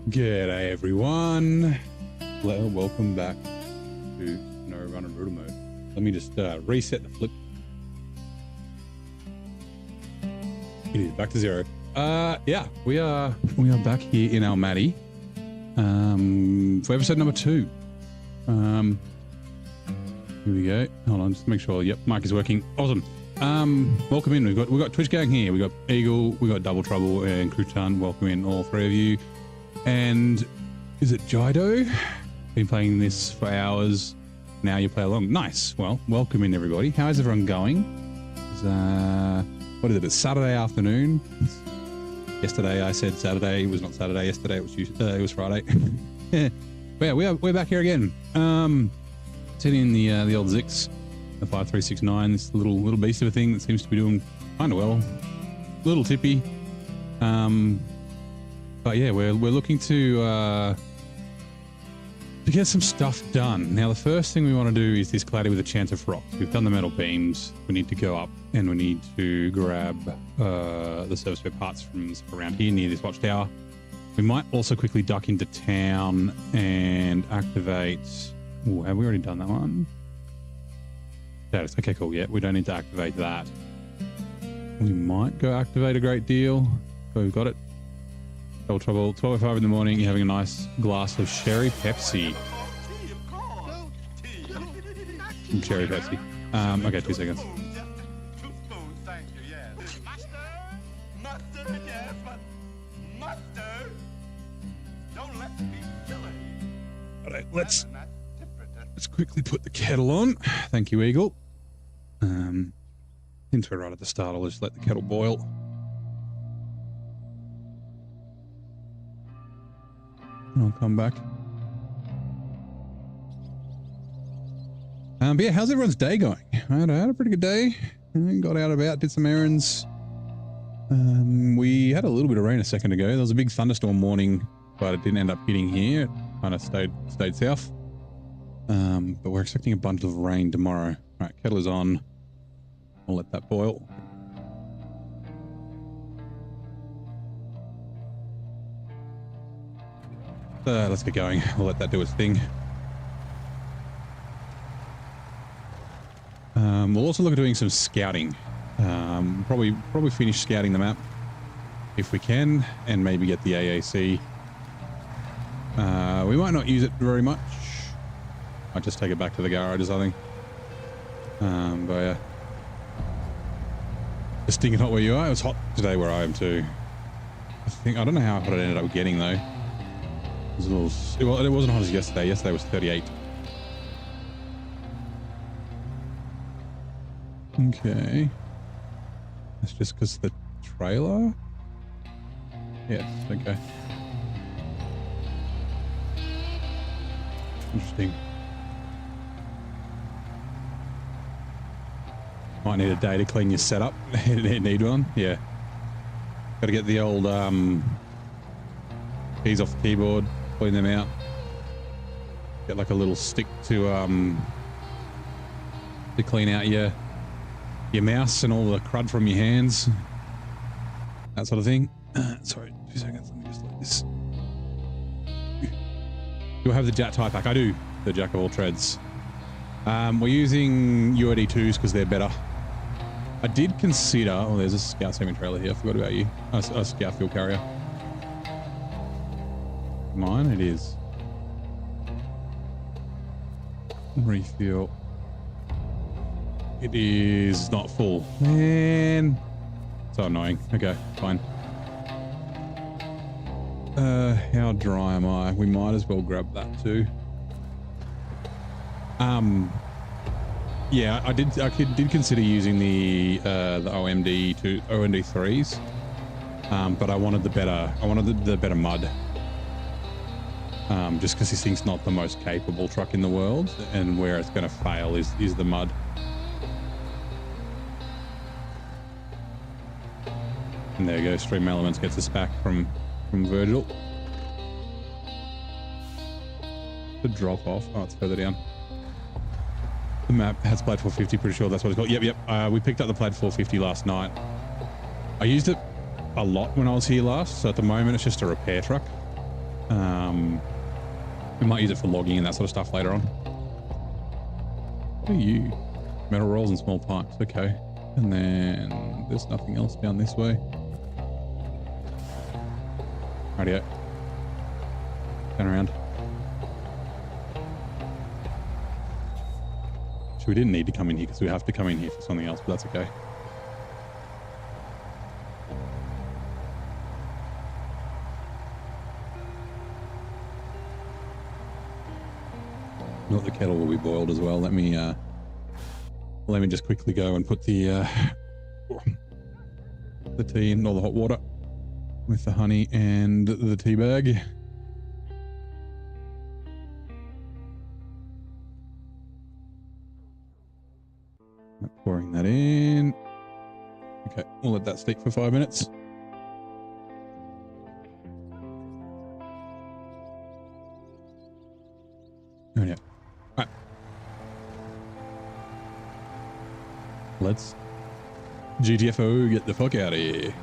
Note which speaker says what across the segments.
Speaker 1: G'day everyone. Welcome back to SnowRunner Brutal Mode. Let me just reset the flip. It is back to zero. Yeah, we are back here in Almaty for episode number 2. Here we go. Hold on, just to make sure. Yep, mic is working. Awesome. Welcome in. We've got Twitch gang here. We got Eagle, we got Double Trouble, and Cruchan. Welcome in, all three of you. And is it Jido? Been playing this for hours. Now you play along. Nice. Well, welcome in everybody. How is everyone going? It's, what is it? It's Saturday afternoon. Yesterday I said Saturday. It was not Saturday. Yesterday it was Tuesday. It was Friday. Yeah. But yeah, we're back here again. Sitting in the old Zix, the 5369. This little beast of a thing that seems to be doing kind of well. A little tippy. But yeah, we're looking to get some stuff done. Now, the first thing we want to do is this cladding with a chance of rocks. We've done the metal beams. We need to go up and we need to grab the service spare parts from around here near this watchtower. We might also quickly duck into town and activate... Oh, have we already done that one? Status. Okay, cool. Yeah, we don't need to activate that. We might go activate a great deal. So we've got it. Double Trouble, 12:05 in the morning, you're having a nice glass of Sherry Pepsi. Sherry Pepsi. Okay, 2 seconds. Alright, let's quickly put the kettle on. Thank you, Eagle. Since we're right at the start, I'll just let the kettle boil. I'll come back. But yeah, how's everyone's day going? I had a pretty good day. Got out about, did some errands. We had a little bit of rain a second ago. There was a big thunderstorm warning, but it didn't end up hitting here. It kind of stayed south. But we're expecting a bunch of rain tomorrow. All right, kettle is on. I'll let that boil. Let's get going. We'll let that do its thing. We'll also look at doing some scouting. Probably finish scouting the map if we can, and maybe get the AAC. We might not use it very much. Might just take it back to the garages, I think. But yeah. It's stinking hot where you are. It was hot today where I am too. I don't know how hot it ended up getting though. It wasn't hot as yesterday. Yesterday was 38. Okay. That's just because the trailer? Yes, okay. Interesting. Might need a day to clean your setup. Need one? Yeah. Gotta get the old keys off the keyboard. Clean them out. Get like a little stick to clean out your mouse and all the crud from your hands. That sort of thing. Sorry, 2 seconds. Let me just let this. Do I have the Jack tie pack? I do. The Jack of all trades. We're using UAD2s because they're better. I did consider. Oh, there's a scout semi-trailer here. I forgot about you. A scout fuel carrier. Mine it is. Refuel. It is not full. Man. So annoying. Okay, fine. How dry am I? We might as well grab that too. Yeah, I did consider using the OMD3s. But I wanted the better mud. Just because this thing's not the most capable truck in the world, and where it's going to fail is the mud. And there you go, Stream Elements gets us back from Virgil. The drop off. Oh, it's further down. The map has Plaid 450, pretty sure that's what it's called. Yep. We picked up the Plaid 450 last night. I used it a lot when I was here last, so at the moment it's just a repair truck. We might use it for logging and that sort of stuff later on. What are you? Metal rolls and small pipes. Okay. And then there's nothing else down this way. Rightio. Turn around. So we didn't need to come in here because we have to come in here for something else, but that's okay. Not the kettle will be boiled as well. Let me just quickly go and put the tea in, all the hot water with the honey and the tea bag. Pouring that in. Okay, we'll let that steep for 5 minutes. Oh yeah. All right. Let's GTFO, get the fuck out of here.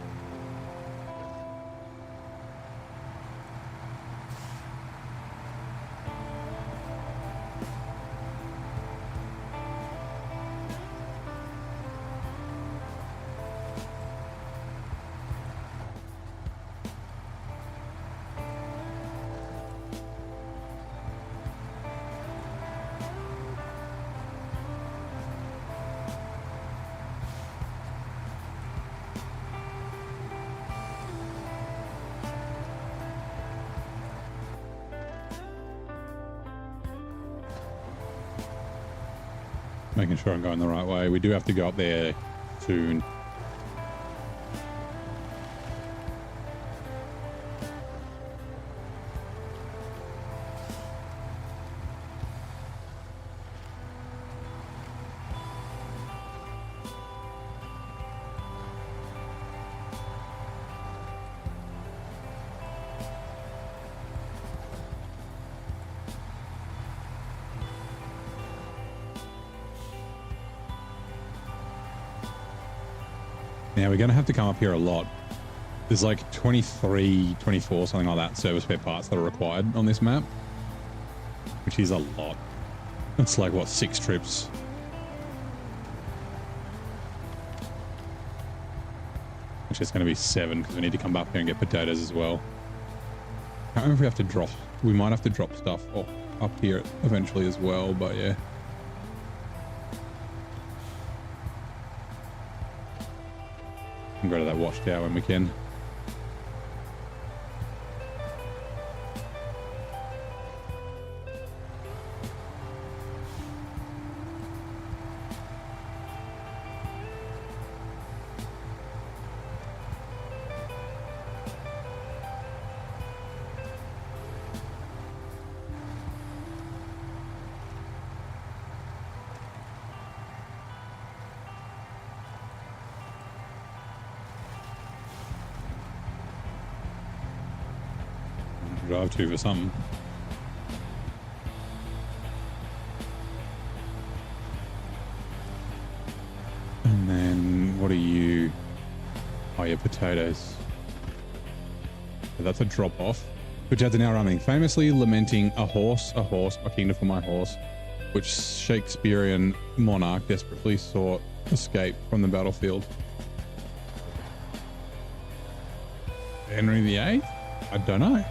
Speaker 1: Making sure I'm going the right way. We do have to go up there soon. Now we're going to have to come up here a lot. There's like 23, 24, something like that, service spare parts that are required on this map, which is a lot. It's like, what, 6 trips? Which is going to be 7 because we need to come back here and get potatoes as well. I don't know if we have to drop, we might have to drop stuff up here eventually as well, but yeah. And go to that watchtower when we can. Drive to for something. And then what are you? Oh, your potatoes. So that's a drop off. Which adds an hour running. Famously lamenting a kingdom for my horse, which Shakespearean monarch desperately sought escape from the battlefield. Henry VIII? I don't know.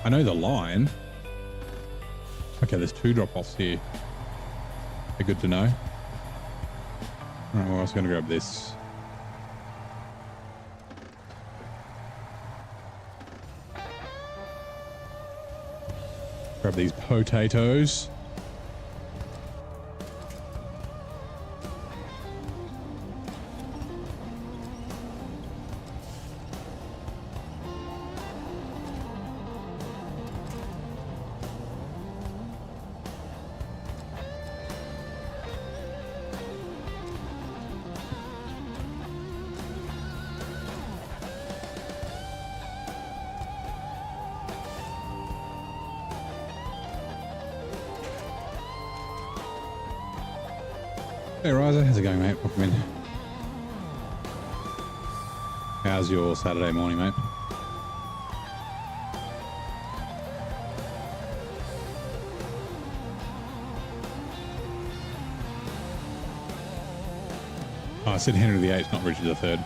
Speaker 1: I know the line. Okay, there's 2 drop-offs here. They're good to know. All right, well, I was going to grab this. Grab these potatoes. Hey Riser, how's it going, mate? Welcome in. How's your Saturday morning, mate? I said Henry VIII, not Richard III.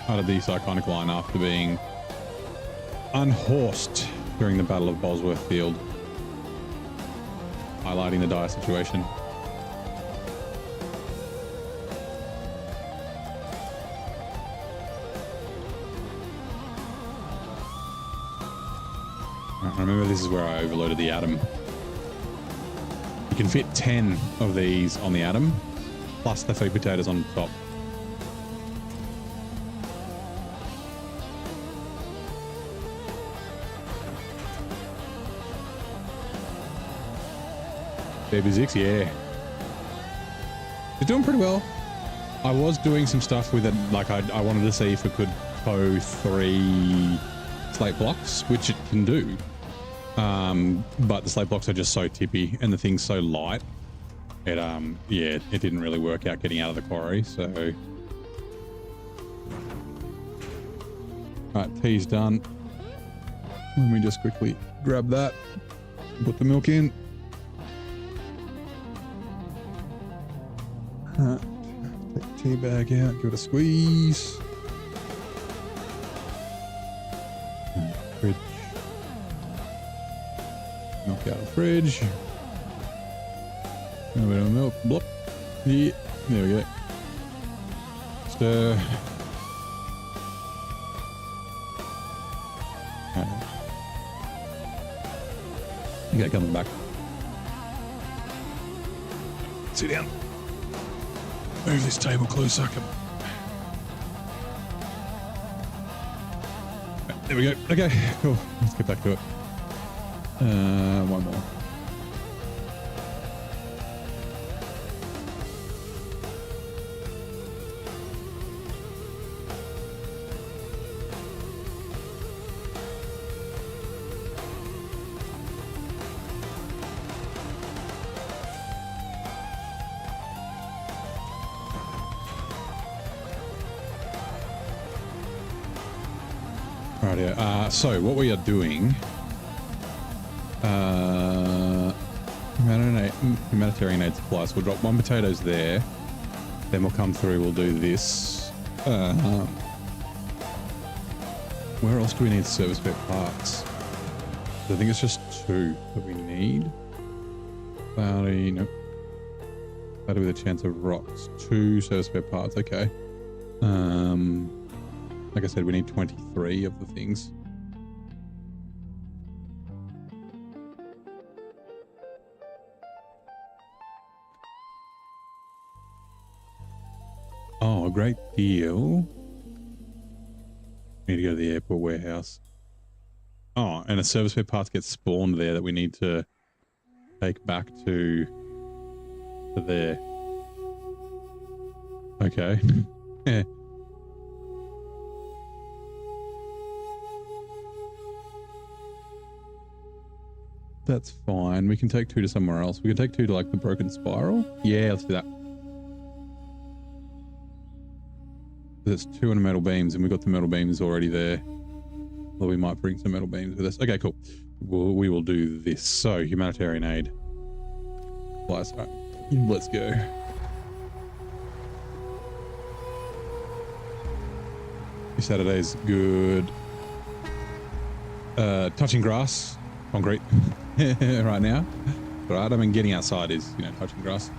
Speaker 1: Uttered this iconic line after being unhorsed during the Battle of Bosworth Field, highlighting the dire situation. I remember this is where I overloaded the Atom. You can fit 10 of these on the Atom, plus the sweet potatoes on top. Baby Zix, yeah. It's doing pretty well. I was doing some stuff with it, like I wanted to see if it could tow 3 slate blocks, which it can do. But the slate blocks are just so tippy and the thing's so light. It yeah, it didn't really work out getting out of the quarry, so. Alright, tea's done. Let me just quickly grab that, put the milk in. Take the tea bag out, give it a squeeze. Fridge. Milk out of the fridge. A bit of milk. Blop. Yeah. There we go. Stir. Okay, coming back. Sit down. Move this table closer. Come on. There we go. Okay, cool. Let's get back to it. One more. Right, so what we are doing, humanitarian aid supplies. We'll drop 1 potatoes there, then we'll come through, we'll do this. Where else do we need service spare parts? I think it's just 2 that we need. Cloudy, nope. Cloudy with a chance of rocks. 2 service spare parts, okay. Like I said, we need 23 of the things. Oh, a great deal. Need to go to the airport warehouse. Oh, and a service spare parts gets spawned there that we need to take back to there. Okay. Yeah. That's fine. We can take 2 to somewhere else. We can take 2 to like the Broken Spiral. Yeah, let's do that. There's 2 in metal beams and we've got the metal beams already there. Well, we might bring some metal beams with us. Okay, cool. We will do this. So, humanitarian aid. Let's go. Saturday's good. Touching grass. Concrete. Right now. Right, I mean, getting outside is, you know, touching grass.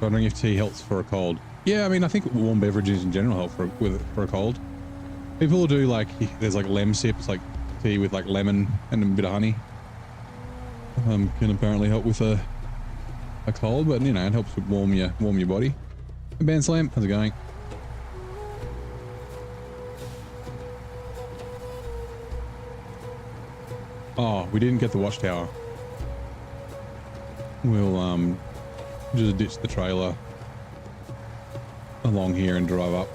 Speaker 1: Wondering if tea helps for a cold. Yeah, I mean, I think warm beverages in general help for a cold. People will do like, there's like lem sips, like tea with like lemon and a bit of honey. Can apparently help with a cold, but you know, it helps warm your body. Hey, Band Slam, how's it going? Oh, we didn't get the watchtower. We'll just ditch the trailer along here and drive up.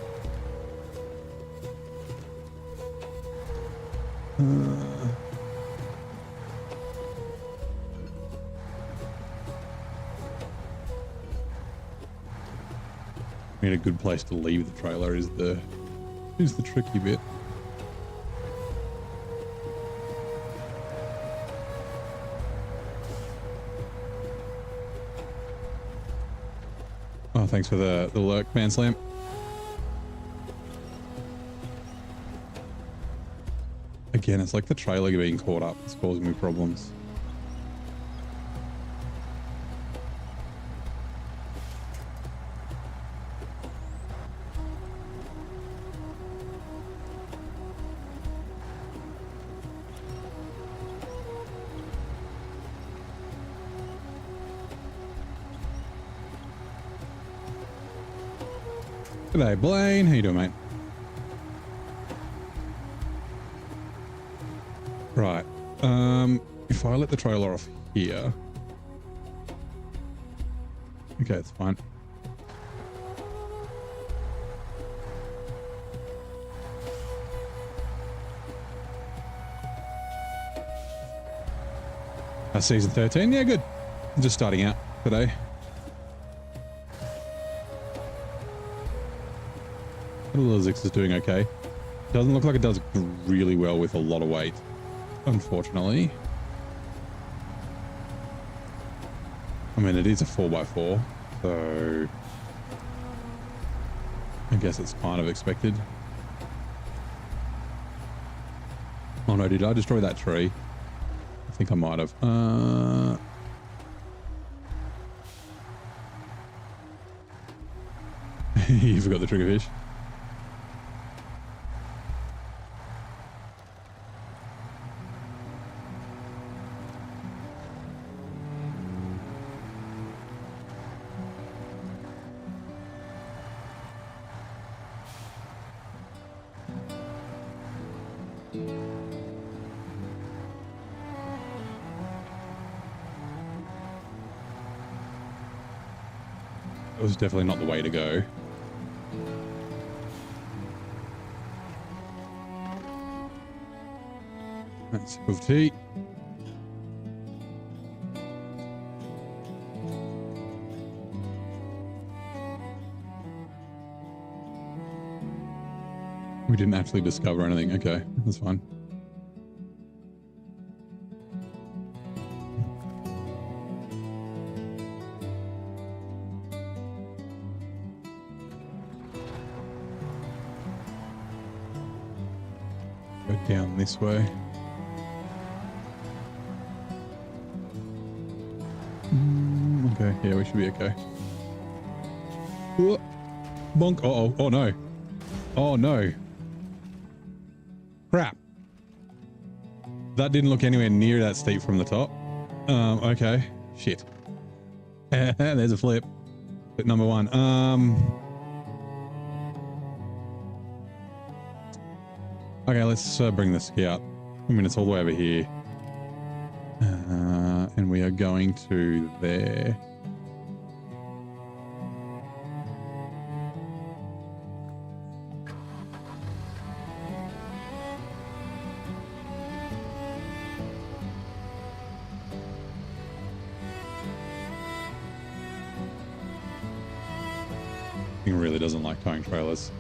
Speaker 1: I mean, a good place to leave the trailer is the tricky bit. Oh, thanks for the lurk, Man Slam. Again, it's like the trailer being caught up. It's causing me problems. G'day, Blaine. How you doing, mate? Right. If I let the trailer off here. Okay, it's fine. Season 13. Yeah, good. I'm just starting out today. Littlezix is doing okay. Doesn't look like it does really well with a lot of weight, unfortunately. I mean, it is a 4x4, so I guess it's kind of expected. Oh no, did I destroy that tree? I think I might have. You forgot the triggerfish. It was definitely not the way to go. That's a tea. We didn't actually discover anything. Okay, that's fine. Go down this way. Okay, yeah, we should be okay. Bonk. Uh-oh. Oh, no. Oh, no. Crap. That didn't look anywhere near that steep from the top. Okay. Shit. There's a flip. Flip number one. Okay, let's bring the ski out. I mean, it's all the way over here. And we are going to there. He really doesn't like towing trailers.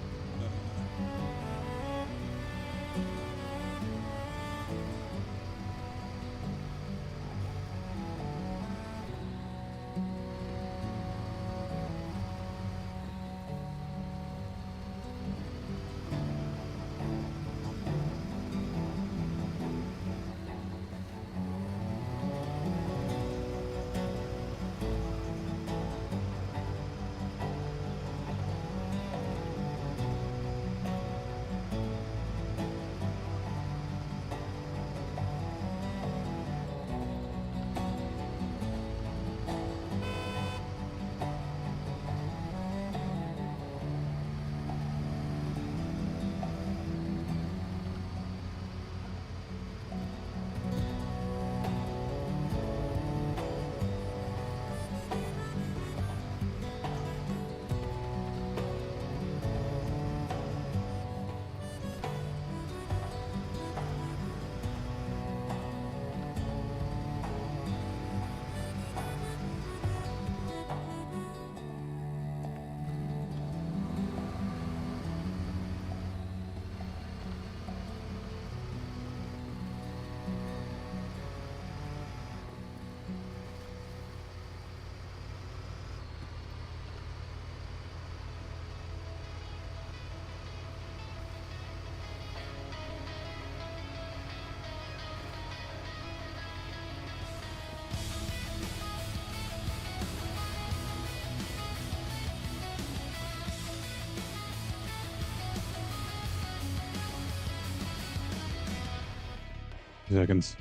Speaker 1: seconds.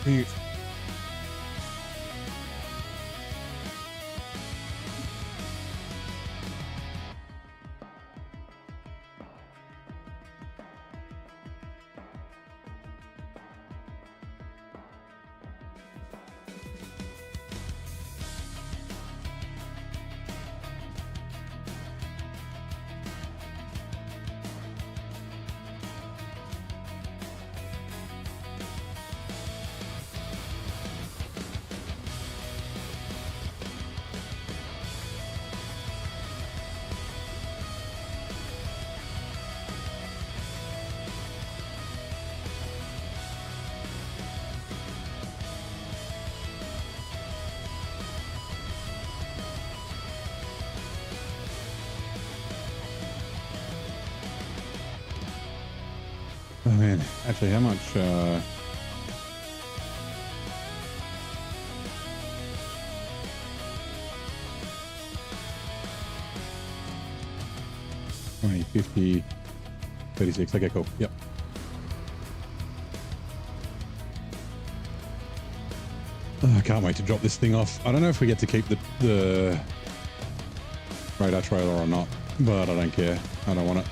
Speaker 1: You... Oh man, actually how much 20, 50, 36, okay, cool, yep. Oh, I can't wait to drop this thing off. I don't know if we get to keep the radar trailer or not, but I don't care. I don't want it.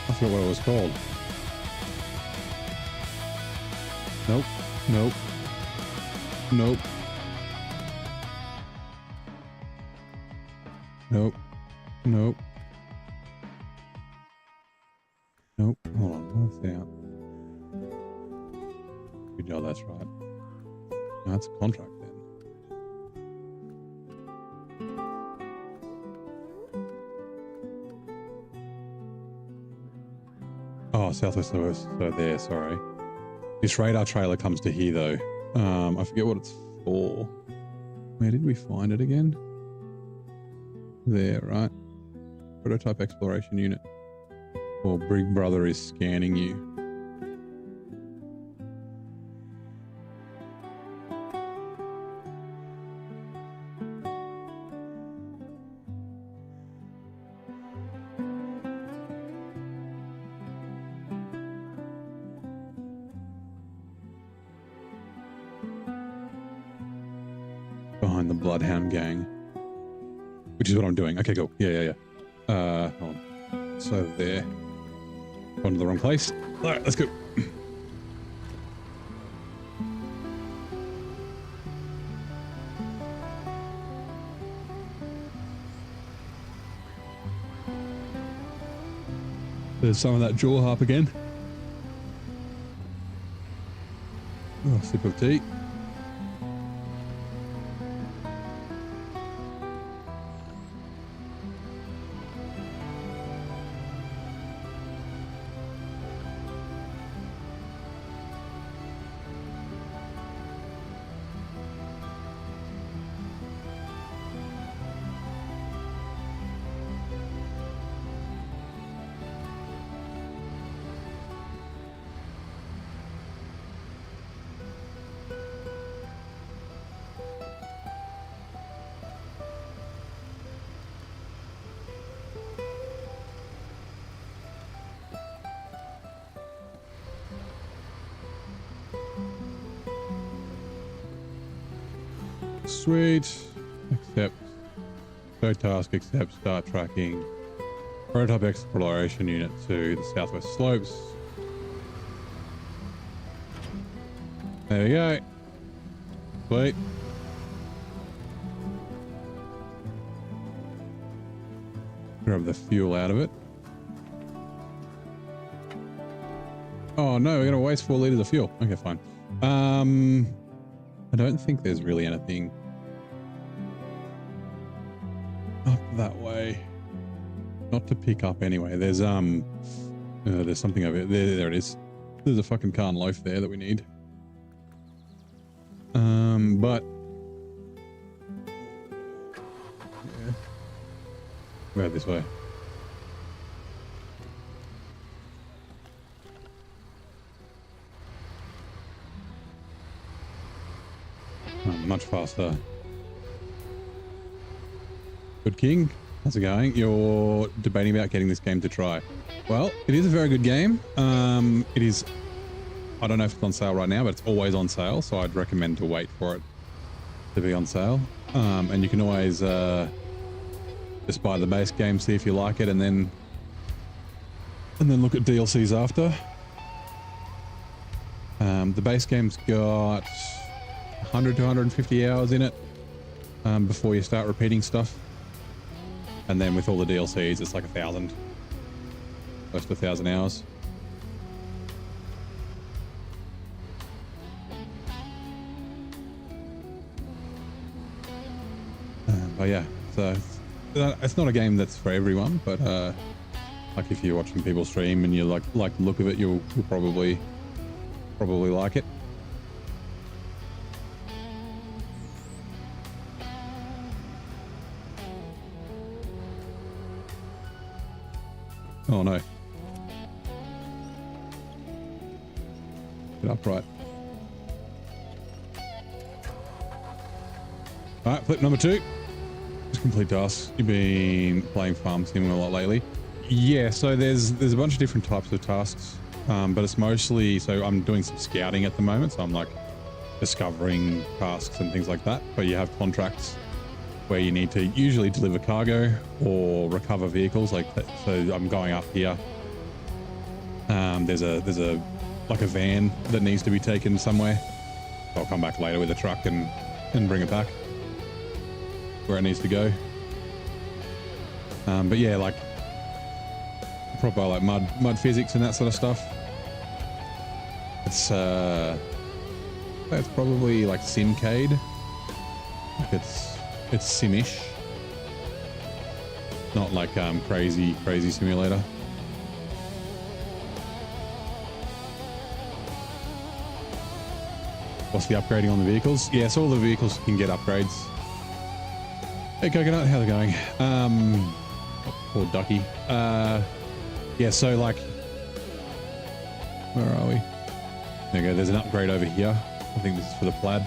Speaker 1: I forgot what it was called. Nope. Nope. Nope. Nope. Nope. Nope. Hold on. What's that? Good job. That's right. No, that's a contract then. Oh, southwest, southwest. So there, sorry. This radar trailer comes to here though. I forget what it's for. Where did we find it again? There, right? Prototype exploration unit. Or Big Brother is scanning you. Behind the Bloodhound gang. Which is what I'm doing. Okay, cool. Yeah. Hold on. So there. Gone to the wrong place. Alright, let's go. There's some of that jaw harp again. Oh, sip of tea. Sweet. Accept. Show task, accept, start tracking. Prototype exploration unit to the southwest slopes. There we go. Sweet. Grab the fuel out of it. Oh no, we're gonna waste 4 liters of fuel. Okay, fine. I don't think there's really anything up that way. Not to pick up anyway. There's something over there. There it is. There's a fucking carn loaf there that we need. But yeah. Go this way. Much faster. Good King, how's it going? You're debating about getting this game to try. Well, it is a very good game. It is, I don't know if it's on sale right now, but it's always on sale, so I'd recommend to wait for it to be on sale. And you can always just buy the base game, see if you like it, and then look at DLCs after. The base game's got 100 to 150 hours in it before you start repeating stuff. And then with all the DLCs, it's like 1,000. Close to 1,000 hours. But yeah, so it's not a game that's for everyone, but like if you're watching people stream and you like the look of it, you'll probably like it. Oh no. Get upright. Alright, flip number 2. Just complete tasks. You've been playing Farm Sim a lot lately. Yeah, so there's a bunch of different types of tasks. But it's mostly, so I'm doing some scouting at the moment, so I'm like discovering tasks and things like that. But you have contracts where you need to usually deliver cargo or recover vehicles, like that. So I'm going up here. There's a like a van that needs to be taken somewhere. I'll come back later with a truck and bring it back where it needs to go. But yeah, like proper like mud physics and that sort of stuff. It's probably like Simcade. Like it's Simish, not like crazy simulator. What's the upgrading on the vehicles? Yes, all the vehicles can get upgrades. Hey Coconut, how's it going? Poor Ducky. Yeah, so like, where are we? There you go, there's an upgrade over here. I think this is for the plaid.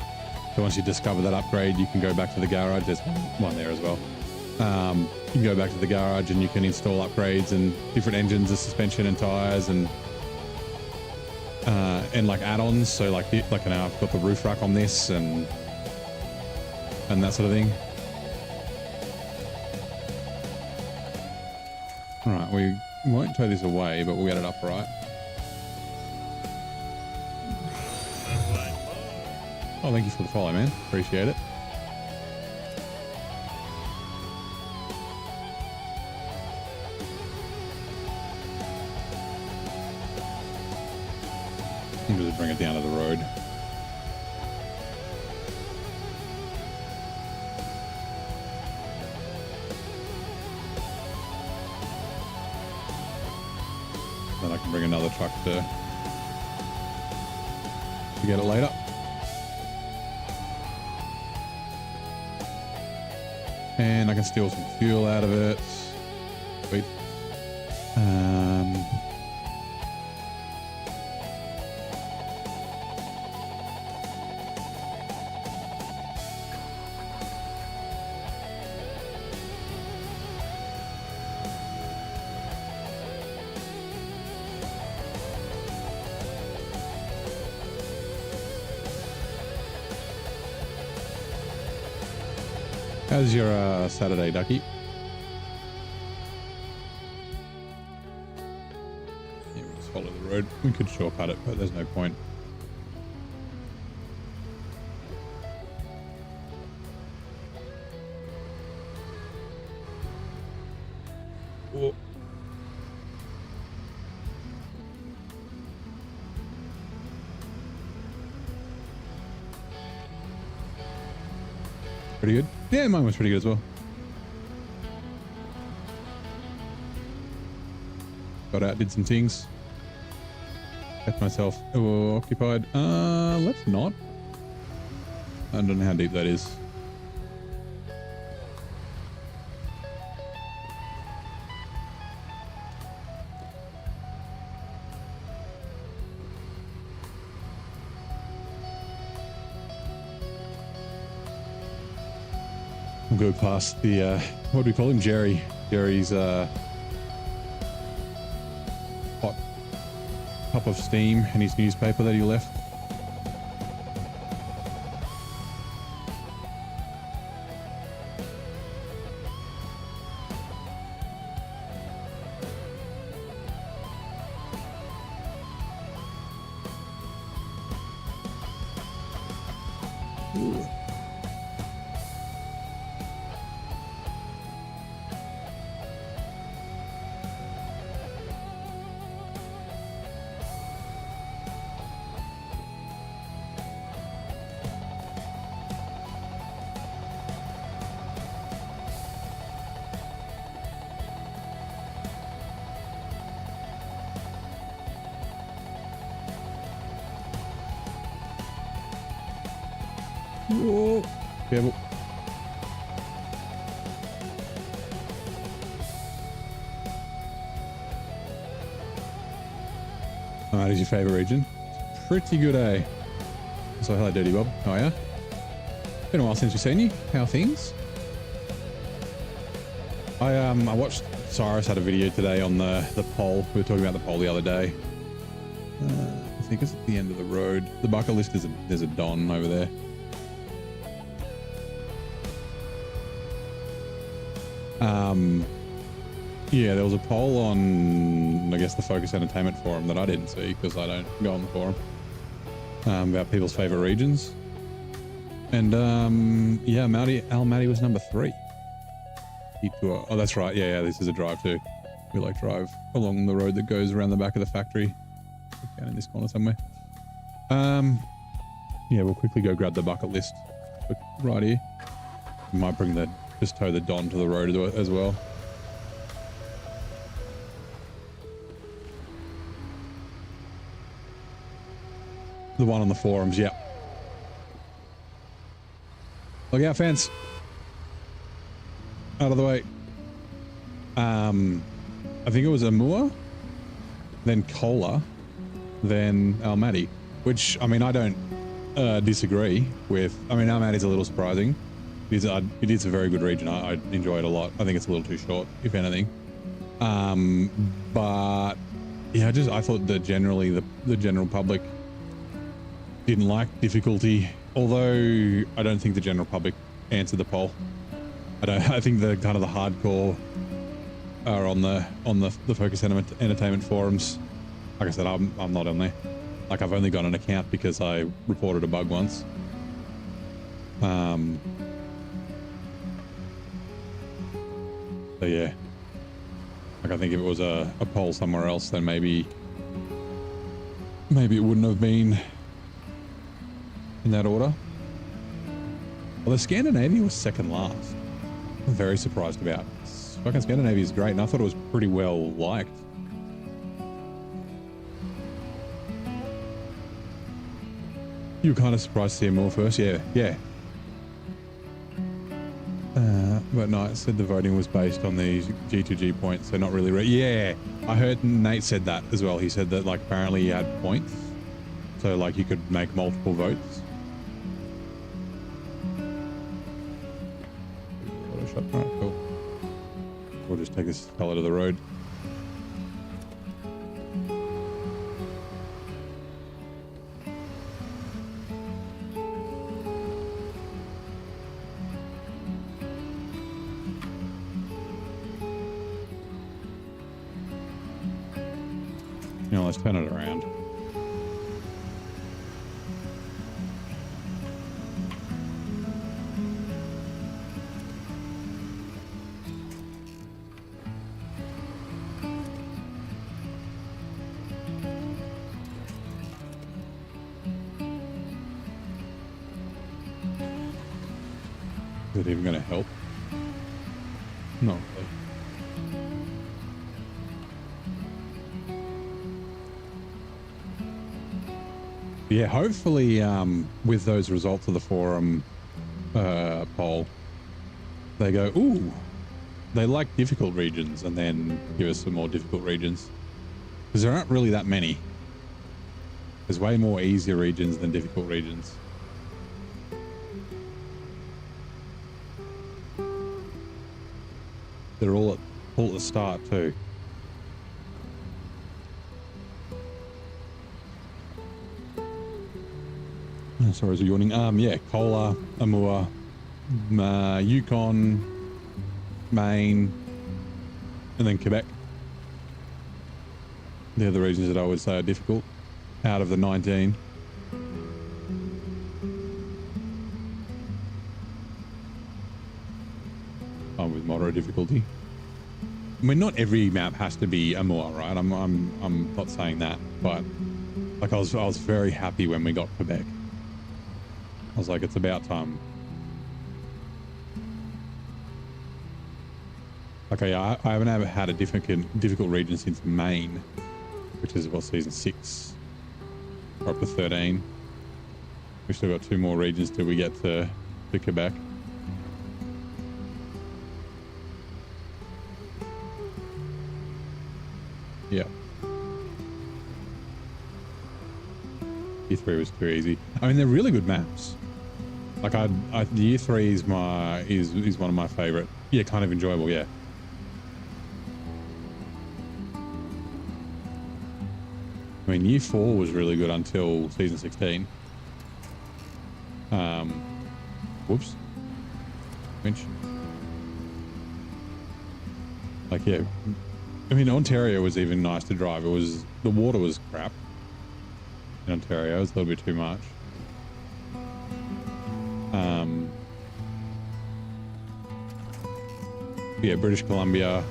Speaker 1: So once you discover that upgrade, you can go back to the garage. There's one there as well. You can go back to the garage and you can install upgrades and different engines, and suspension and tires and like add-ons. So like now I've got the roof rack on this and that sort of thing. All right, we won't tow this away, but we'll get it upright. Oh, thank you for the follow, man. Appreciate it. I'm just bring it down to the road. Then I can bring another truck to get it later. And I can steal some fuel out of it. Sweet. How's your Saturday, Ducky? Yeah, we'll just follow the road. We could shortcut it, but there's no point. Whoa. Pretty good. Yeah, mine was pretty good as well. Got out, did some things. Kept myself occupied. Let's not. I don't know how deep that is. We'll go past the, what do we call him? Jerry. Jerry's hot cup of steam and his newspaper that he left. Ooh. Whoa. Careful. Alright, is your favourite region? Pretty good, eh? So hello, Dirty Bob. How are ya? Been a while since we've seen you. How are things? I watched Cyrus had a video today on the poll. We were talking about the poll the other day. I think it's at the end of the road. The bucket list is there's a Don over there. Yeah, there was a poll on, I guess, the Focus Entertainment forum that I didn't see because I don't go on the forum, about people's favorite regions. And yeah, Almaty was number 3. Detour. Oh, that's right. Yeah, this is a drive too. We like drive along the road that goes around the back of the factory, down in this corner somewhere. Yeah, we'll quickly go grab the bucket list right here. We might bring the just tow the Don to the road as well. The one on the forums, yeah. Look out, fence. Out of the way. I think it was Amur, then Kola, then Almaty, which, I mean, I don't disagree with. I mean, Almaty's a little surprising. It is a very good region. I enjoy it a lot. I think it's a little too short, if anything. But yeah, I thought that generally the general public didn't like difficulty. Although I don't think the general public answered the poll. I think the kind of the hardcore are on the Focus Entertainment forums. Like I said, I'm not on there. Like, I've only got an account because I reported a bug once. So yeah, like, I think if it was a poll somewhere else, then maybe it wouldn't have been in that order. Well, the Scandinavia was second last. I'm very surprised about. Fucking Scandinavia is great, and I thought it was pretty well liked. You were kind of surprised to see more first, yeah. But no, it said the voting was based on these G2G points, so not really. Yeah, I heard Nate said that as well. He said that, like, apparently you had points, so like you could make multiple votes. Shot. All right, cool. We'll just take this fella to the road. You know, let's turn it around. Is it even going to help? Not really. Yeah, hopefully with those results of the forum poll, they go, ooh, they like difficult regions, and then give us some more difficult regions. Because there aren't really that many. There's way more easier regions than difficult regions. They're all at the start too. Oh, sorry, I was yawning. Yeah, Kola, Amur, Yukon, Maine, and then Quebec. They're the regions that I would say are difficult out of the 19. With moderate difficulty. I mean, not every map has to be Amur, right? I'm not saying that, but like I was very happy when we got Quebec. I was like, it's about time. Okay, I haven't ever had a difficult region since Maine, which is what, season 6. We're up to 13. We've still got 2 more regions till we get to Quebec. Yeah. Year 3 was too easy. I mean, they're really good maps. Like Year 3 is one of my favorite. Yeah, kind of enjoyable. Yeah. I mean, Year 4 was really good until season 16. Whoops. Winch. Like, yeah. I mean, Ontario was even nice to drive. The water was crap in Ontario. It was a little bit too much. Yeah, British Columbia.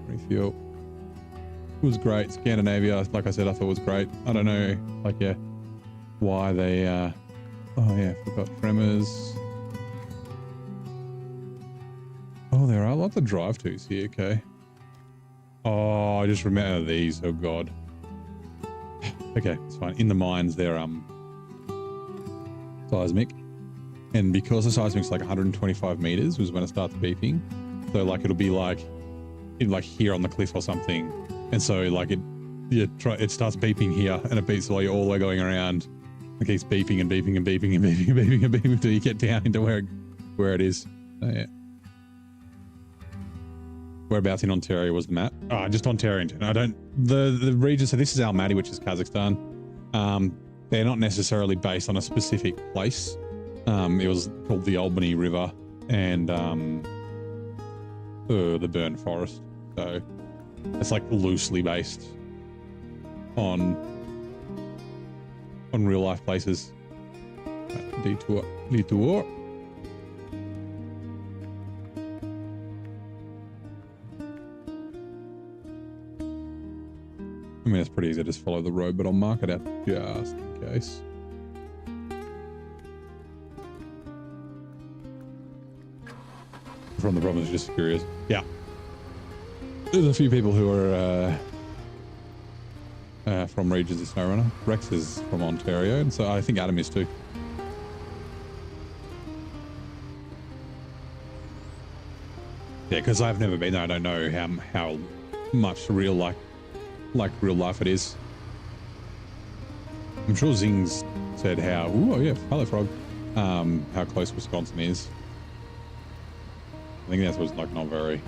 Speaker 1: Refuel. It was great. Scandinavia, like I said, I thought was great. I don't know, like, yeah, why they, oh yeah, forgot Tremors. Oh, there are lots of drive-tos here, okay. Oh, I just remember these, oh god. Okay, it's fine. In the mines, they're, seismic. And because the seismic's like 125 meters was when it starts beeping. So like, it'll be like, like here on the cliff or something. And so like it starts beeping here and it beeps while you're all the way going around. It keeps beeping and beeping and beeping and beeping and beeping and beeping until you get down into where it is. So yeah. Whereabouts in Ontario was the map? Just Ontario. I don't, the region, so this is Almaty, which is Kazakhstan. They're not necessarily based on a specific place. It was called the Albany River and the Burn Forest. So it's like loosely based on real life places. Detour. I mean, it's pretty easy to just follow the road, but I'll mark it out just in case. From the province, just curious. Yeah. There's a few people who are from regions of SnowRunner. Rex is from Ontario, and so I think Adam is too. Yeah, because I've never been there. I don't know how much real like real life it is. I'm sure Zing's said how. Ooh, oh yeah, hello frog. How close Wisconsin is. I think that's what's like not very.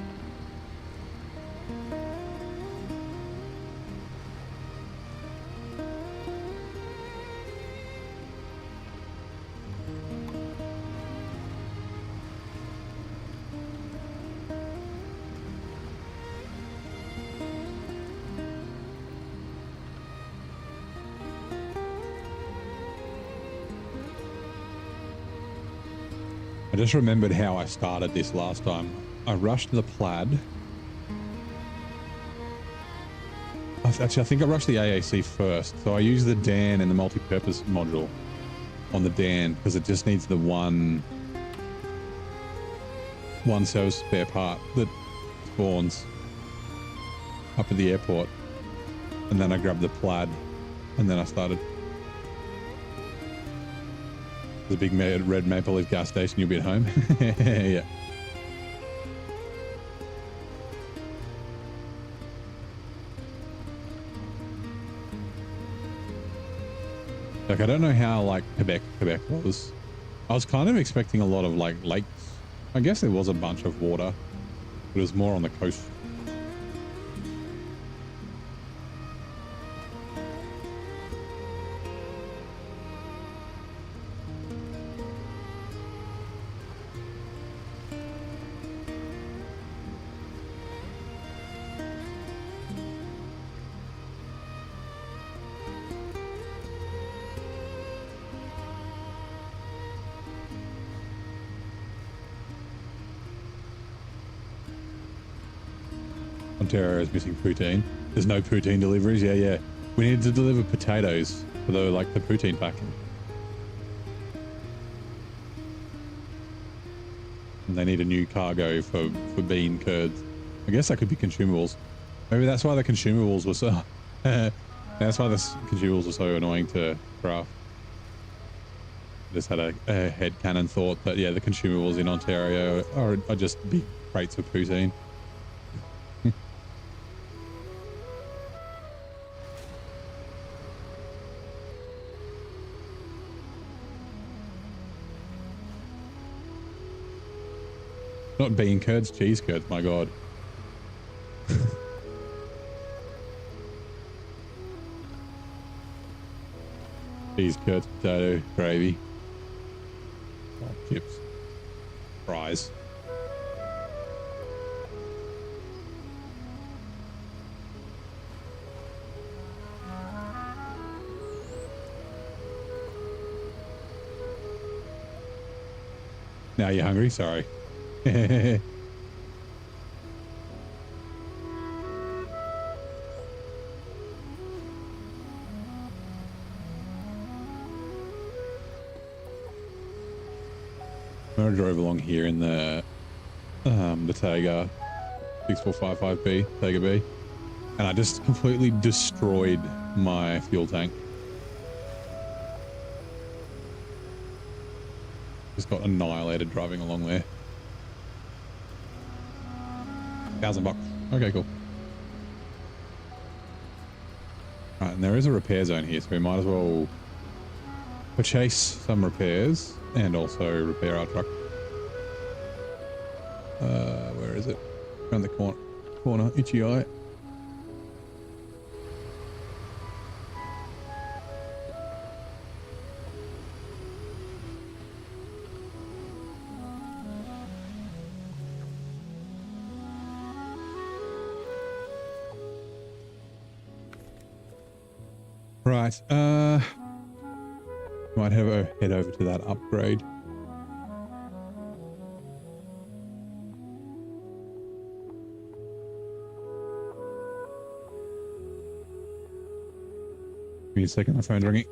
Speaker 1: I just remembered how I started this last time. I rushed the plaid. Actually, I think I rushed the AAC first. So I used the Dan and the multi-purpose module on the Dan because it just needs the one service spare part that spawns up at the airport. And then I grabbed the plaid and then I started. The big red Maple Leaf gas station, you'll be at home. Yeah. Like, I don't know how, like, Quebec was. I was kind of expecting a lot of, like, lakes. I guess there was a bunch of water, but it was more on the coast. Ontario is missing poutine. There's no poutine deliveries. Yeah. We need to deliver potatoes for the poutine packing. And they need a new cargo for bean curds. I guess that could be consumables. Maybe that's why the consumables were so. That's why the consumables were so annoying to craft. Just had a headcanon thought that, yeah, the consumables in Ontario are just big crates of poutine. Not bean curds, cheese curds, my God. Cheese curds, potato, gravy. Oh, chips. Fries. Now you're hungry? Sorry. I'm gonna drove along here in the Tega 6455B, Tega B, and I just completely destroyed my fuel tank. Just got annihilated driving along there. $1,000. Okay, cool. Right, and there is a repair zone here, so we might as well purchase some repairs and also repair our truck. Where is it? Around the corner, itchy eye. Right, might head over to that upgrade. Give me a second, my phone's ringing.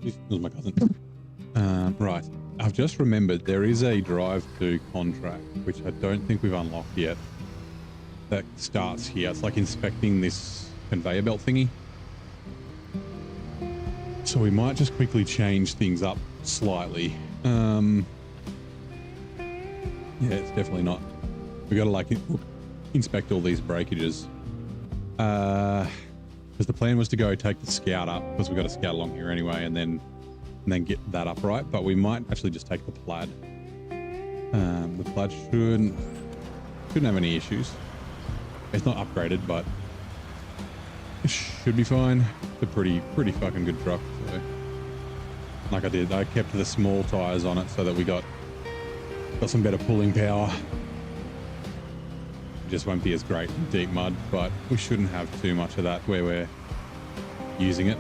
Speaker 1: This was my cousin. Right. I've just remembered there is a drive to contract, which I don't think we've unlocked yet. That starts here. It's like inspecting this conveyor belt thingy. So we might just quickly change things up slightly. Yeah, it's definitely not. We got to like inspect all these breakages. Because the plan was to go take the scout up, because we've got a scout along here anyway, and then get that upright. But we might actually just take the plaid. The plaid shouldn't have any issues. It's not upgraded, but it should be fine. It's a pretty fucking good truck. So, like I kept the small tires on it so that we got some better pulling power. It just won't be as great in deep mud, but we shouldn't have too much of that where we're using it.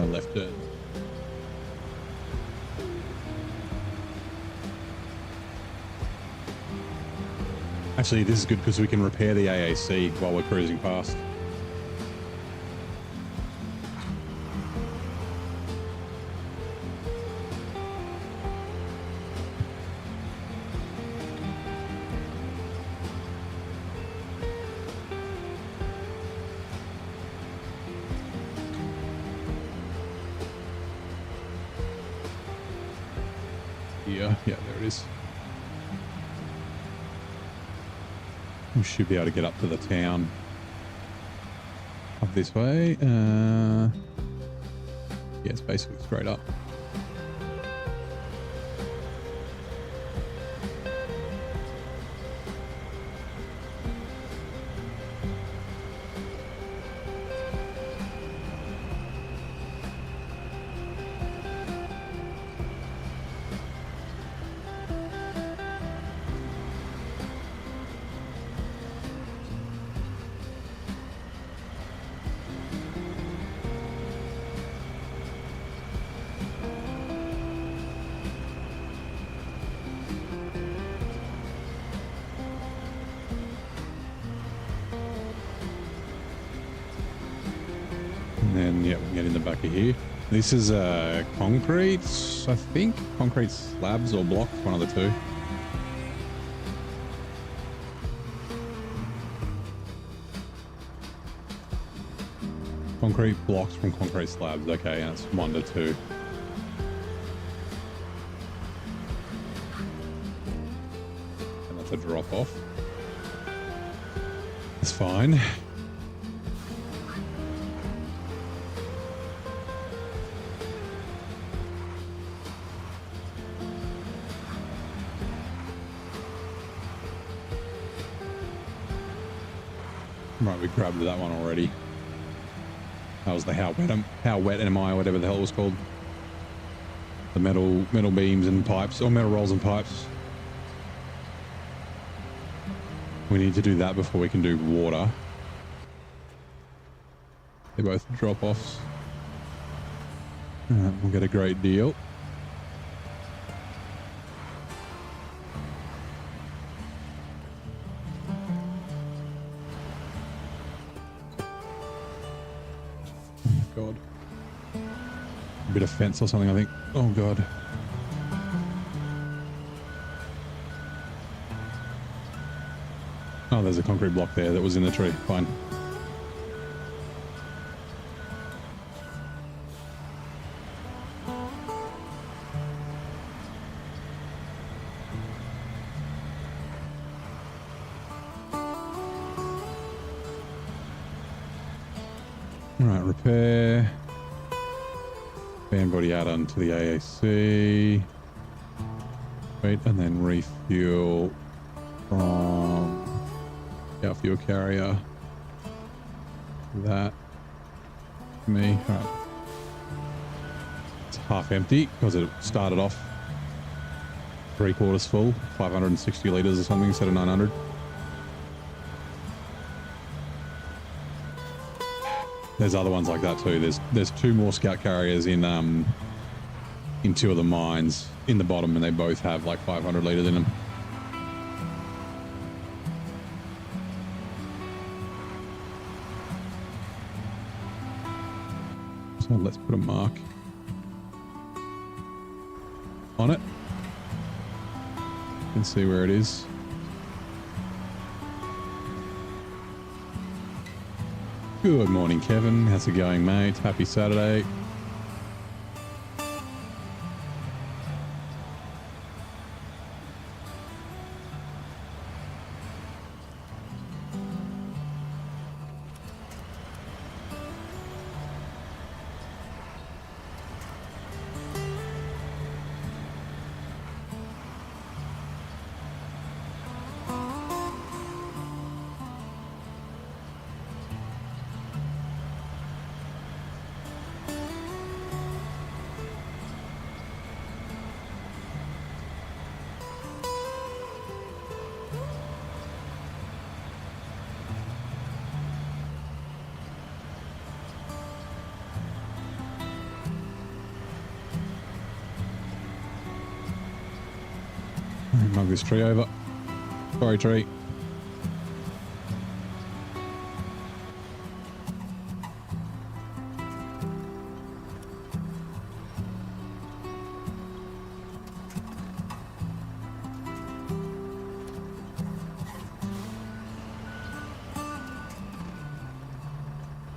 Speaker 1: Left turn. Actually, this is good because we can repair the AAC while we're cruising past. Yeah, there it is. We should be able to get up to the town up this way. Yeah, it's basically straight up. And then, yeah, we can get in the back of here. This is concrete, I think. Concrete slabs or blocks, one of the two. Concrete blocks from concrete slabs. Okay, and it's 1 to 2. And that's a drop off. It's fine. Right, we grabbed that one already. That was the how wet am I, whatever the hell it was called. The metal beams and pipes, or metal rolls and pipes. We need to do that before we can do water. They're both drop-offs. We'll get a great deal. God. A bit of fence or something, I think. Oh, God. Oh, there's a concrete block there that was in the tree. Fine. Right, repair. Fan body add on to the AAC. Wait, and then refuel from our fuel carrier. That. Me. All right. It's half empty because it started off 3/4 full, 560 litres or something instead of 900. There's other ones like that too. There's 2 more scout carriers in 2 of the mines in the bottom, and they both have like 500 litres in them. So let's put a mark on it and see where it is. Good morning, Kevin. How's it going, mate? Happy Saturday. Mug this tree over. Sorry, tree.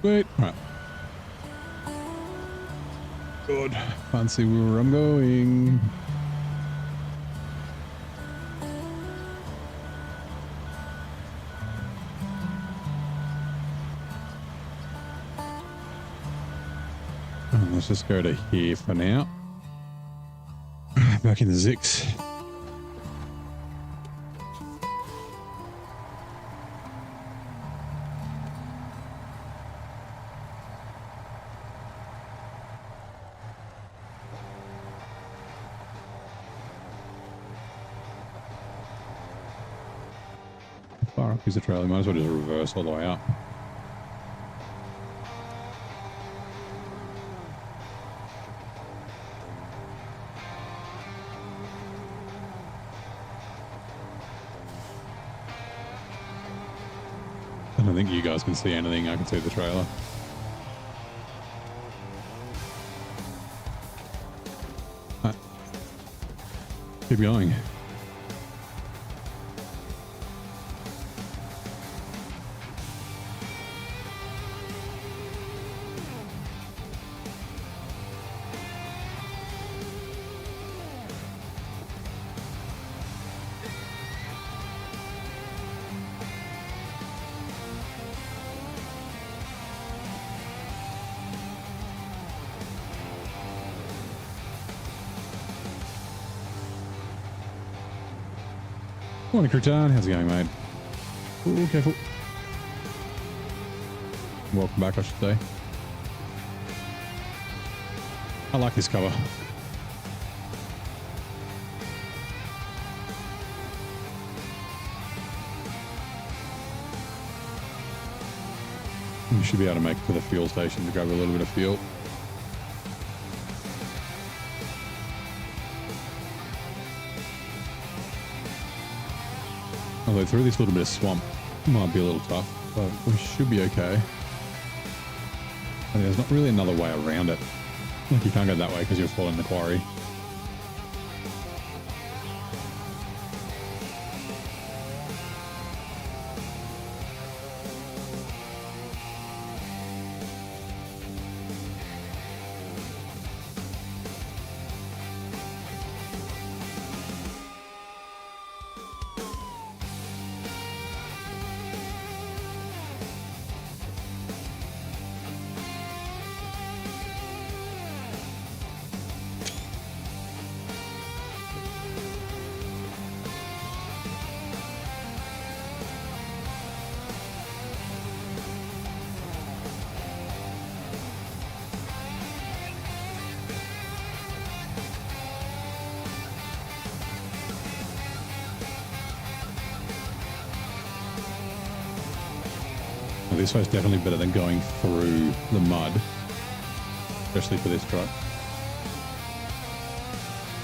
Speaker 1: Wait. Right. Good. Can't see where I'm going. Let's just go to here for now. Back in the Zix. How far up is the trail? You might as well just reverse all the way up. I don't think you guys can see anything. I can see the trailer. Right. Keep going. Morning, Crouton. How's it going, mate? Ooh, careful. Welcome back, I should say. I like this cover. You should be able to make it to the fuel station to grab a little bit of fuel. Although through this little bit of swamp might be a little tough, but we should be okay. I think there's not really another way around it. Like you can't go that way because you're following the quarry. Now, this way's definitely better than going through the mud, especially for this truck.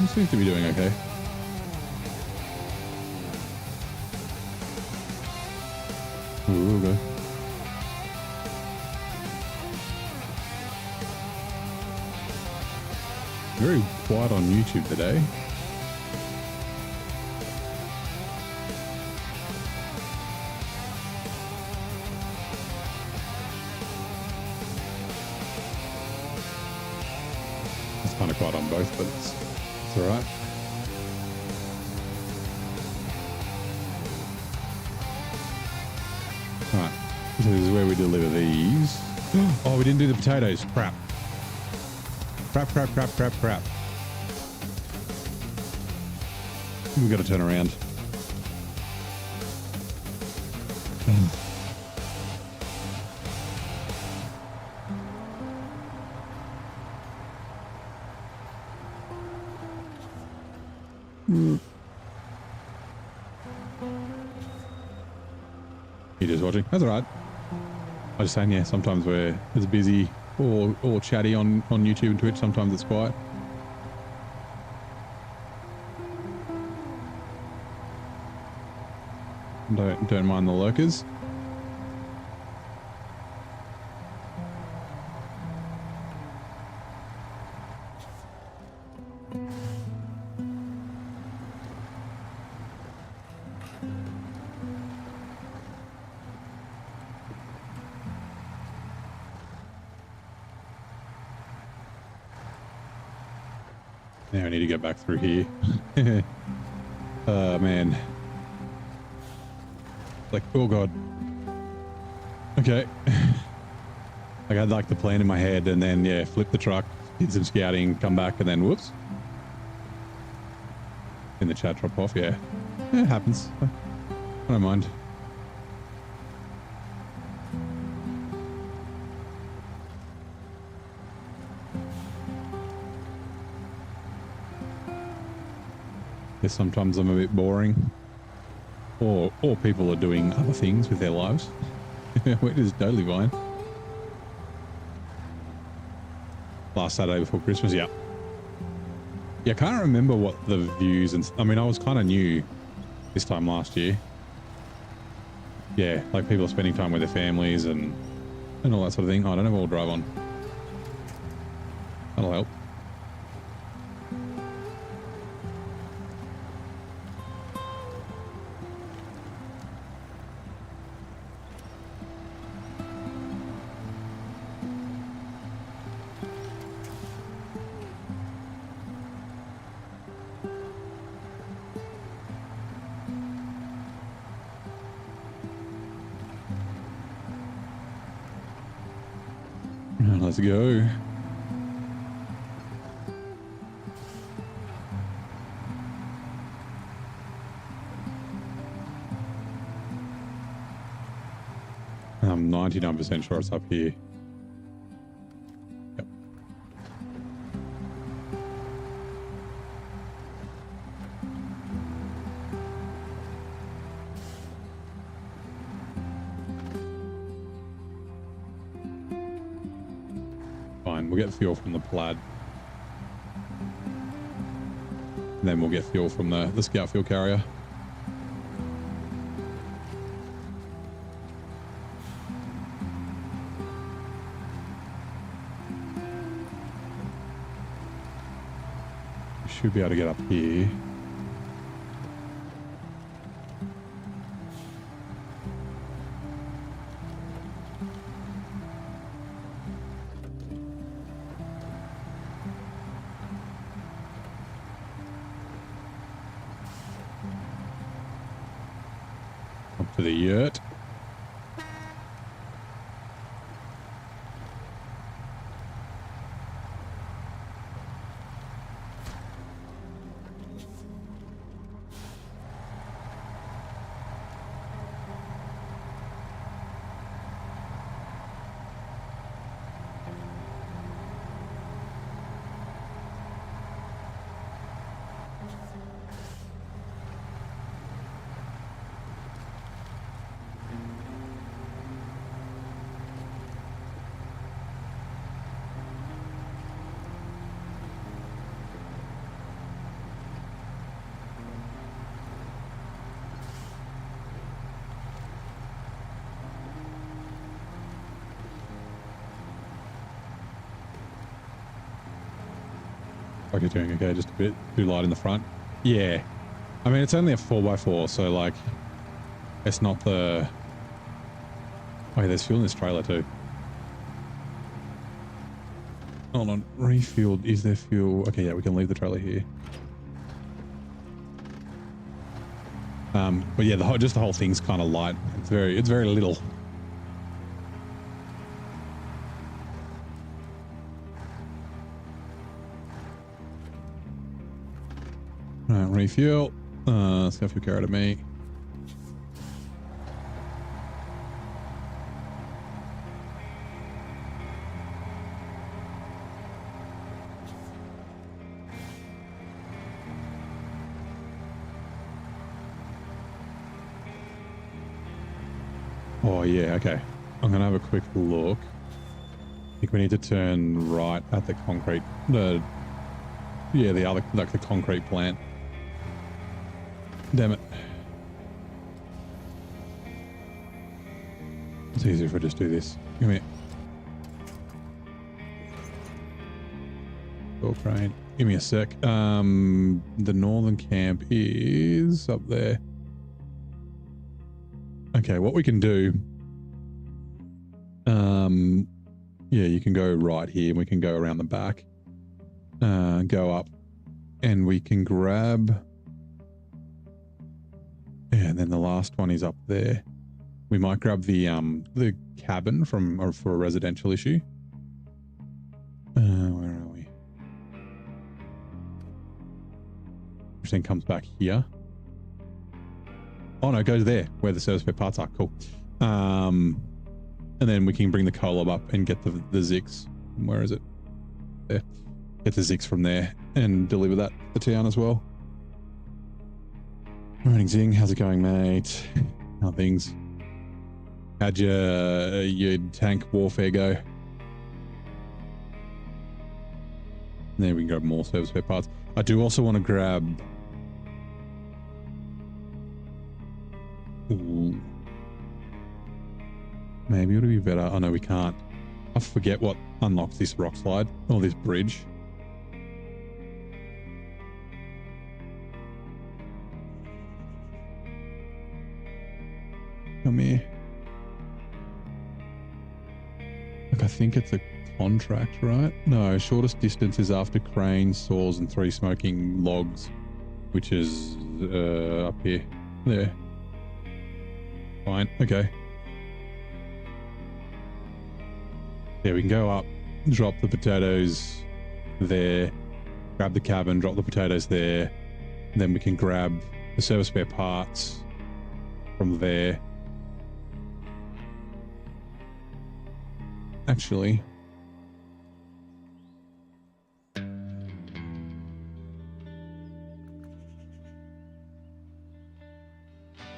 Speaker 1: It seems to be doing okay. Ooh, okay. Very quiet on YouTube today. It's kind of quiet on both, but it's all right. All right, so this is where we deliver these. Oh, we didn't do the potatoes. Crap. Crap. We've got to turn around. You're just watching? That's all right. I was just saying, yeah, sometimes we're as busy or chatty on YouTube and Twitch. Sometimes it's quiet. Don't mind the lurkers. Now I need to get back through here. Oh, man. Like, oh, God. Okay. I had like the plan in my head and then, yeah, flip the truck, did some scouting, come back, and then whoops. In the chat drop off, yeah. Yeah, it happens. I don't mind. Yeah, sometimes I'm a bit boring. Or people are doing other things with their lives. Which is totally fine. Last Saturday before Christmas, yeah. Yeah, I can't remember what the views and... I mean, I was kind of new this time last year. Yeah, like people are spending time with their families and all that sort of thing. Oh, I don't know what we'll drive on. That'll help. Let's go. I'm 99% sure it's up here. Yep. Fine, we'll get fuel from the plaid. And then we'll get fuel from the scout fuel carrier. Should be able to get up here. Up to the yurt. like you're doing okay, just a bit too light in the front. Yeah. I mean, it's only a 4x4, so like, it's not the... Oh, yeah, there's fuel in this trailer too. Hold on, refueled, is there fuel? Okay, yeah, we can leave the trailer here. But yeah, just the whole thing's kind of light. It's very little. Right, refuel. Let's go for carry to me. Oh yeah, okay. I'm gonna have a quick look. I think we need to turn right at the concrete. The other, like the concrete plant. Damn it. It's easier if I just do this. Come here. Door crane. Give me a sec. The northern camp is up there. Okay, what we can do, yeah, you can go right here and we can go around the back, go up and we can grab, yeah, and then the last one is up there. We might grab the cabin for a residential issue. Where are we? Which then comes back here. Oh no, it goes there where the service spare parts are. Cool. And then we can bring the Kolob up and get the Zix. Where is it? There. Get the Zix from there and deliver that to town as well. Morning Zing, how's it going, mate? How are things? How'd your tank warfare go? There we can grab more service spare parts. I do also want to grab... Ooh. Maybe it would be better. Oh no, we can't. I forget what unlocks this rock slide or this bridge. Come here. Look, I think it's a contract, right? No, shortest distance is after cranes, saws, and 3 smoking logs, which is up here. There. Fine. Okay. Yeah, we can go up, drop the potatoes there, grab the cabin, drop the potatoes there, and then we can grab the service spare parts from there. Actually,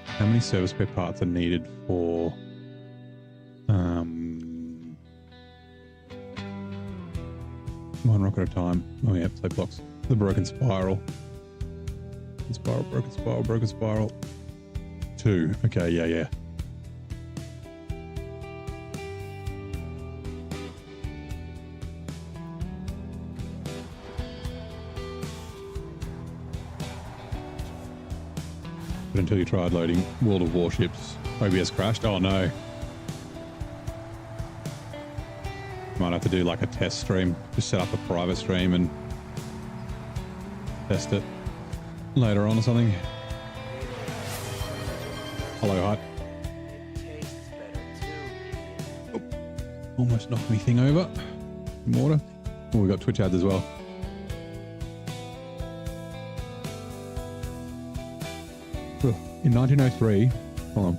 Speaker 1: how many service spare parts are needed for one rock at a time? Oh yeah, plate blocks. The broken spiral. Broken spiral, broken spiral. 2. Okay, yeah. But until you tried loading World of Warships, OBS crashed. Oh no. Might have to do like a test stream. Just set up a private stream and test it later on or something. Hello, Hut. Oh, almost knocked me thing over. Some water. Oh, we got Twitch ads as well. In 1903, hold on.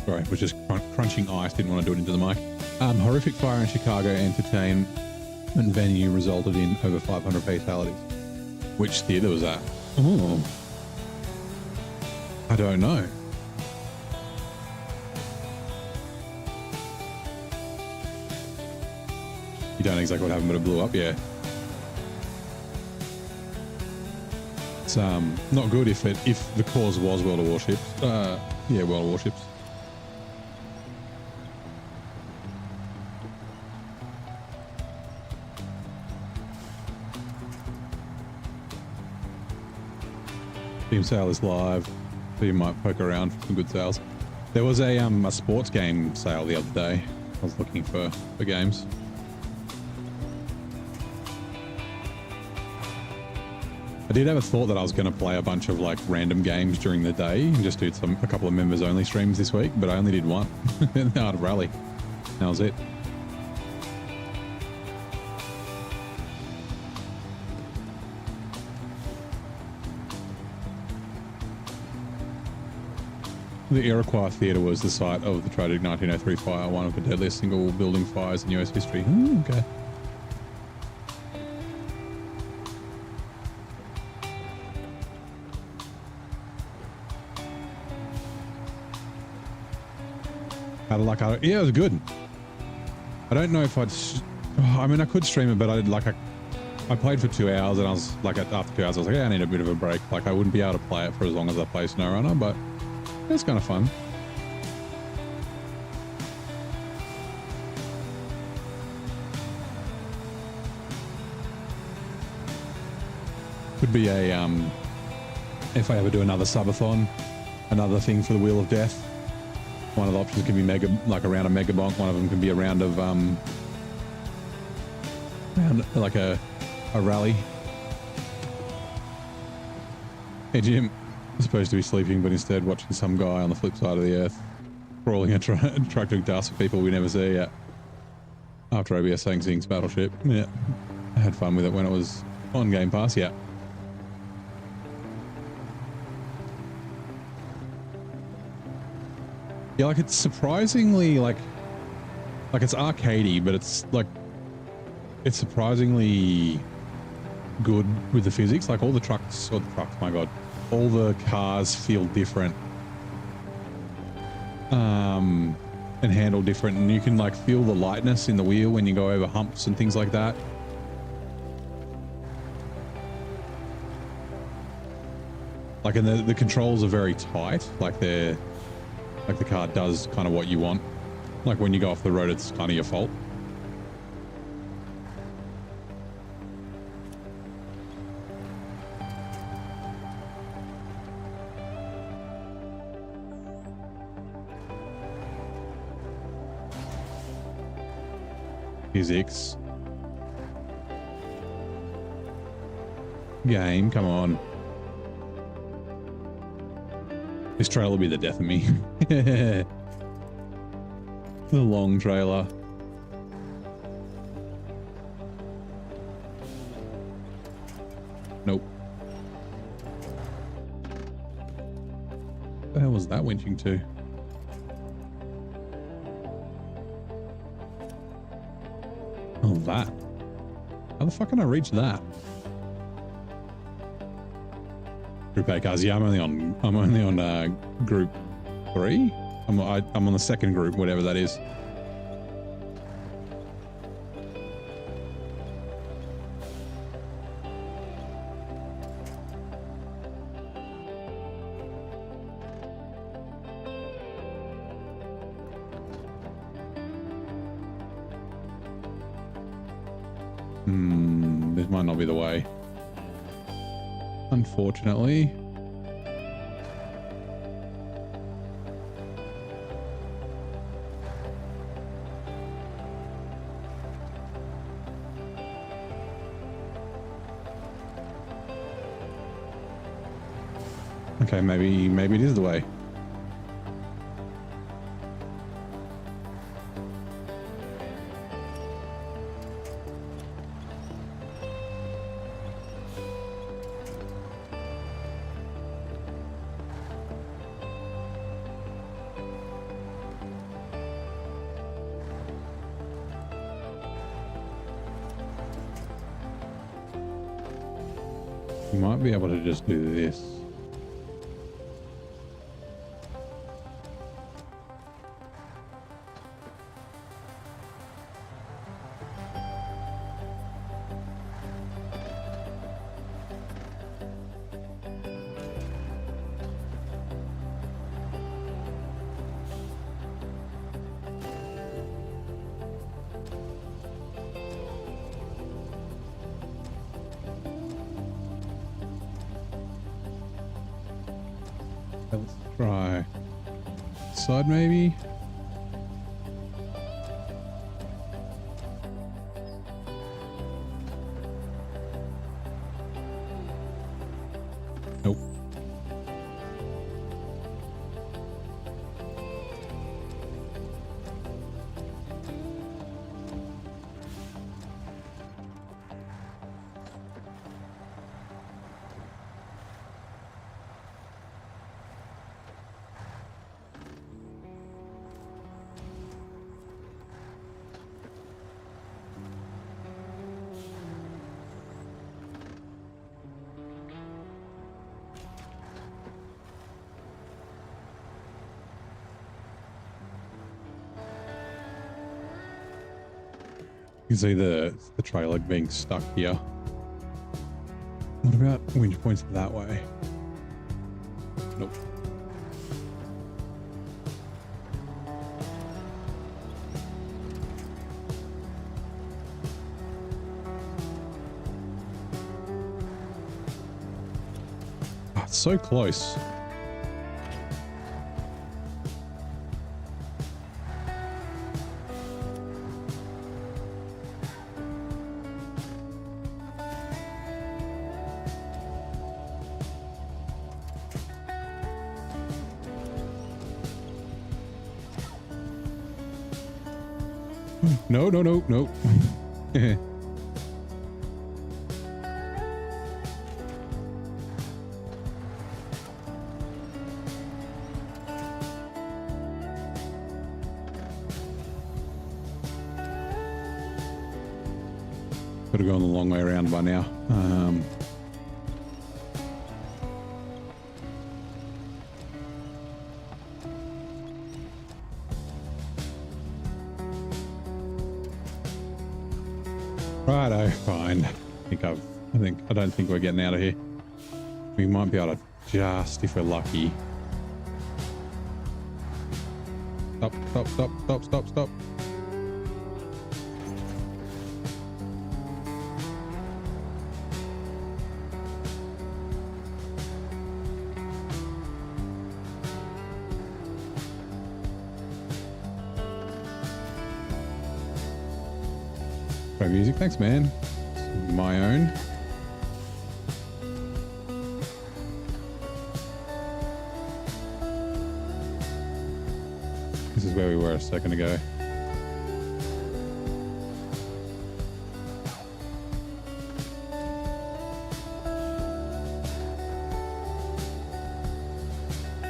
Speaker 1: Sorry, was just crunching ice. Didn't want to do it into the mic. Horrific fire in Chicago entertainment venue resulted in over 500 fatalities. Which theater was that? Oh, I don't know. You don't know exactly what happened, but it blew up. Yeah. It's not good if the cause was World of Warships. Yeah, World of Warships. Steam sale is live, so you might poke around for some good sales. There was a sports game sale the other day. I was looking for games. I did have a thought that I was going to play a bunch of like random games during the day and just do a couple of members only streams this week, but I only did one. Out of Rally. That was it. The Iroquois Theatre was the site of the tragic 1903 fire, one of the deadliest single building fires in US history. Okay. Yeah, it was good. I don't know if I mean, I could stream it, but I played for 2 hours and I was like, after 2 hours, I was like, yeah, I need a bit of a break. Like, I wouldn't be able to play it for as long as I play SnowRunner, but it's kind of fun. Could be a, if I ever do another subathon, another thing for the Wheel of Death. One of the options can be like a round of Mega Bonk. One of them can be a round of, like a rally. Hey, Jim. Supposed to be sleeping, but instead watching some guy on the flip side of the earth crawling a truck doing tasks for people we never see yet. After OBS saying Zing's Battleship. Yeah. I had fun with it when it was on Game Pass, yeah. Yeah, like it's surprisingly like it's arcadey, but it's surprisingly good with the physics. Like all the trucks, my god, all the cars feel different, and handle different, and you can like feel the lightness in the wheel when you go over humps and things like that. Like, and the controls are very tight. Like the car does kind of what you want. Like when you go off the road, it's kind of your fault. Physics. Game, come on. This trailer will be the death of me. The long trailer. Nope. What the hell was that winching to? Oh, that. How the fuck can I reach that? Group A cars. Yeah, I'm only on group 3. I'm on the second group, whatever that is. This might not be the way. Unfortunately. Okay, maybe it is the way. You might be able to just do this. Let's try side maybe. Nope. You can see the trailer being stuck here. What about winch points that way? Nope. Oh, it's so close. No, no, no, no. Could have gone the long way around by now. Righto, fine. I don't think we're getting out of here. We might be able to just, if we're lucky. Stop, stop, stop, stop, stop, stop. Music, thanks man. My own. This is where we were a second ago.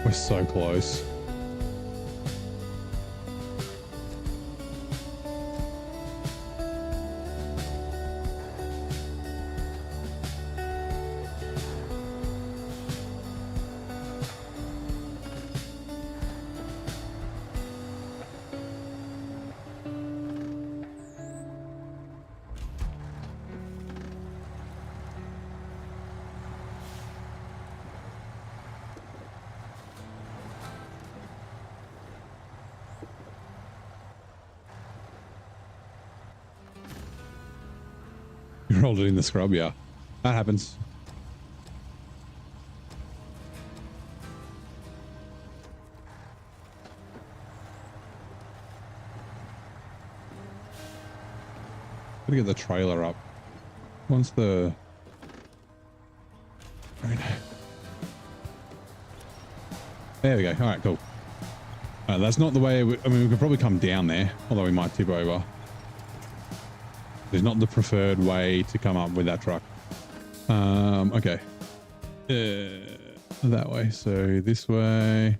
Speaker 1: We're so close. You rolled it in the scrub, yeah. That happens. Gotta get the trailer up. Once the... There we go. All right, cool. That's not the way... I mean, we could probably come down there, although we might tip over. It's not the preferred way to come up with that truck. Okay. That way. So this way,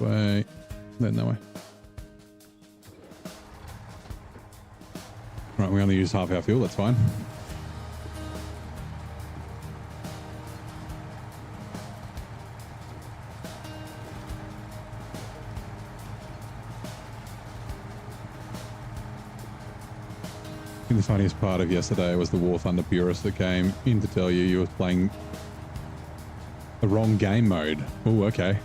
Speaker 1: then that way. Right, we only use half our fuel. That's fine. The funniest part of yesterday was the War Thunder purist that came in to tell you were playing the wrong game mode. Oh, okay.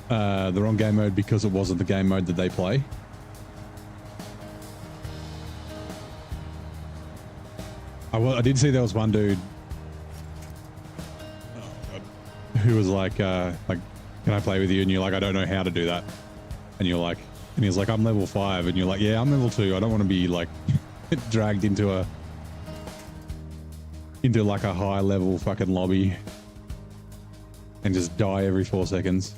Speaker 1: The wrong game mode because it wasn't the game mode that they play. I did see there was one dude. Oh, God. who was like, can I play with you? And you're like, I don't know how to do that. And you're like, and he's like, I'm level 5. And you're like, yeah, I'm level 2. I don't want to be like dragged into like a high level fucking lobby and just die every 4 seconds.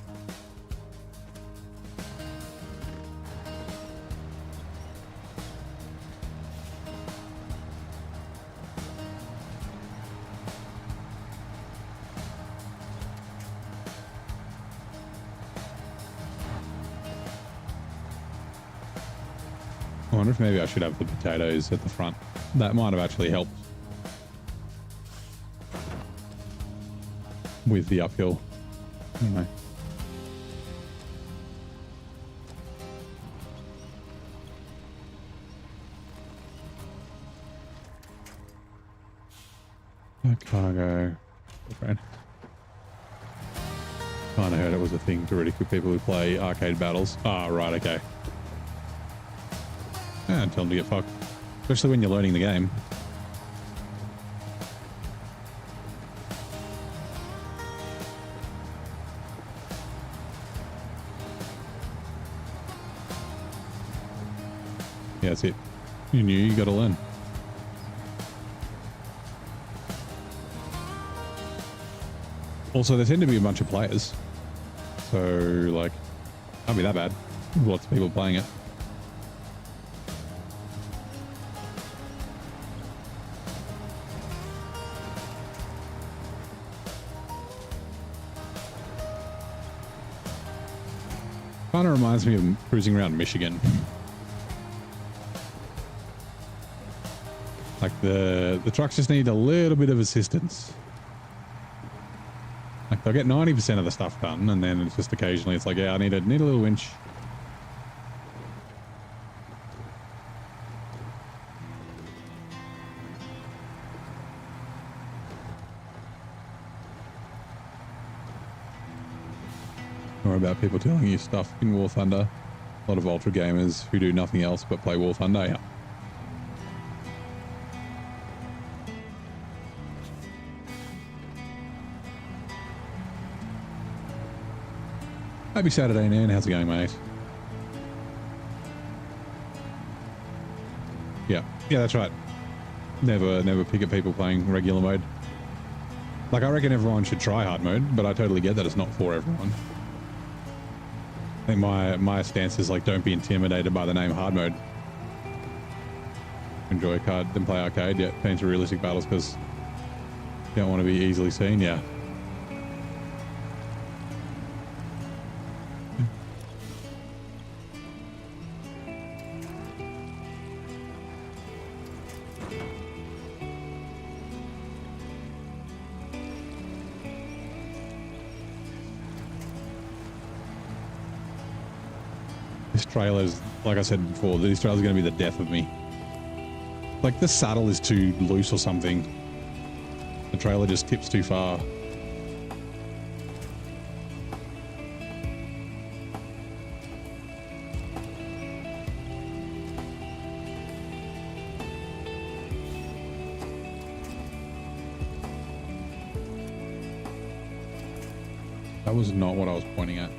Speaker 1: I wonder if maybe I should have the potatoes at the front. That might have actually helped with the uphill. Anyway. Cargo. Kind of heard it was a thing to ridicule people who play arcade battles. Ah, right, okay. Yeah, tell them to get fucked. Especially when you're learning the game. Yeah, that's it. You knew you got to learn. Also, there tend to be a bunch of players. So, like, can't be that bad. Lots of people playing it. Kind of reminds me of cruising around Michigan. Like the trucks just need a little bit of assistance. Like they'll get 90% of the stuff done, and then it's just occasionally it's like, yeah, I need a little winch. Or about people telling you stuff in War Thunder. A lot of ultra gamers who do nothing else but play War Thunder. Yeah. Happy Saturday, Nan. How's it going, mate? Yeah. Yeah, that's right. Never pick at people playing regular mode. Like, I reckon everyone should try hard mode, but I totally get that it's not for everyone. I think my stance is like, don't be intimidated by the name hard mode. Enjoy card, then play arcade. Yeah, change to realistic battles because you don't want to be easily seen. Yeah. This trailer's, like I said before, this trailer's going to be the death of me. Like the saddle is too loose or something. The trailer just tips too far. That was not what I was pointing at.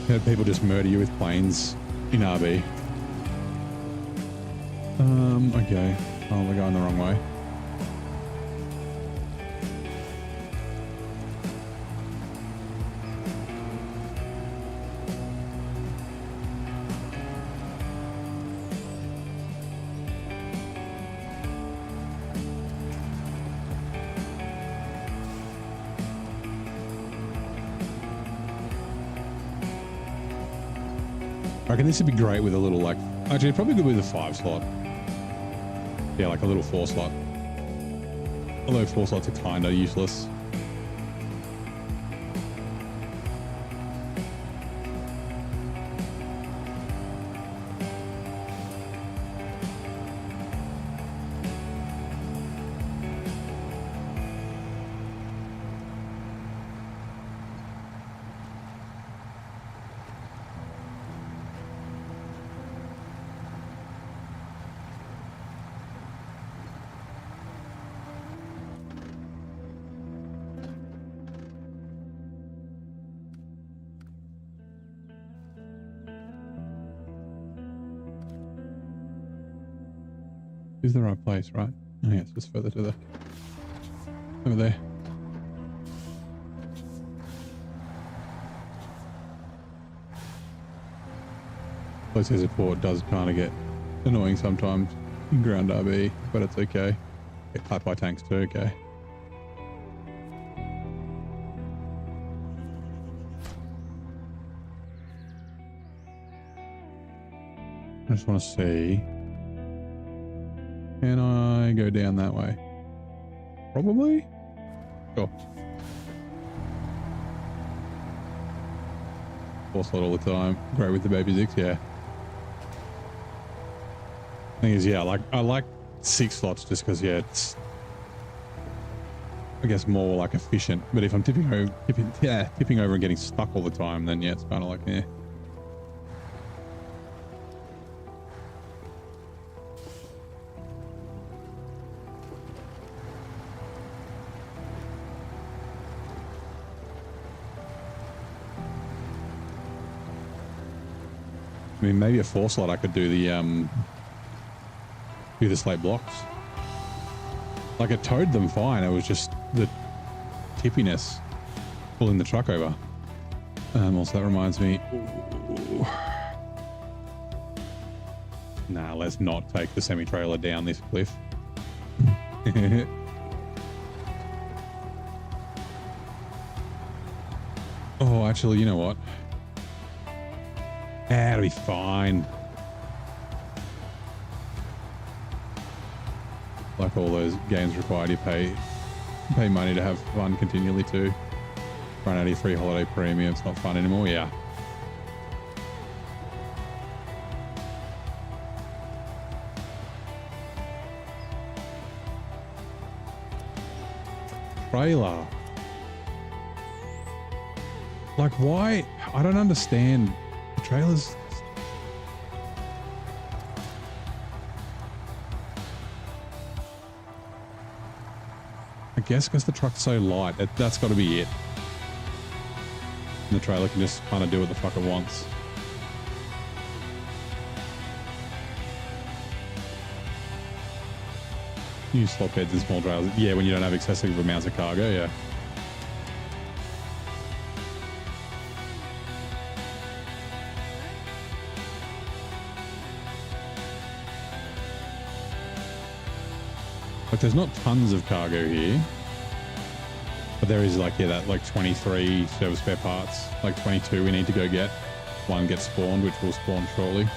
Speaker 1: Heard people just murder you with planes in RB. Okay. Oh, we're going the wrong way. I reckon this would be great with a little, like, actually probably good with a 5 slot. Yeah, like a little 4 slot. Although 4 slots are kind of useless. Is the right place, right? Oh yeah, it's just further to the over there. Place as a port does kind of get annoying sometimes in ground RB, but it's okay. Get clapped by tanks too, okay. I just want to see. Can I go down that way? Probably? Sure. 4 slot all the time. Great with the baby 6, yeah. Thing is, yeah, I like 6 slots just because, yeah, it's, I guess, more like efficient. But if I'm tipping over and getting stuck all the time, then yeah, it's kind of like, yeah. I mean, maybe a 4 slot I could do the slate blocks. Like, it towed them fine. It was just the tippiness pulling the truck over. Also, that reminds me. Ooh. Nah, let's not take the semi-trailer down this cliff. Oh, actually, you know what? It'll be fine. Like all those games required, you pay money to have fun continually too. Run out of your free holiday premium, it's not fun anymore, yeah. Trailer. Like, why? I don't understand. The trailers. I guess because the truck's so light, that's got to be it. And the trailer can just kind of do what the fuck it wants. Use slot beds and small trailers. Yeah, when you don't have excessive amounts of cargo, yeah. Like, there's not tons of cargo here, but there is, like, yeah, that like 23 service spare parts, like 22 we need to go get. One gets spawned, which will spawn shortly.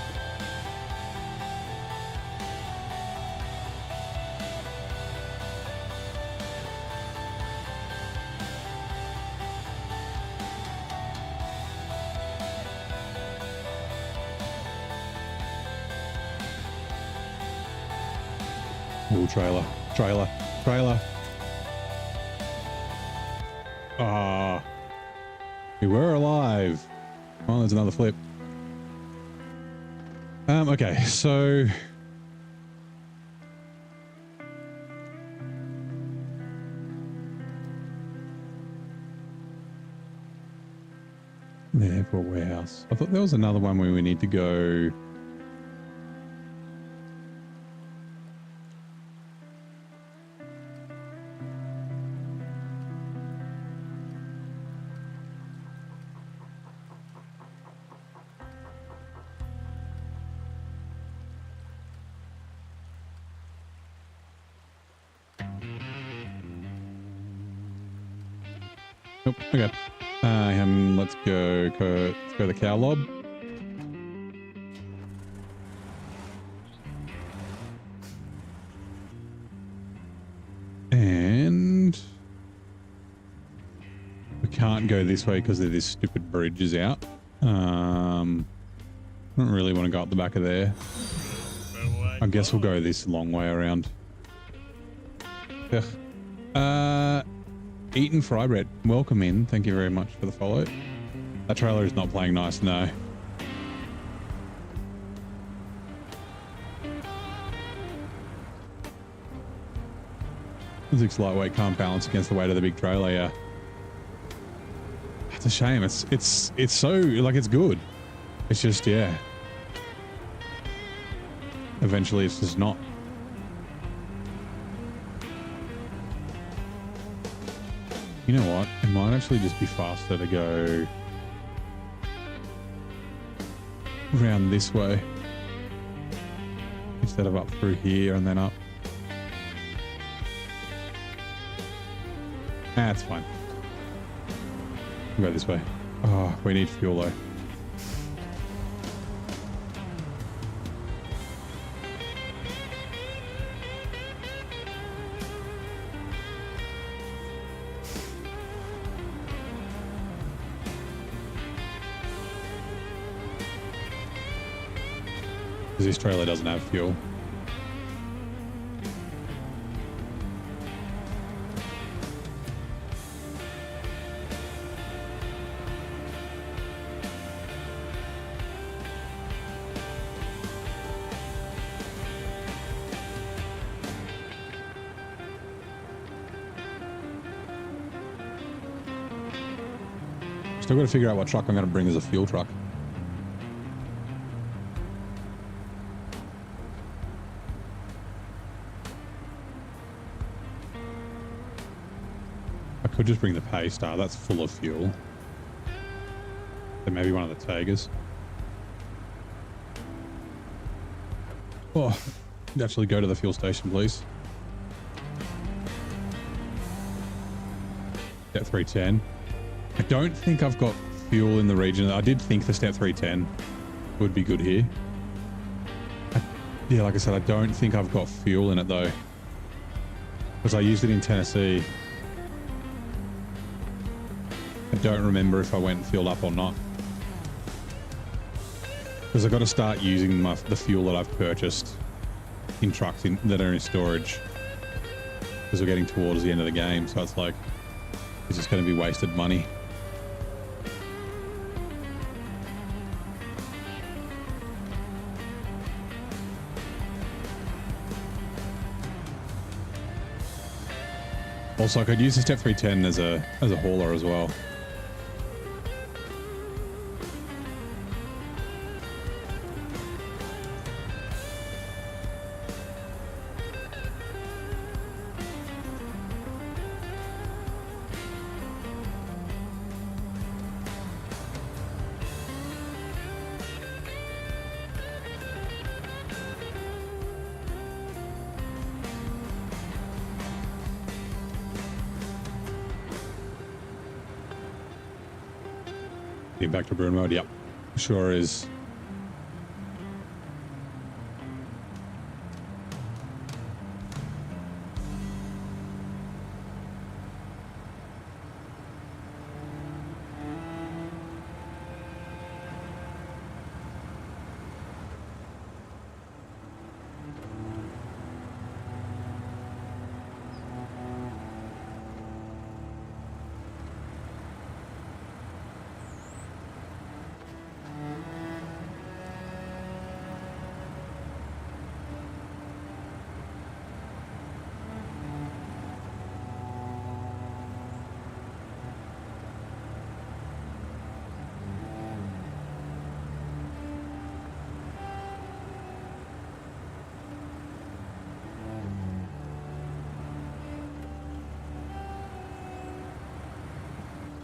Speaker 1: Ooh, trailer. Ah, we were alive. Oh, there's another flip. Okay, so the airport warehouse. I thought there was another one where we need to go. Nope. Okay. Let's go the cow lob. And can't go this way because of this stupid bridge is out. I don't really want to go up the back of there. I guess we'll go this long way around. Eaton Fry Bread, welcome in. Thank you very much for the follow. That trailer is not playing nice, no. This lightweight can't balance against the weight of the big trailer, yeah. It's a shame. It's so, like, it's good. It's just, yeah. Eventually it's just not. You know what? It might actually just be faster to go around this way instead of up through here and then up. Ah, it's fine. We'll go this way. Oh, we need fuel though. Because this trailer doesn't have fuel. Still got to figure out what truck I'm going to bring as a fuel truck. I could just bring the Paystar. That's full of fuel. Then maybe one of the Tigers. Oh, actually go to the fuel station, please. Step 310. I don't think I've got fuel in the region. I did think the Step 310 would be good here. Yeah, like I said, I don't think I've got fuel in it though. Because I used it in Tennessee. I don't remember if I went and filled up or not. Because I've got to start using the fuel that I've purchased in trucks that are in storage. Because we're getting towards the end of the game, so it's like, it's just going to be wasted money. Also, I could use the Step 310 as a hauler as well. Back to burn mode, yep, sure is.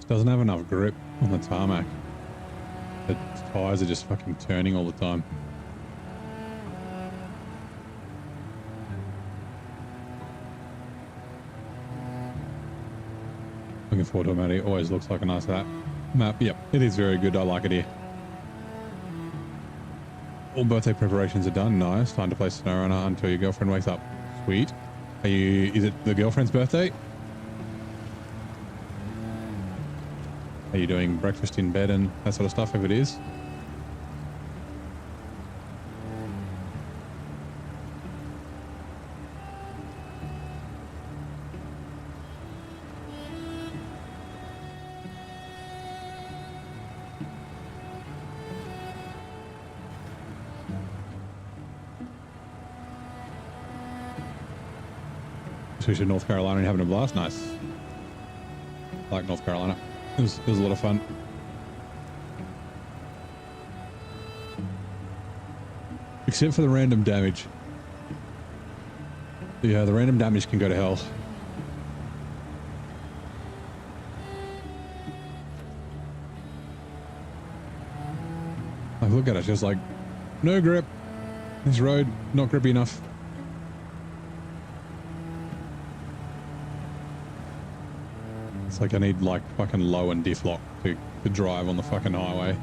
Speaker 1: Doesn't have enough grip on the tarmac. The tires are just fucking turning all the time. Looking forward to Almaty. Always looks like a nice map. Yep, it is very good. I like it here. All birthday preparations are done. Nice. Time to play SnowRunner until your girlfriend wakes up. Sweet. Is it the girlfriend's birthday? Are you doing breakfast in bed and that sort of stuff if it is? Especially North Carolina and having a blast. Nice. I like North Carolina. It was a lot of fun. Except for the random damage. Yeah, the random damage can go to hell. Like, look at it, just like, no grip. This road, not grippy enough. It's like I need like fucking low and diff lock to drive on the fucking highway.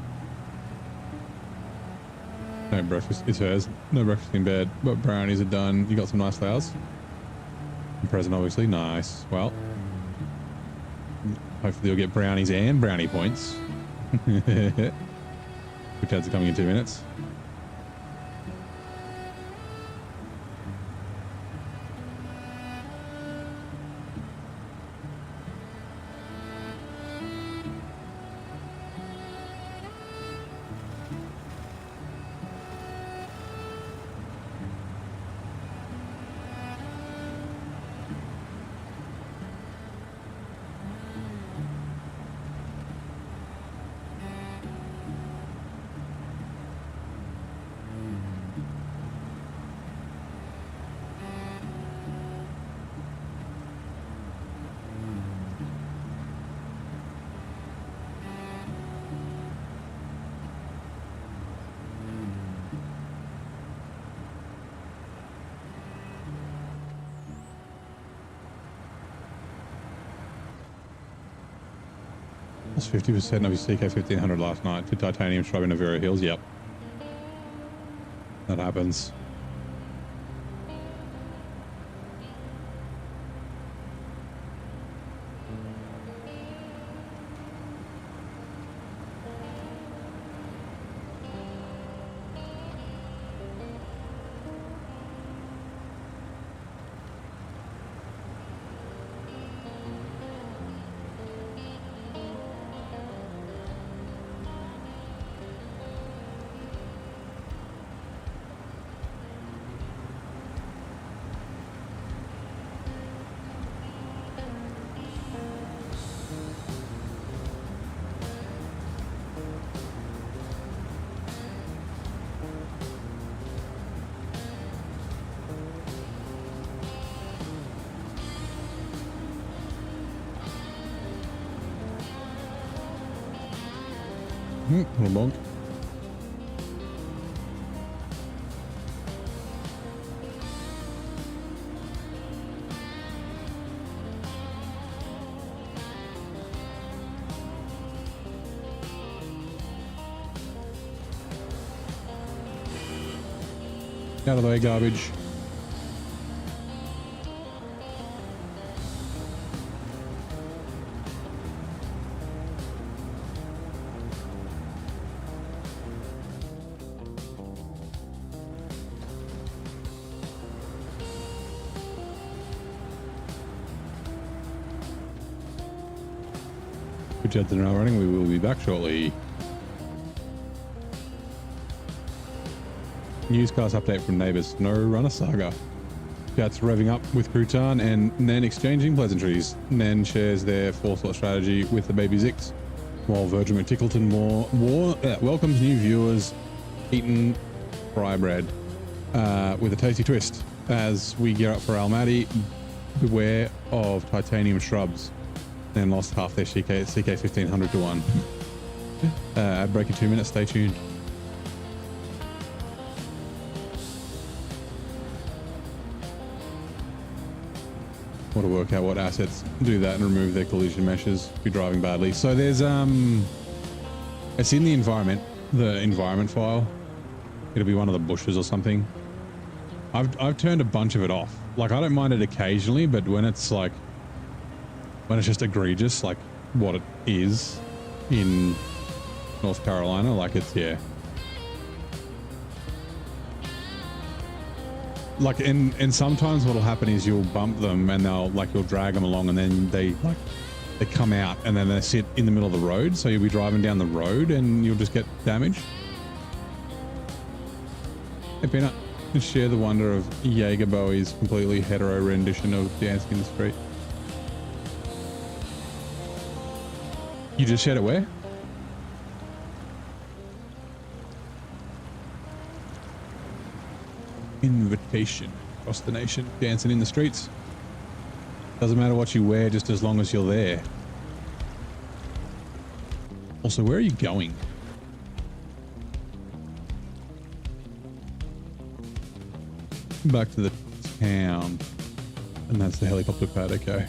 Speaker 1: No breakfast, it's hers. No breakfast in bed, but brownies are done. You got some nice flowers? And present, obviously. Nice. Well, hopefully you'll get brownies and brownie points. Which ads are coming in 2 minutes. Lost 50% of his CK 1500 last night to titanium shrub in Avera Hills. Yep. That happens. Little bonk. Out of the way, garbage. Good job, they're now running. We will be back shortly. Newscast update from neighbours. SnowRunner saga. Chats revving up with Crouton and Nen exchanging pleasantries. Nen shares their 4-slot strategy with the baby Zix, while Virgin McTickleton welcomes new viewers eating fry bread with a tasty twist. As we gear up for Almaty, beware of titanium shrubs. Then lost half their CK 1500 to 1. Ad break in 2 minutes. Stay tuned. Want to work out what assets do that and remove their collision meshes if you're driving badly. So there's it's in the environment file. It'll be one of the bushes or something. I've turned a bunch of it off. Like, I don't mind it occasionally, but when it's just egregious, like what it is, in North Carolina. Like it's, yeah. Like, and sometimes what'll happen is you'll bump them and you'll drag them along, and then they come out and then they sit in the middle of the road. So you'll be driving down the road and you'll just get damaged. Hey, Peanut, just share the wonder of Jaeger Bowie's completely hetero rendition of Dancing in the Street. You just shared it where? Invitation across the nation, dancing in the streets. Doesn't matter what you wear, just as long as you're there. Also, where are you going? Back to the town. And that's the helicopter pad, okay.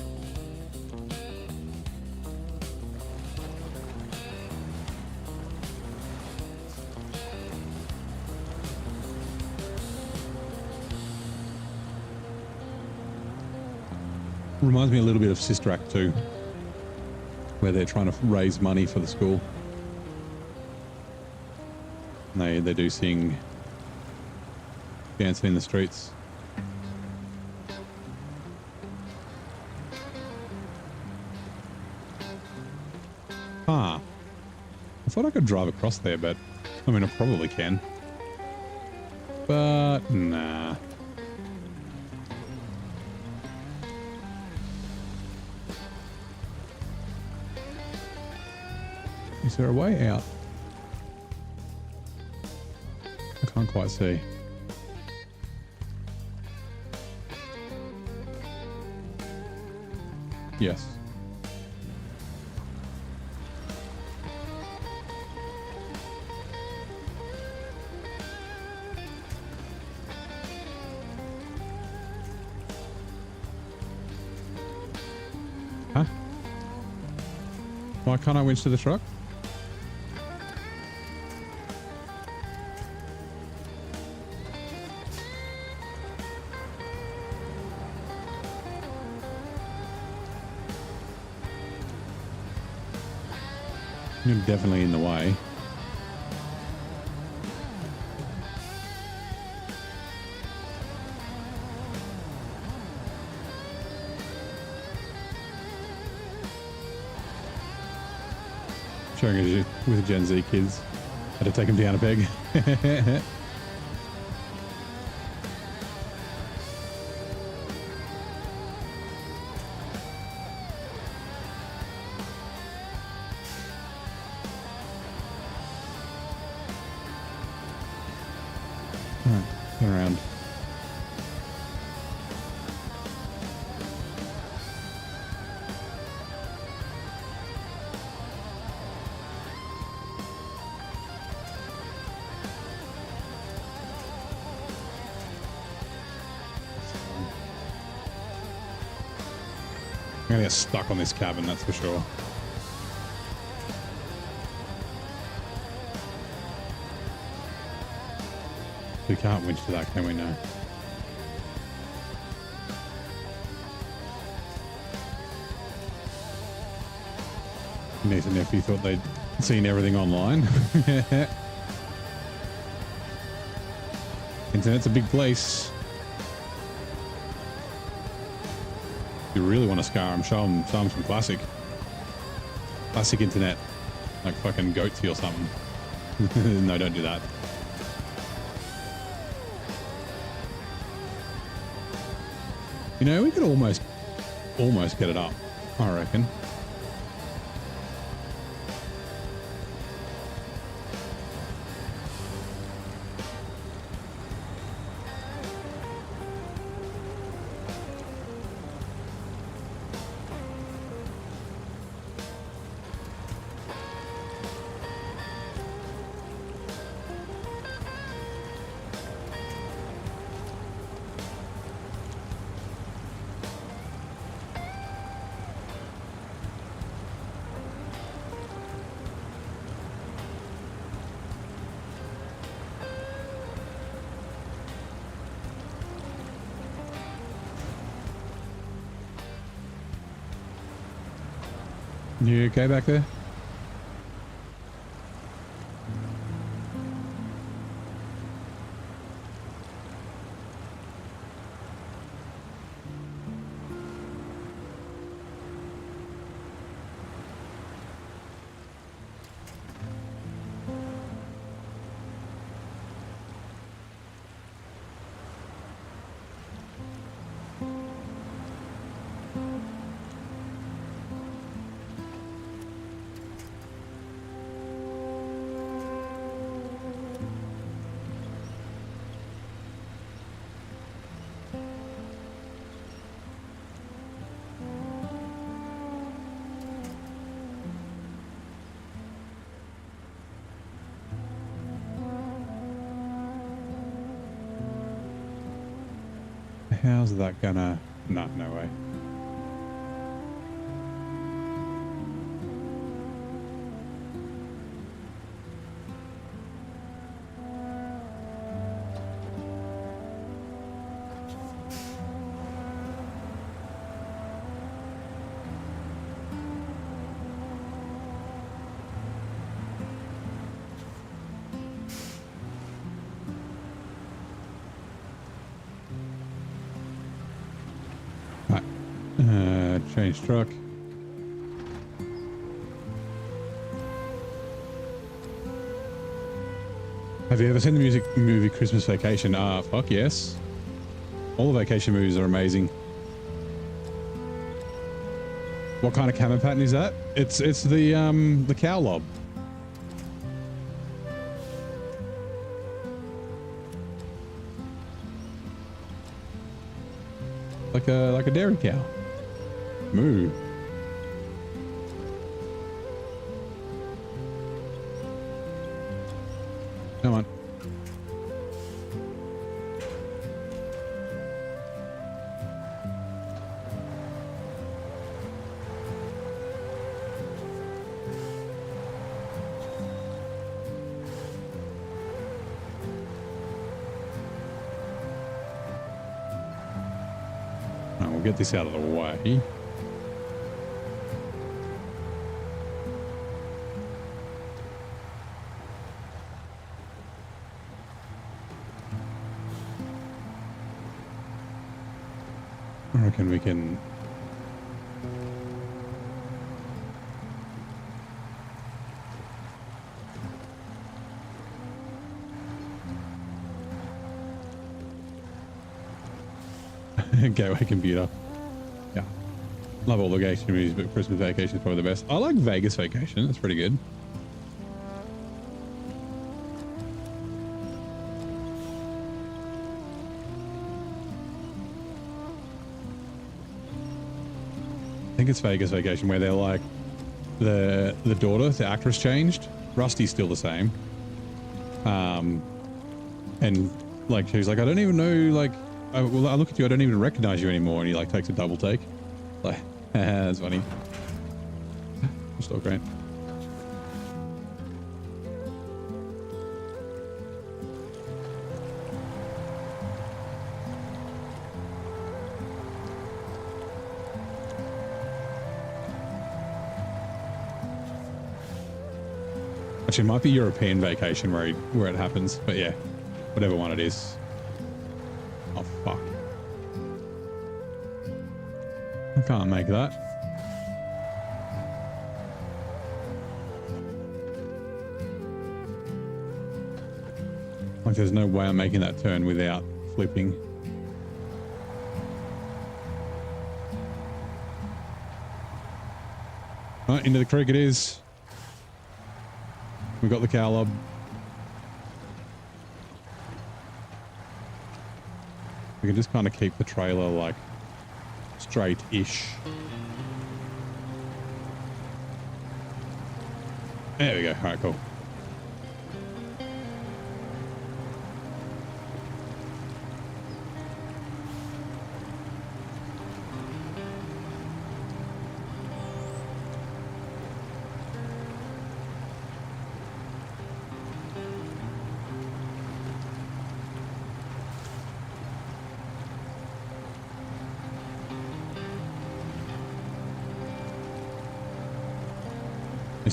Speaker 1: Reminds me a little bit of Sister Act 2, where they're trying to raise money for the school. And they do sing Dancing in the Streets. Ah, I thought I could drive across there, but I mean, I probably can. But nah. Is there a way out? I can't quite see. Yes. Huh? Why can't I winch to the truck? You're definitely in the way. Showing it with the Gen Z kids. Had to take them down a peg. Around. I'm gonna get stuck on this cabin, that's for sure. We can't winch to that, can we now? Niece and nephew thought they'd seen everything online. Internet's a big place. If you really want to scar them, show them some classic internet, like fucking Goatsy or something. No, don't do that. You know, we could almost get it up, I reckon. You okay back there? how's that gonna... No, no way. Change truck. Have you ever seen the movie Christmas Vacation? Fuck yes. All the vacation movies are amazing. What kind of camo pattern is that? It's the cow lob. Like a dairy cow. Moo. Come on. Now we'll get this out of the way. I reckon we can... Gateway computer. Yeah. Love all the vacation movies, but Christmas Vacation is probably the best. I like Vegas Vacation. It's pretty good. I think it's Vegas Vacation where they're like the daughter, the actress changed. Rusty's still the same. And like she's like, I don't even know, like well, I look at you, I don't even recognize you anymore, and he like takes a double take. Like that's funny. Still great. Actually, it might be European Vacation where it happens, but yeah, whatever one it is. Oh fuck! I can't make that. Like, there's no way I'm making that turn without flipping. Right, into the creek it is. We got the cow lob. We can just kind of keep the trailer like straight-ish. There we go. All right, cool.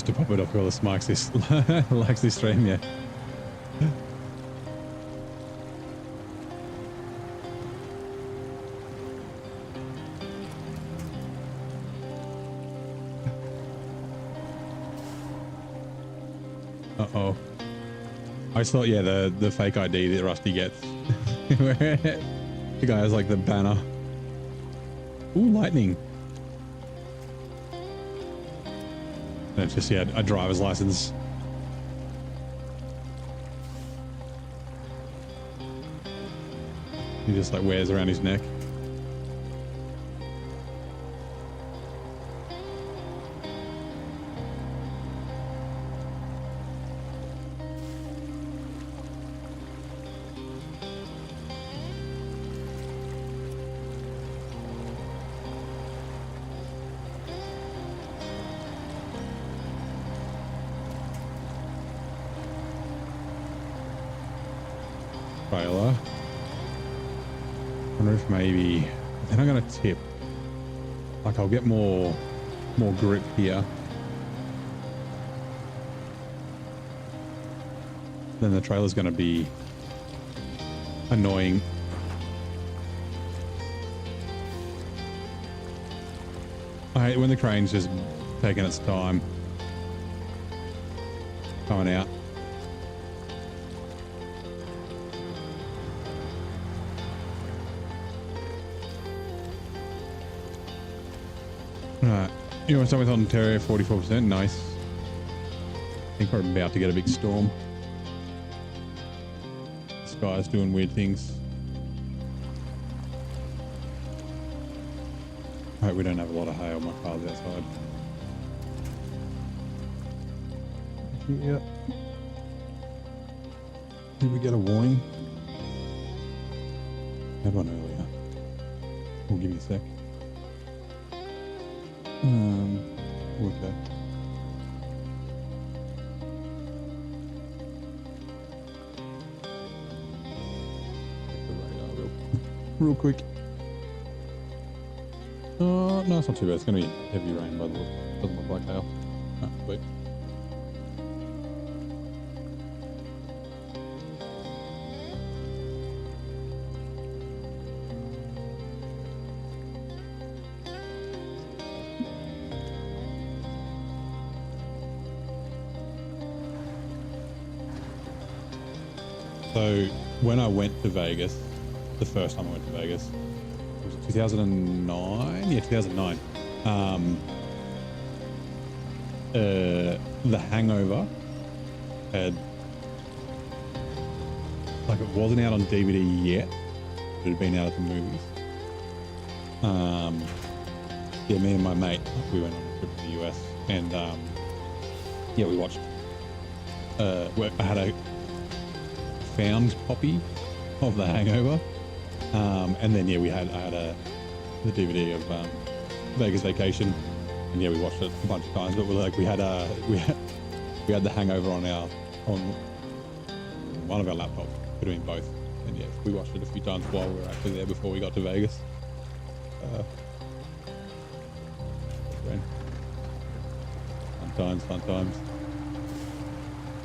Speaker 1: To pop it up all this likes this likes this stream, yeah. Uh-oh. I just thought, yeah, the fake ID that Rusty gets. The guy has like the banner. Ooh, lightning. It's just, yeah, a driver's license. He just like wears around his neck. trailer. Wonder if maybe then I'm gonna tip. Like I'll get more grip here. Then the trailer's gonna be annoying. I hate when the crane's just taking its time coming out. Alright, you want to start with Ontario 44%? Nice. I think we're about to get a big storm. The sky's doing weird things. I hope we don't have a lot of hail. My car's outside. Yeah. Did we get a warning? Had one earlier. We'll give you a sec. Okay. Check the radar real quick. Oh, no, it's not too bad. It's going to be heavy rain by the look. Doesn't look like hail. Oh, wait. So when I went to Vegas, the first time I went to Vegas, it was 2009? Yeah, 2009. The Hangover had, like, it wasn't out on DVD yet, but it had been out at the movies. Yeah, me and my mate, we went on a trip to the US, and yeah, we watched. I had a found copy of The Hangover, and then yeah, I had the DVD of Vegas Vacation, and yeah, we watched it a bunch of times. But we had The Hangover on one of our laptops between both, and yeah, we watched it a few times while we were actually there before we got to Vegas. Fun times.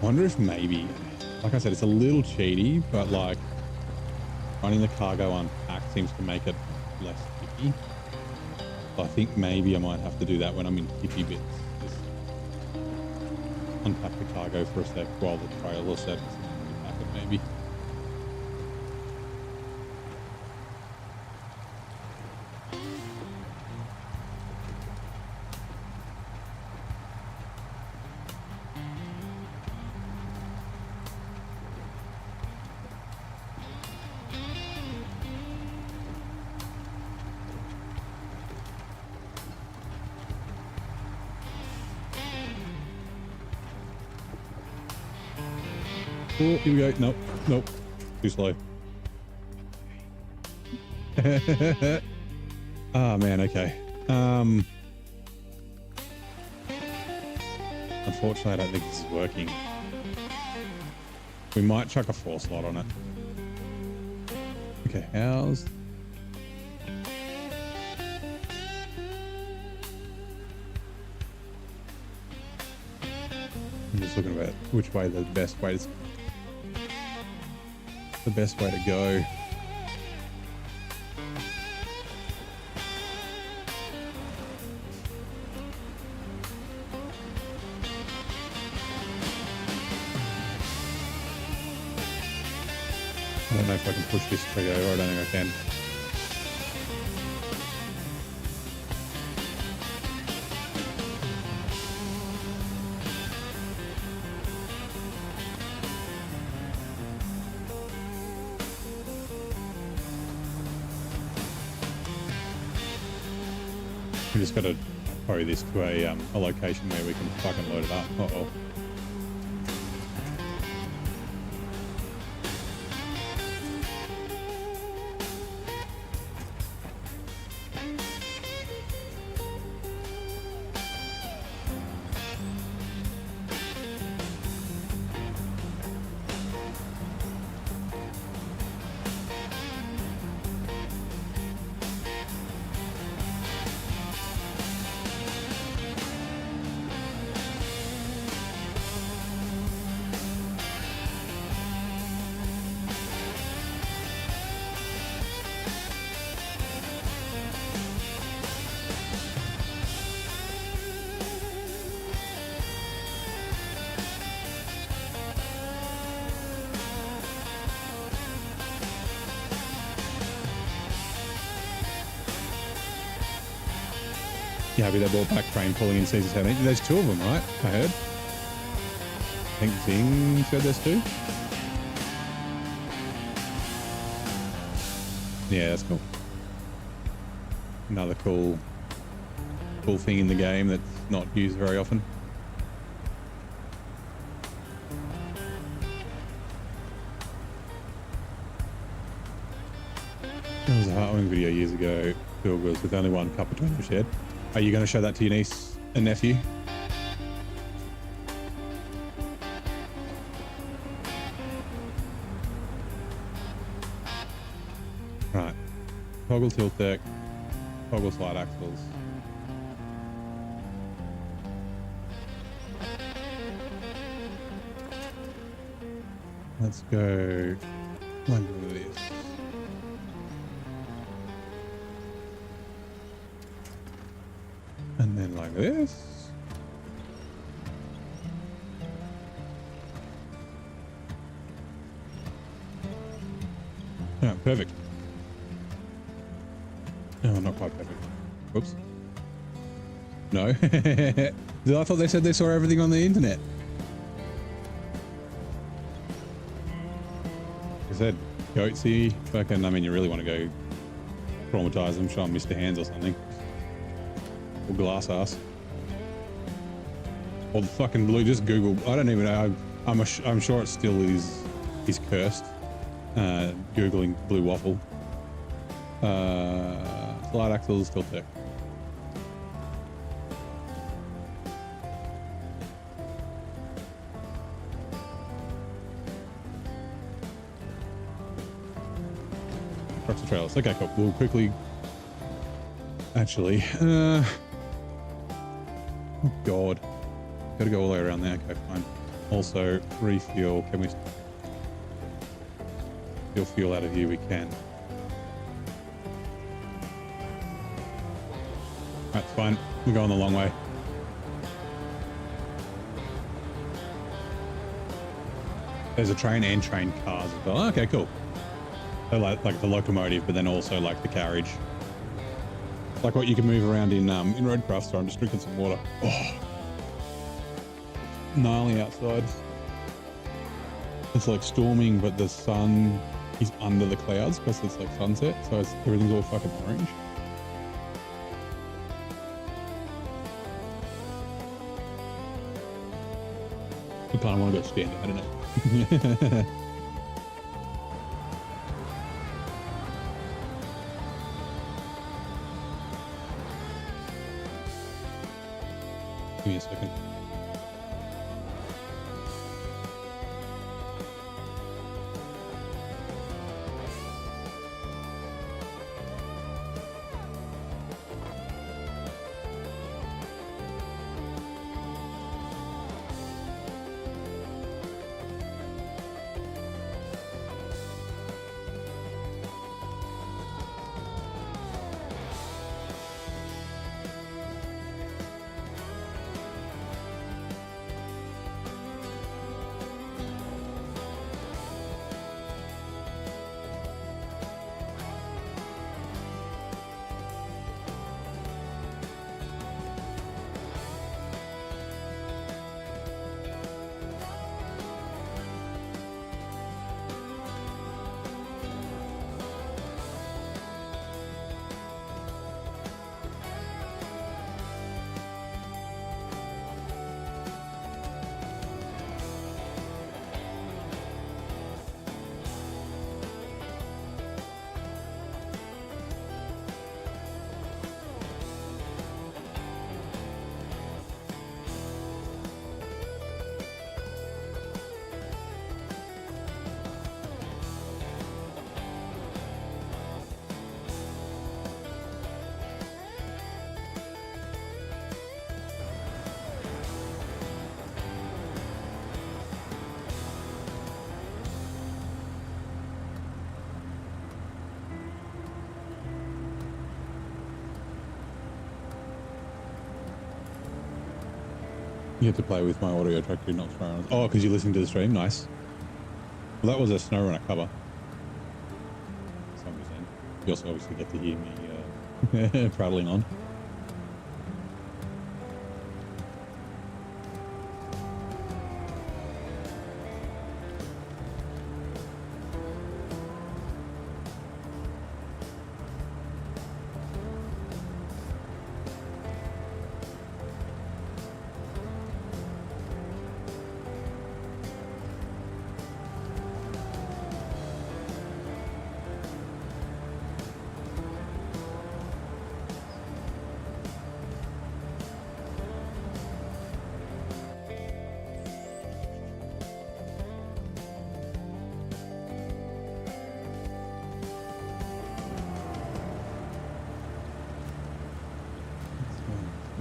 Speaker 1: I wonder if maybe, like I said, it's a little cheaty, but like running the cargo unpacked seems to make it less sticky. So I think maybe I might have to do that when I'm in tippy bits. Just unpack the cargo for a sec while the trailer sets and unpack it maybe. Oh, here we go. Nope. Too slow. Ah, man, okay. Unfortunately, I don't think this is working. We might chuck a 4 slot on it. Okay, how's... I'm just looking at which way the best way to go. I don't know if I can push this trigger, or I don't think I can. We just got to hurry this to a location where we can fucking load it up. Uh-oh. You happy they brought back crane pulling in season 17? There's 2 of them, right? I heard. I think Zing said there's 2. Yeah, that's cool. Another cool thing in the game that's not used very often. There was a Heartwing video years ago. Phil was with only 1 cup between them shared. Are you going to show that to your niece and nephew? Right. Toggle tilt deck. Toggle slide axles. Let's go like this. And then like this. Yeah, perfect. No, not quite perfect. Whoops. No. I thought they said they saw everything on the internet. Like I said, goatsy, fucking, I mean, you really want to go traumatize them, show them Mr. Hands or something. Or glass ass. Or the fucking blue, just Google, I don't even know, I'm sure it still is cursed. Googling blue waffle. Slide axles, still tech. Trucks and trailers. Okay, cool. We'll quickly. Actually, oh god, gotta go all the way around there. Okay, fine. Also, refuel. Can we steal fuel out of here? We can. That's fine. We're going the long way. There's a train and train cars as well. Okay, cool. So like the locomotive, but then also like the carriage. Like what you can move around in Roadcraft. So I'm just drinking some water. Oh, gnarly outside. It's like storming, but the sun is under the clouds because it's like sunset, so everything's all fucking orange. I kind of want to go stand out in it. Give me a second. You have to play with my audio track, not SnowRunner. Oh, because you're listening to the stream? Nice. Well, that was a SnowRunner cover. So I'm just saying. You also obviously get to hear me prattling on.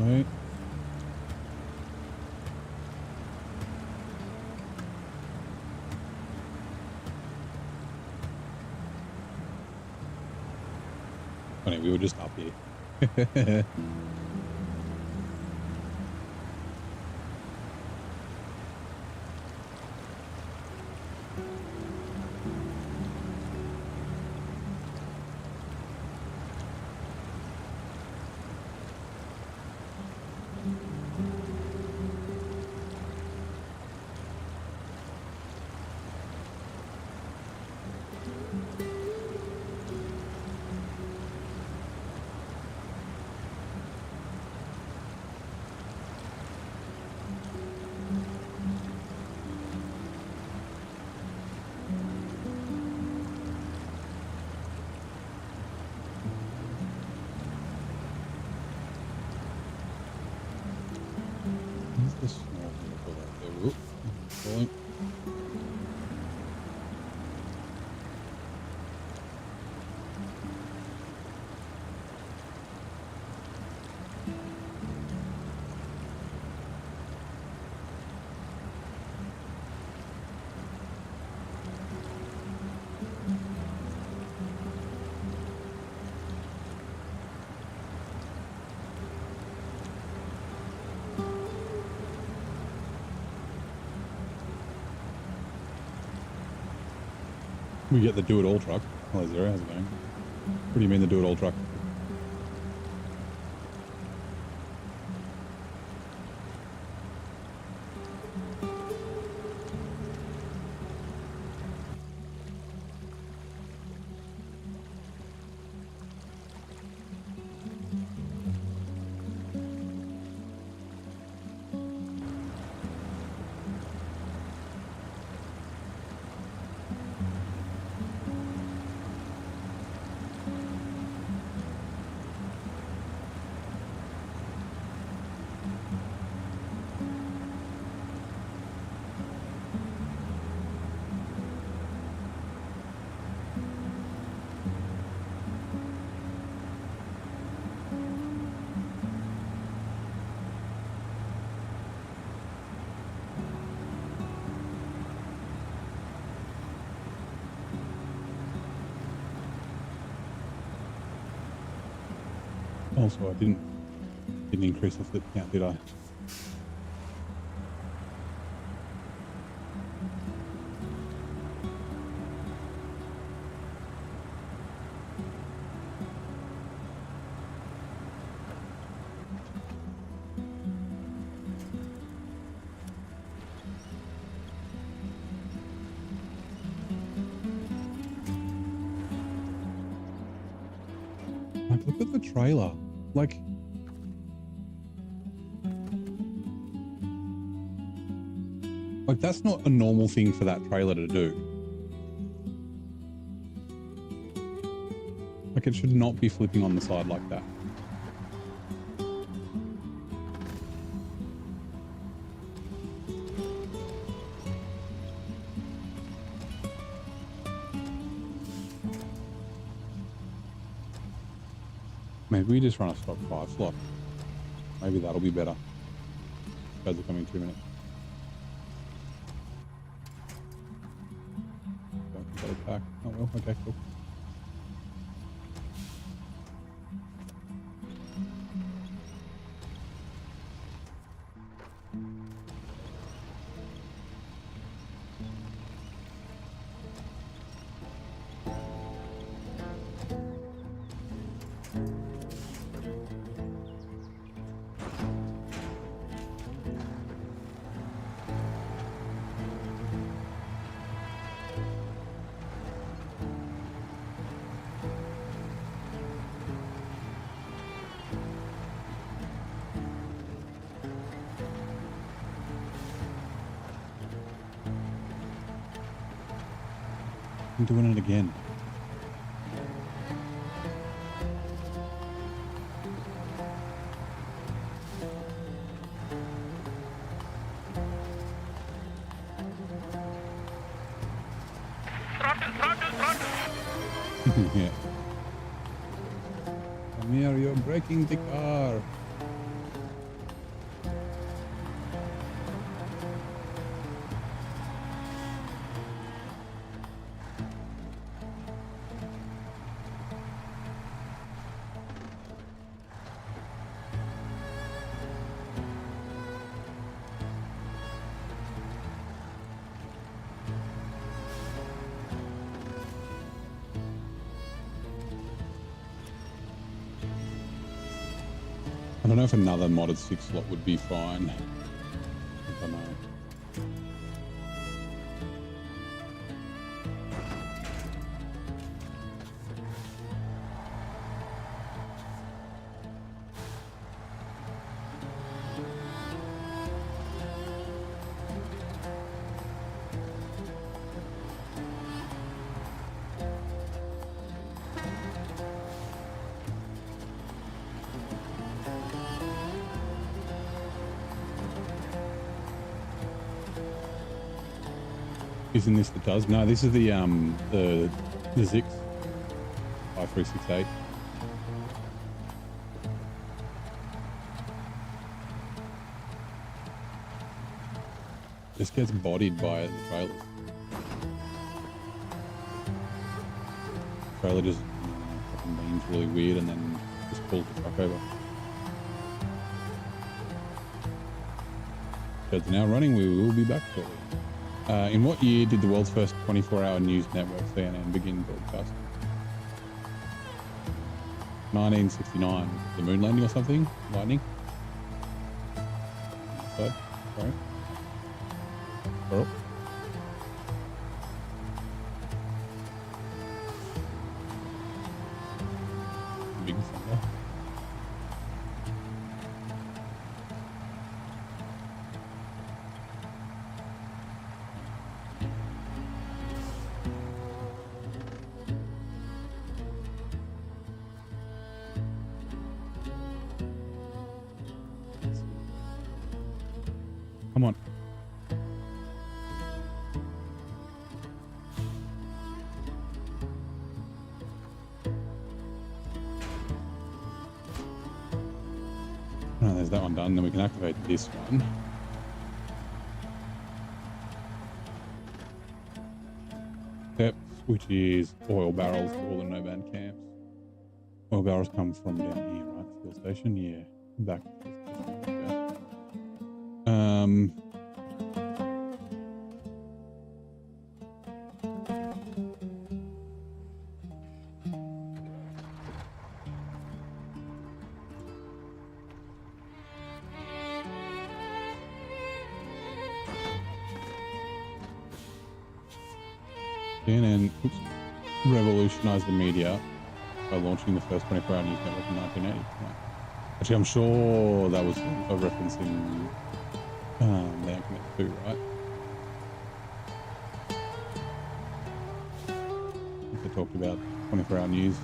Speaker 1: Right. Funny, we were just up here. Where's the small vehicle out there? Whoop. Falling. We get the do-it-all truck. Hello, Zero. How's it going? What do you mean the do-it-all truck? Also, I didn't increase the flip count, did I? Like, look at the trailer. Like, that's not a normal thing for that trailer to do. Like, it should not be flipping on the side like that. Maybe we just run a stock 5 slot. Maybe that'll be better. Guys are coming 2 minutes. Don't got it back. Oh well, okay, cool. I'm doing it again.
Speaker 2: Throttle.
Speaker 1: Yeah. Come here, you're breaking the car. don't know if another modded 6 slot would be fine. I don't know. Isn't this that does? No, this is the Zix 5368. This gets bodied by the trailer. The trailer just fucking leans really weird and then just pulls the truck over. So it's now running. We will be back shortly. In what year did the world's first 24-hour news network, CNN, begin broadcasting? 1969. The moon landing or something? Lightning? Sorry. Squirrel. Big thunder. Come on. Oh, there's that one done. Then we can activate this one. Steps, which is oil barrels for all the no-ban camps. Oil barrels come from down here, right? Fuel station, yeah. Back. CNN revolutionized the media by launching the first 24-hour news network in 1980. Right. Actually, I'm sure that was a reference in the Anchorman 2, right? They talked about 24-hour news.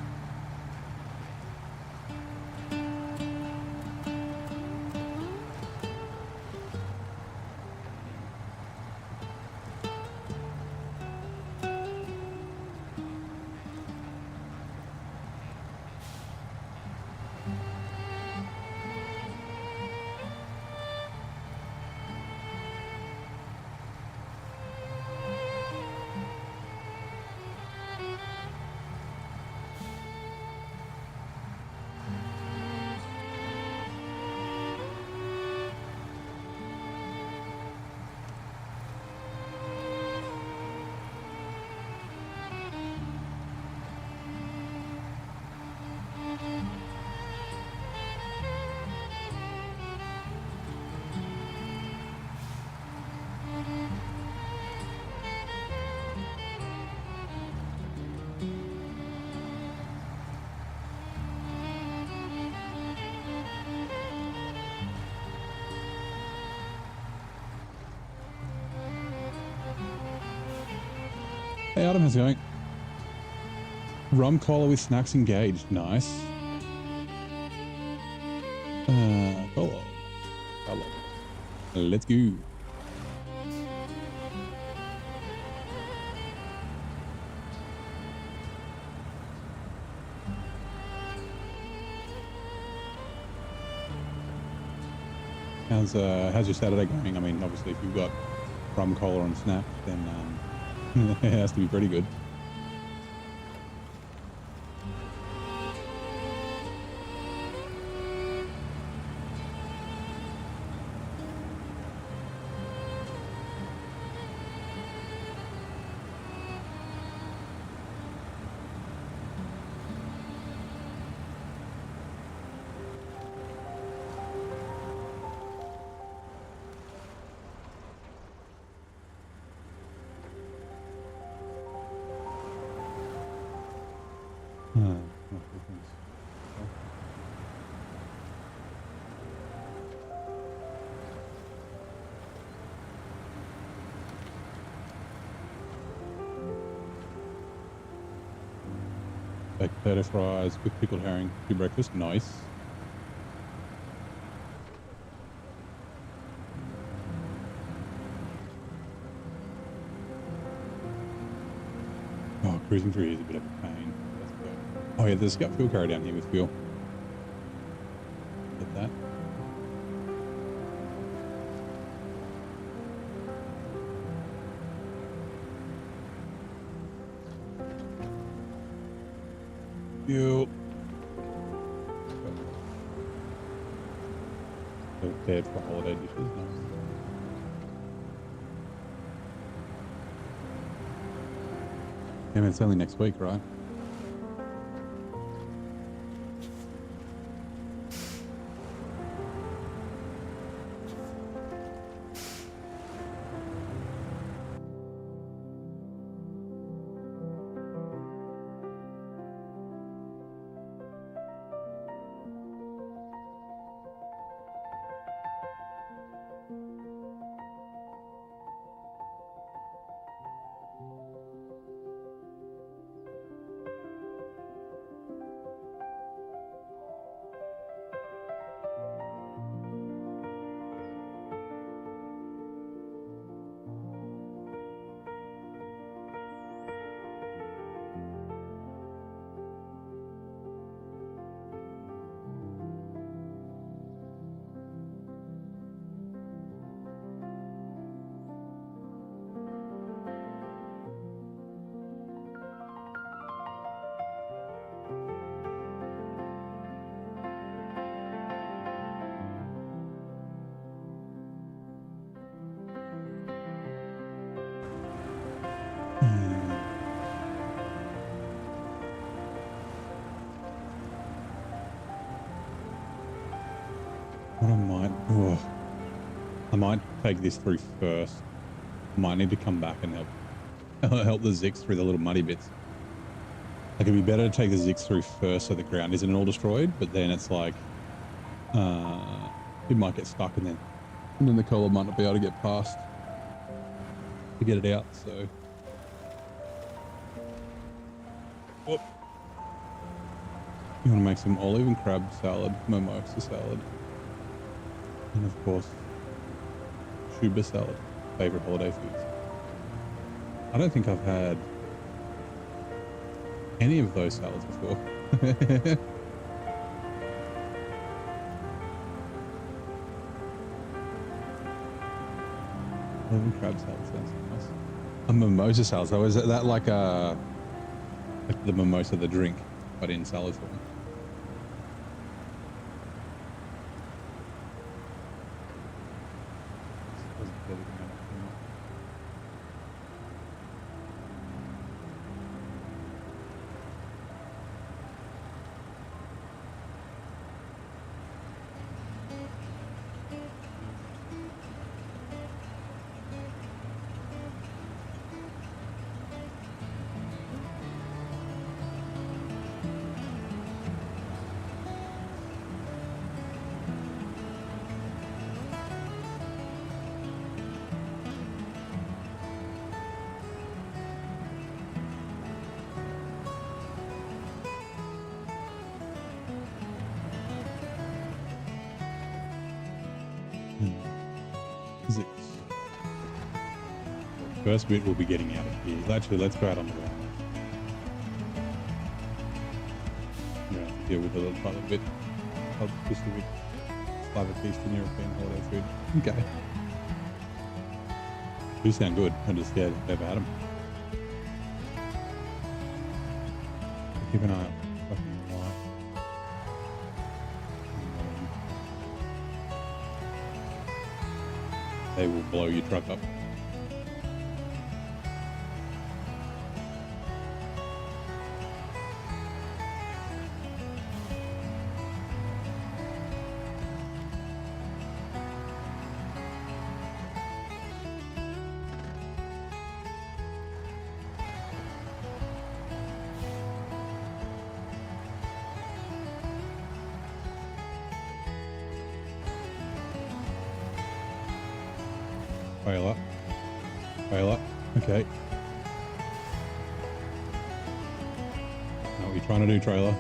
Speaker 1: Hey Adam, how's it going? Rum cola with snacks engaged. Nice. Cola. Let's go. How's your Saturday going? I mean, obviously, if you've got rum cola and snacks, then it has to be pretty good. baked potato fries with pickled herring for breakfast. Nice. Oh, cruising through here is a bit of a pain. Let's go. Oh yeah, there's a scout fuel car down here with fuel. Get that. Fuel. Prepared for holiday dishes. No. Yeah, man, it's only next week, right? What I might take this through first. I might need to come back and help the Zix through the little muddy bits. Like, it'd be better to take the Zix through first so the ground isn't all destroyed, but then it's like it might get stuck and then the Cola might not be able to get past to get it out, so. Whoop. You want to make some olive and crab salad, mimosa salad, and of course shuba salad, favorite holiday foods. I don't think I've had any of those salads before. Olive and crab salad sounds nice. A mimosa salad, so is that like the mimosa, the drink, but in salad form? First bit we'll be getting out of here. Actually, let's go out on the ground. We're going to have to deal with a little bit of specific Slavic Eastern European holiday food. Okay. Do sound good. I'm just scared I've never had them. Keep an eye out. Fucking light. They will blow your truck up. Fail up. Okay. Nope. What are you trying to do, trailer?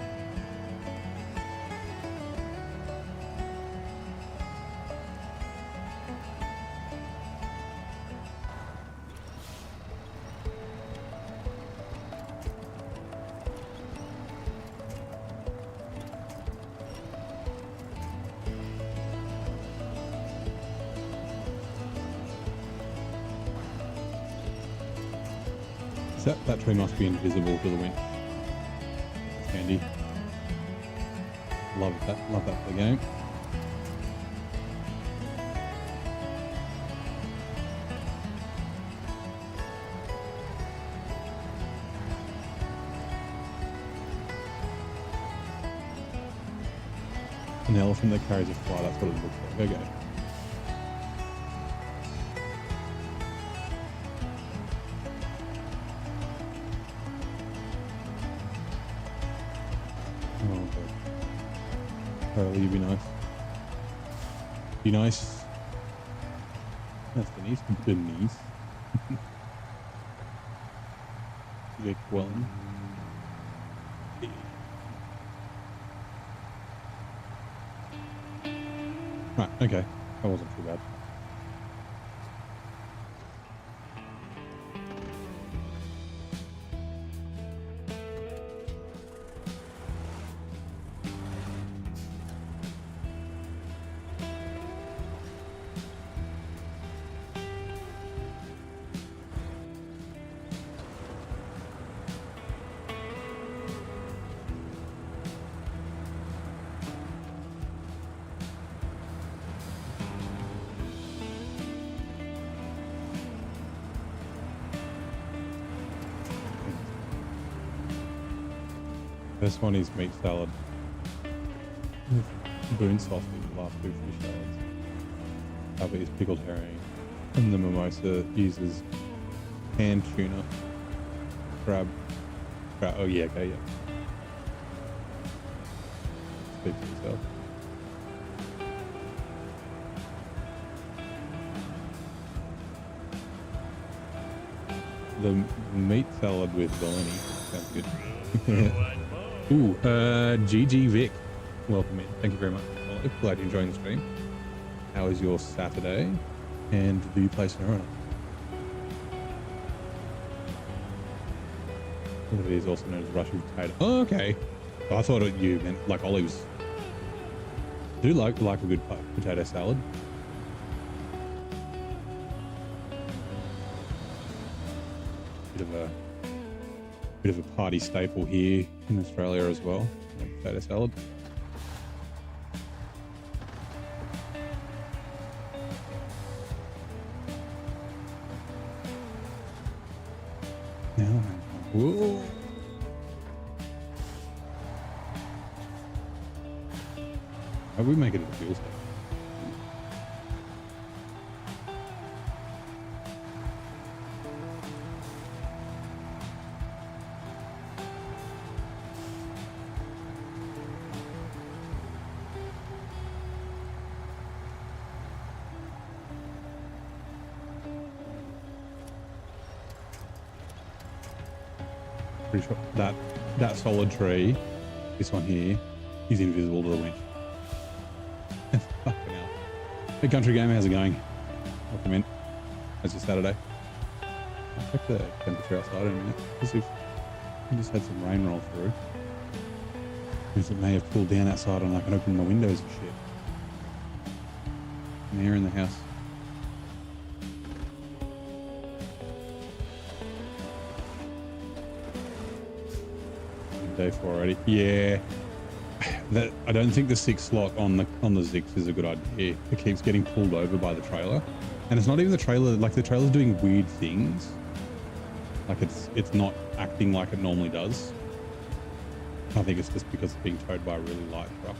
Speaker 1: That tree must be invisible to the winch. That's handy. Love that for the game. An elephant that carries a fly, that's what it looks like. Okay. Totally, be nice. Be nice. That's Denise. Denise. Jake Welling. Right, okay. That wasn't too bad. This one is meat salad. Boon sausage, the last two fish salads. Albert is pickled herring. And the mimosa uses canned tuna. Crab. Oh yeah, okay, yeah. Speak for yourself. The meat salad with bologna sounds good. Ooh, GG Vic, welcome in. Thank you very much. Well, glad you're enjoying the stream. How is your Saturday? And do you play SnowRunner? It is also known as Russian potato. Oh, okay. I thought you meant like olives. I do like a good potato salad. Bit of a party staple here in Australia as well, like potato salad. Now, whoa. How we make it a fuel station? Pretty sure that solid tree, this one here, is invisible to the winch. Fucking hell. Hey Country Gamer, how's it going? Welcome in. How's your Saturday? I'll check the temperature outside in a minute. Because if we just had some rain roll through, means it may have cooled down outside and I can open my windows and shit. And air in the house. Day 4 already. Yeah. I don't think the 6 slot on the Zix is a good idea. It keeps getting pulled over by the trailer. And it's not even the trailer, like the trailer's doing weird things. Like it's not acting like it normally does. I think it's just because it's being towed by a really light truck.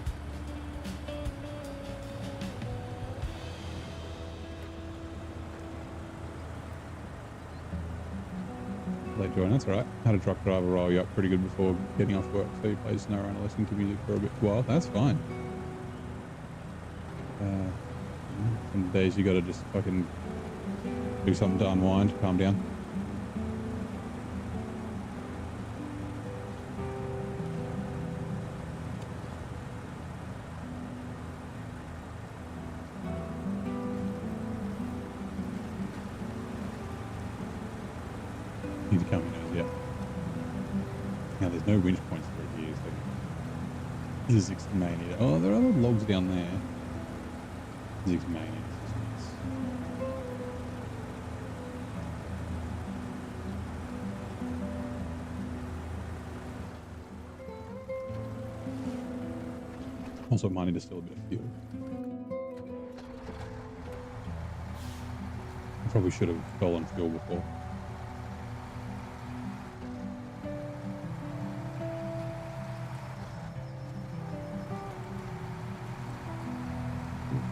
Speaker 1: Late join, that's alright. Had a truck driver roll you up pretty good before getting off work, so you played SnowRunner, listening to music for a bit while. That's fine. Some days you gotta just fucking do something to unwind, calm down. Need to come in those, yeah. Now there's no winch points through here, so Zig's may need it. Oh, there are other logs down there. Zig's may need assistance. Also might need to steal a bit of fuel. I probably should have stolen fuel before.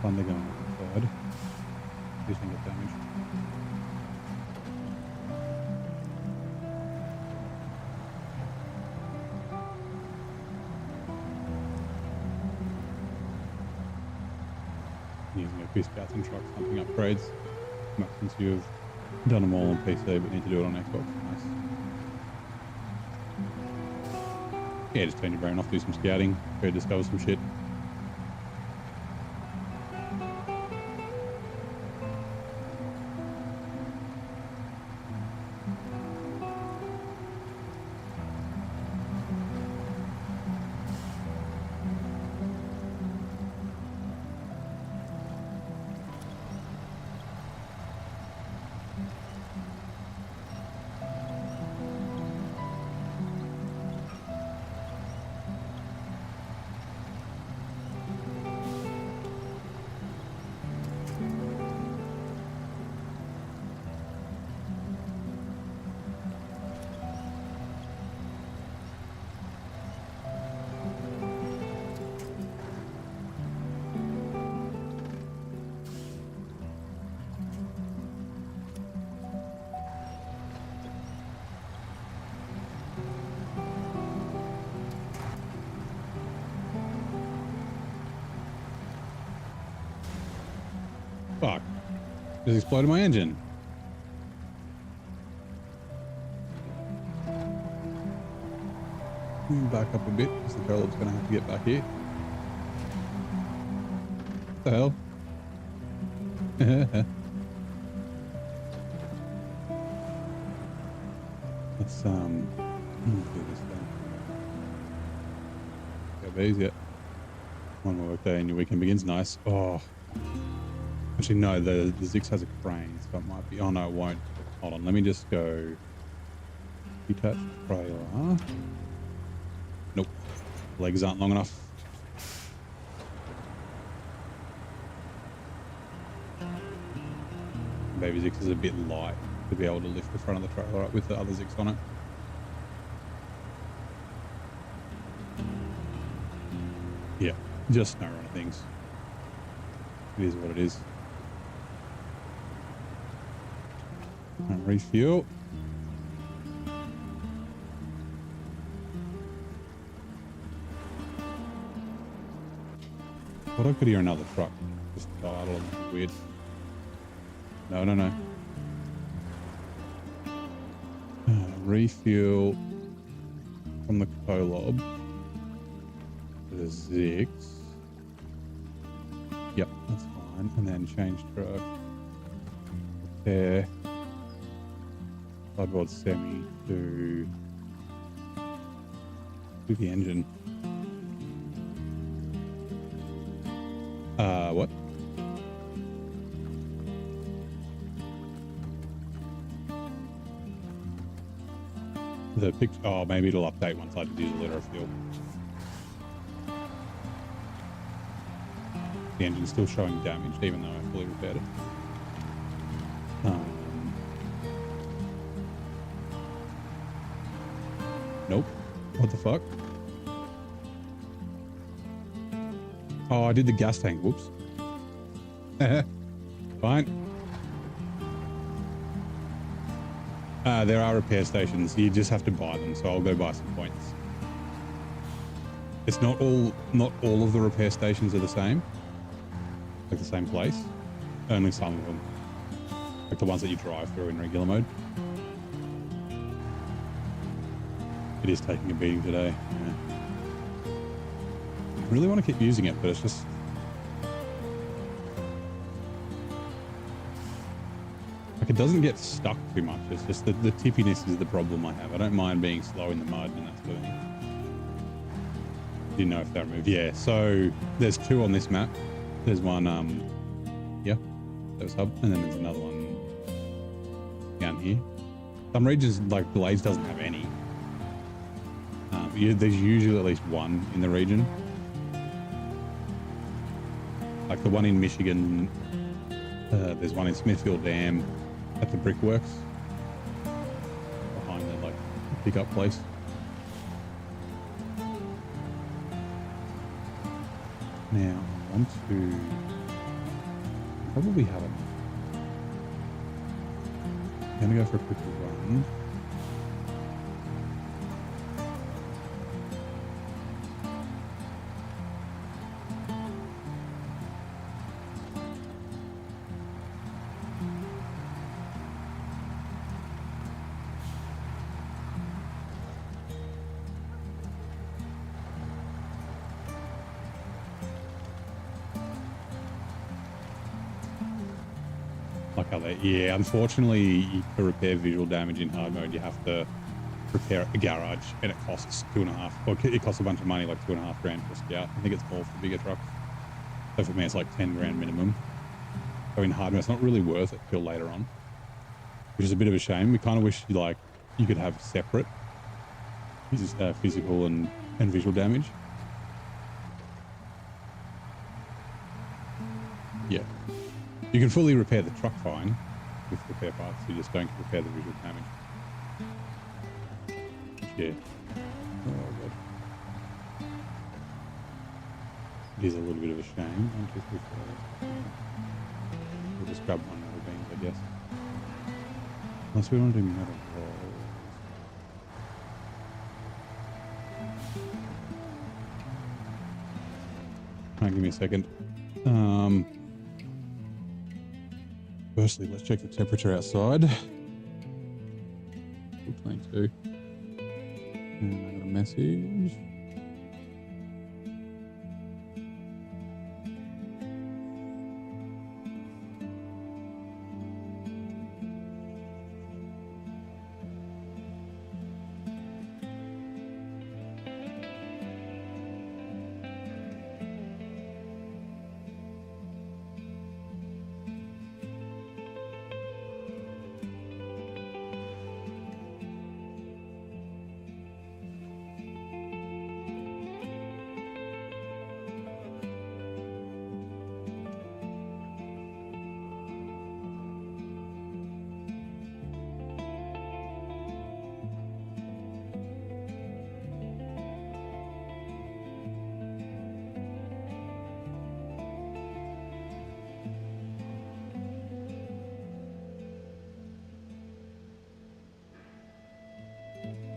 Speaker 1: Thunder going on the side. Please don't get damaged. Using a few scouts and trucks hunting upgrades. Since you've done them all on PC but need to do it on Xbox. Nice. Yeah, just turn your brain off, do some scouting, go discover some shit. Fuck. Just exploded my engine. Back up a bit because the Golub's going to have to get back here. What the hell? Let's do this then. Got these yet. One more work day and your weekend begins. Nice. Oh. Actually, no, the Zix has a crane, so it might be... Oh, no, it won't. Hold on, let me just go... Detach trailer. Nope. Legs aren't long enough. Baby Zix is a bit light to be able to lift the front of the trailer up with the other Zix on it. Yeah, just SnowRunner things. It is what it is. Refuel. Thought I could hear another truck. Just idle and weird. No, no, no. Refuel from the Kolob. The Zix. Yep, that's fine. And then change truck. Repair. Sideboard semi to the engine. What? The picture. Oh, maybe it'll update once I use a liter of fuel. The engine's still showing damaged, even though I fully repaired it. Nope. What the fuck? Oh, I did the gas tank. Whoops. Fine. There are repair stations. You just have to buy them, so I'll go buy some points. It's not all of the repair stations are the same. Like the same place. Only some of them. Like the ones that you drive through in regular mode. It is taking a beating today. Yeah. I really want to keep using it, but it's just... I Like, it doesn't get stuck too much. It's just the tippiness is the problem I have. I don't mind being slow in the mud and that sort of thing. Didn't know if that removed. Yeah, so there's 2 on this map. There's one, yeah, that was hub, and then there's another one down here. Some regions, like Blades doesn't have any. There's usually at least 1 in the region. Like the one in Michigan, there's one in Smithfield Dam at the Brickworks behind the like pickup place. Now I want to probably have it. I'm gonna go for a quick run. Like how they, yeah, unfortunately, to repair visual damage in hard mode, you have to repair a garage, and it costs 2.5. Well, it costs a bunch of money, like 2.5 grand for a scout. I think it's more for bigger trucks. So for me, it's like 10 grand minimum. So in hard mode, it's not really worth it till later on, which is a bit of a shame. We kind of wish you could have separate physical and visual damage. Yeah. You can fully repair the truck fine with repair parts, you just don't repair the visual damage. Yeah. Oh god. It is a little bit of a shame. 1, 2, 3, 4. We'll just grab one metal beams, I guess. Unless we want to do metal rolls. Alright, give me a second. Firstly, let's check the temperature outside. 22. And I got a message.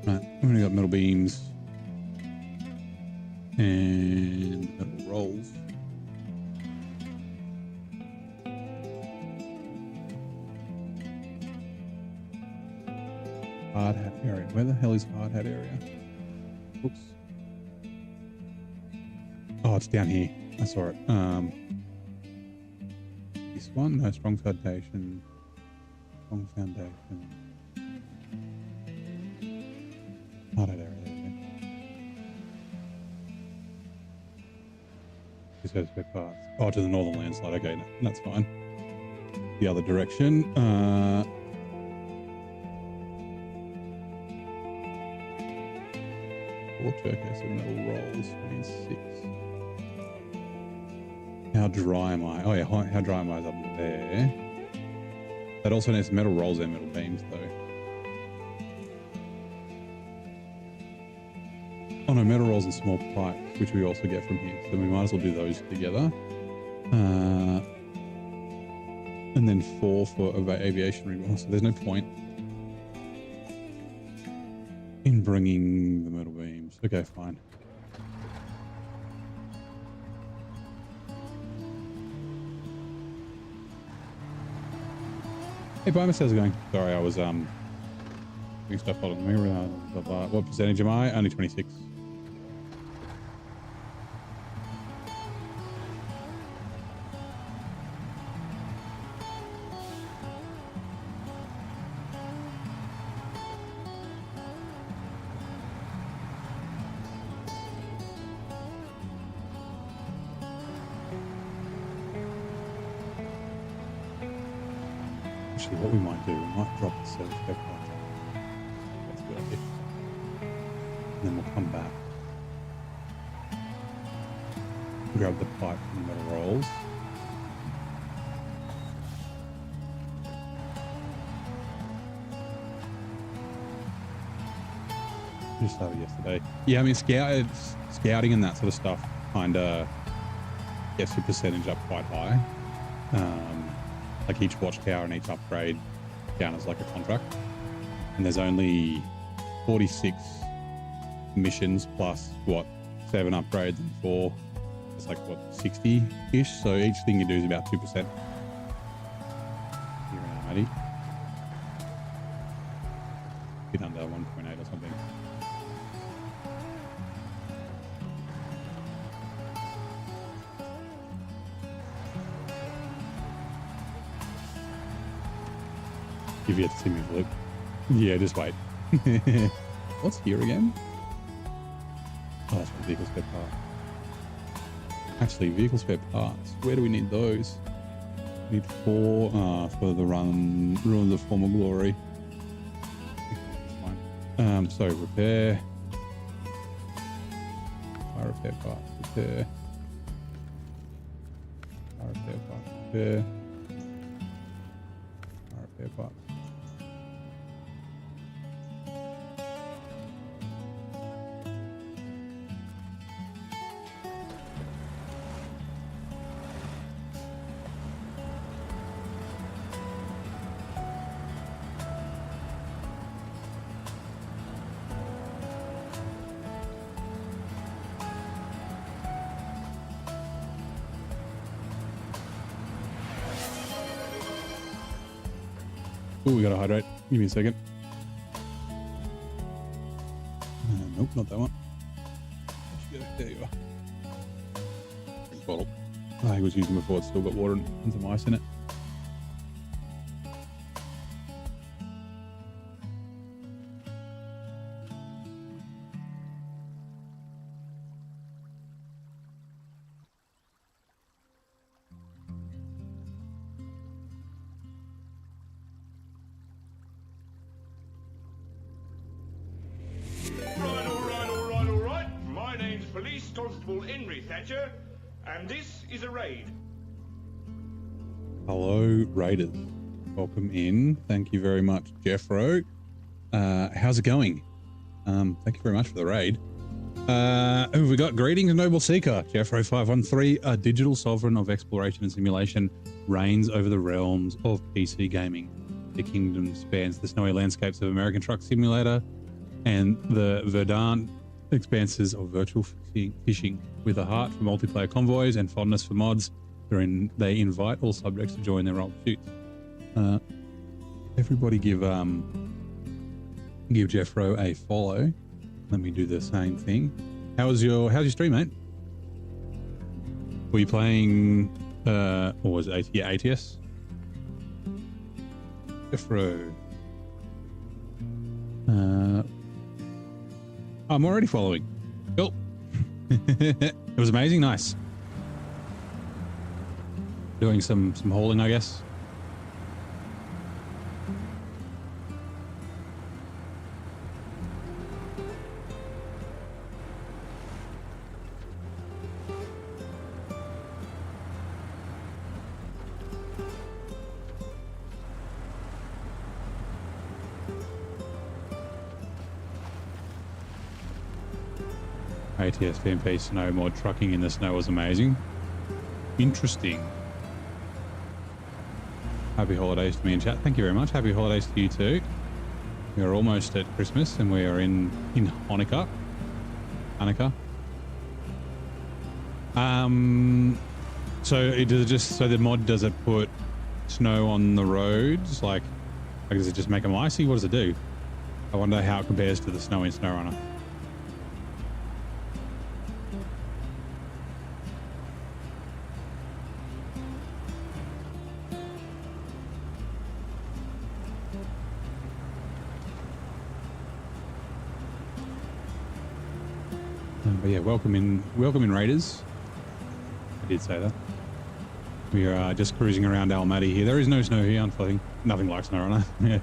Speaker 1: Right, we've only got metal beams and metal rolls. Hard hat area. Where the hell is hard hat area? Oops. Oh, it's down here. I saw it. This one? No, strong foundation. Strong foundation. Hard hat area. There we go. This goes back parts. Oh, to the northern landslide. Okay, no, that's fine. The other direction. Okay, so metal rolls means 6. How dry am I? Oh yeah, how dry am I is up there. That also needs metal rolls and metal beams though. Oh no, metal rolls and small pipes, which we also get from here. So we might as well do those together. And then 4 for aviation removal. So there's no point in bringing the metal beams. Okay, fine. Hey, Bimus, how's it going? Sorry, I was doing stuff on me. What percentage am I? Only 26. Actually, what we might do, we might drop the service spare parts. That's a good idea. And then we'll come back, grab the pipe from the metal rolls. Just started yesterday. Yeah, I mean, scouting and that sort of stuff kind of gets your percentage up quite high. Like each watchtower and each upgrade down as like a contract. And there's only 46 missions plus, what, 7 upgrades and 4. It's like, what, 60-ish? So each thing you do is about 2%. Here in Almaty. Bit under 1.8 or something. You've yet to see me flip. Yeah, just wait. What's here again? Oh, that's for vehicle spare parts. Actually, vehicle spare parts. Where do we need those? We need 4 for the ruins of former glory. So repair. Repair parts. Repair. Repair parts. Repair. Repair parts. Oh, we gotta hydrate. Give me a second. Nope, not that one. There you are. Drink bottle. I was using before, it's still got water and some ice in it.
Speaker 2: And this is a raid.
Speaker 1: Hello, Raiders. Welcome in. Thank you very much, Jeffro. How's it going? Thank you very much for the raid. Who have we got? Greetings, Noble Seeker. Jeffro 513, a digital sovereign of exploration and simulation, reigns over the realms of PC gaming. The kingdom spans the snowy landscapes of American Truck Simulator and the verdant expanses of virtual fishing. With a heart for multiplayer convoys and fondness for mods, they invite all subjects to join their old pursuits. Everybody give Jeffro a follow. Let me do the same thing. How's your stream, mate? Were you playing or was it ATS? Jeffro. I'm already following. Cool. It was amazing. Nice. Doing some hauling, I guess. ATS VMP snow mod trucking in the snow was amazing. Interesting. Happy holidays to me in chat. Thank you very much. Happy holidays to you too. We are almost at Christmas and we are in Hanukkah. So the mod, does it put snow on the roads? Like does it just make them icy? What does it do? I wonder how it compares to the snow in SnowRunner. But yeah, welcome in Raiders. I did say that. We are just cruising around Almaty here. There is no snow here, unfortunately. Nothing like SnowRunner. Yeah,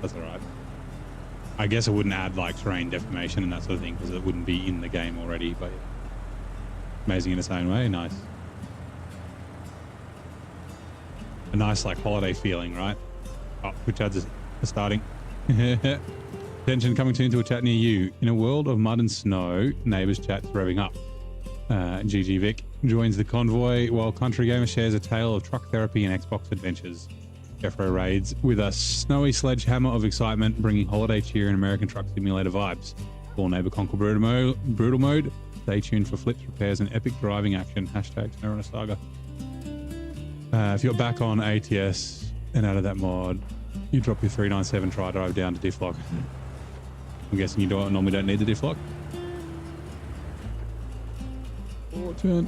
Speaker 1: that's all right. I guess it wouldn't add like terrain deformation and that sort of thing because it wouldn't be in the game already, but amazing in its own way. Nice. A nice like holiday feeling, right? Oh, which ads are starting. Attention, coming soon to a chat near you. In a world of mud and snow, neighbours chat's revving up. GG Vic joins the convoy while Country Gamer shares a tale of truck therapy and Xbox adventures. Jeffro raids with a snowy sledgehammer of excitement, bringing holiday cheer and American Truck Simulator vibes. All neighbour conquer brutal mode. Stay tuned for flips, repairs, and epic driving action. Hashtag SnowRunner Saga. If you're back on ATS and out of that mod, you drop your 397 try drive down to diff lock. I'm guessing you normally don't need the diff lock. Turn.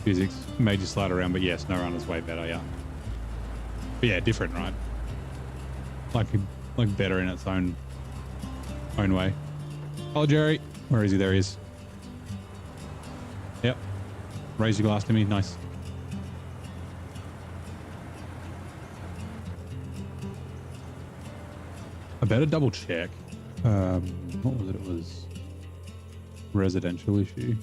Speaker 1: Physics made you slide around, but yeah, SnowRunner's way better, yeah. But yeah, different, right? Like better in its own way. Hello, Jerry. Where is he? There he is. Yep. Raise your glass to me. Nice. I better double check. What was it? It was residential issue.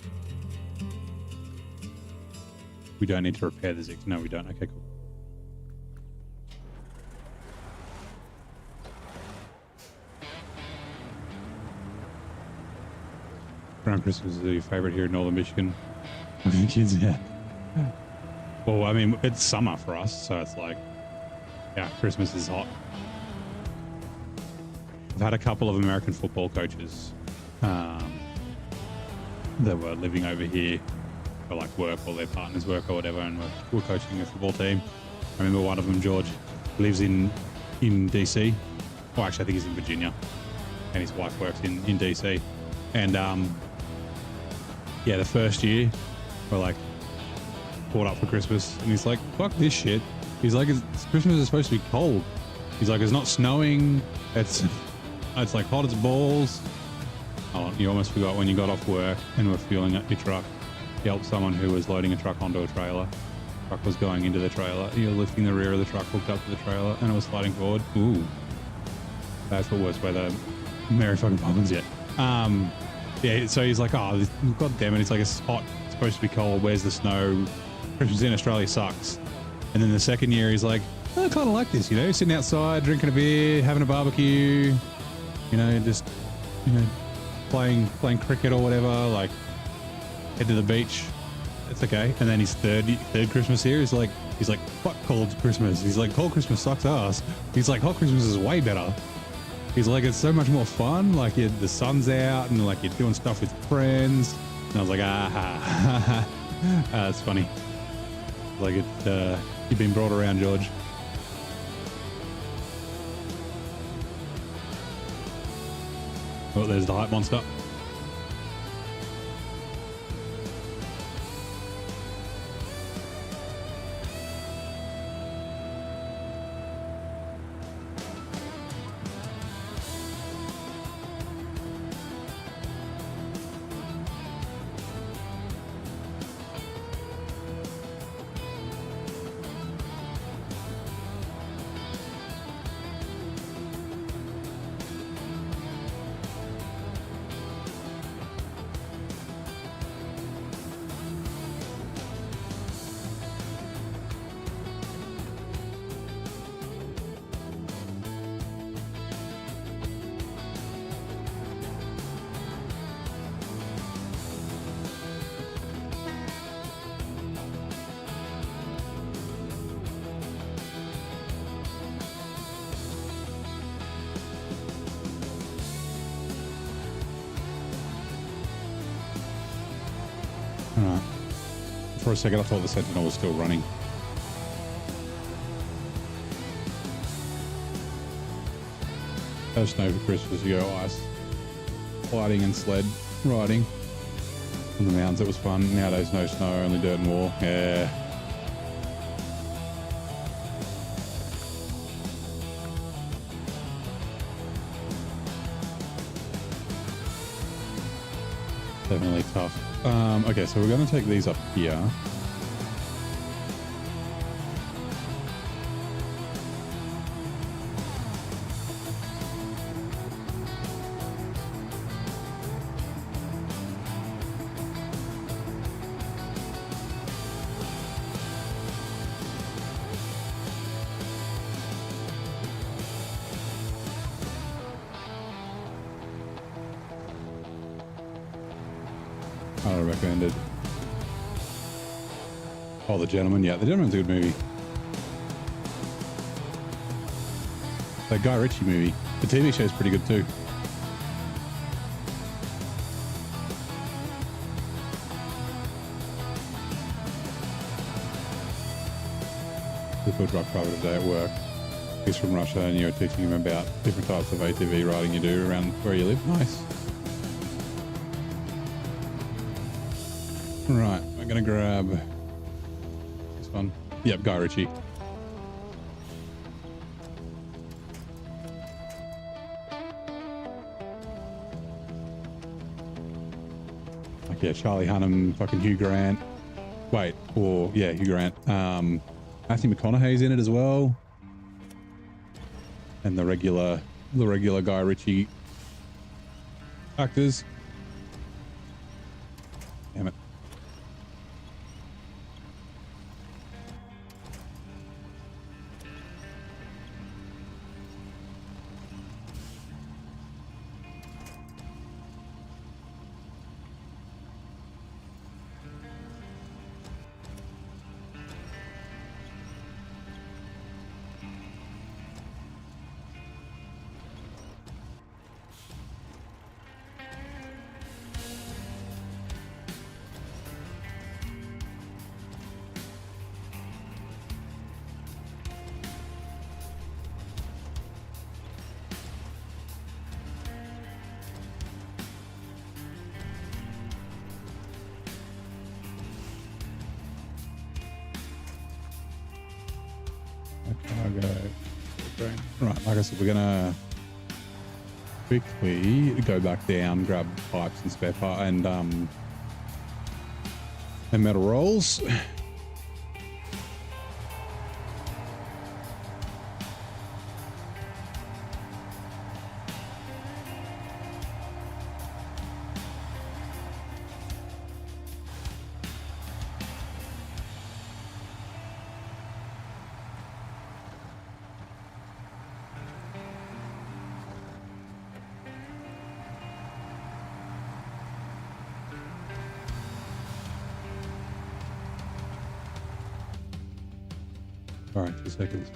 Speaker 1: We don't need to repair the Zix. No, we don't. Okay, cool. Around Christmas is your favorite here in Northern Michigan. Kids, yeah. Well, I mean, it's summer for us, so it's like, yeah, Christmas is hot. I've had a couple of American football coaches that were living over here for like work or their partners work or whatever, and we're coaching a football team. I remember one of them, George, lives in DC. Well, actually, I think he's in Virginia, and his wife works in DC. And yeah, the first year we're like caught up for Christmas, and he's like, "Fuck this shit." He's like, "Christmas is supposed to be cold." He's like, "It's not snowing. It's like hot as balls." Oh, you almost forgot when you got off work and were fueling up your truck. You helped someone who was loading a truck onto a trailer. The truck was going into the trailer. You're lifting the rear of the truck, hooked up to the trailer, and it was sliding forward. Ooh, that's the worst weather. Merry fucking Poppins yet. Yeah, so he's like, "Oh, god damn it! It's like it's hot. It's supposed to be cold. Where's the snow? Christmas in Australia sucks." And then the second year, he's like, "I kind of like this, you know, sitting outside, drinking a beer, having a barbecue, you know, just, you know, playing cricket or whatever, like head to the beach. It's okay." And then his third Christmas here, he's like, "Fuck cold Christmas." He's like, "Cold Christmas sucks ass." He's like, "Hot Christmas is way better." He's like, "It's so much more fun. Like the sun's out and like you're doing stuff with friends." And I was like, that's funny. Like you've been brought around, George. Oh, there's the hype monster. Alright. For a second I thought the Sentinel was still running. No snow for Christmas, you go ice. Gliding and sled riding on the mountains, it was fun. Nowadays no snow, only dirt and war. Yeah. Definitely tough. Okay, so we're going to take these up here. I recommended. Oh, The Gentleman. Yeah, The Gentleman's a good movie. That Guy Ritchie movie. The TV show's pretty good too. Difficult truck driver today at work. He's from Russia and you're teaching him about different types of ATV riding you do around where you live. Nice. Right, I'm gonna grab this one. Yep, Guy Ritchie. Like, yeah, Charlie Hunnam, fucking Hugh Grant. Wait, or yeah, Hugh Grant. Matthew McConaughey's in it as well. And the regular Guy Ritchie actors. Damn it. Right, like I said, we're gonna quickly go back down, grab pipes and spare part and metal rolls. All right, 2 seconds.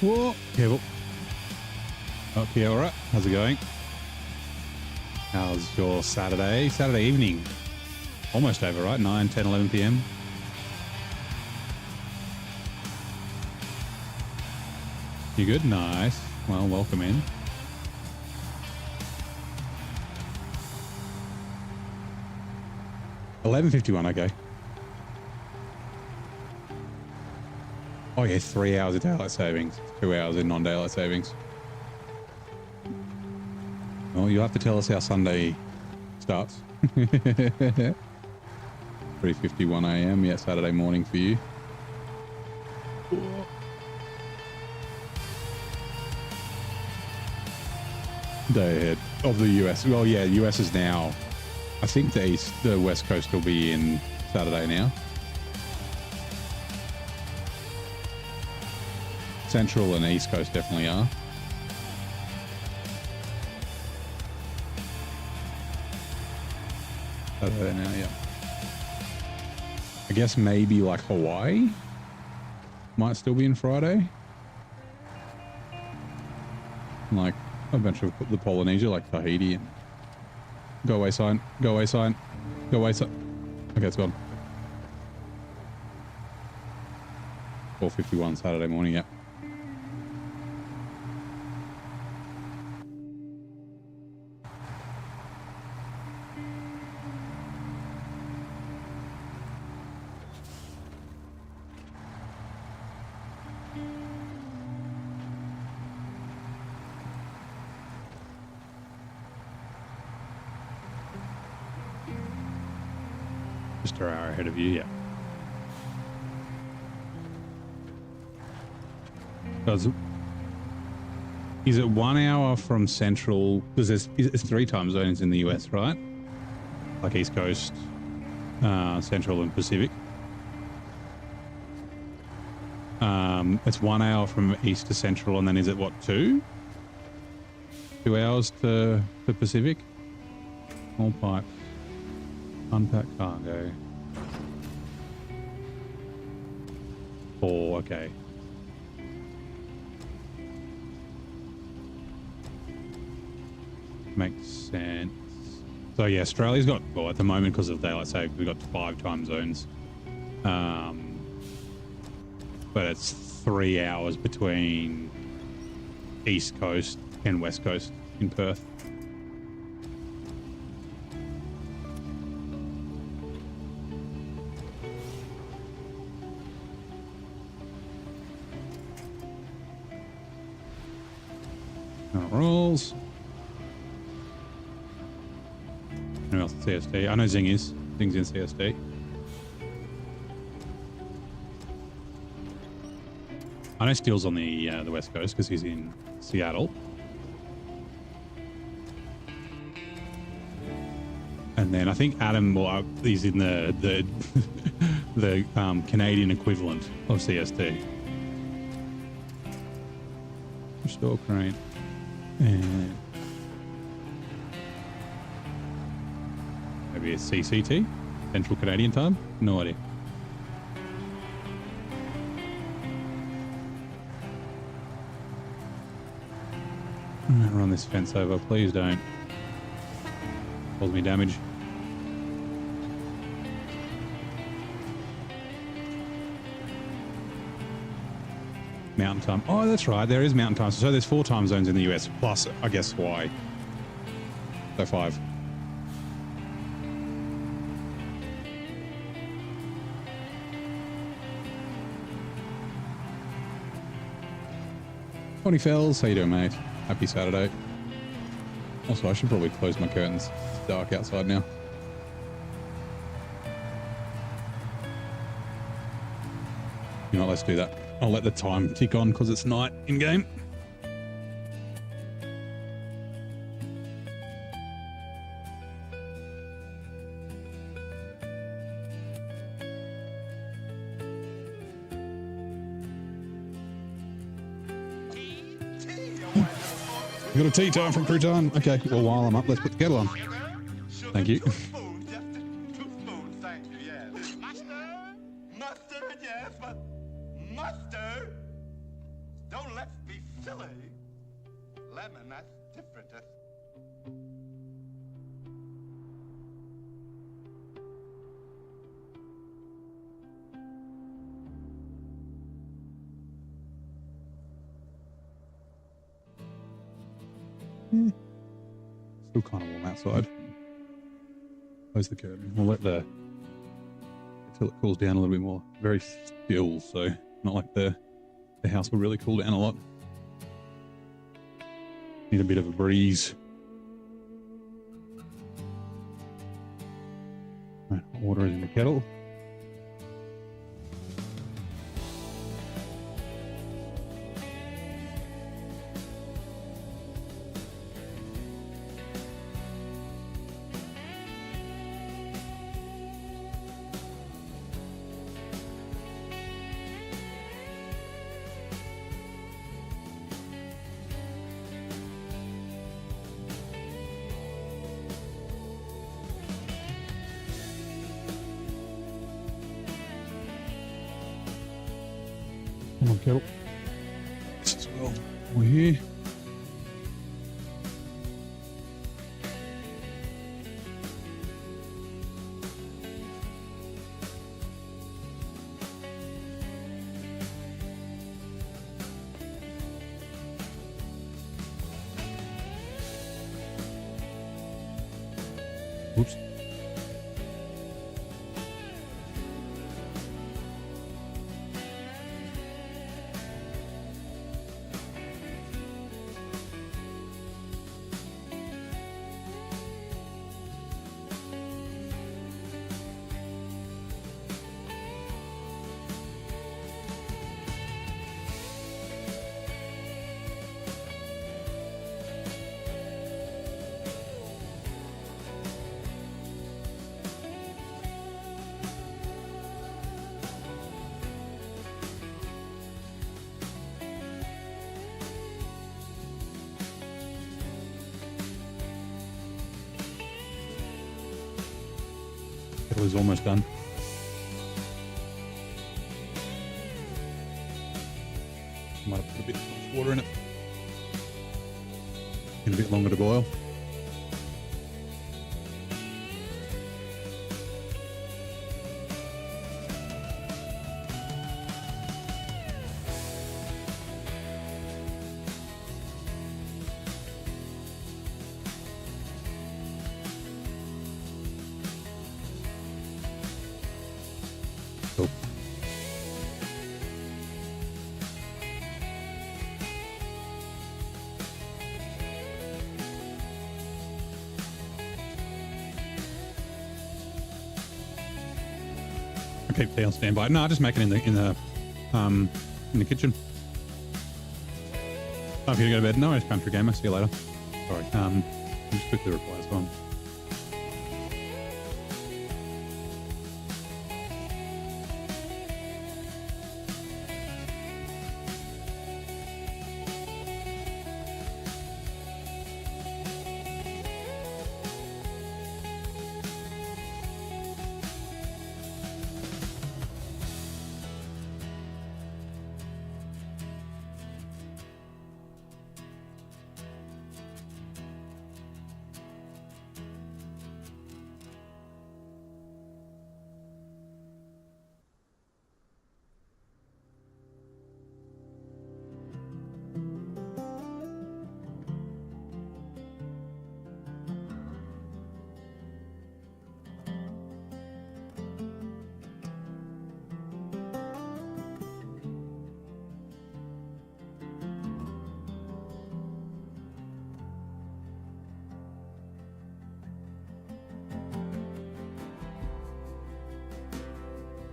Speaker 1: Whoa, careful. Okay, all right. How's it going? How's your Saturday evening? Almost over, right? 9, 10, 11 p.m. You good? Nice. Well, welcome in. $11.51, okay. Oh yeah, 3 hours of daylight savings, 2 hours in non-daylight savings. Well, you'll have to tell us how Sunday starts. 3:51 a.m. Yeah, Saturday morning for you. Day ahead of the US. Well, yeah, US is now. I think the West Coast will be in Saturday now. Central and East Coast definitely are. Saturday now, yeah. I guess maybe like Hawaii might still be in Friday. Like a bunch of the Polynesia, like Tahiti. And go away sign. Go away sign. Go away sign. Okay, it's gone. 4:51 Saturday morning. Yeah. Just an hour ahead of you, yeah. Is it 1 hour from Central? Because it's 3 time zones in the US, right? Like East Coast, Central, and Pacific. It's 1 hour from East to Central, and then is it what, 2? 2 hours to Pacific? All pipe. Unpack cargo. 4, okay. Makes sense. So yeah, Australia's got, well, at the moment because of daylight saving, we've got 5 time zones. But it's 3 hours between East Coast and West Coast in Perth. Rolls. Who else in CSD? I know Zing is. Zing's in CSD. I know Steele's on the West Coast because he's in Seattle. And then I think Adam, well, he's in the Canadian equivalent of CSD. Restore crane. And maybe a CCT, Central Canadian Time. No idea. I'm gonna run this fence over. Please don't cause me damage. Mountain time. Oh, that's right. There is mountain time. So there's 4 time zones in the US, plus, I guess, Hawaii. So 5. Tony Fells, how you doing, mate? Happy Saturday. Also, I should probably close my curtains. It's dark outside now. You know what, let's do that. I'll let the time tick on because it's night in game. You got a tea time from Crouton? Okay, well, while I'm up, let's put the kettle on. Thank you. Still kind of warm outside. Close the curtain. We'll let until it cools down a little bit more. Very still, so not like the house will really cool down a lot. Need a bit of a breeze. Right, water is in the kettle. Come on, kettle. This as well. We're here. Whoops. Kettle is almost done. Might have put a bit much water in it. Get a bit longer to boil. Cool. I keep tea on standby. No, I just make it in the kitchen. Time for you to go to bed. No, it's country gamer. See you later. Sorry. Just quickly reply as well.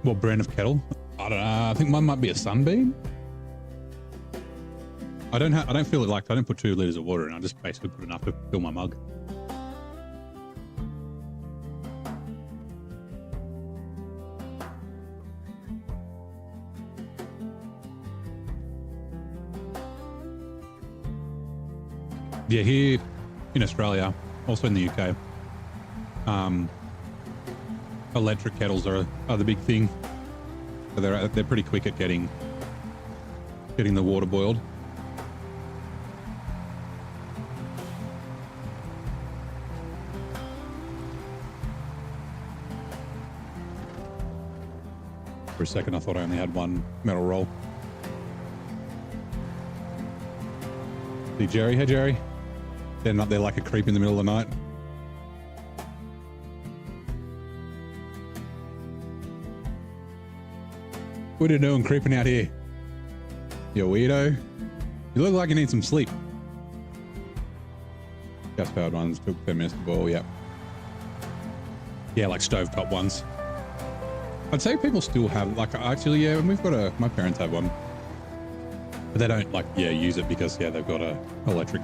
Speaker 1: What brand of kettle? I don't know. I think mine might be a Sunbeam. I don't feel it like I don't put 2 liters of water in. I just basically put enough to fill my mug. Yeah, here in Australia, also in the UK, electric kettles are the big thing. So they're pretty quick at getting the water boiled. For a second, I thought I only had one metal roll. See Jerry? Hey, Jerry. They're not there like a creep in the middle of the night. What are you doing creeping out here? You weirdo. You look like you need some sleep. Gas powered ones took 10 minutes to boil, yep. Yeah, like stovetop ones. I'd say people still have, like, actually, yeah, and we've got my parents have one. But they don't, like, yeah, use it because, yeah, they've got a electric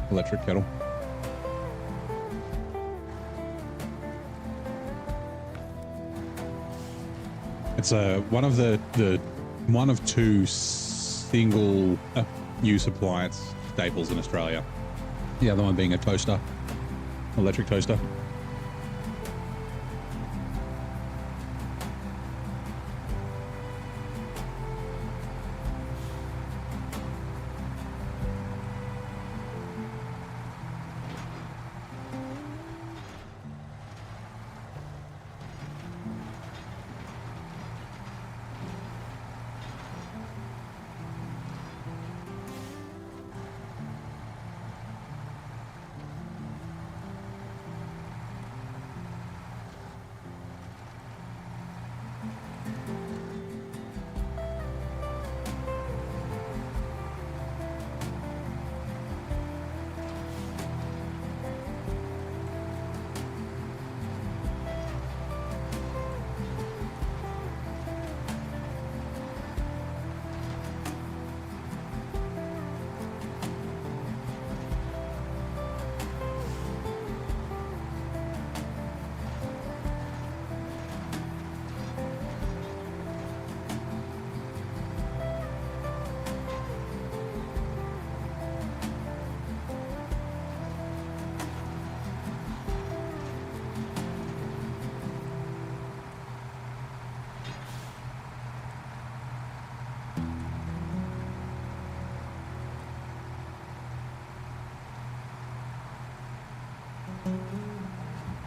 Speaker 1: kettle. It's one of 2 single use appliance staples in Australia. The other one being a toaster, electric toaster.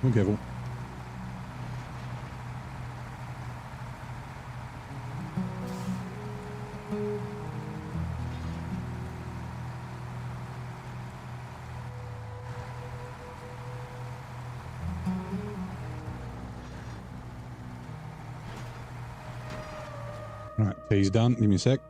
Speaker 1: Be careful. All right, T's done. Give me a sec.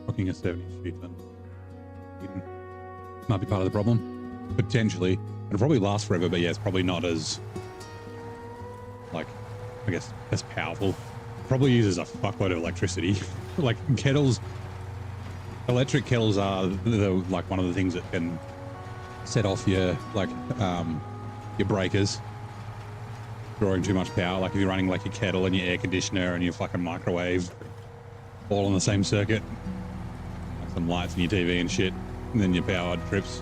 Speaker 1: Rocking a 70 sheet and might be part of the problem. Potentially. It'll probably last forever, but yeah, it's probably not as, like, I guess, as powerful. Probably uses a fuckload of electricity. Like, kettles, electric kettles are like one of the things that can set off your, like, your breakers. Drawing too much power. Like if you're running like your kettle and your air conditioner and your fucking microwave all on the same circuit. Some lights in your TV and shit, and then your power trips.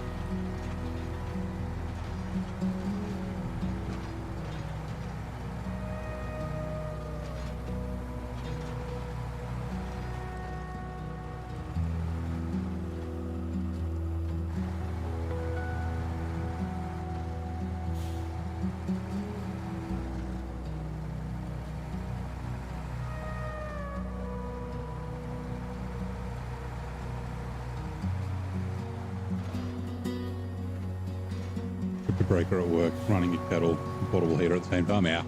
Speaker 1: Breaker at work, running your kettle, and portable heater at the same time. Yeah,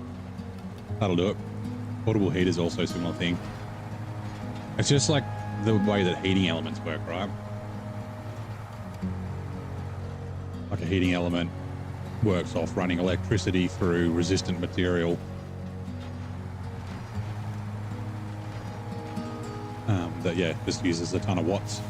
Speaker 1: that'll do it. Portable heater is also a similar thing. It's just like the way that heating elements work, right? Like a heating element works off running electricity through resistant material. That, yeah, just uses a ton of watts.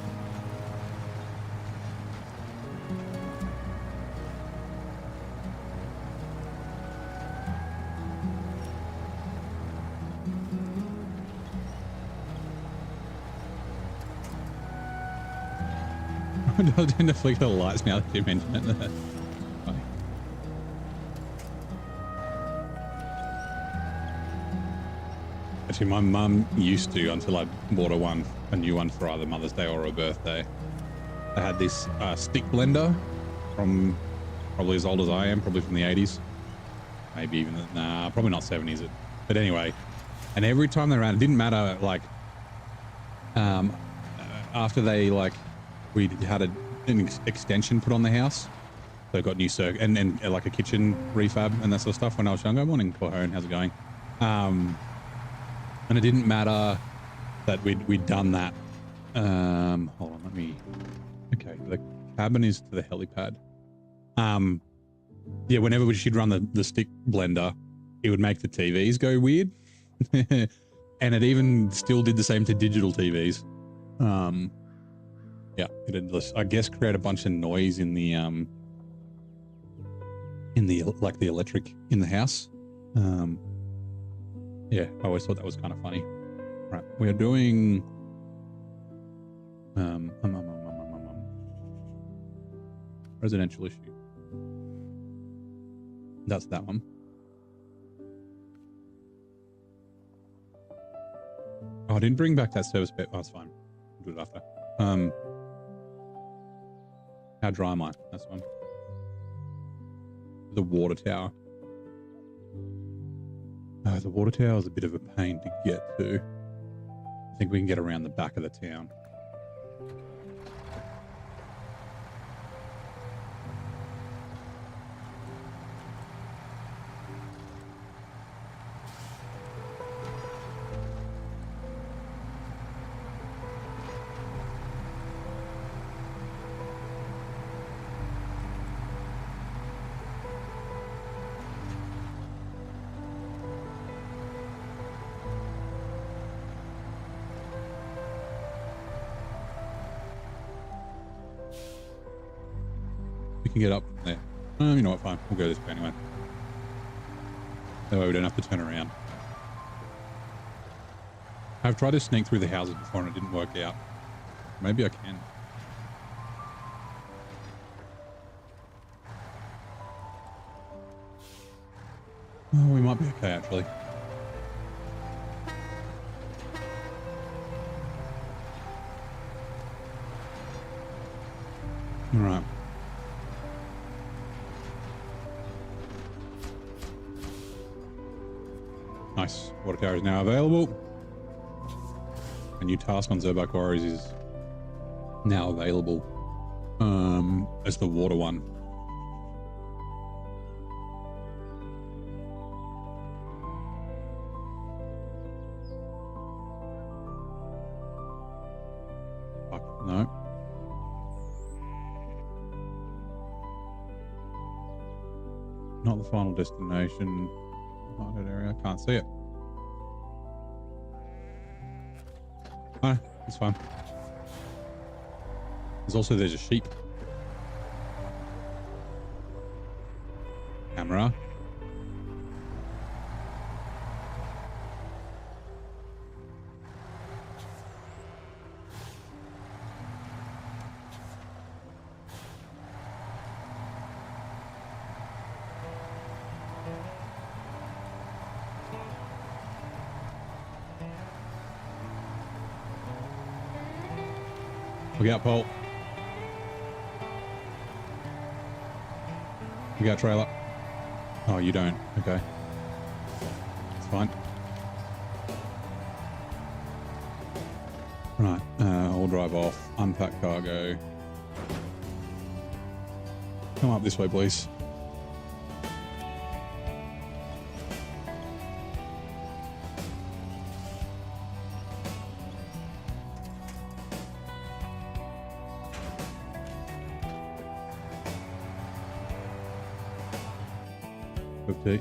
Speaker 1: I was doing the flicker the lights now that you mentioned it. Actually, my mum used to, until I bought her a new one for either Mother's Day or her birthday. I had this stick blender from probably as old as I am, probably from the 80s. Maybe even, nah, probably not 70s. But anyway, and every time they ran, it didn't matter, like, after they, like, we had an extension put on the house. So I got new circuit and like a kitchen refab and that sort of stuff when I was younger. Morning, Cohone, how's it going? And it didn't matter that we'd done that. Hold on, let me. Okay, the cabin is to the helipad. Yeah, whenever she'd run the stick blender, it would make the TVs go weird, and it even still did the same to digital TVs. Yeah, it'd just, I guess, create a bunch of noise in the like the electric in the house. Yeah, I always thought that was kind of funny. Right, we are doing residential issue. That's that one. Oh, I didn't bring back that service bit. Oh, it's fine. I'll do it after. How dry am I? That's one. The water tower. The water tower is a bit of a pain to get to. I think we can get around the back of the town. can get up from there. You know what, fine. We'll go this way anyway. That way we don't have to turn around. I've tried to sneak through the houses before and it didn't work out. Maybe I can. Oh, we might be okay, actually. All right. Nice. Water tower is now available. A new task on Zerbar Quarries is now available as the water one. Fuck, no. Not the final destination. Not that area. I can't see it. No, it's fine. There's a sheep. Camera. Look out, Paul. You got a trailer? Oh, you don't. Okay. It's fine. Right. I'll drive off. Unpack cargo. Come up this way, please. Okay.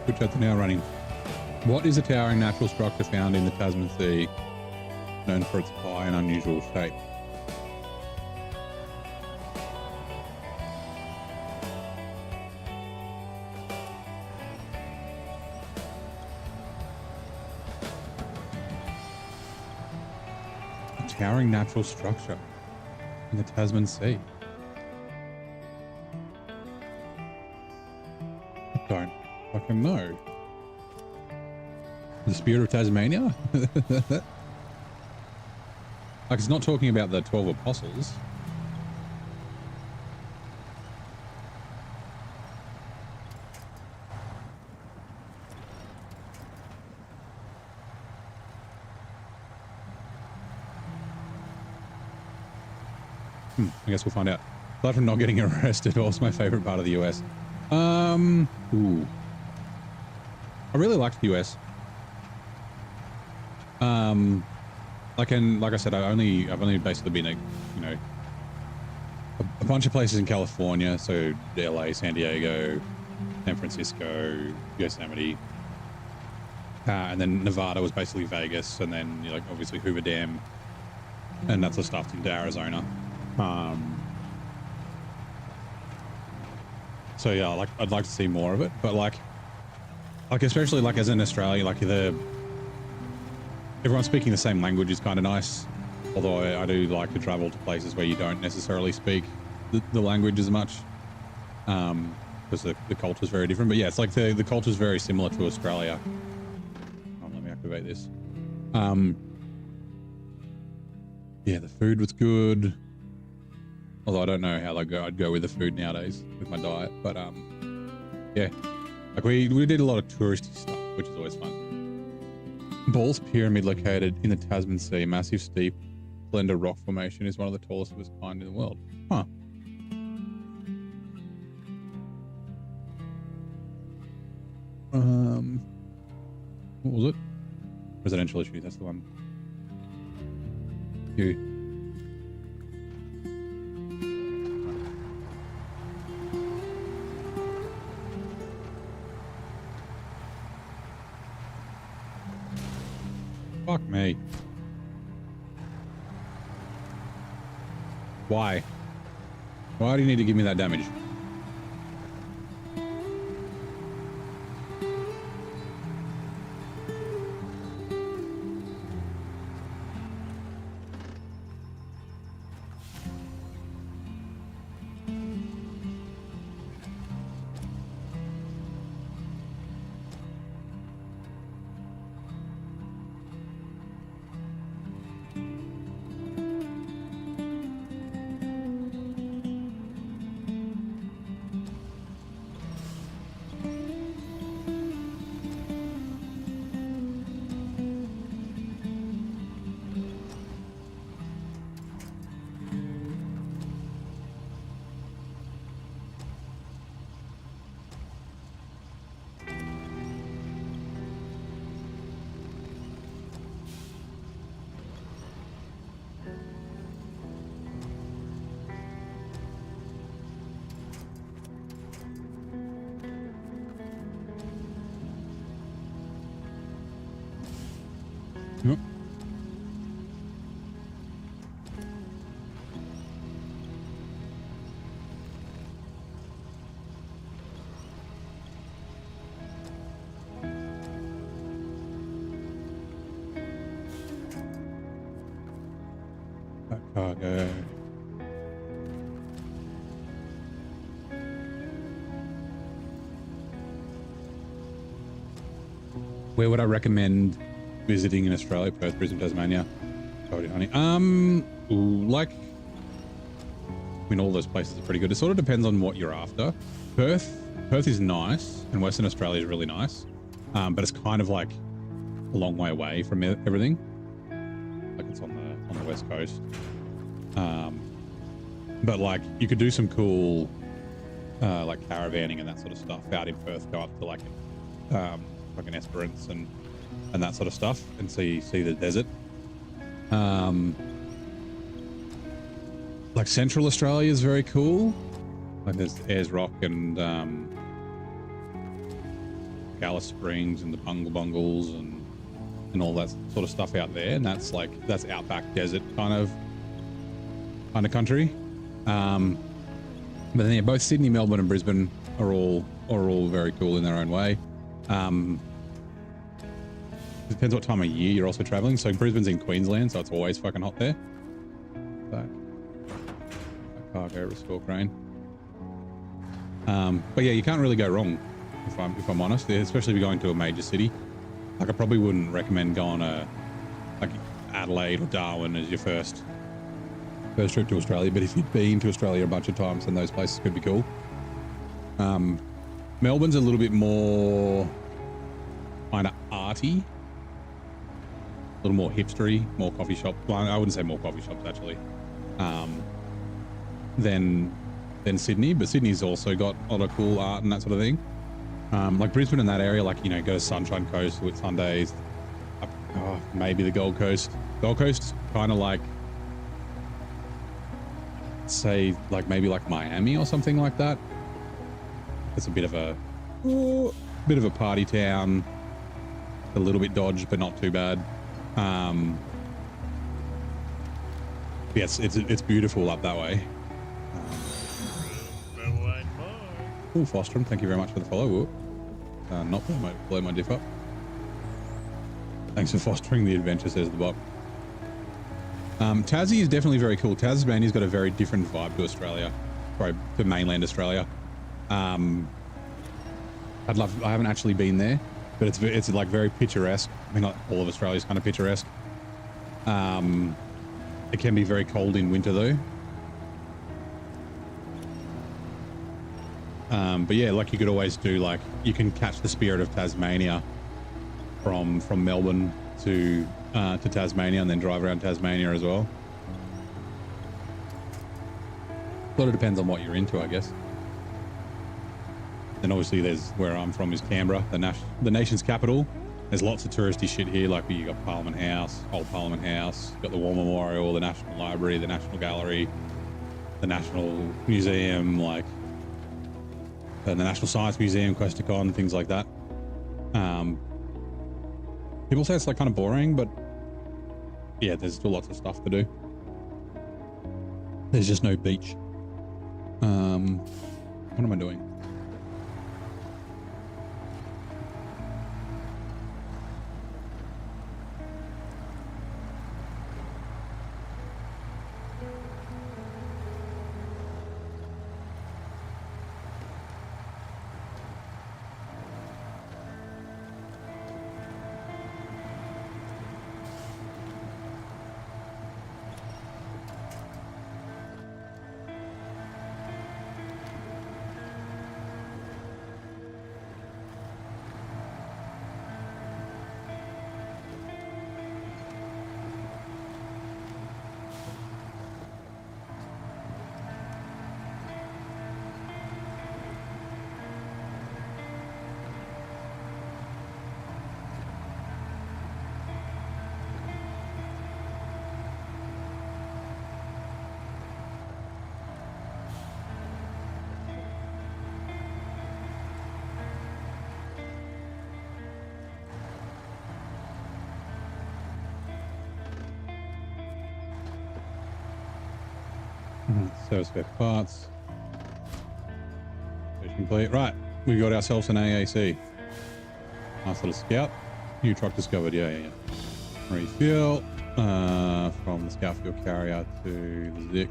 Speaker 1: Which are now running. What is a towering natural structure found in the Tasman Sea, known for its high and unusual shape? A towering natural structure in the Tasman Sea. I don't fucking know. The Spear of Tasmania? Like, it's not talking about the 12 apostles. I guess we'll find out. Aside from not getting arrested, what's my favorite part of the US? Ooh. I really liked the US. Like I said, I've only basically been a a bunch of places in California, so LA, San Diego, San Francisco, Yosemite, and then Nevada was basically Vegas, and then like obviously Hoover Dam and that sort of stuff into Arizona. So yeah, like I'd like to see more of it, but like especially like as in Australia, like everyone speaking the same language is kind of nice. Although I do like to travel to places where you don't necessarily speak the language as much, because the culture is very different. But yeah, it's like the culture is very similar to Australia. Oh, let me activate this. Yeah, the food was good. Although I don't know how I'd go with the food nowadays with my diet, but yeah, like we did a lot of touristy stuff, which is always fun. Ball's Pyramid, located in the Tasman Sea, massive steep slender rock formation, is one of the tallest of its kind in the world. Huh. What was it? Residential issue, that's the one. You. Fuck me. Why? Why do you need to give me that damage? Yep. Cargo. Where would I recommend visiting in Australia? Perth, Brisbane, Tasmania. Cody, honey. Like, I mean, all those places are pretty good. It sort of depends on what you're after. Perth is nice, and Western Australia is really nice, but it's kind of like a long way away from everything. Like it's on the west coast. But like you could do some cool like caravanning and that sort of stuff out in Perth. Go up to like an Esperance and that sort of stuff, and see the desert. Like Central Australia is very cool. Like there's Ayers Rock and Alice Springs and the Bungle Bungles and all that sort of stuff out there, and that's outback desert kind of country. But then yeah, both Sydney, Melbourne, and Brisbane are all very cool in their own way. Depends what time of year you're also traveling. So Brisbane's in Queensland, so it's always fucking hot there. So, cargo restore crane. But yeah, you can't really go wrong if I'm honest, especially if you're going to a major city. Like I probably wouldn't recommend going to like Adelaide or Darwin as your first trip to Australia, but if you've been to Australia a bunch of times, then those places could be cool. Melbourne's a little bit more kind of arty, a little more hipstery, more coffee shop. Well, I wouldn't say more coffee shops actually, than Sydney, but Sydney's also got a lot of cool art and that sort of thing. Like Brisbane in that area, like, you know, go to Sunshine Coast with Sundays, maybe the Gold Coast. Gold Coast kind of like say like maybe like Miami or something like that. It's a bit of a party town, a little bit dodged, but not too bad. Yes, it's beautiful up that way. Oh, Fostrom, thank you very much for the follow. Whoop. Not blow my diff up. Thanks for fostering the adventure, says the bot. Tassie is definitely very cool. Tasmania's got a very different vibe to Australia, sorry, to mainland Australia. I haven't actually been there, but it's like very picturesque. I mean, like all of Australia's kind of picturesque. It can be very cold in winter though. But yeah, like you could always do, like you can catch the spirit of Tasmania from Melbourne to Tasmania and then drive around Tasmania as well. Sort of depends on what you're into, I guess. And obviously there's, where I'm from is Canberra, the nation's capital. There's lots of touristy shit here, like you got Parliament House, Old Parliament House, got the War Memorial, the National Library, the National Gallery, the National Museum, like the National Science Museum, Questacon, things like that. People say it's like kind of boring, but yeah, there's still lots of stuff to do. There's just no beach. What am I doing? Service spare parts. Complete. Right, we got ourselves an AAC. Nice little scout. New truck discovered. Yeah. Refuel from the scout fuel carrier to the Zic.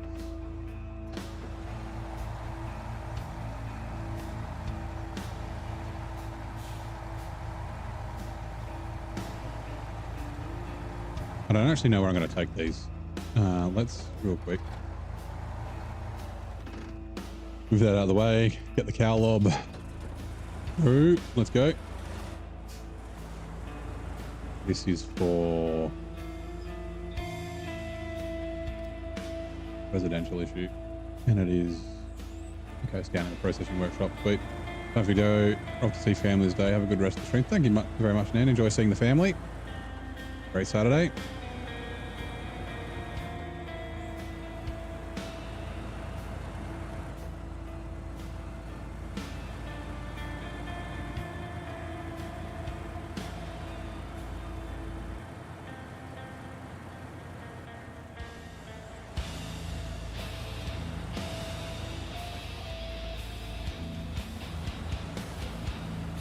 Speaker 1: I don't actually know where I'm going to take these. Let's real quick move that out of the way, get the cow lob. Ooh, let's go. This is for residential issue, and it is okay. Scan in the processing workshop. Sweet. Off we go. Off to see family this day. Have a good rest of the stream. Thank you very much, Nan. Enjoy seeing the family. Great Saturday.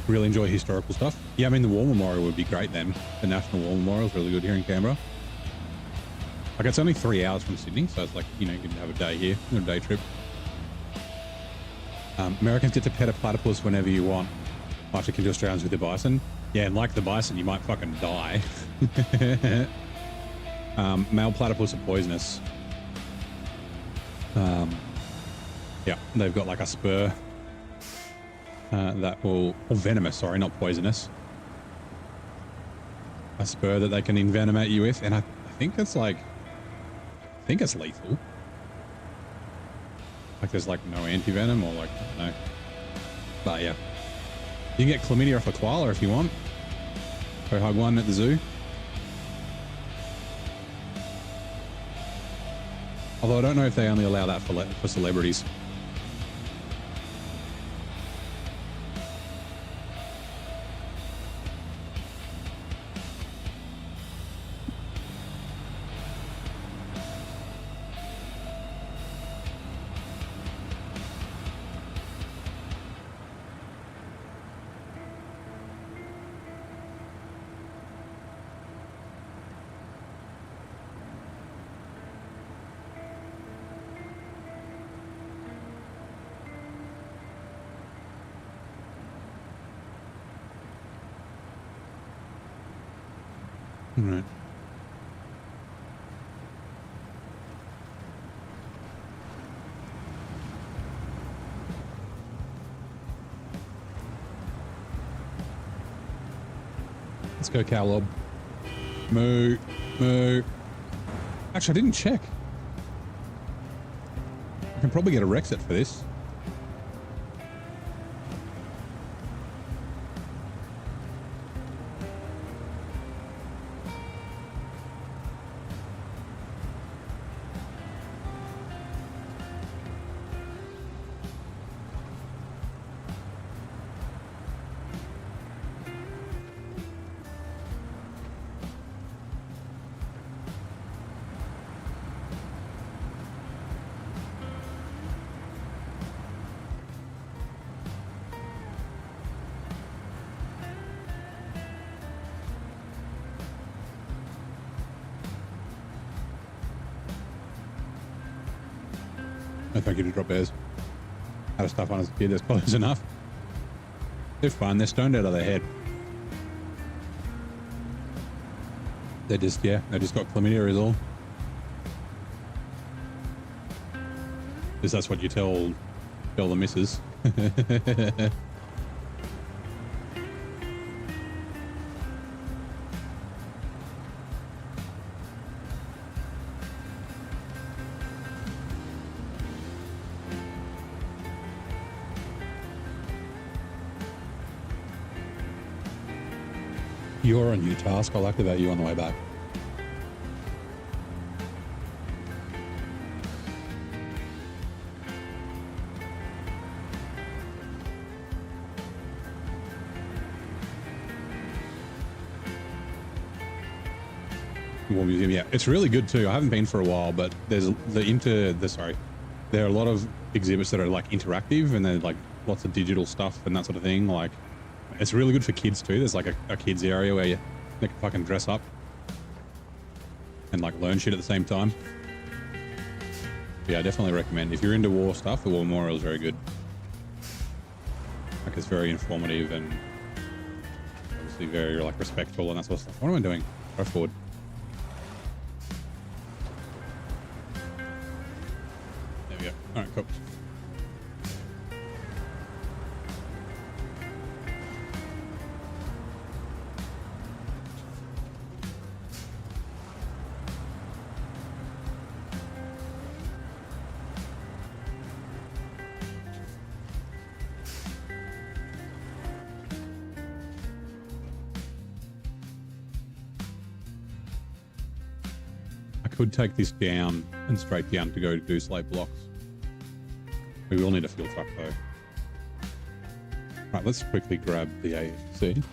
Speaker 1: Really enjoy historical stuff. Yeah, I mean the War Memorial would be great then. The National War Memorial is really good here in Canberra. Like it's only 3 hours from Sydney, so it's like, you know, you can have a day here, a day trip. Americans get to pet a platypus whenever you want. After can do Australians with the bison. Yeah, and like the bison, you might fucking die. Male platypus are poisonous. Yeah, they've got like a spur. That will, or venomous, sorry, not poisonous. A spur that they can envenomate you with, and I think it's like, I think it's lethal. Like there's like no anti-venom or like, I don't know. But yeah. You can get chlamydia off a koala if you want. Go hug one at the zoo. Although I don't know if they only allow that for celebrities. All right. Let's go, Calob. Moo. Moo. Actually, I didn't check. I can probably get a Rexit for this. No thank you to drop bears. Had a stuff on as a kid, that's close enough. They're fun, they're stoned out of their head. They just, yeah, they just got chlamydia is all. Because that's what you tell the missus. You're a new task. I'll activate you on the way back. War Museum, yeah, it's really good too. I haven't been for a while, but there's there are a lot of exhibits that are like interactive and they're like lots of digital stuff and that sort of thing. Like, it's really good for kids too. There's like a kids area where they can fucking dress up and like learn shit at the same time. Yeah, I definitely recommend. If you're into war stuff, the War Memorial is very good. Like, it's very informative and obviously very like respectful and that sort of stuff. What am I doing? Go forward. There we go. All right, cool. Could take this down and straight down to go do slate blocks. We will need a fuel truck though. Right, let's quickly grab the AFC.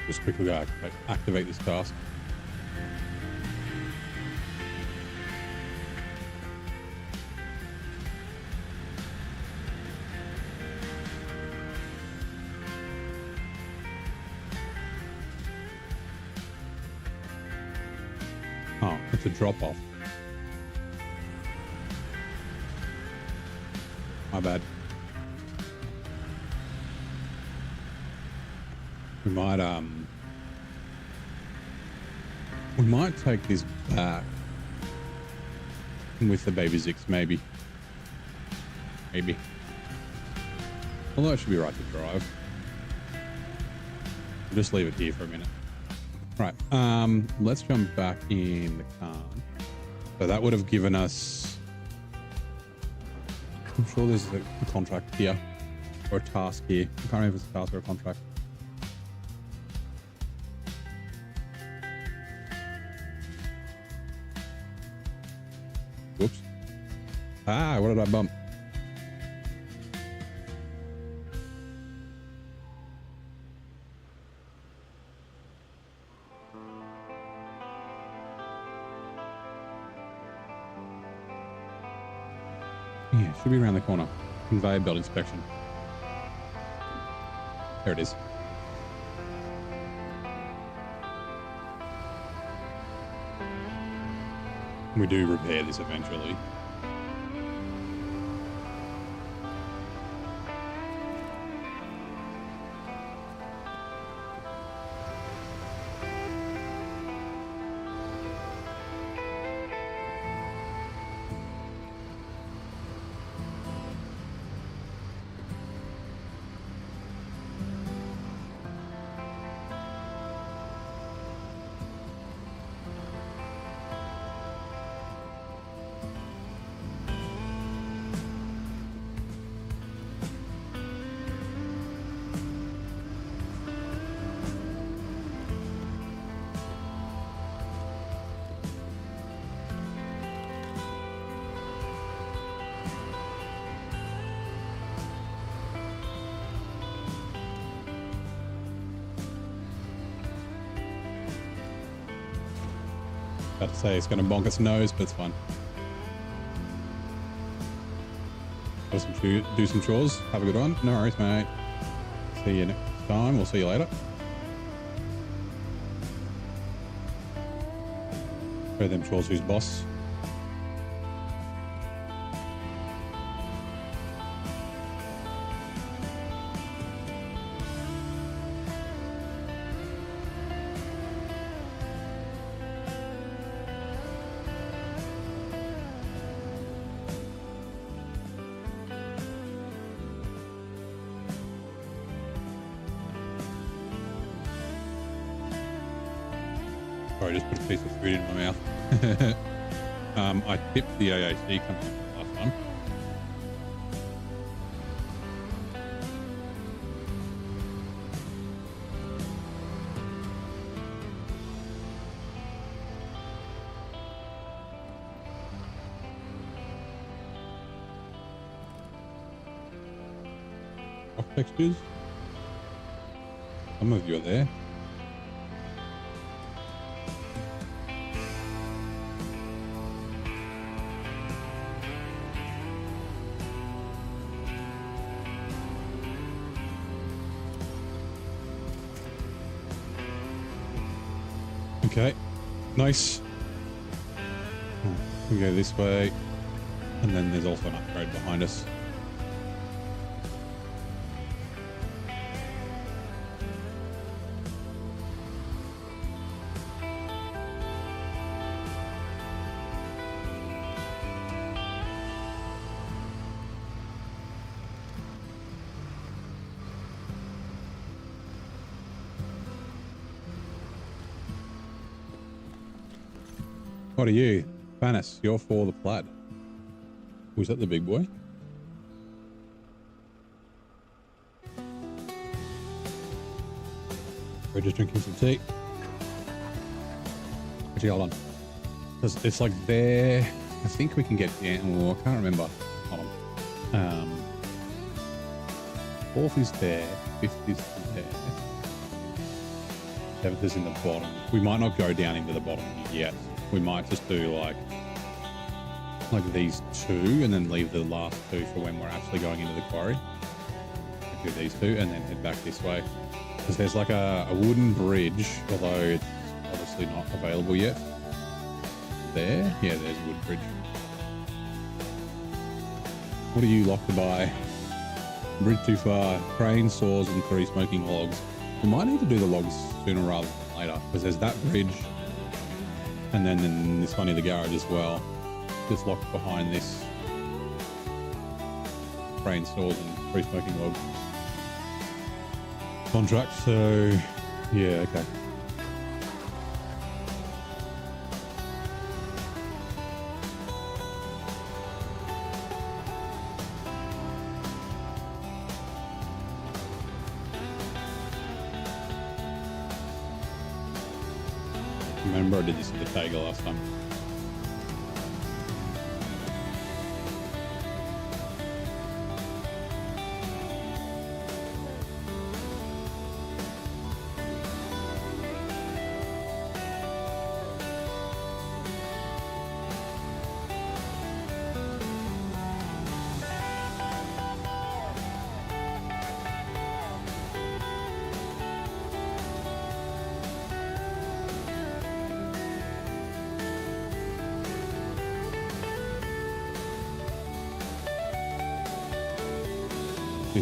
Speaker 1: Just quickly go activate this task. Oh, it's a drop off. My bad. We might take this back with the baby Zix, maybe. Although it should be right to drive. We'll just leave it here for a minute. Right, let's jump back in the car. So that would have given us, I'm sure there's a contract here. or a task here. I can't remember if it's a task or a contract. Whoops. Ah, what did I bump? Yeah, should be around the corner. Conveyor belt inspection. There it is. We do repair this eventually. About to say it's going to bonk its nose, but it's fine. Do some chores. Have a good one. No worries, mate. See you next time. We'll see you later. Show them chores who's boss. Sorry, I just put a piece of food in my mouth. I tipped the AAC company last time. Off textures. Some of you are there. Okay, nice. We go this way, and then there's also an upgrade behind us. What are you? Fanis, you're for the plaid. Was that the big boy? We're just drinking some tea. Actually, hold on. It's like there. I think we can get down. Oh, I can't remember. Hold on. Fourth is there. Fifth is there. Seventh is in the bottom. We might not go down into the bottom yet. We might just do like these two and then leave the last two for when we're actually going into the quarry. Do these two and then head back this way. Because there's like a wooden bridge, although it's obviously not available yet. There? Yeah, there's a wood bridge. What are you locked to buy? Bridge too far. Crane, saws and 3 smoking logs. We might need to do the logs sooner rather than later because there's that bridge. And then this one in the garage as well. Just locked behind this crane, saws and 3 smoking log contract. So yeah, okay. remember I did this with the Tiger last time.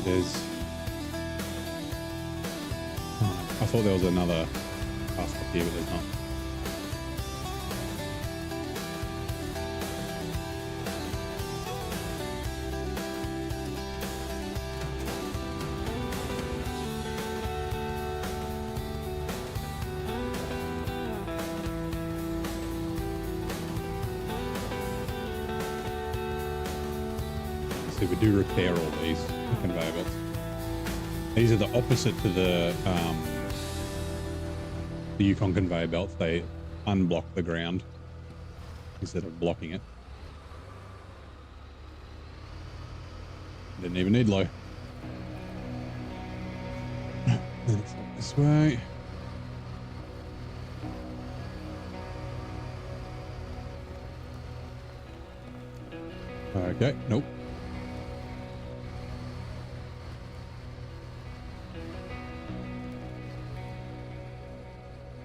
Speaker 1: There's... Oh, I thought there was another path up here, but there's not. So we do repair all these conveyor belts. These are the opposite to the Yukon conveyor belts. They unblock the ground instead of blocking it. Didn't even need low. Let's go this way. Okay, nope.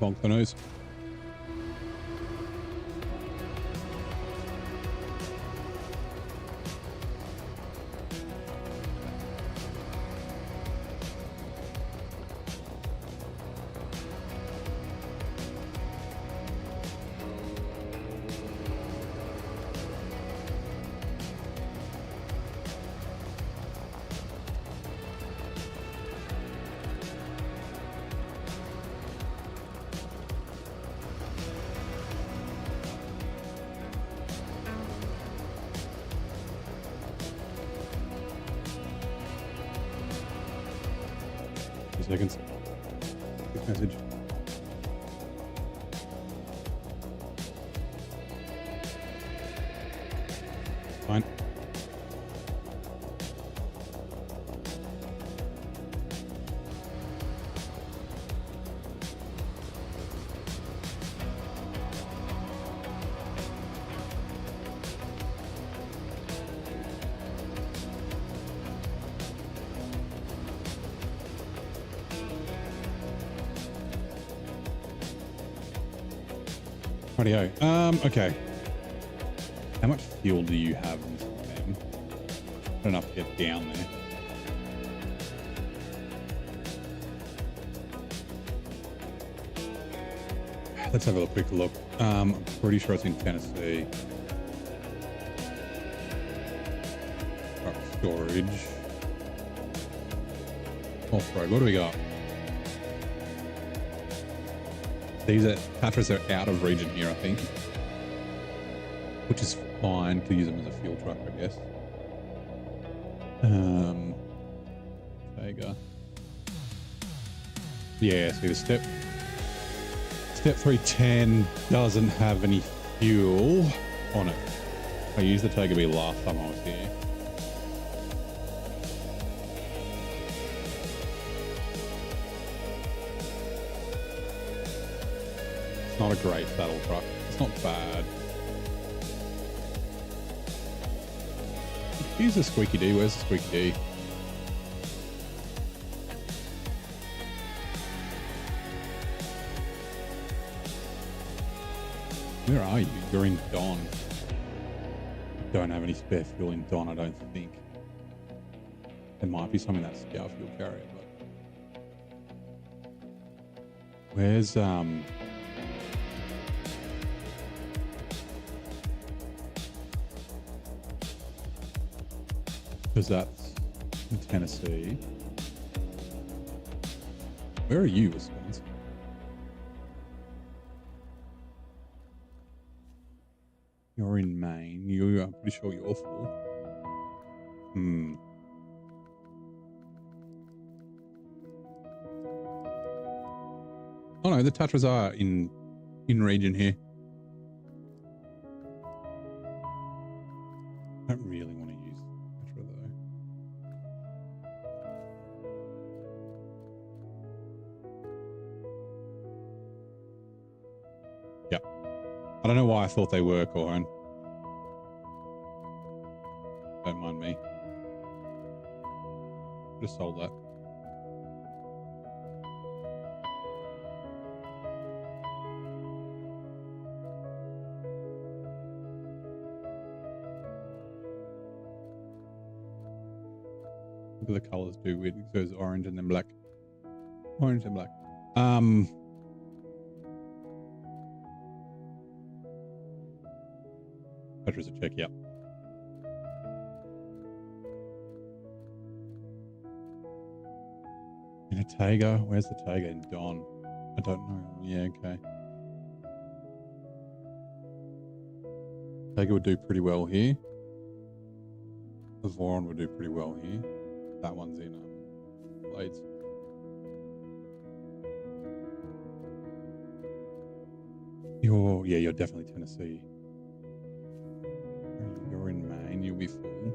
Speaker 1: Bonk the nose. Seconds. This message. Fine. Rightio. Okay. How much fuel do you have in this thing? Not enough to get down there. Let's have a quick look. I'm pretty sure it's in Tennessee. Truck storage. Off-road. What do we got? These Tatras are out of region here, I think. Which is fine to use them as a fuel truck, I guess. Vega. Yeah, see the step 310 doesn't have any fuel on it. I used the Tiger B last time I was here. It's not a great saddle truck. It's not bad. Use the squeaky D. Where's the squeaky D? Where are you? You're in Don. Don't have any spare fuel in Don, I don't think. There might be some in that scout fuel carrier, but... Where's, because that's in Tennessee. Where are you, Wisconsin? You're in Maine. I'm pretty sure you're full. Oh no, the Tatras are in in region here. I don't really want to use Petra though. Yeah. I don't know why I thought they were Corhon. Don't mind me. Just sold that. Look at the colors do weird. It goes orange and then black. Orange and black. Petra's a check, yep. And a Taiga? Where's the Taiga in Don? I don't know. Yeah, okay. Taiga would do pretty well here. The Voron would do pretty well here. That one's in Blades. You're definitely Tennessee. You're in Maine, you'll be full.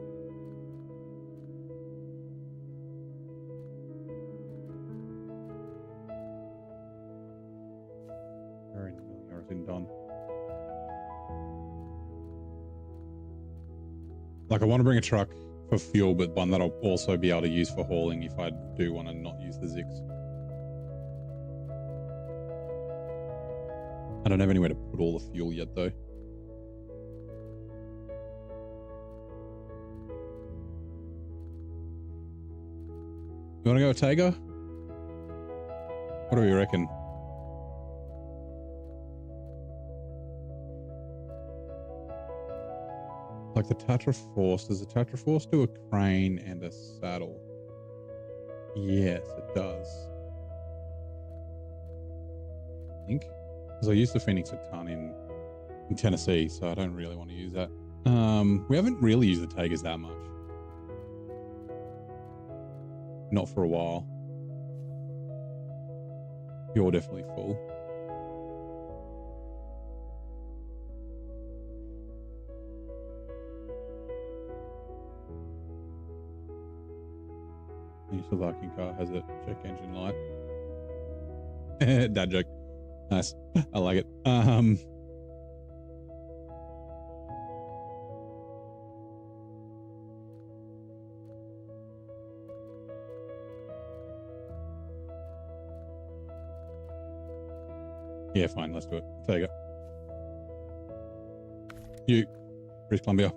Speaker 1: You're in Don. Like I want to bring a truck for fuel, but one that I'll also be able to use for hauling if I do want to not use the Zix. I don't have anywhere to put all the fuel yet though. You want to go with Taiga? What do we reckon? Like the Tatra Force, does the Tatra Force do a crane and a saddle? Yes, it does. I think. Because I used the Phoenix a ton in Tennessee, so I don't really want to use that. We haven't really used the Taigas that much. Not for a while. You're definitely full. Your Slovakian car has a check engine light. Dad joke. Nice. I like it. Yeah, fine. Let's do it. There you go. You, British Columbia.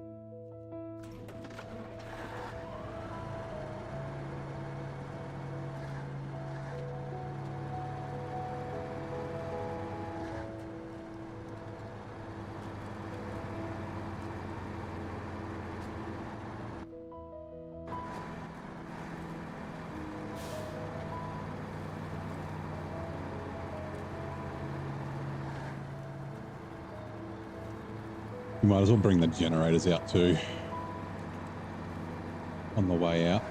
Speaker 1: You might as well bring the generators out too on the way out.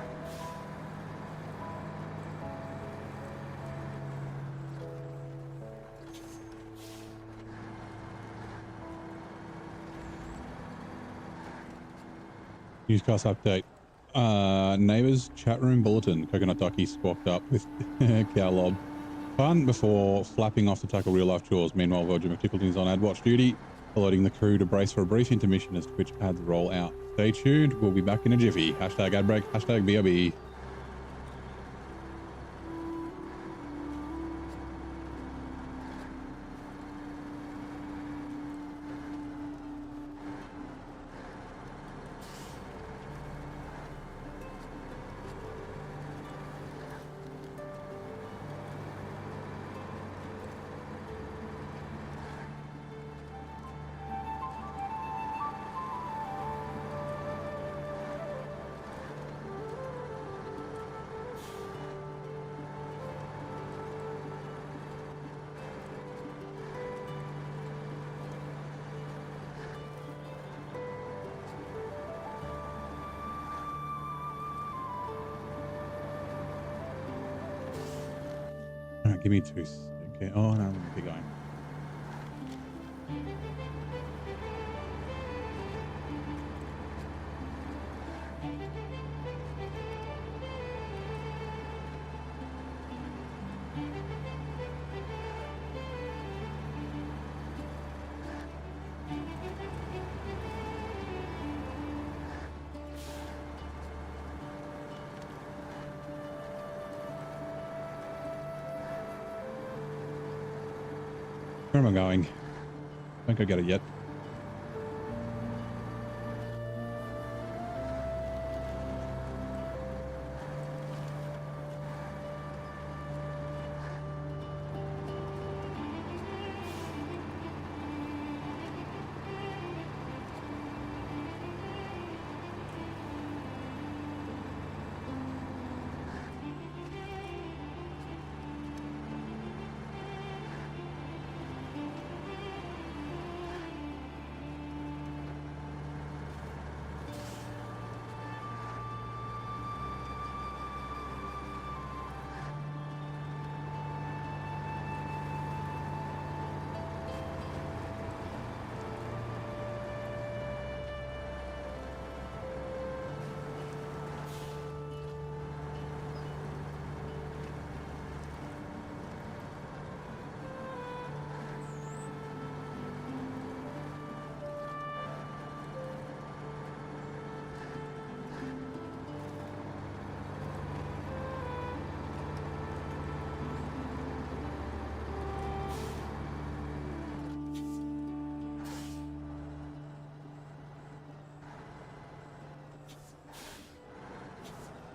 Speaker 1: Newscast update. Neighbors chat room bulletin. Coconut ducky squawked up with cow lob. Fun before flapping off to tackle real life chores. Meanwhile, Virgin McTickleton's on ad watch duty, alerting the crew to brace for a brief intermission as Twitch ads roll out. Stay tuned. We'll be back in a jiffy. Hashtag ad break. Hashtag BRB. Give me 2 seconds. Oh no, let me keep going. Where am I going? I think I get it yet.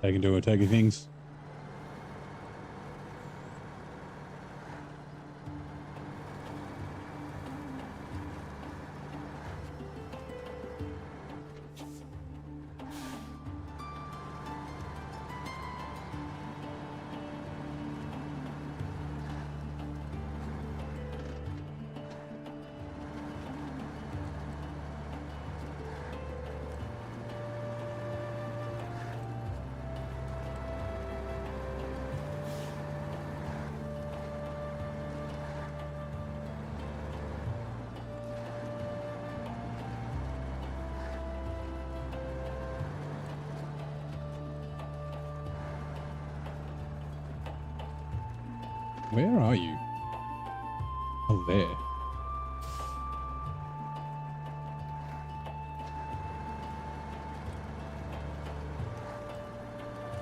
Speaker 1: They can do taking things. Where are you? Oh, there.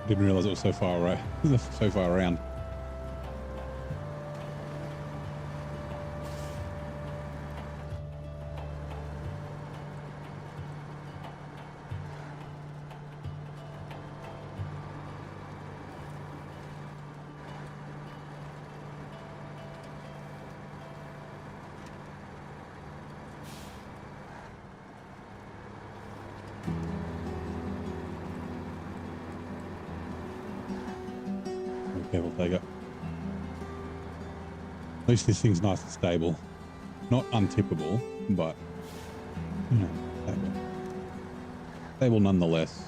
Speaker 1: Didn't realize it was so far away, so far around. Okay, we'll take it. At least this thing's nice and stable. Not untippable, but, you know, stable. Stable nonetheless.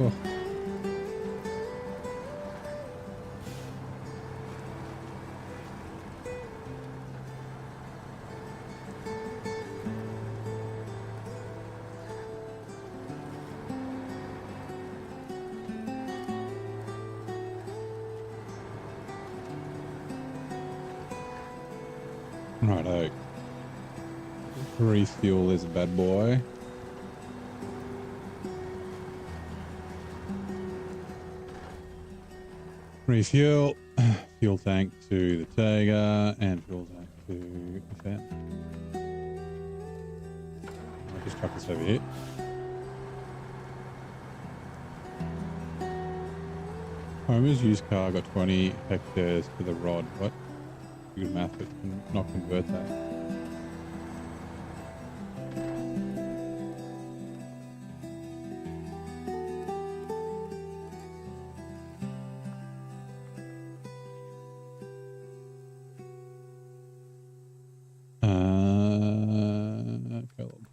Speaker 1: Oh. Righto. Refuel is a bad boy. Refuel. Fuel tank to the Tiger and fuel tank to the fan. I'll just chuck this over here. Homer's used car got 20 hectares to the rod. What? Good math, but can not convert that. Caleb.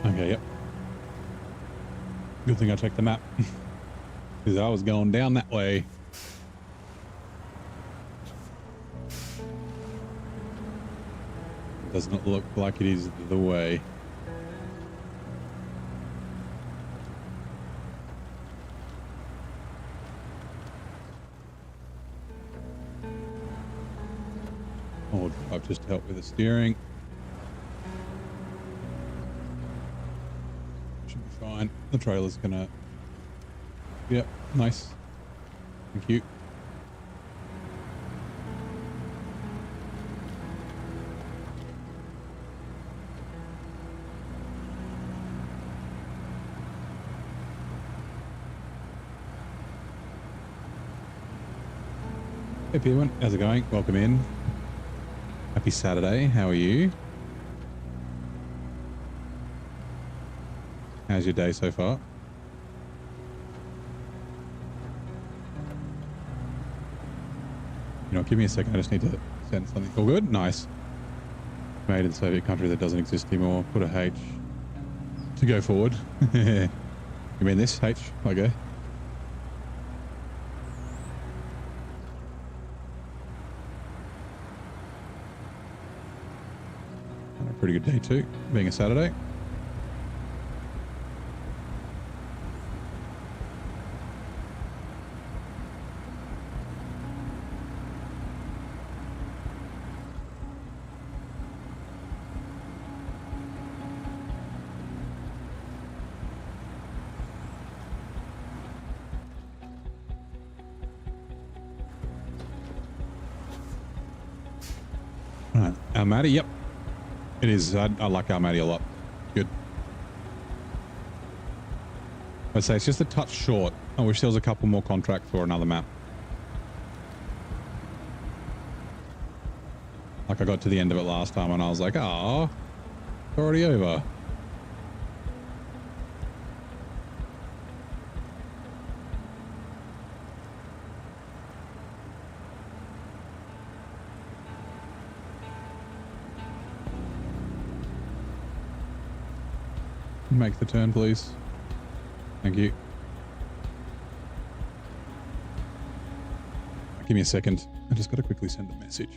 Speaker 1: Okay, yep. Good thing I checked the map. Because I was going down that way. It does not look like it is the way. I'll drive just to help with the steering. Should be fine. The trailer's gonna... Yep, nice. Thank you. Hey P1, how's it going? Welcome in. Happy Saturday. How are you? How's your day so far? You know, give me a second. I just need to send something. All good? Nice. Made in the Soviet country that doesn't exist anymore. Put a H to go forward. You mean this H? Okay. Pretty good day too, being a Saturday. All right, Almaty, yep. It is. I like Almaty a lot. Good. I'd say it's just a touch short. I wish there was a couple more contracts or another map. Like I got to the end of it last time and I was like, oh, it's already over. Make the turn, please. Thank you. Give me a second. I just got to quickly send a message.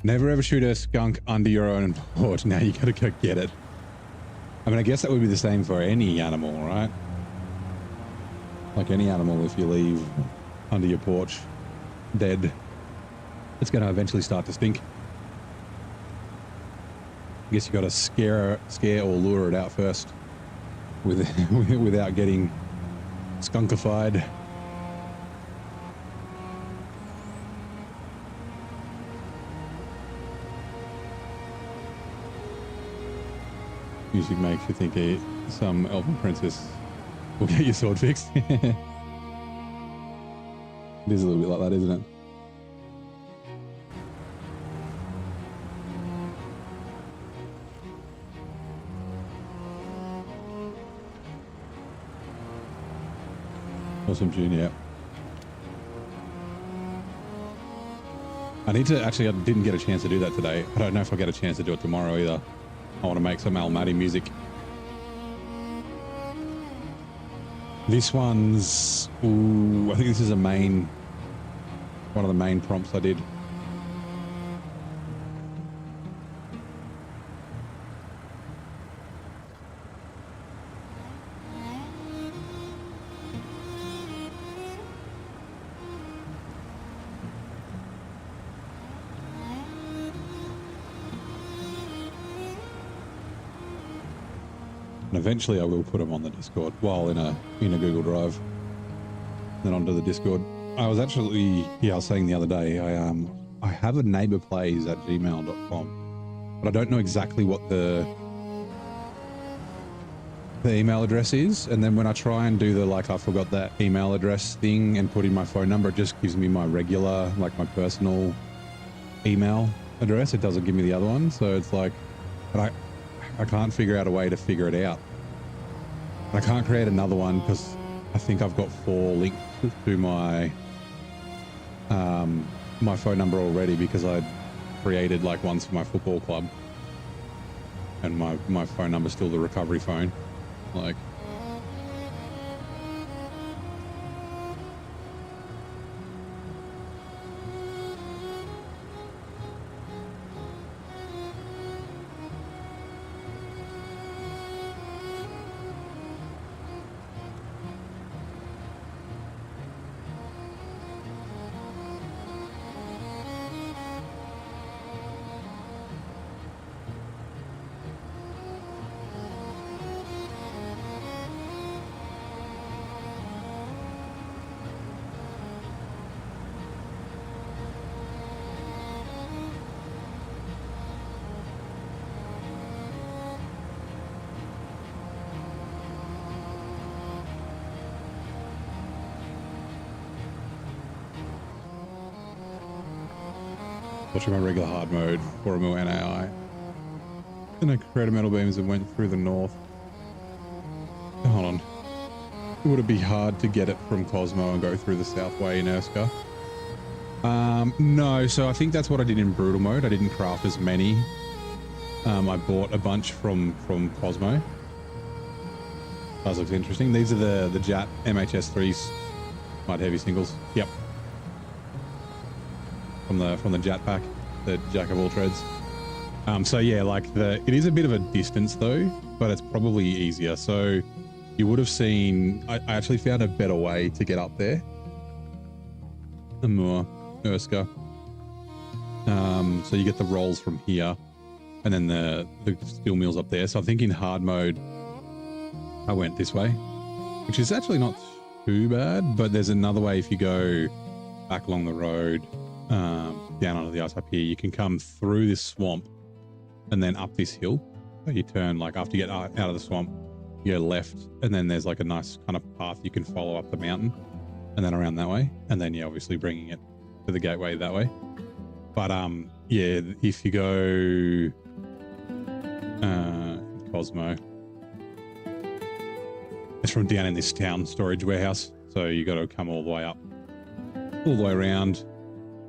Speaker 1: Never ever shoot a skunk under your own porch. Now you gotta go get it. I mean, I guess that would be the same for any animal, right? Like any animal, if you leave under your porch dead, it's gonna eventually start to stink. I guess you gotta scare or lure it out first without getting skunkified. Music makes you think some elven princess will get your sword fixed. It is a little bit like that, isn't it? Awesome tune, yeah. I need to, actually, I didn't get a chance to do that today. I don't know if I'll get a chance to do it tomorrow either. I want to make some Almaty music. This one's, ooh, I think this is one of the main prompts I did. And eventually I will put them on the Discord, well, in a Google Drive, then onto the Discord. I was actually, I was saying the other day, I have a neighborplays@gmail.com, but I don't know exactly what the email address is. And then when I try and do I forgot that email address thing and put in my phone number, it just gives me my regular, like my personal email address. It doesn't give me the other one. So it's like, but I can't figure out a way to figure it out. I can't create another one because I think I've got 4 linked to my my phone number already, because I created like ones for my football club, and my phone number's still the recovery phone. Like, watching my regular hard mode, 4 mil NAI. Then I created metal beams and went through the north. Hold on. Would it be hard to get it from Cosmo and go through the south way in Urska? No, so I think that's what I did in brutal mode. I didn't craft as many. I bought a bunch from Cosmo. That looks interesting. These are the JAT MHS3s, Mud Heavy singles. Yep. From the JAT pack, the Jack of all trades. So yeah, like it is a bit of a distance though, but it's probably easier. So you would have seen, I actually found a better way to get up there. More Urska. So you get the rolls from here, and then the steel mills up there. So I think in hard mode, I went this way, which is actually not too bad, but there's another way if you go back along the road, down onto the ice up here. You can come through this swamp and then up this hill. So you turn, like, after you get out of the swamp, you go left, and then there's like a nice kind of path you can follow up the mountain and then around that way, and then you're obviously bringing it to the gateway that way. But yeah, if you go Cosmo, it's from down in this town storage warehouse, so you got to come all the way up, all the way around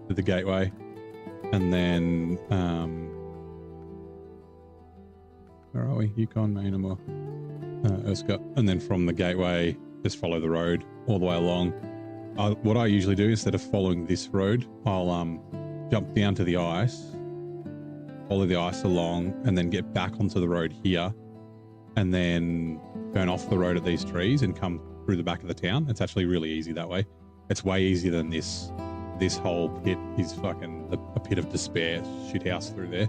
Speaker 1: to the gateway, and then where are we? Yukon, Mainamore, Urska, and then from the gateway just follow the road all the way along. What I usually do, instead of following this road, I'll jump down to the ice follow the ice along, and then get back onto the road here, and then turn off the road at these trees and come through the back of the town. It's actually really easy that way. It's way easier than this. This whole pit is fucking a pit of despair. Shit house through there.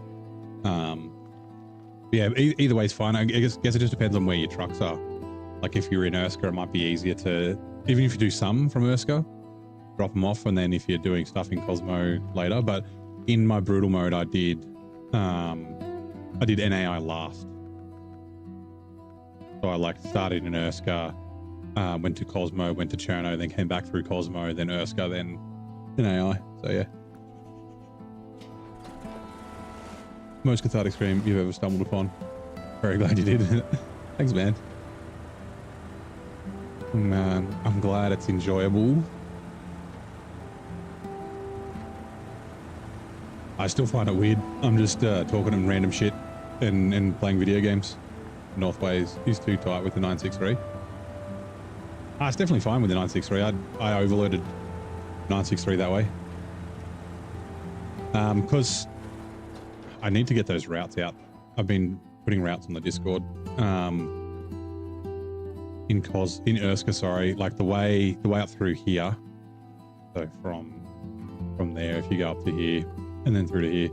Speaker 1: Yeah, either way is fine. I guess it just depends on where your trucks are. Like if you're in Urska, it might be easier to, even if you do some from Urska, drop them off, and then if you're doing stuff in Cosmo later. But in my brutal mode, I did NAI last. So I like started in Urska, went to Cosmo, went to Cherno, then came back through Cosmo, then Urska, then NAI. So yeah. Most cathartic stream you've ever stumbled upon. Very glad you did. Thanks, man. Man, I'm glad it's enjoyable. I still find it weird. I'm just talking in random shit and playing video games. Northway is too tight with the 963. It's definitely fine with the 963. I overloaded 963 that way. Because I need to get those routes out. I've been putting routes on the Discord. In Urska, sorry, like the way up through here. So from there, if you go up to here and then through to here,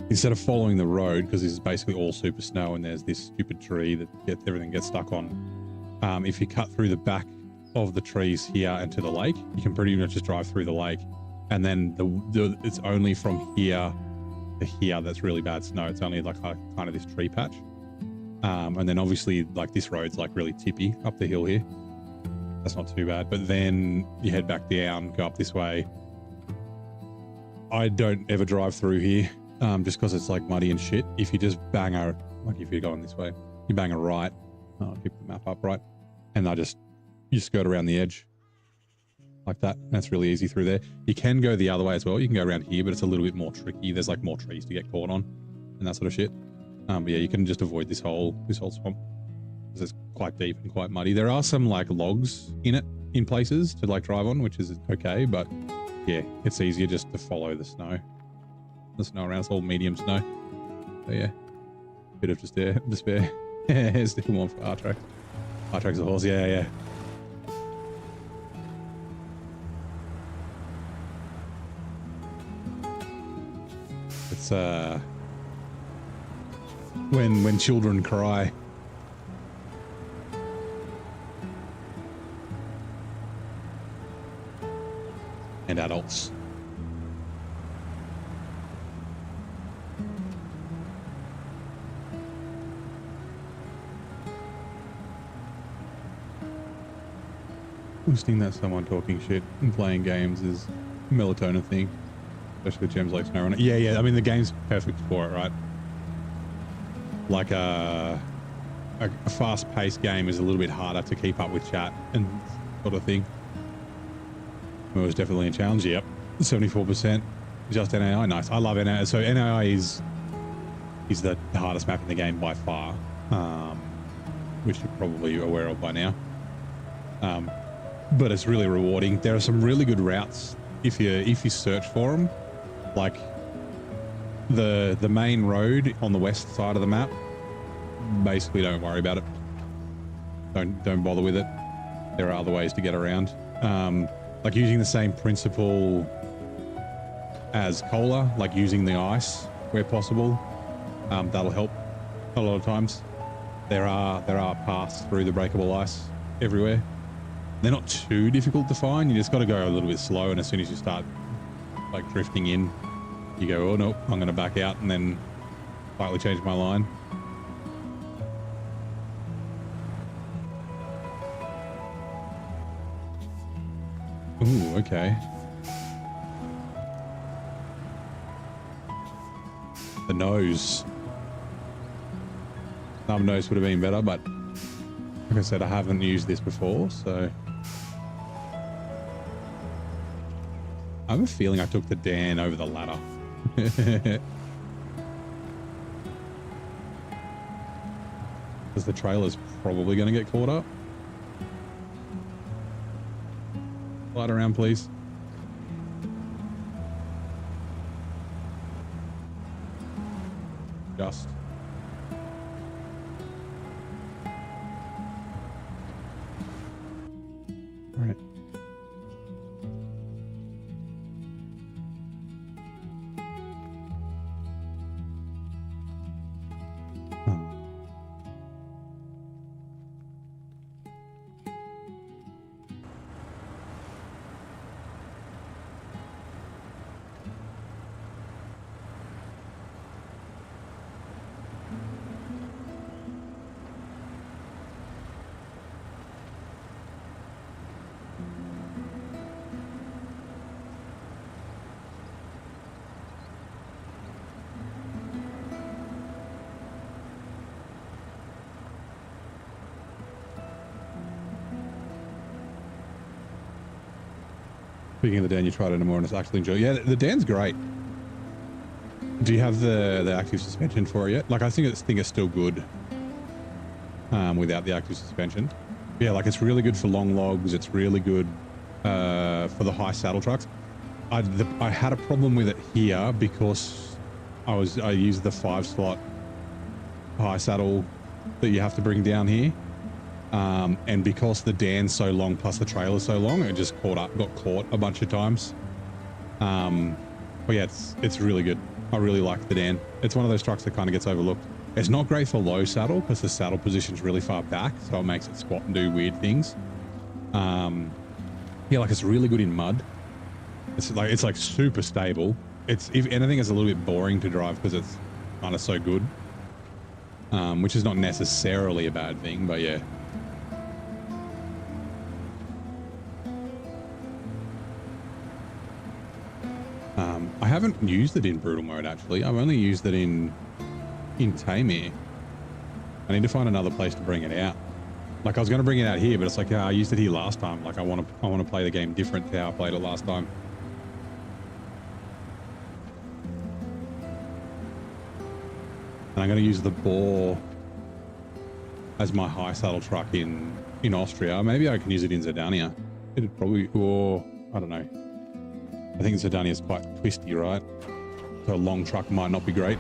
Speaker 1: instead of following the road, because this is basically all super snow and there's this stupid tree that everything gets stuck on. If you cut through the back of the trees here and to the lake, you can pretty much just drive through the lake, and then it's only from here to here that's really bad snow. It's only like kind of this tree patch, and then obviously like this road's like really tippy up the hill here. That's not too bad, but then you head back down, go up this way. I don't ever drive through here, just because it's like muddy and shit. If you just bang like if you're going this way, you bang a right. I'll keep the map up right, and you skirt around the edge like that. That's really easy through there. You can go the other way as well. You can go around here, but it's a little bit more tricky. There's like more trees to get caught on and that sort of shit. But yeah, you can just avoid this whole swamp because it's quite deep and quite muddy. There are some like logs in it in places to like drive on, which is okay, but yeah, it's easier just to follow the snow. The snow around, it's all medium snow. So yeah, bit of despair. Yeah, still one for R-Track. R-Track's a horse, yeah. It's when children cry. And adults. Listening that someone talking shit and playing games is a melatonin thing, especially with gems like SnowRunner. Yeah. I mean, the game's perfect for it, right? Like a fast-paced game is a little bit harder to keep up with chat and sort of thing. It was definitely a challenge. Yep, 74%. Just NAI, nice. I love NAI. So NAI is the hardest map in the game by far, which you're probably aware of by now. But it's really rewarding. There are some really good routes if you search for them. Like the main road on the west side of the map, basically don't worry about it. Don't bother with it. There are other ways to get around. Like using the same principle as Cola, like using the ice where possible. That'll help a lot of times. There are paths through the breakable ice everywhere. They're not too difficult to find. You just got to go a little bit slow, and as soon as you start like drifting in, you go, oh no, I'm going to back out, and then slightly change my line. Ooh, okay. The nose. Thumb nose would have been better, but like I said, I haven't used this before, so I have a feeling I took the Dan over the ladder. Because the trailer's probably going to get caught up. Slide around, please. just. All right. Speaking of the Dan, you tried it more and it's actually enjoyable. Yeah, the Dan's great. Do you have the active suspension for it yet? Like, I think it's still good without the active suspension. Yeah, like it's really good for long logs. It's really good for the high saddle trucks. I had a problem with it here because I used the 5-slot high saddle that you have to bring down here. And because the Dan's so long plus the trailer's so long, it just got caught a bunch of times. But yeah, it's really good. I really like the Dan. It's one of those trucks that kind of gets overlooked. It's not great for low saddle because the saddle position's really far back, so it makes it squat and do weird things. Yeah, like it's really good in mud. It's like super stable. If anything, it's a little bit boring to drive because it's kind of so good, which is not necessarily a bad thing, but yeah. I haven't used it in brutal mode actually. I've only used it in Tamir. I need to find another place to bring it out. Like I was going to bring it out here, but it's like, I used it here last time. Like I want to play the game different to how I played it last time. And I'm going to use the Boar as my high saddle truck in Austria. Maybe I can use it in Zidania. It'd probably, or I don't know. I think Zidania is quite twisty, right? So a long truck might not be great.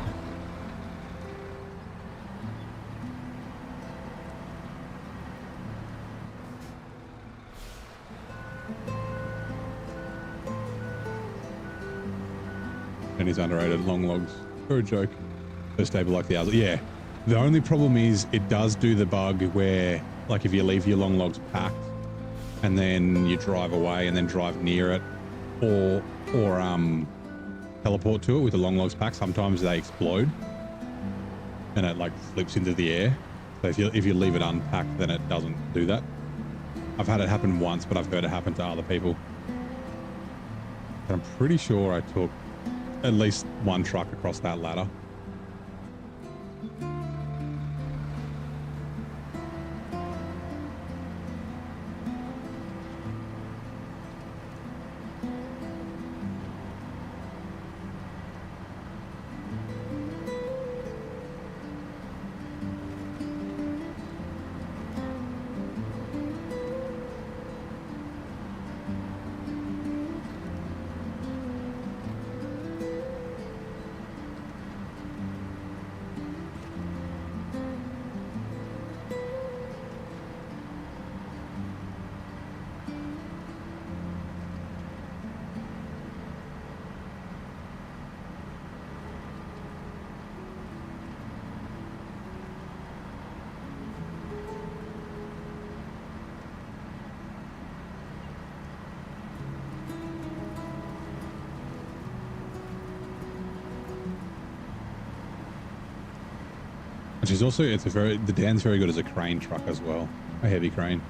Speaker 1: And he's underrated. Long logs for a joke. So stable like the others. Yeah. The only problem is it does do the bug where, like, if you leave your long logs packed and then you drive away and then drive near it, or teleport to it with the long logs pack, sometimes they explode and it like flips into the air. So if you leave it unpacked, then it doesn't do that. I've had it happen once, but I've heard it happen to other people. And I'm pretty sure I took at least one truck across that ladder. Which is also, the Dan's very good as a crane truck as well, a heavy crane.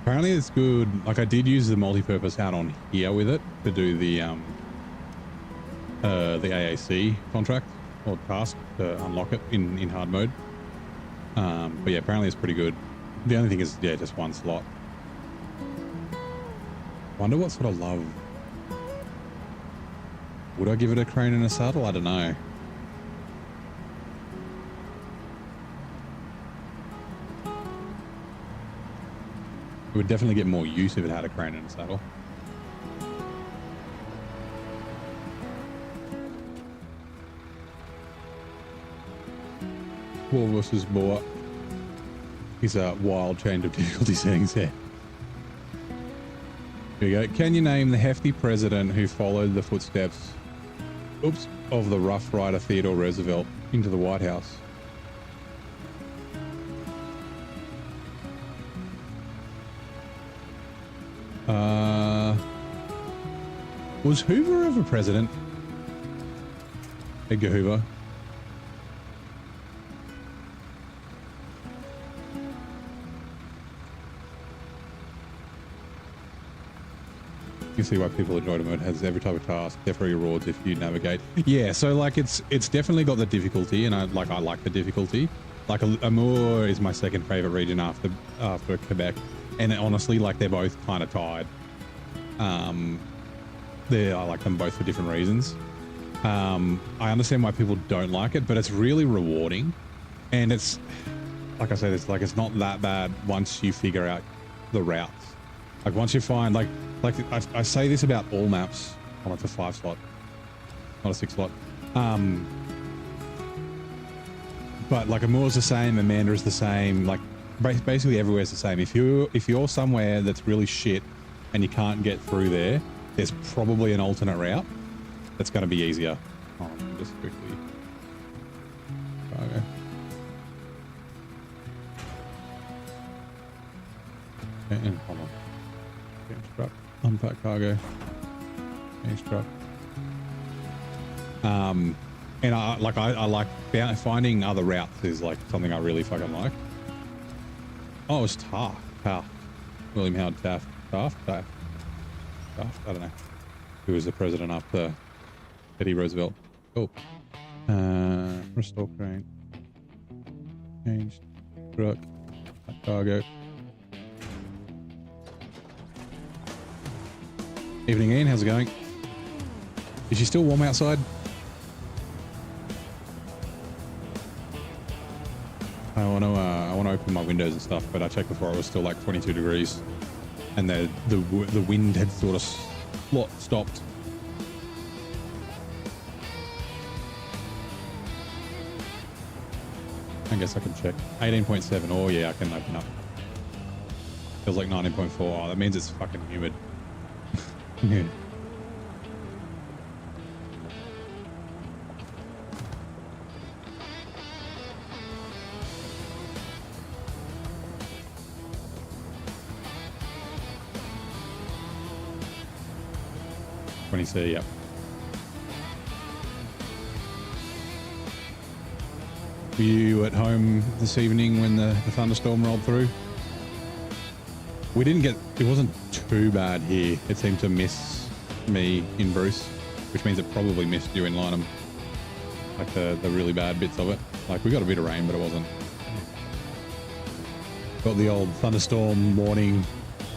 Speaker 1: Apparently it's good. Like I did use the multi-purpose hat on here with it to do the AAC contract or task to unlock it in hard mode. But yeah, apparently it's pretty good. The only thing is, yeah, just one slot. Wonder what sort of love. Would I give it a crane and a saddle? I don't know. It would definitely get more use if it had a crane and a saddle. War versus Boar. He's a wild change of difficulty settings here. Here we go. Can you name the hefty president who followed the footsteps, of the Rough Rider Theodore Roosevelt into the White House? Was Hoover ever president? Edgar Hoover. You can see why people enjoy it. It has every type of task, definitely rewards if you navigate. Yeah, so like it's definitely got the difficulty, and I like the difficulty. Like Amour is my second favorite region after Quebec, and honestly, like they're both kind of tied. I like them both for different reasons. I understand why people don't like it, but it's really rewarding, and it's like I said, it's not that bad once you figure out the routes. Like once you find like I say this about all maps. Oh, it's a 5 slot, not a 6 slot. But like Amour's the same, Amanda is the same. Like basically everywhere's the same. If you're somewhere that's really shit and you can't get through there, there's probably an alternate route that's going to be easier. Oh, just quickly. Okay. And hold on. Change truck. Unpack cargo. Change truck. And I like finding other routes is like something I really fucking like. Oh, it's Taft. William Howard Taft. Taft. I don't know. Who was the president after Teddy Roosevelt? Oh. Restore crane. Changed. Truck. Cargo. Evening, Ian. How's it going? Is she still warm outside? I want to open my windows and stuff, but I checked before it was still like 22 degrees, and the wind had sort of stopped. I guess I can check. 18.7. Oh yeah, I can open up. Feels like 19.4. Oh, that means it's fucking humid. Yeah. C, yep. Were you at home this evening when the thunderstorm rolled through? It wasn't too bad here. It seemed to miss me in Bruce, which means it probably missed you in Lynham. Like the really bad bits of it. Like we got a bit of rain, but it wasn't. Got the old thunderstorm warning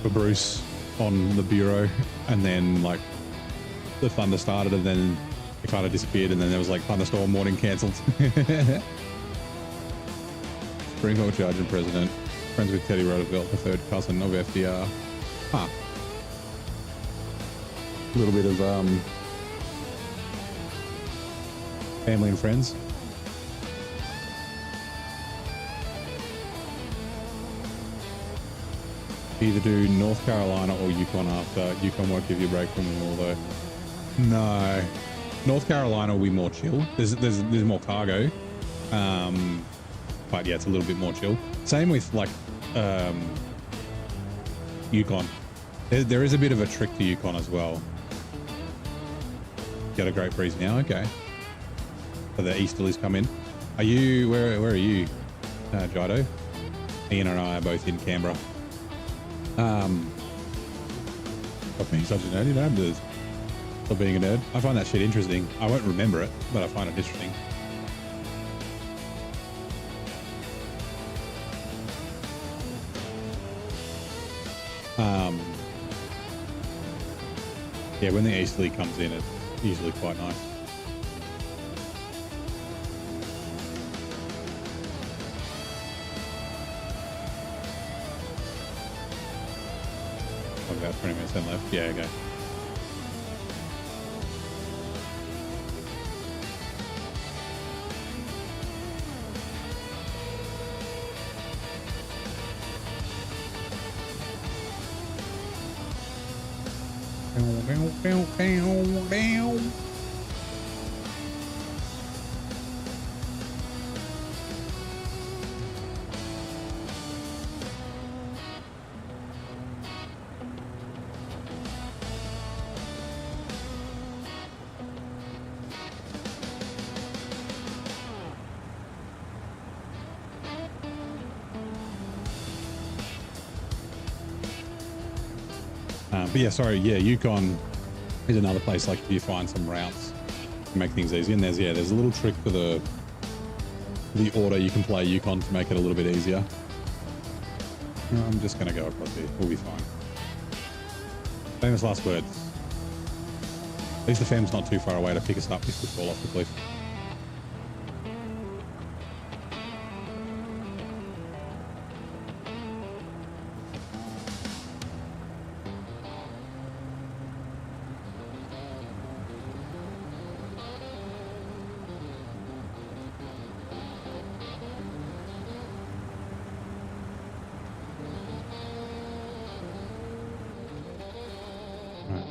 Speaker 1: for Bruce on the bureau, and then like the thunder started and then it kind of disappeared, and then there was like thunderstorm warning cancelled. Springfield Charging President, friends with Teddy Roosevelt, the third cousin of FDR. Huh. A little bit of family and friends. Either do North Carolina or Yukon after. Yukon won't give you a break from them, although. No, North Carolina will be more chill. There's more cargo, but yeah, it's a little bit more chill. Same with like Yukon. There is a bit of a trick to Yukon as well. Got a great breeze now. Okay, so the easterlies come in. Are you where are you, Jido? Ian and I are both in Canberra. Stop being such a nerd, you don't have to. Stop being a nerd. I find that shit interesting. I won't remember it, but I find it interesting. Yeah, when the easterly comes in, it's usually quite nice. About 20 minutes then left. Yeah, okay. But yeah, sorry, yeah, Yukon is another place like you find some routes to make things easy. And there's a little trick for the order you can play Yukon to make it a little bit easier. I'm just gonna go across here. We'll be fine. Famous last words. At least the fam's not too far away to pick us up if we fall off the cliff.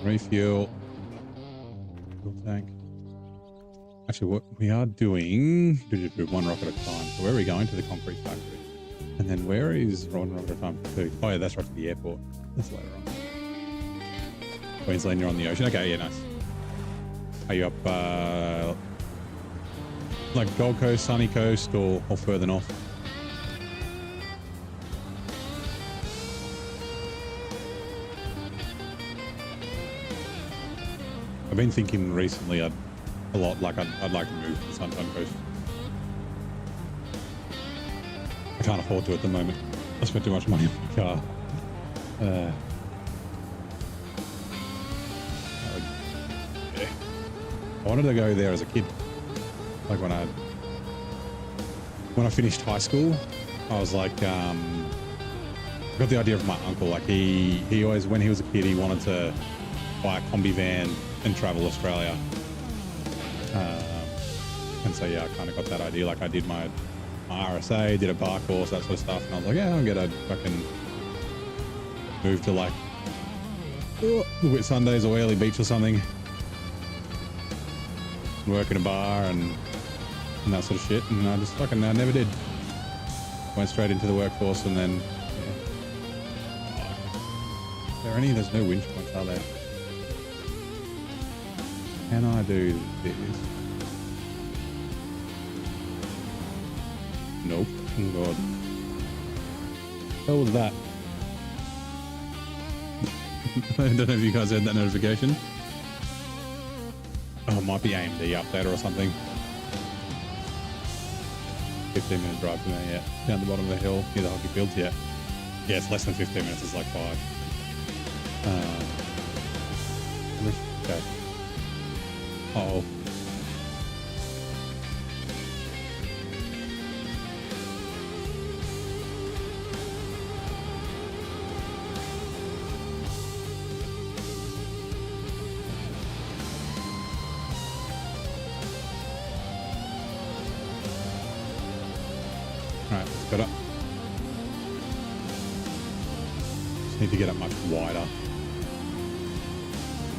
Speaker 1: Refuel. Fuel tank. Actually, what we are doing, one rocket at a time. So where are we going? To the concrete factory. And then where is one rocket at a time to? Oh yeah, that's right, to the airport. That's later on. Queensland, you're on the ocean. Okay, yeah, nice. Are you up like Gold Coast, Sunny Coast, or further north? I've been thinking recently I'd like to move to the Sunshine Coast. I can't afford to at the moment. I spent too much money on my car. Yeah. I wanted to go there as a kid. Like when I finished high school, I was like, I got the idea from my uncle. Like he always, when he was a kid, he wanted to buy a combi van and travel Australia. And so yeah, I kind of got that idea. Like I did my RSA, did a bar course, that sort of stuff, and I was like, yeah, I'm gonna fucking move to like Whit Sundays or Whaley Beach or something, work in a bar and that sort of shit. And I never did. Went straight into the workforce, and then yeah. Is there any? There's no winch points, are there? Can I do this? Nope. Oh god. What was that? I don't know if you guys heard that notification. Oh, it might be AMD update or something. 15-minute drive from there, yeah. Down the bottom of the hill, near the hockey fields, yeah. Yeah, it's less than 15 minutes, it's like 5. Okay. Uh-oh. Alright, let's get up. Just need to get up much wider.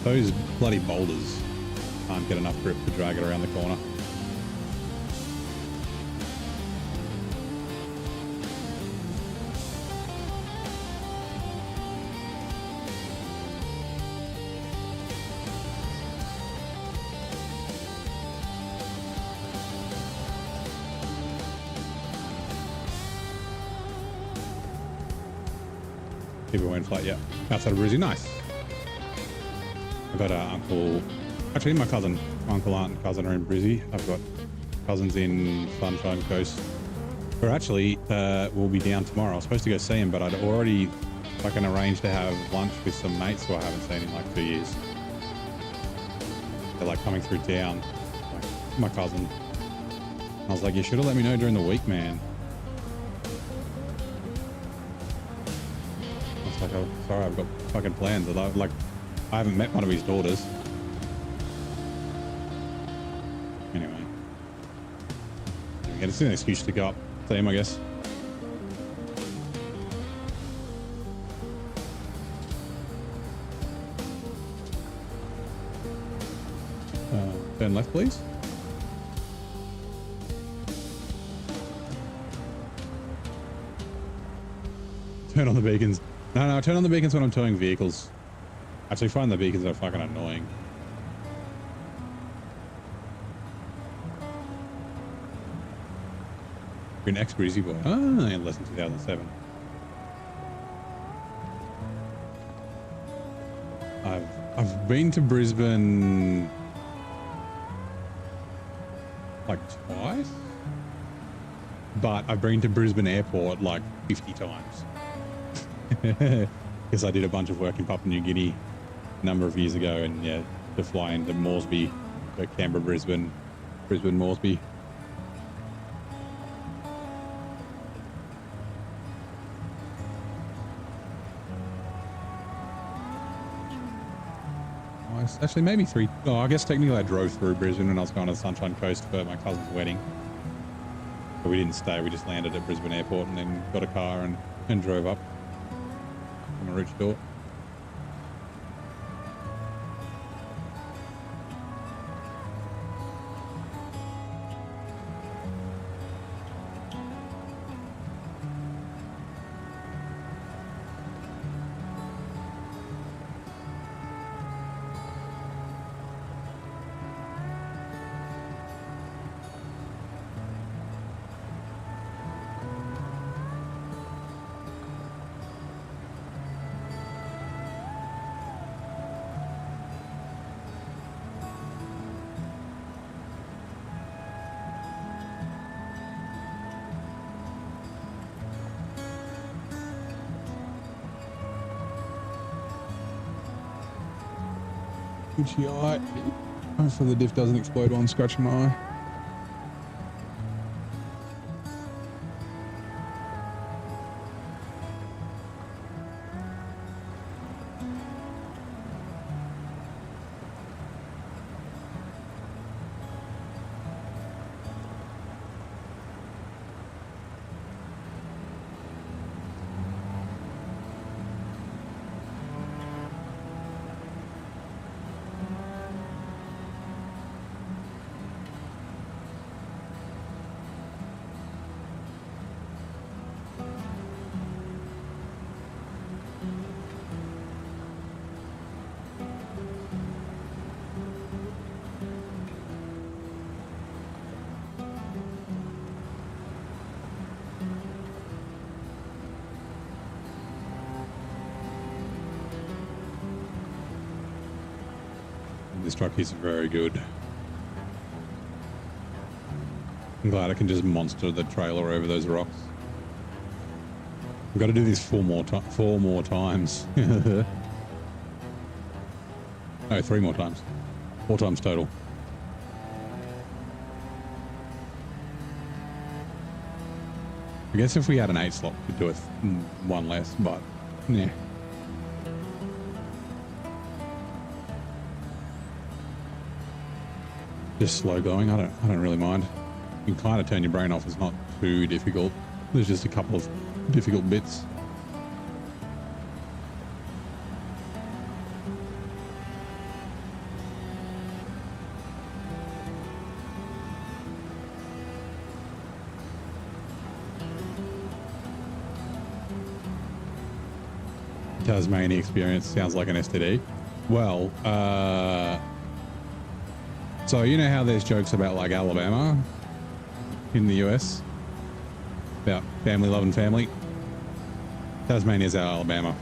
Speaker 1: Those bloody boulders can't get enough grip to drag it around the corner. People went flat, yeah. Outside of Brizzy, nice. I've got an uncle, actually my cousin, my uncle, aunt and cousin are in Brizzy. I've got cousins in Sunshine Coast. We're actually, we'll be down tomorrow. I was supposed to go see him, but I'd already fucking arranged to have lunch with some mates who I haven't seen in like 2 years. They're like coming through town, like my cousin. I was like, you should have let me know during the week, man. Like, oh, sorry, I've got fucking plans. Like, I haven't met one of his daughters. Anyway, yeah, it's an excuse to go up to him, I guess. Turn left, please. Turn on the beacons. No, turn on the beacons when I'm towing vehicles. Actually, find the beacons are fucking annoying. You're an ex-Breezy boy. Ah, in less than 2007. I've been to Brisbane like twice, but I've been to Brisbane Airport like 50 times. Because I did a bunch of work in Papua New Guinea a number of years ago, and yeah, to fly into Moresby, Canberra, Brisbane, Moresby. Actually, maybe three. Oh, I guess technically I drove through Brisbane when I was going to the Sunshine Coast for my cousin's wedding. But we didn't stay. We just landed at Brisbane Airport and then got a car and drove up from a rich door. Itchy eye. Hopefully the diff doesn't explode while I'm scratching my eye. This truck is very good. I'm glad I can just monster the trailer over those rocks. I've got to do this four more times. No, 3 more times. 4 times total. I guess if we had an 8 slot, we'd do it 1 less, but yeah. Just slow going. I don't really mind. You can kind of turn your brain off. It's not too difficult. There's just a couple of difficult bits. Tasmania experience sounds like an STD. Well, so you know how there's jokes about like Alabama in the US about family loving family? Tasmania's our Alabama.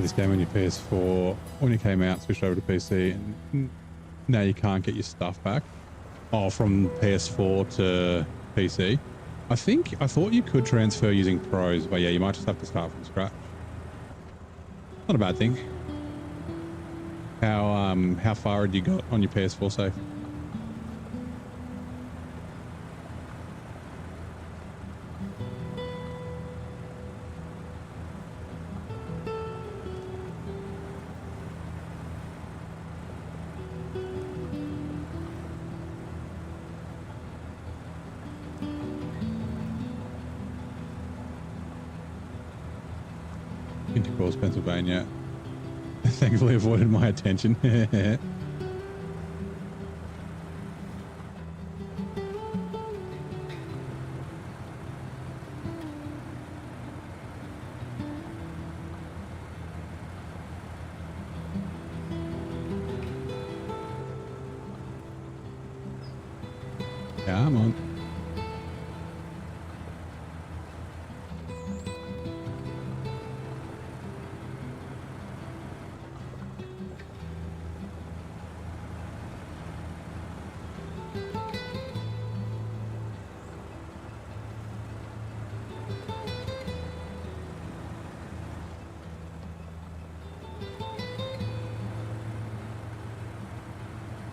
Speaker 1: this game on your PS4 when you came out, switched over to PC, and now you can't get your stuff back. Oh, from PS4 to PC. I thought you could transfer using pros, but yeah, you might just have to start from scratch. Not a bad thing. How far had you got on your PS4 save? Intercourse, Pennsylvania. Thankfully avoided my attention. Come on.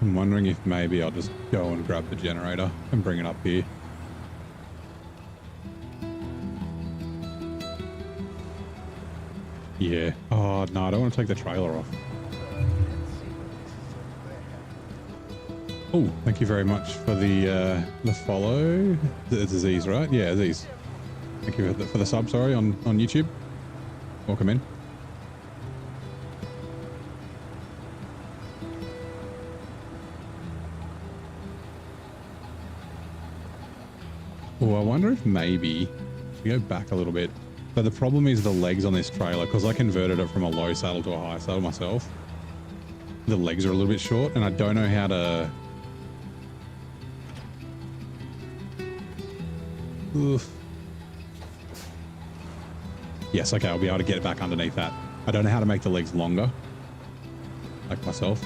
Speaker 1: I'm wondering if maybe I'll just go and grab the generator and bring it up here. Yeah. Oh, no, I don't want to take the trailer off. Oh, thank you very much for the follow. It's Aziz, right? Yeah, Aziz. Thank you for the sub, sorry, on YouTube. Welcome in. Oh, I wonder if maybe we go back a little bit. So the problem is the legs on this trailer, because I converted it from a low saddle to a high saddle myself. The legs are a little bit short, and I don't know how to... Oof. Yes, okay, I'll be able to get it back underneath that. I don't know how to make the legs longer, like myself.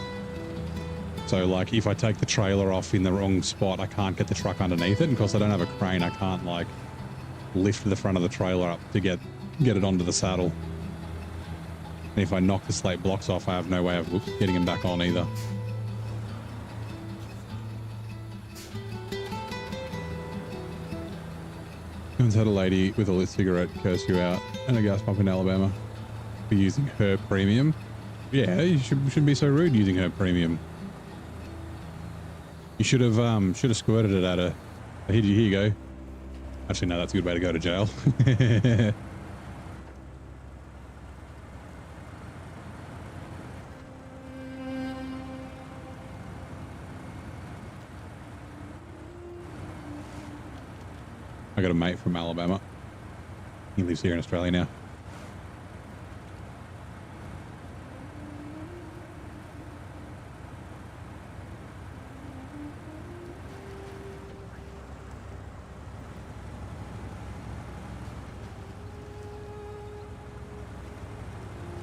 Speaker 1: So like if I take the trailer off in the wrong spot, I can't get the truck underneath it. And because I don't have a crane, I can't like lift the front of the trailer up to get it onto the saddle. And if I knock the slate blocks off, I have no way of getting them back on either. Once had a lady with a lit cigarette curse you out and a gas pump in Alabama for using her premium. Yeah, you shouldn't be so rude using her premium. You should have squirted it at her. Here you go. Actually, no, that's a good way to go to jail. I got a mate from Alabama. He lives here in Australia now.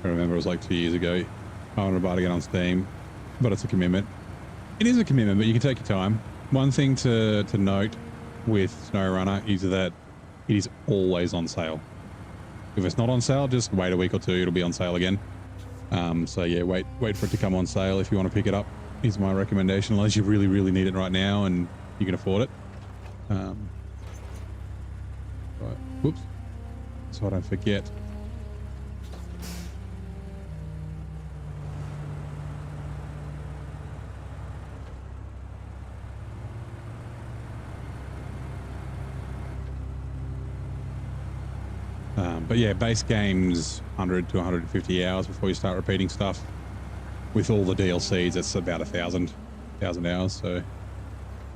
Speaker 1: I remember it was like 2 years ago. I wanted to buy it again on Steam, but it's a commitment. It is a commitment, but you can take your time. One thing to note with SnowRunner is that it is always on sale. If it's not on sale, just wait a week or two, it'll be on sale again. So yeah, wait for it to come on sale if you want to pick it up, is my recommendation, unless you really, really need it right now and you can afford it. Right. Whoops. So I don't forget. But yeah, base game's 100 to 150 hours before you start repeating stuff. With all the DLCs, it's about 1,000 hours. So, and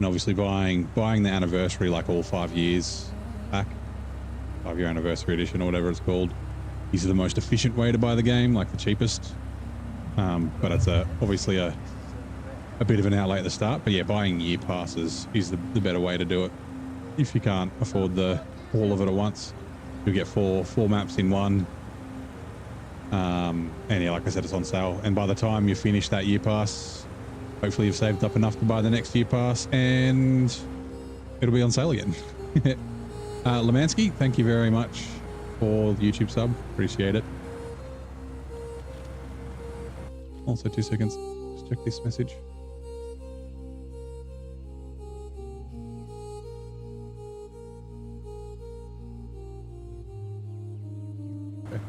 Speaker 1: obviously buying the anniversary, like all 5 years back, 5-year anniversary edition or whatever it's called, is the most efficient way to buy the game, like the cheapest. But it's obviously a bit of an outlay at the start. But yeah, buying year passes is the better way to do it. If you can't afford all of it at once. You'll get four maps in one. And yeah, like I said, it's on sale. And by the time you finish that year pass, hopefully you've saved up enough to buy the next year pass and it'll be on sale again. Lemansky, thank you very much for the YouTube sub. Appreciate it. Also, 2 seconds. Just check this message. Okay.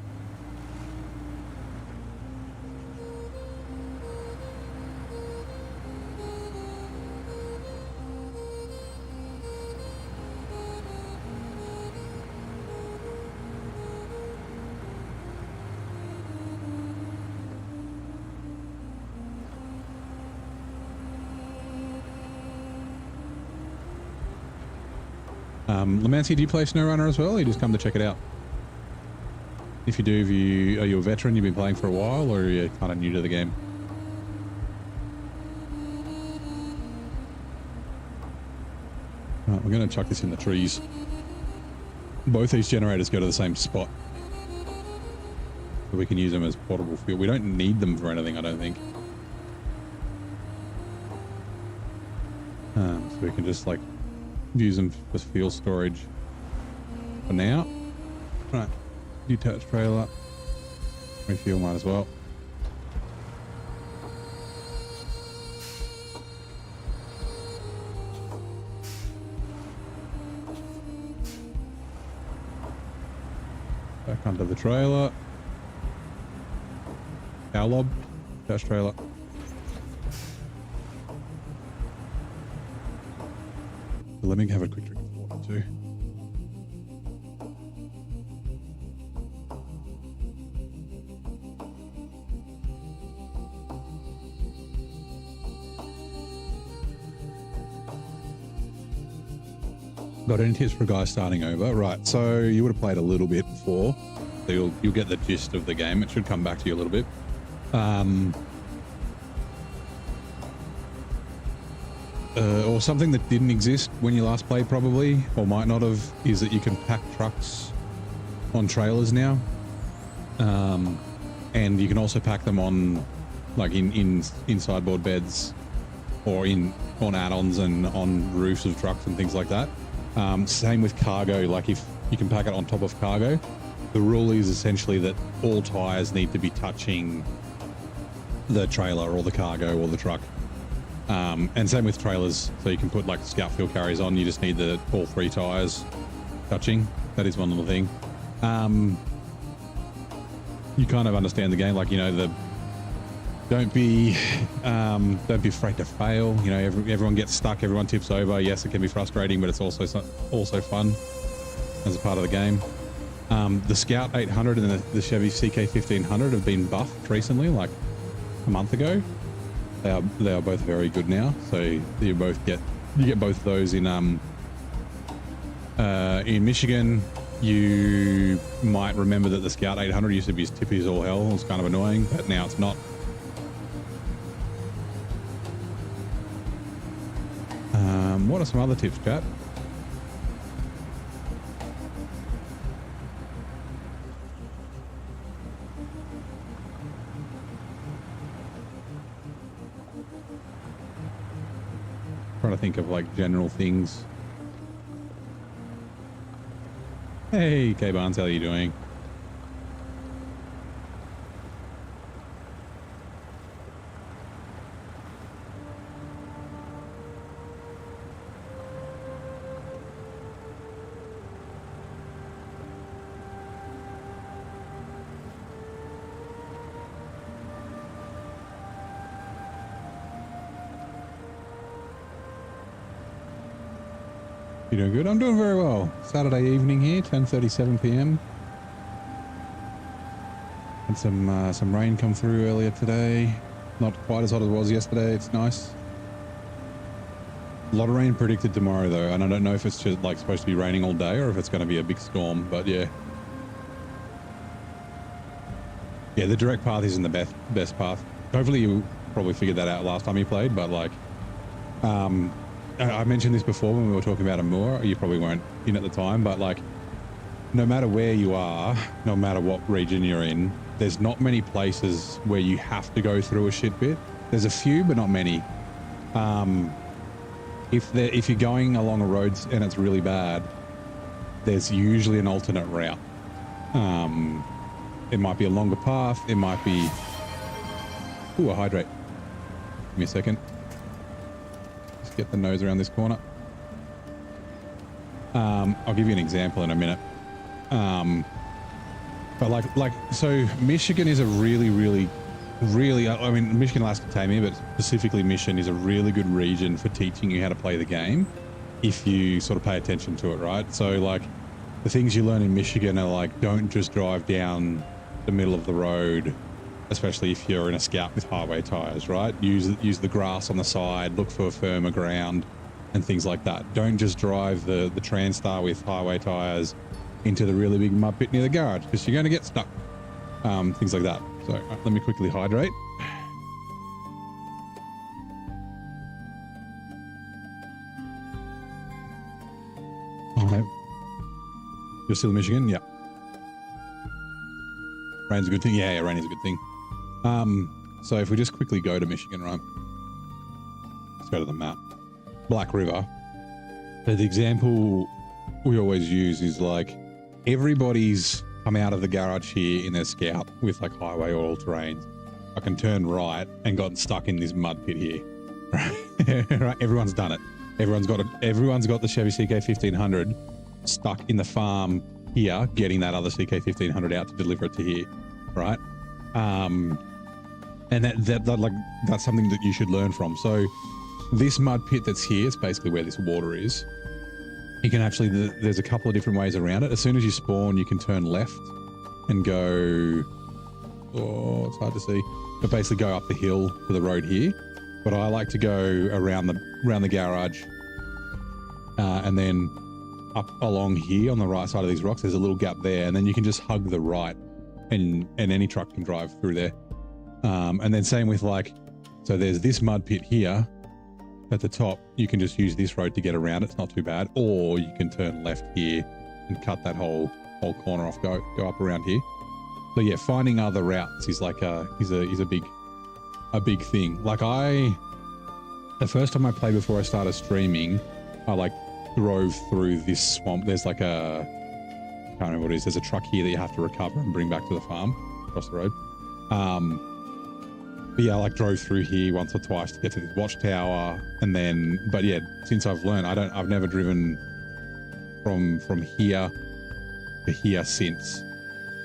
Speaker 1: Lemansky, do you play SnowRunner as well, or you just come to check it out? If you do, are you a veteran, you've been playing for a while, or are you kind of new to the game? Right, we're going to chuck this in the trees. Both these generators go to the same spot. So we can use them as portable fuel. We don't need them for anything, I don't think. So we can just like use them for fuel storage for now. Right, detached trailer, refuel might as well. Back under the trailer. Our lob, detached trailer. Let me have a quick drink of water too. Got any tips for guys starting over? Right, so you would have played a little bit before, so you'll get the gist of the game. It should come back to you a little bit. Or something that didn't exist when you last played probably, or might not have, is that you can pack trucks on trailers now. And you can also pack them on, like in sideboard beds, or on add-ons and on roofs of trucks and things like that. Same with cargo, like if you can pack it on top of cargo. The rule is essentially that all tires need to be touching the trailer or the cargo or the truck. And same with trailers, so you can put like scout fuel carriers on, you just need all 3 tires touching. That is one little thing. You kind of understand the game, like, you know, don't be afraid to fail. You know, everyone gets stuck, everyone tips over. Yes, it can be frustrating, but it's also fun as a part of the game. The Scout 800 and the Chevy CK 1500 have been buffed recently, like a month ago. They are both very good now. So you get both of those in Michigan. You might remember that the Scout 800 used to be as tippy as all hell. It was kind of annoying, but now it's not. What are some other tips, chat? Trying to think of like general things. Hey, K Barnes, how are you doing? You doing good? I'm doing very well. Saturday evening here, 10:37 p.m. Had some rain come through earlier today. Not quite as hot as it was yesterday. It's nice. A lot of rain predicted tomorrow though, and I don't know if it's just like supposed to be raining all day or if it's going to be a big storm. But yeah, the direct path isn't the best path. Hopefully you probably figured that out last time you played, but like, I mentioned this before when we were talking about Amur. You probably weren't in at the time, but like, no matter where you are, no matter what region you're in, there's not many places where you have to go through a shit bit. There's a few, but not many. If you're going along a road and it's really bad, there's usually an alternate route. It might be a longer path. It might be... Ooh, a hydrate. Give me a second. Just get the nose around this corner. I'll give you an example in a minute. But so Michigan is a really, I mean, Michigan, Alaska, Tamir, but specifically Mission is a really good region for teaching you how to play the game if you sort of pay attention to it, right? So like the things you learn in Michigan are like, don't just drive down the middle of the road, especially if you're in a Scout with highway tires, right? Use the grass on the side, look for firmer ground and things like that. Don't just drive the Transtar with highway tires into the really big mud pit near the garage because you're going to get stuck. Things like that. So let me quickly hydrate. Oh, no. You're still in Michigan? Yeah. Rain's a good thing? Yeah, rain is a good thing. So if we just quickly go to Michigan, right? Let's go to the map. Black River. So the example we always use is like everybody's come out of the garage here in their Scout with like highway or all terrains. I can turn right and gotten stuck in this mud pit here. Right? Everyone's done it. Everyone's got the Chevy CK 1500 stuck in the farm here, getting that other CK 1500 out to deliver it to here, right? And that's something that you should learn from. So this mud pit that's here, it's basically where this water is. You can actually, there's a couple of different ways around it. As soon as you spawn, you can turn left and go, oh, it's hard to see, but basically go up the hill to the road here. But I like to go around the garage and then up along here on the right side of these rocks. There's a little gap there, and then you can just hug the right and any truck can drive through there. And then same with like, so there's this mud pit here at the top. You can just use this road to get around. It's not too bad. Or you can turn left here and cut that whole corner off, go up around here. So yeah, finding other routes is like a big thing. Like the first time I played before I started streaming, I like drove through this swamp. There's like I can't remember what it is. There's a truck here that you have to recover and bring back to the farm across the road. But yeah, I like drove through here once or twice to get to this watchtower, and then, but yeah, since I've learned, I've never driven from here to here since.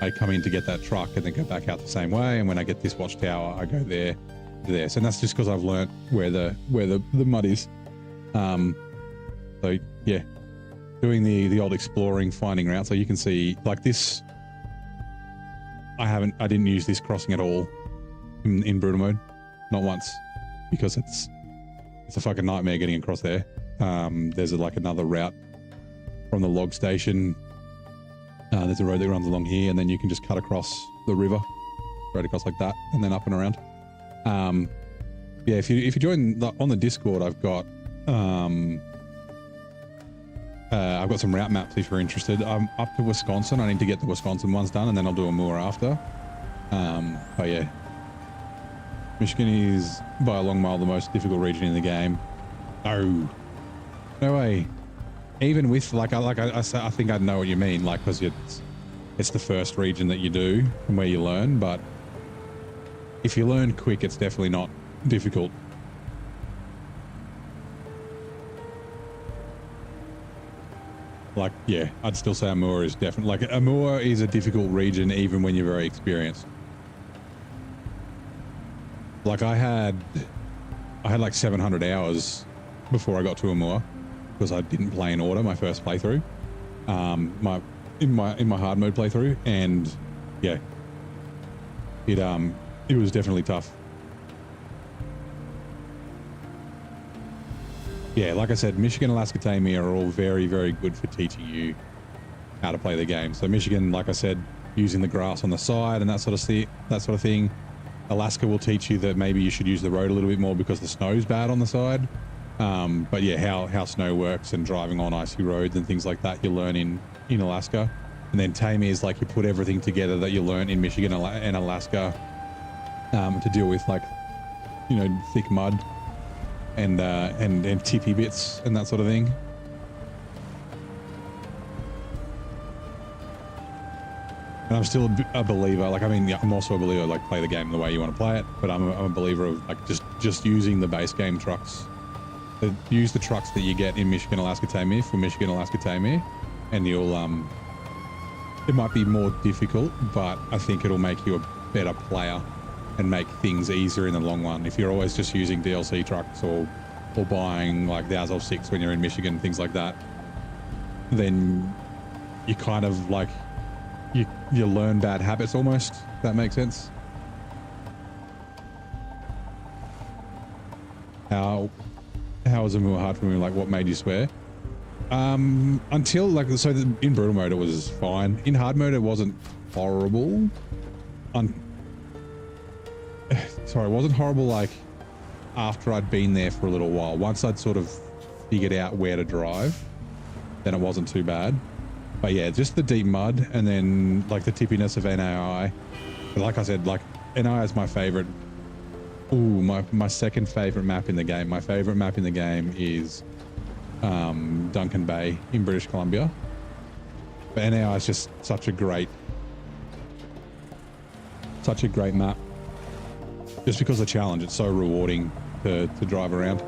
Speaker 1: I come in to get that truck and then go back out the same way, and when I get this watchtower, I go there to there. So that's just because I've learned where the mud is. So yeah, doing the old exploring, finding routes. So you can see like this. I didn't use this crossing at all in brutal mode, not once, because it's a fucking nightmare getting across there. There's like another route from the log station. There's a road that runs along here, and then you can just cut across the river, right across like that, and then up and around. Yeah, if you join on the Discord, I've got some route maps if you're interested. I'm up to Wisconsin. I need to get the Wisconsin ones done, and then I'll do more after. But yeah, Michigan is by a long mile the most difficult region in the game. No way. Even with I think I know what you mean, like, because it's the first region that you do and where you learn. But if you learn quick, it's definitely not difficult. Like, yeah, I'd still say Amur is definitely, like, Amur is a difficult region even when you're very experienced. Like, I had like 700 hours before I got to Amur because I didn't play in order my first playthrough, in my hard mode playthrough, and yeah, it was definitely tough. Yeah, like I said, Michigan, Alaska, Tamir are all very, very good for teaching you how to play the game. So Michigan, like I said, using the grass on the side and that sort of thing. Alaska will teach you that maybe you should use the road a little bit more because the snow's bad on the side. But yeah, how snow works and driving on icy roads and things like that, you'll learn in Alaska. And then taming is like you put everything together that you learn in Michigan and Alaska to deal with, like, you know, thick mud and tippy bits and that sort of thing. And I'm still a believer, like, I mean, I'm also a believer, like, play the game the way you want to play it, but I'm a believer of, like, just using the base game trucks. Use the trucks that you get in Michigan, Alaska, Tamir for Michigan, Alaska, Tamir, and you'll, it might be more difficult, but I think it'll make you a better player and make things easier in the long run. If you're always just using DLC trucks or buying, like, the Azov 6 when you're in Michigan, things like that, then you kind of, like, you learn bad habits almost, if that makes sense. How was it more hard for me? Like, what made you swear? Until, like, so in brutal mode it was fine. In hard mode it wasn't horrible. Sorry, it wasn't horrible, like, after I'd been there for a little while. Once I'd sort of figured out where to drive, then it wasn't too bad. But yeah, just the deep mud and then, like, the tippiness of NAI. But like I said, like, NAI is my favorite. Ooh, my second favorite map in the game. My favorite map in the game is Duncan Bay in British Columbia. But NAI is just such a great map. Just because of the challenge, it's so rewarding to drive around.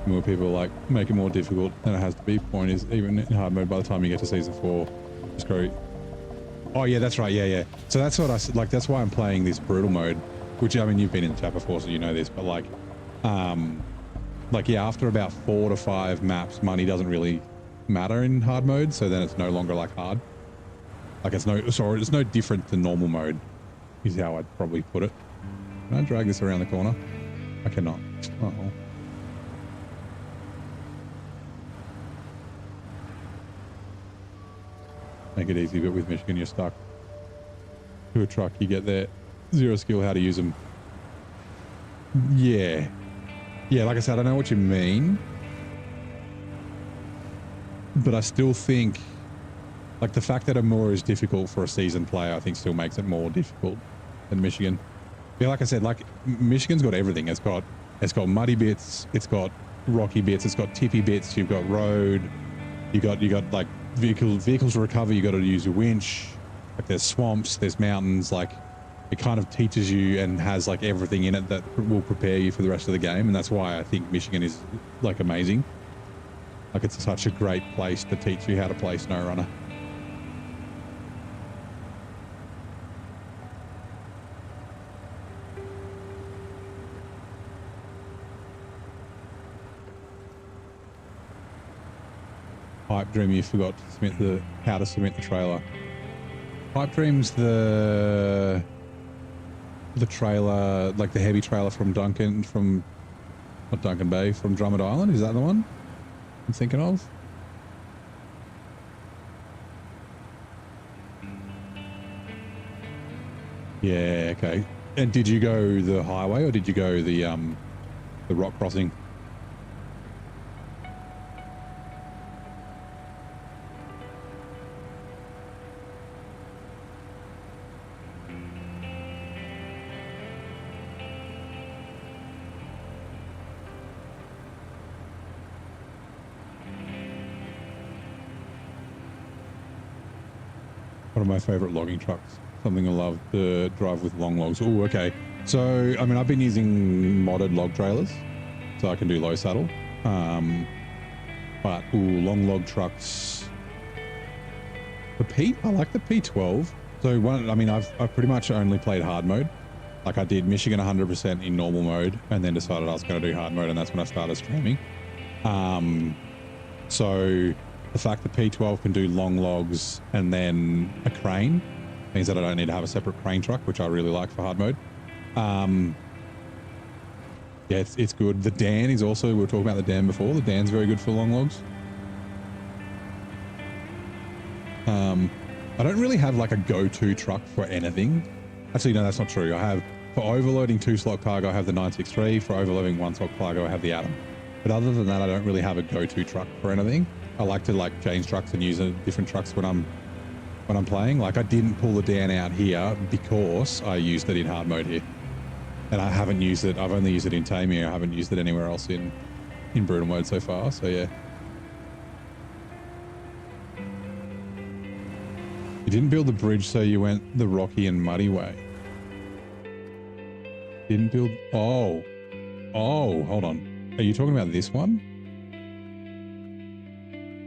Speaker 1: More people, like, make it more difficult than it has to be. Point is, even in hard mode, by the time you get to season 4, just go, oh yeah, that's right, yeah. So that's what I like. That's why I'm playing this brutal mode, which, I mean, you've been in the chat before, so you know this. But like yeah, after about 4 to 5 maps, money doesn't really matter in hard mode. So then it's no longer like hard. Like, it's no different to normal mode, is how I'd probably put it. Can I drag this around the corner? I cannot. Uh oh. Make it easy, but with Michigan you're stuck. To a truck, you get there, 0 skill how to use them. Yeah, like I said, I know what you mean, but I still think, like, the fact that Amur is difficult for a seasoned player, I think still makes it more difficult than Michigan. Yeah, like I said, like, Michigan's got everything. It's got muddy bits, it's got rocky bits, it's got tippy bits, you've got road, you got like vehicles to recover, you got to use a winch, like, there's swamps, there's mountains, like, it kind of teaches you and has, like, everything in it that will prepare you for the rest of the game. And that's why I think Michigan is, like, amazing. Like, it's such a great place to teach you how to play SnowRunner. Pipe Dream, you forgot to submit how to submit the trailer. Pipe Dream's the trailer, like the heavy trailer from not Duncan Bay, from Drummond Island. Is that the one I'm thinking of? Yeah, okay. And did you go the highway or did you go the rock crossing? One of my favorite logging trucks. Something I love to drive with long logs. Oh, okay. So, I mean, I've been using modded log trailers, so I can do low saddle. But, ooh, long log trucks. I like the P12. So, I mean, I've pretty much only played hard mode. Like, I did Michigan 100% in normal mode, and then decided I was going to do hard mode, and that's when I started streaming. So the fact that P12 can do long logs and then a crane means that I don't need to have a separate crane truck, which I really like for hard mode. Yeah, it's good. The Dan is also, we were talking about the Dan before. The Dan's very good for long logs. I don't really have like a go-to truck for anything. Actually, no, that's not true. I have, for overloading 2-slot cargo, I have the 963. For overloading 1-slot cargo, I have the Atom. But other than that, I don't really have a go-to truck for anything. I like to like change trucks and use different trucks when I'm when I'm playing. Like I didn't pull the Dan out here because I used it in hard mode here. And I haven't used it. I've only used it in Tame here. I haven't used it anywhere else in brutal mode so far. So yeah. You didn't build the bridge, so you went the rocky and muddy way. Didn't build... Oh, hold on. Are you talking about this one?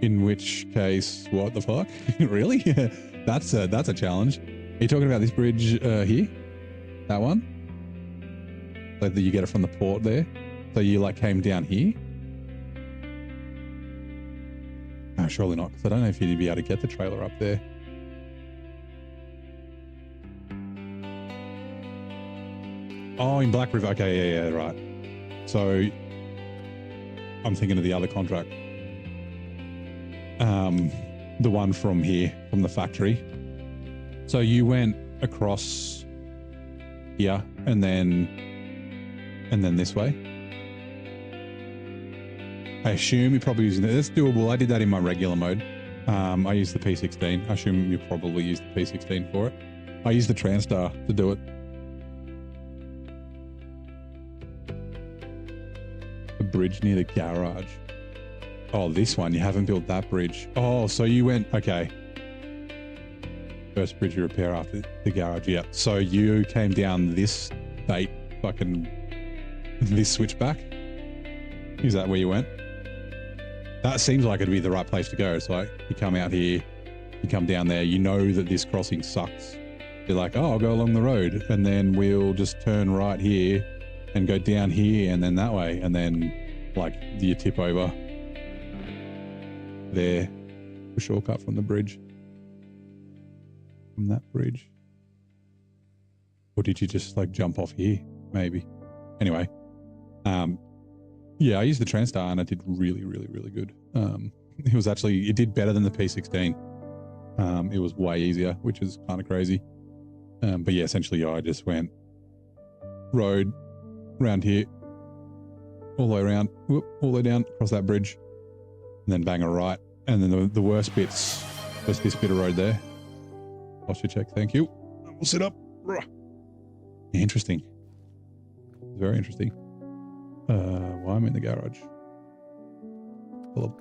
Speaker 1: In which case, what the fuck? Really? That's a challenge. Are you talking about this bridge here? That one? Like that you get it from the port there? So you like came down here? No, surely not, because I don't know if you'd be able to get the trailer up there. Oh, in Black River. Okay, yeah, right. So I'm thinking of the other contract. The one from here, from the factory. So you went across here and then this way. I assume you're probably using it. That's doable. I did that in my regular mode. I used the P16. I assume you probably used the P16 for it. I used the Transtar to do it. The bridge near the garage. Oh, this one. You haven't built that bridge. Oh, so you went... Okay. First bridge you repair after the garage. Yeah. So you came down this bait fucking... This switchback. Is that where you went? That seems like it'd be the right place to go. It's like you come out here, you come down there, you know that this crossing sucks. You're like, oh, I'll go along the road and then we'll just turn right here and go down here and then that way. And then like you tip over there, a shortcut from the bridge. From that bridge. Or did you just like jump off here? Maybe. Anyway. Yeah, I used the Transtar and it did really, really, really good. It was actually, it did better than the P16. It was way easier, which is kind of crazy. But yeah, essentially I just went road around here, all the way around, whoop, all the way down, across that bridge, and then bang a right. And then the worst bits, just this bit of road there. Posture check, thank you. We'll sit up. Interesting. Very interesting. Why am I in the garage? Hello.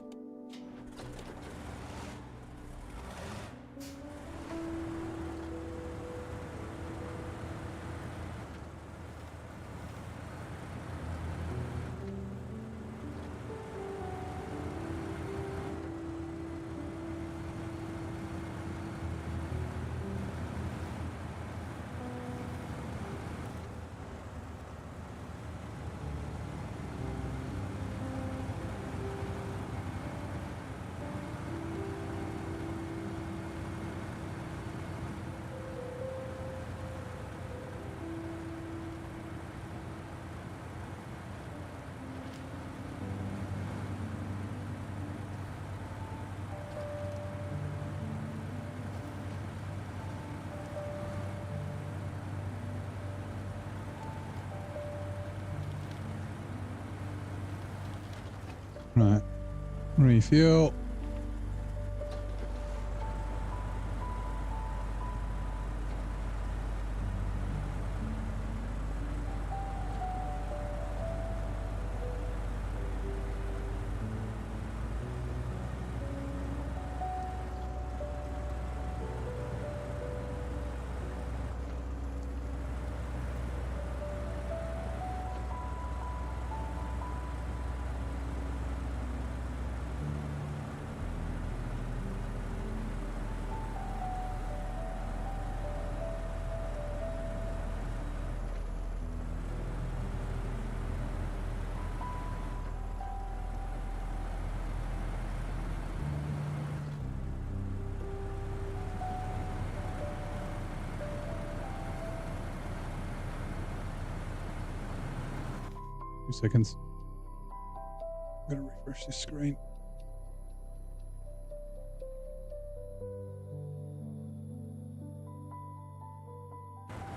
Speaker 1: 2 Refuel. Seconds. Gotta refresh this screen.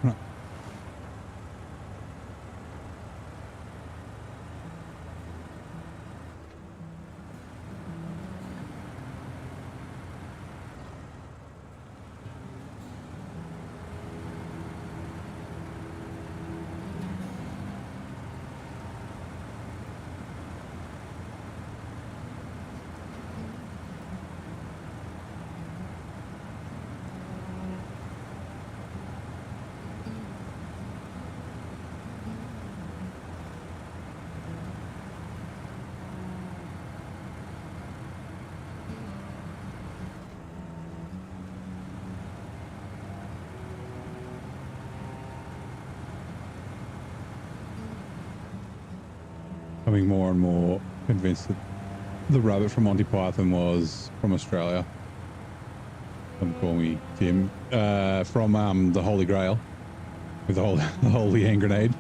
Speaker 1: Right. becoming more and more convinced that the rabbit from Monty Python was from Australia. Don't call me Tim. From the Holy Grail with the holy hand grenade.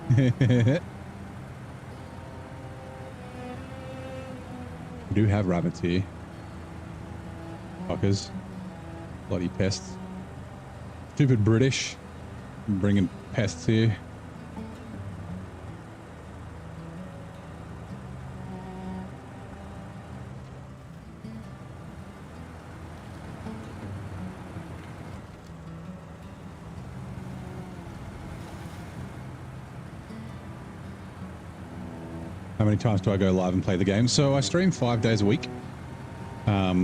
Speaker 1: We do have rabbits here. Fuckers. Bloody pests. Stupid British. Bringing pests here. How many times do I go live and play the game? So I stream 5 days a week.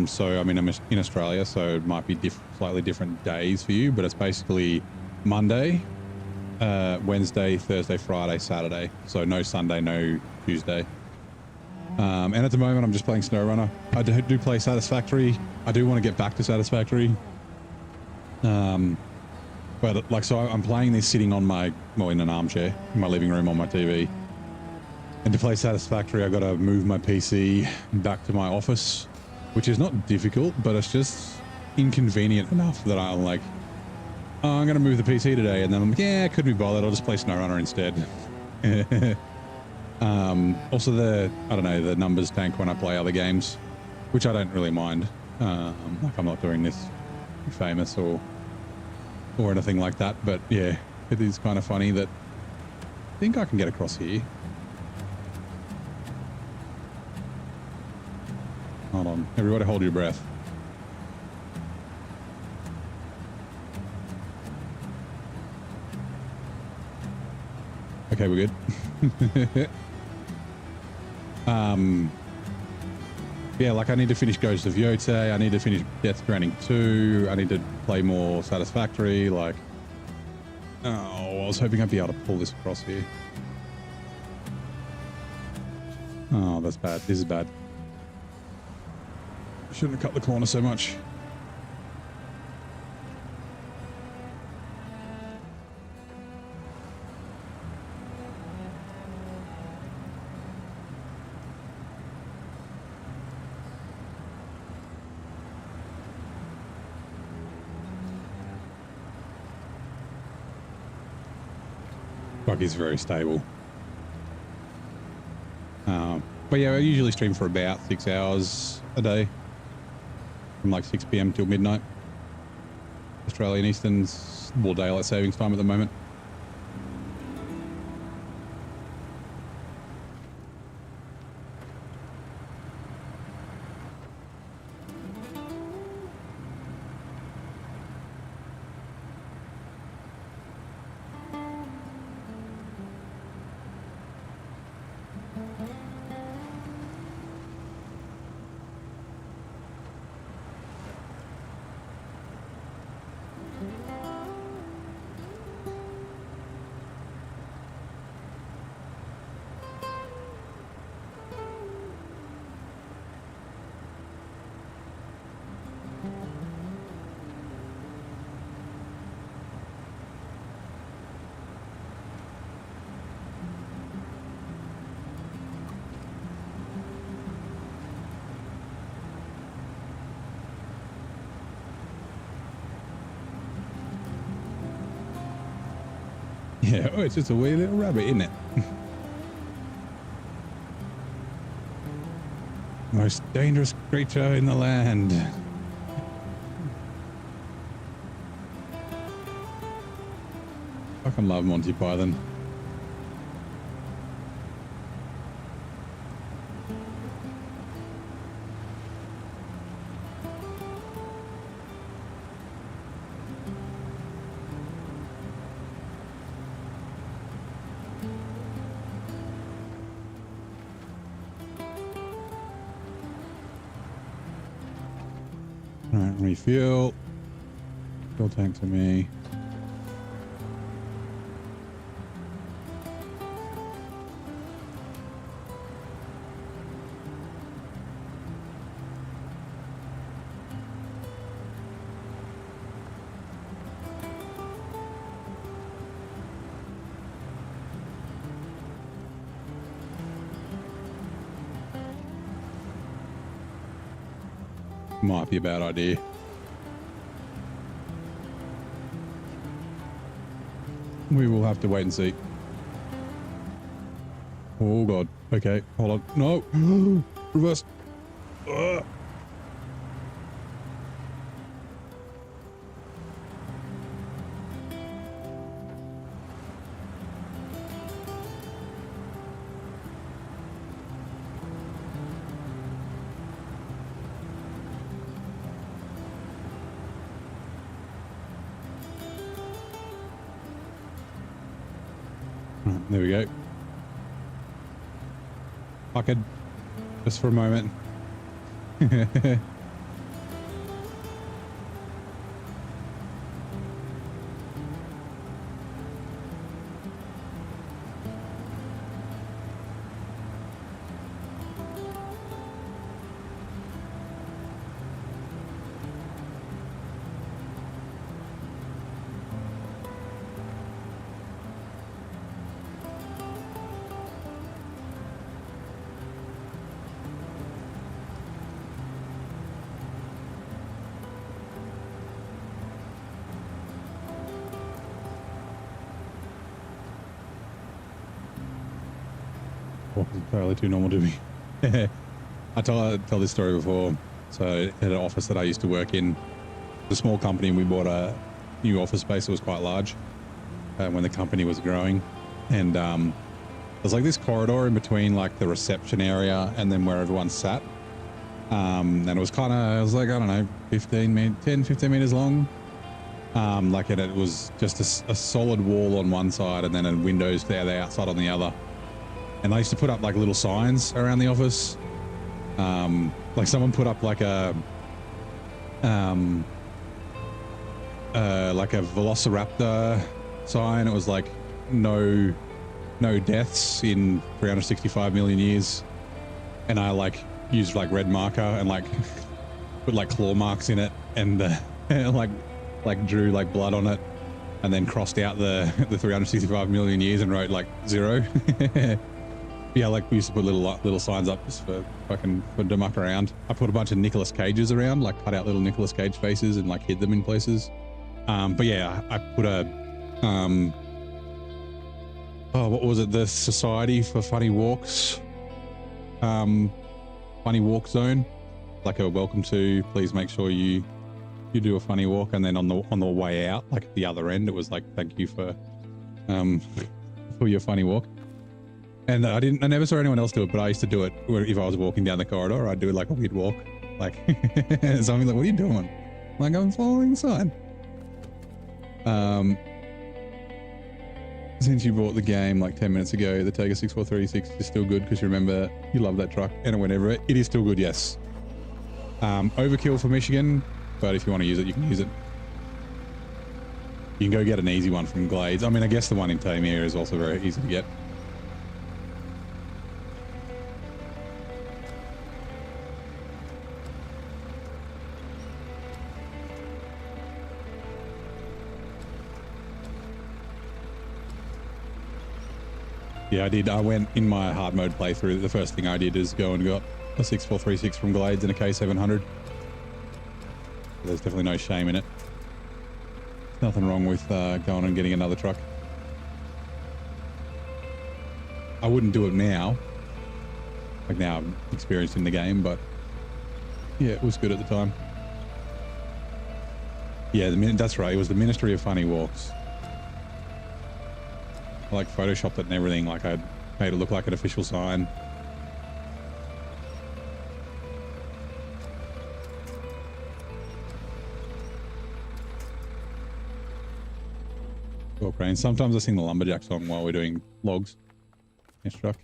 Speaker 1: So I mean, I'm in Australia, so it might be slightly different days for you, but it's basically Monday, Wednesday, Thursday, Friday, Saturday. So no Sunday, no Tuesday. And at the moment, I'm just playing SnowRunner. I do play Satisfactory. I do want to get back to Satisfactory. But like, so I'm playing this sitting on in an armchair in my living room on my TV. And to play Satisfactory, I've got to move my PC back to my office, which is not difficult, but it's just inconvenient enough that I'm like, oh, I'm going to move the PC today. And then I'm like, yeah, I could be bothered. I'll just play SnowRunner instead. Also, I don't know, the numbers tank when I play other games, which I don't really mind. Like, I'm not doing this to be famous or anything like that. But yeah, it is kind of funny that I think I can get across here. Hold on. Everybody hold your breath. Okay, we're good. Yeah, like I need to finish Ghost of Yotei. I need to finish Death Stranding 2. I need to play more Satisfactory. Like, oh, I was hoping I'd be able to pull this across here. Oh, that's bad. This is bad. Shouldn't have cut the corner so much. Buggy's very stable. But yeah, I usually stream for about 6 hours a day. From like 6 PM till midnight. Australian Eastern's more daylight savings time at the moment. Yeah, oh, it's just a wee little rabbit, isn't it? Most dangerous creature in the land. Fucking love Monty Python. Alright, refuel. Fuel tank to me. Might be a bad idea. We will have to wait and see. Oh god. Okay, hold on. No. Reverse. There we go. Fucking just for a moment. Totally too normal to me. I tell this story before. So at an office that I used to work in, a small company, and we bought a new office space that was quite large when the company was growing. And there's like this corridor in between like the reception area and then where everyone sat. And it was kind of, it was like, I don't know, 15 meters long. Like it was just a solid wall on one side and then a windows there, the outside on the other. And I used to put up like little signs around the office. Like someone put up like a Velociraptor sign. It was like no deaths in 365 million years. And I like used like red marker and like put like claw marks in it and like drew like blood on it and then crossed out the 365 million years and wrote like 0. Yeah, like we used to put little signs up just for fucking to muck around. I put a bunch of Nicolas Cages around, like cut out little Nicolas Cage faces and like hid them in places. But yeah, I put a what was it? The Society for Funny Walks, funny walk zone, like a welcome to. Please make sure you do a funny walk, and then on the way out, like at the other end, it was like thank you for your funny walk. And I never saw anyone else do it, but I used to do it if I was walking down the corridor. I'd do like a weird walk, like something like, what are you doing? Like, I'm following the sign. Since you bought the game like 10 minutes ago, the Tiger 6436 is still good because you remember you love that truck and it went everywhere. It is still good, yes. Overkill for Michigan, but if you want to use it, you can use it. You can go get an easy one from Glades. I mean, I guess the one in Tamir is also very easy to get. Yeah, I did. I went in my hard mode playthrough. The first thing I did is go and got a 6436 from Glades and a K700. There's definitely no shame in it. Nothing wrong with going and getting another truck. I wouldn't do it now. Like now I'm experienced in the game, but yeah, it was good at the time. Yeah, that's right. It was the Ministry of Funny Walks. I like photoshopped it and everything, like I made it look like an official sign. Cool, Crane. Sometimes I sing the Lumberjack song while we're doing logs. Yes, truck.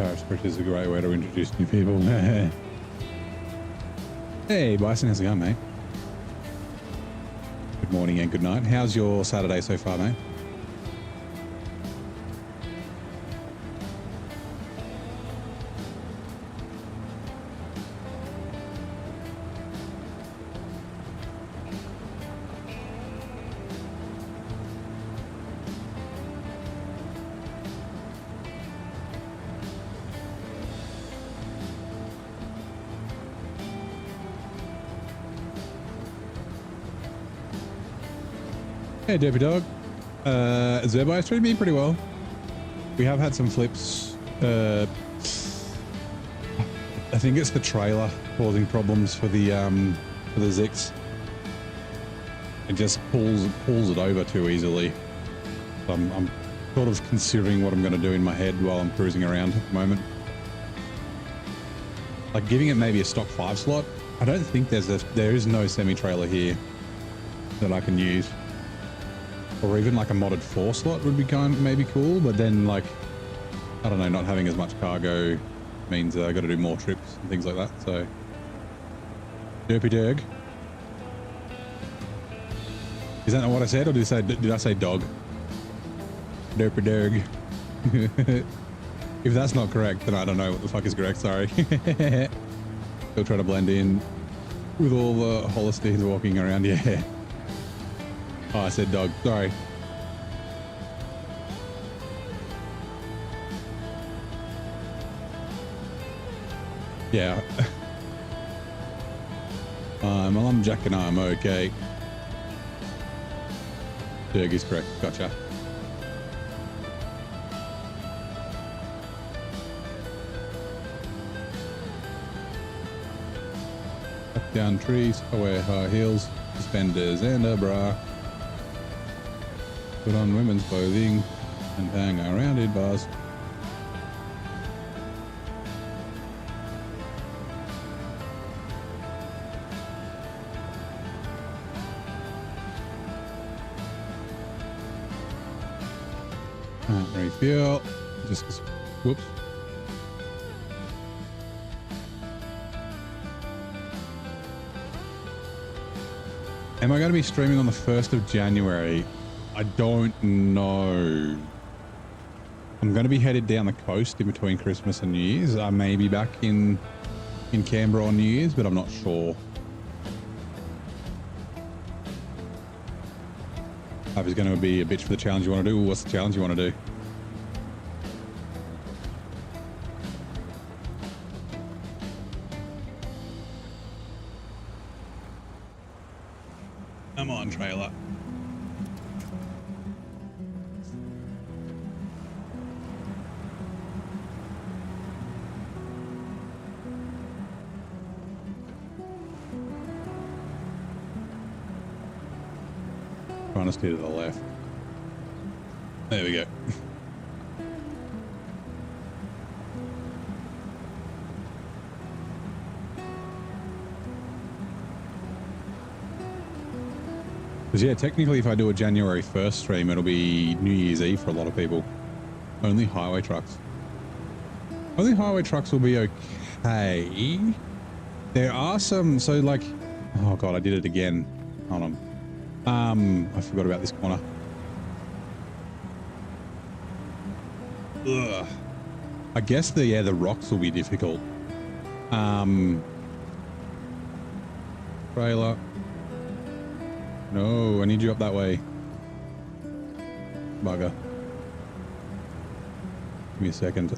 Speaker 1: Parachute is a great way to introduce new people. Hey, Bison, how's it going, mate? Good morning and good night. How's your Saturday so far, mate? Hey, Derpy Dog. Zerbi's treated me pretty well. We have had some flips. I think it's the trailer causing problems for the Zix. It just pulls it over too easily. So I'm sort of considering what I'm going to do in my head while I'm cruising around at the moment. Like giving it maybe a stock 5 slot. I don't think there is no semi-trailer here that I can use. Or even like a modded 4 slot would be maybe cool, but then like, I don't know, not having as much cargo means I got to do more trips and things like that. So, Derpy Derg. Is that not what I said, or did I say dog? Derpy Derg. If that's not correct, then I don't know what the fuck is correct. Sorry. Still trying to blend in with all the Holsteins walking around. Yeah. Oh, I said dog. Sorry. Yeah. I'm a lumberjack and I'm okay. Derg is correct. Gotcha. Up down trees, I wear high heels, suspenders and a bra. Put on women's clothing and hang around in bars. Can't refuel. Just whoops. Am I going to be streaming on the 1st of January? I don't know. I'm going to be headed down the coast in between Christmas and New Year's. I may be back in Canberra on New Year's, but I'm not sure. If it's going to be a bitch for the challenge you want to do, what's the challenge you want to do? Come on, trailer. Trying to steer to the left. There we go. Because yeah, technically if I do a January 1st stream, it'll be New Year's Eve for a lot of people. Only highway trucks. Only highway trucks will be okay. There are some, so like, oh God, I did it again. Hold on. I forgot about this corner. Ugh. I guess the rocks will be difficult. Trailer. No, I need you up that way. Bugger. Give me a second.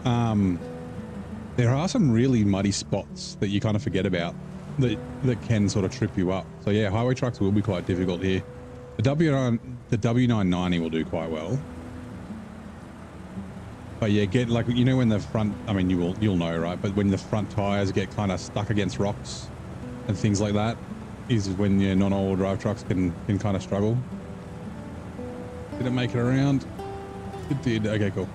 Speaker 1: There are some really muddy spots that you kind of forget about that can sort of trip you up. So yeah, highway trucks will be quite difficult here. The W990 will do quite well. But yeah, get like, you know, when the front, I mean, you'll know, right? But when the front tires get kind of stuck against rocks and things like that, is when your non-all-wheel drive trucks can kind of struggle. Did it make it around? It did. Okay, cool.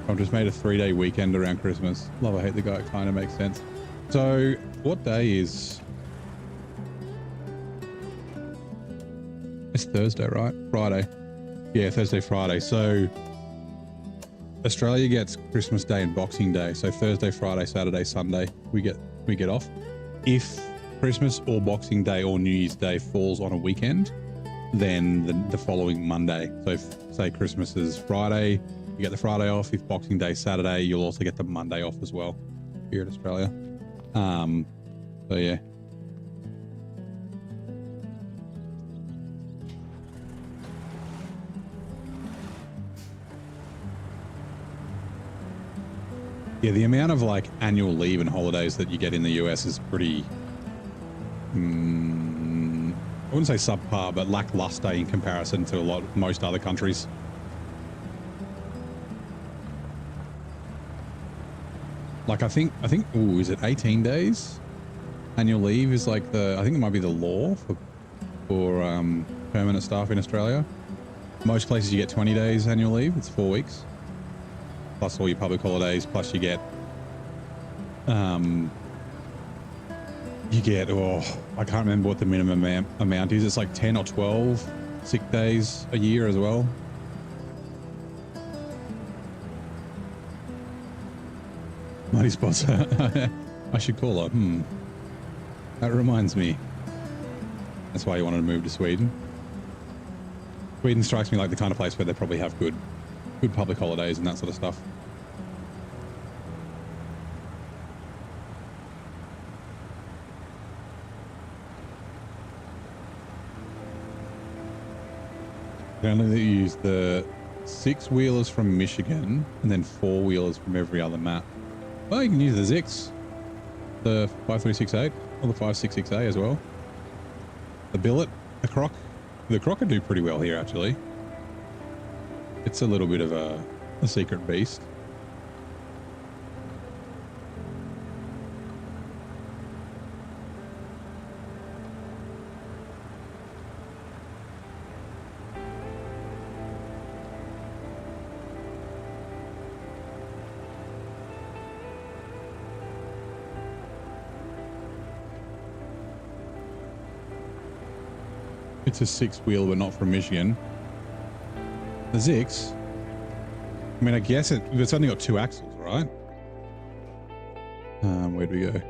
Speaker 1: I've just made a 3-day weekend around Christmas. Love, I hate the guy. It kind of makes sense. So what day is... It's Thursday, right? Friday. Yeah, Thursday, Friday. So Australia gets Christmas Day and Boxing Day. So Thursday, Friday, Saturday, Sunday, we get off. If Christmas or Boxing Day or New Year's Day falls on a weekend, then the following Monday. So if, say, Christmas is Friday, you get the Friday off. If Boxing Day Saturday, you'll also get the Monday off as well here in Australia. So yeah. Yeah, the amount of like annual leave and holidays that you get in the US is pretty, I wouldn't say subpar, but lackluster in comparison to most other countries. Like I think, ooh, is it 18 days? Annual leave is like I think it might be the law for permanent staff in Australia. Most places you get 20 days annual leave. It's 4 weeks. Plus all your public holidays, plus you get, oh, I can't remember what the minimum amount is. It's like 10 or 12 sick days a year as well. Mighty Spots. I should call her. That reminds me. That's why you wanted to move to Sweden. Sweden strikes me like the kind of place where they probably have good public holidays and that sort of stuff. They only use the 6-wheelers from Michigan and then 4-wheelers from every other map. Well, you can use the Zix, the 5368 or the 566A as well. The billet, the croc could do pretty well here actually. It's a little bit of a secret beast. It's a 6-wheel, but not from Michigan. The Zix, I mean, I guess it's only got 2 axles, right? Where do we go?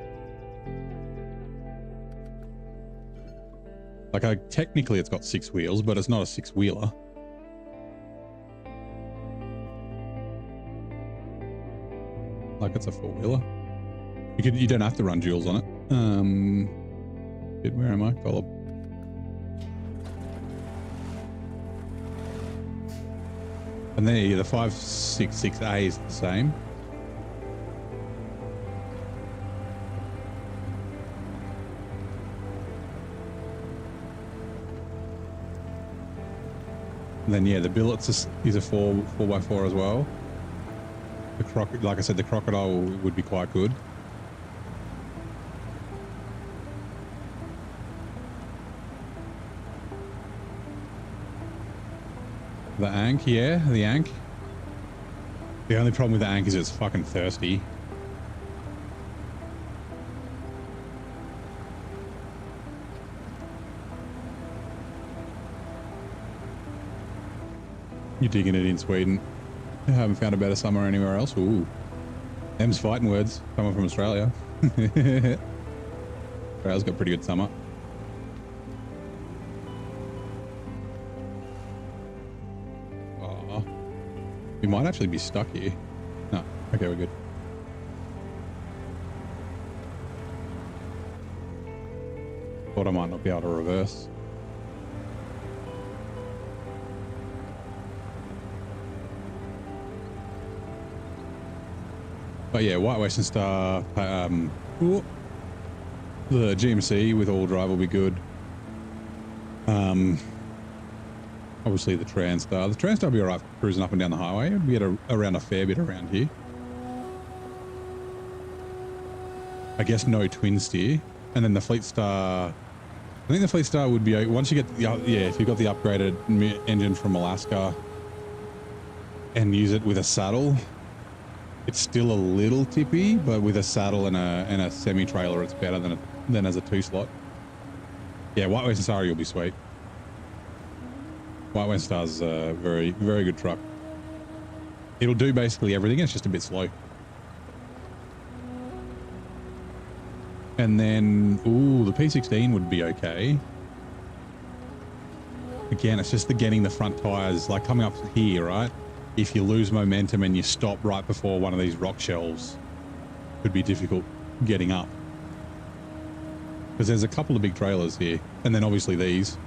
Speaker 1: Like, technically it's got 6 wheels, but it's not a 6-wheeler. Like, it's a 4-wheeler. You don't have to run duals on it. Where am I? Golub. And then the 566A is the same. And then yeah, the billets is a 4x4 as well. Like I said, the crocodile would be quite good. The Ankh, yeah, the Ankh. The only problem with the Ankh is it's fucking thirsty. You're digging it in Sweden. I haven't found a better summer anywhere else. Ooh. Them's fighting words coming from Australia. Australia's got pretty good summer. We might actually be stuck here. No, okay, we're good. Thought I might not be able to reverse. But yeah, White Western Star, the GMC with all drive will be good. Obviously the TransStar. The TransStar will be alright cruising up and down the highway. It'll be around a fair bit around here. I guess no twin steer. And then the Fleet Star, I think the Fleet Star would be, once you get, if you've got the upgraded engine from Alaska and use it with a saddle, it's still a little tippy, but with a saddle and a semi-trailer, it's better than as a 2-slot. Yeah, White Western Star, you'll be sweet. White Western Star's a very, very good truck. it'll do basically everything. It's just a bit slow. And then, ooh, the P16 would be okay. Again, it's just the getting the front tires, like coming up here, right? If you lose momentum and you stop right before one of these rock shelves, could be difficult getting up. Because there's a couple of big trailers here. And then obviously these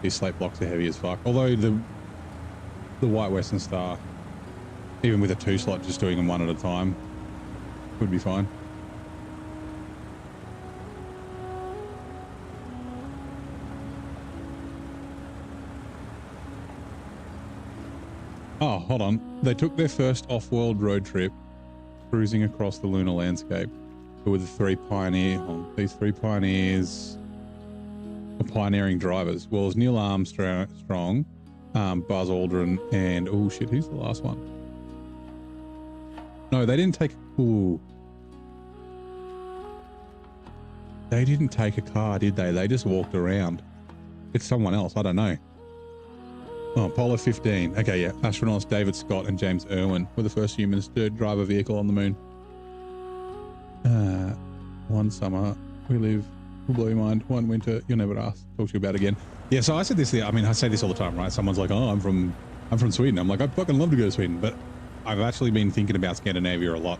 Speaker 1: slate blocks are heavy as fuck. Although the White Western Star, even with a 2-slot, just doing them one at a time, would be fine. Oh, hold on. They took their first off-world road trip cruising across the lunar landscape. Who were the three these three pioneers are pioneering drivers. Well, it's Neil Armstrong, Buzz Aldrin, and oh shit, who's the last one? No, they didn't take. Ooh, they didn't take a car, did they? They just walked around. It's someone else. I don't know. Oh, Apollo 15. Okay, yeah. Astronauts David Scott and James Irwin were the first humans to drive a vehicle on the moon. One summer we live will blow your mind. One winter you'll never ask. Talk to you about again. Yeah, so I said this. I mean, I say this all the time, right? Someone's like, "Oh, I'm from Sweden." I'm like, I fucking love to go to Sweden, but I've actually been thinking about Scandinavia a lot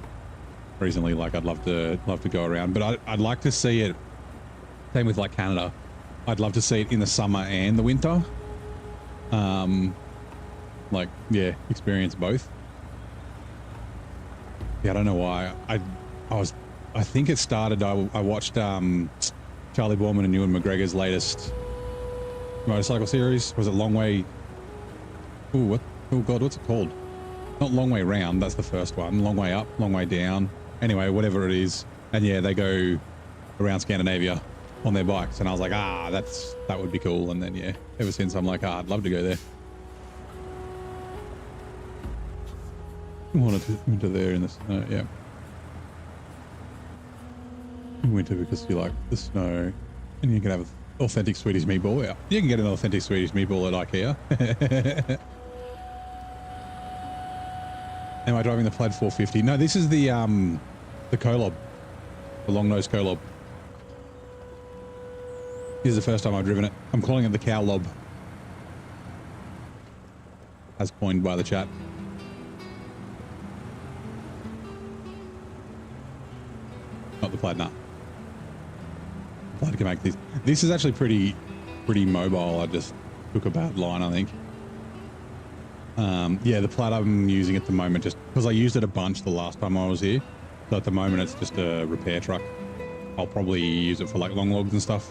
Speaker 1: recently. Like, I'd love to go around, but I'd like to see it. Same with like Canada. I'd love to see it in the summer and the winter. Like, yeah, experience both. Yeah, I don't know why. I think it started, I watched Charlie Boorman and Ewan McGregor's latest motorcycle series. Was it Long Way? Ooh, what? Oh God, what's it called? Not Long Way Round, that's the first one. Long Way Up, Long Way Down. Anyway, whatever it is. And yeah, they go around Scandinavia on their bikes. And I was like, that would be cool. And then yeah, ever since I'm like, I'd love to go there. I wanted to winter there in the snow, yeah. In winter because you like the snow and you can have authentic Swedish meatball. Yeah, you can get an authentic Swedish meatball at IKEA. Am I driving the Plaid 450? No, this is the Kolob, the long nose Kolob. This is the first time I've driven it. I'm calling it the cow lob, as coined by the chat. Not the Plaid, nah. Plaid can make this. This is actually pretty mobile. I just took a bad line, I think. Yeah, the Plaid I'm using at the moment just because I used it a bunch the last time I was here. So at the moment it's just a repair truck. I'll probably use it for like long logs and stuff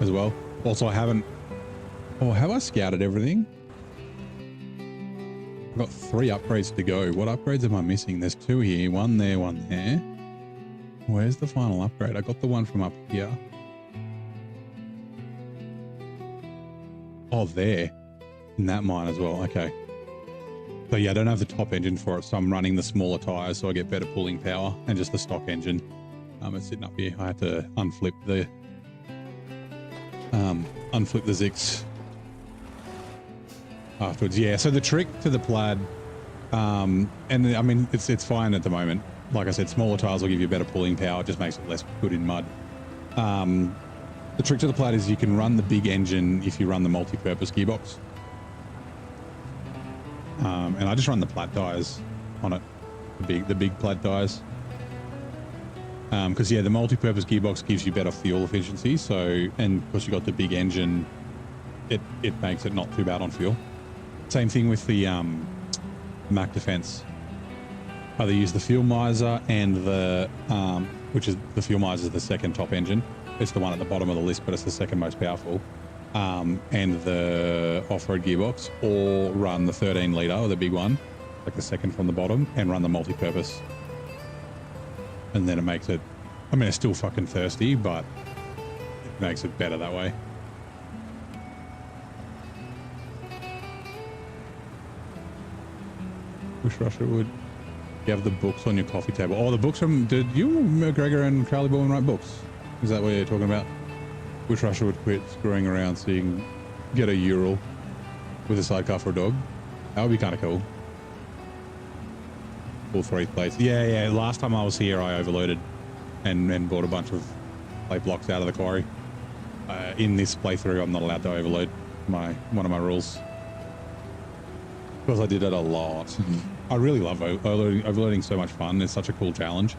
Speaker 1: as well. Also, I haven't. Oh, have I scouted everything? I've got 3 upgrades to go. What upgrades am I missing? There's 2 here, 1 there, 1 there. Where's the final upgrade? I got the one from up here. Oh, there. In that mine as well. Okay. So yeah, I don't have the top engine for it, so I'm running the smaller tires so I get better pulling power, and just the stock engine. It's sitting up here. I had to unflip the Zix afterwards. Yeah, so the trick to the Plaid, and I mean it's fine at the moment. Like I said, smaller tires will give you better pulling power. It just makes it less good in mud. The trick to the Plaid is you can run the big engine if you run the multi-purpose gearbox. And I just run the Plaid tires on it, the big Plaid tires. Because yeah, the multi-purpose gearbox gives you better fuel efficiency. So, and because you got the big engine, it makes it not too bad on fuel. Same thing with the Mac Defense. They use the Fuel Miser and the which is the Fuel Miser is the second top engine. It's the one at the bottom of the list, but it's the second most powerful. And the off-road gearbox, or run the 13 litre, or the big one, like the second from the bottom, and run the multi-purpose. And then it makes it, I mean, it's still fucking thirsty, but it makes it better that way. Wish Russia would. You have the books on your coffee table. Oh, the books from, did you, McGregor and Charlie Boorman write books? Is that what you're talking about? Wish Russia would quit screwing around so you can get a Ural with a sidecar for a dog. That would be kind of cool. All 3 plates. Yeah. Last time I was here, I overloaded and bought a bunch of plate blocks out of the quarry. In this playthrough, I'm not allowed to overload. One of my rules. Because I did it a lot. I really love overloading. Overloading so much fun. It's such a cool challenge.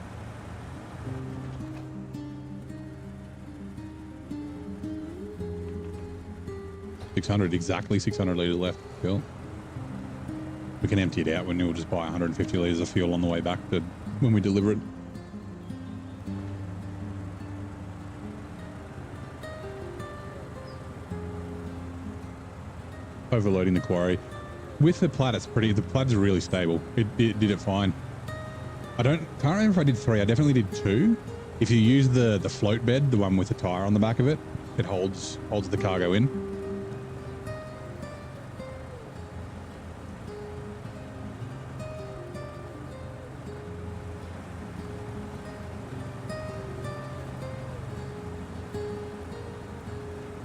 Speaker 1: Exactly 600 litres left. Cool. We can empty it out when we'll just buy 150 litres of fuel on the way back to when we deliver it. Overloading the quarry. With the plat, the plat's really stable. It did it fine. Can't remember if I did 3. I definitely did 2. If you use the float bed, the one with the tire on the back of it, it holds the cargo in.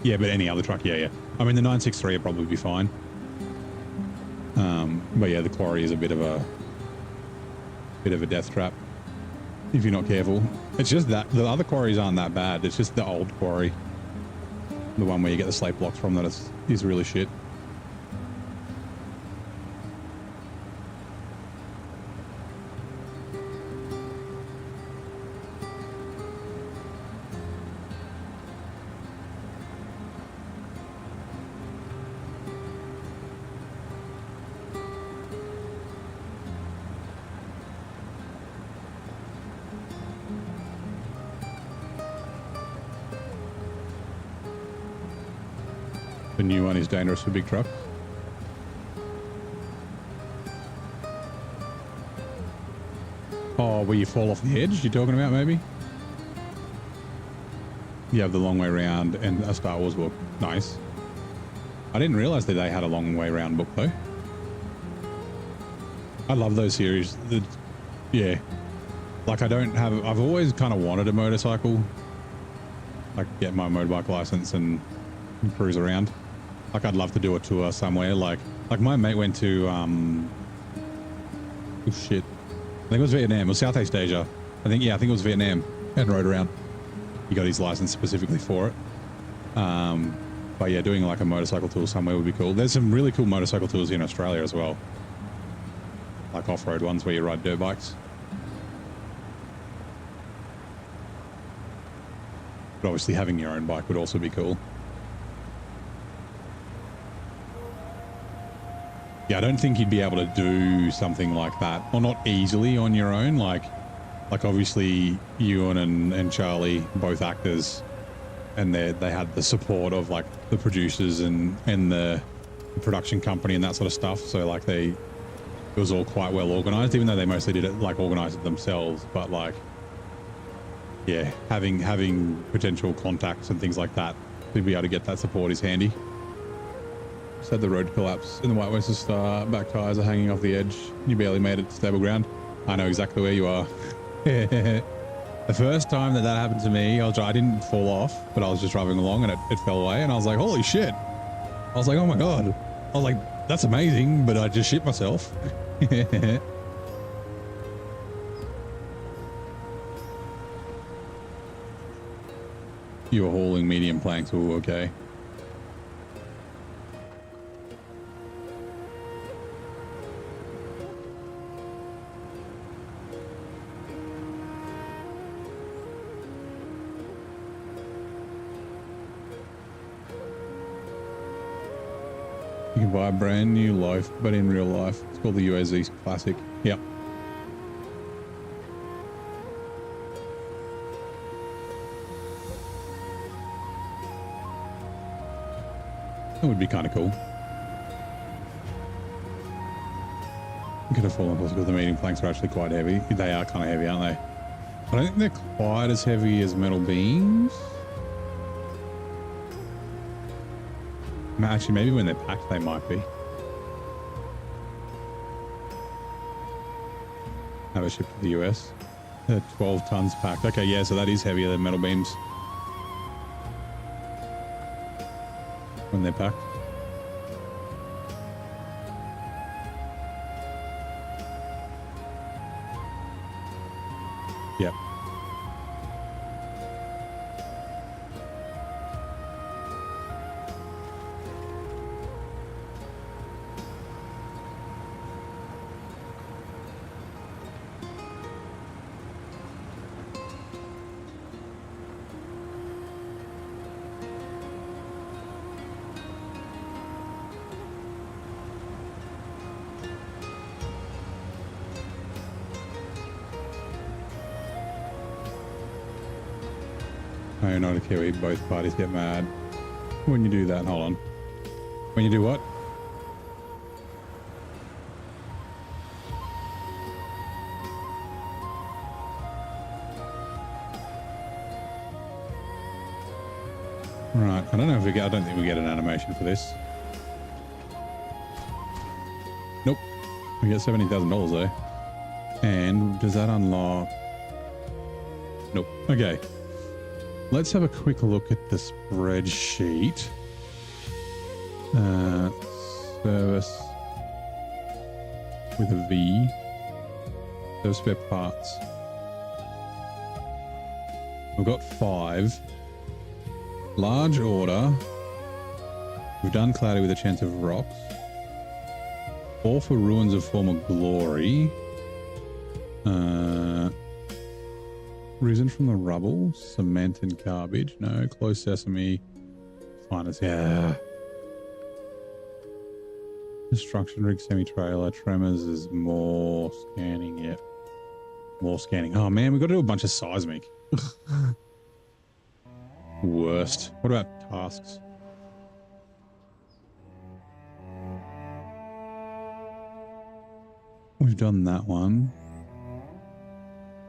Speaker 1: Yeah, but any other truck, yeah. I mean, the 963 would probably be fine. But yeah, the quarry is a bit of a death trap if you're not careful. It's just that the other quarries aren't that bad. It's just the old quarry, the one where you get the slate blocks from, that is really shit. The new one is dangerous for big trucks. Oh, where you fall off the edge, you're talking about, maybe? You have the long way round and a Star Wars book. Nice. I didn't realize that they had a long way round book, though. I love those series. Yeah. Like, I've always kind of wanted a motorcycle. Like, get my motorbike license and cruise around. Like, I'd love to do a tour somewhere. Like my mate went to, oh shit. I think it was Vietnam. It was Southeast Asia. I think it was Vietnam, and rode around. He got his license specifically for it. But yeah, doing like a motorcycle tour somewhere would be cool. There's some really cool motorcycle tours in Australia as well. Like off-road ones where you ride dirt bikes. But obviously having your own bike would also be cool. Yeah, I don't think you'd be able to do something like that, or not easily on your own. Like obviously Ewan and Charlie, both actors, and they had the support of like the producers and the production company and that sort of stuff. So like it was all quite well organized, even though they mostly did it like organize it themselves. But like, yeah, having potential contacts and things like that to be able to get that support is handy. Just had the road collapse in the White Western Star. Back tires are hanging off the edge. You barely made it to stable ground. I know exactly where you are. The first time that happened to me, I didn't fall off, but I was just driving along and it fell away, and I was like, holy shit. I was like, oh my God. I was like, that's amazing, but I just shit myself. You were hauling medium planks. Ooh, okay. You can buy a brand new loaf, but in real life. It's called the UAZ Classic. Yep. That would be kind of cool. I'm going to fall off because the medium planks are actually quite heavy. They are kind of heavy, aren't they? I don't think they're quite as heavy as metal beams. Actually, maybe when they're packed, they might be. Have a ship to the US. 12 tons packed. Okay, yeah, so that is heavier than metal beams when they're packed. No, not a Kiwi. Both parties get mad when you do that. Hold on. When you do what? Right. I don't know if we get. I don't think we get an animation for this. Nope. We get $70,000 though. And does that unlock? Nope. Okay. Let's have a quick look at the spreadsheet. Service with a V. Service spare parts. We've got 5. Large order. We've done Cloudy with a Chance of Rocks. 4 for Ruins of Former Glory. Risen from the Rubble. Cement and Garbage. No. Closed Sesame. Finest. Yeah. Construction rig, semi-trailer. Tremors is more scanning yet. More scanning. Oh man, we've got to do a bunch of seismic. Worst. What about tasks? We've done that one.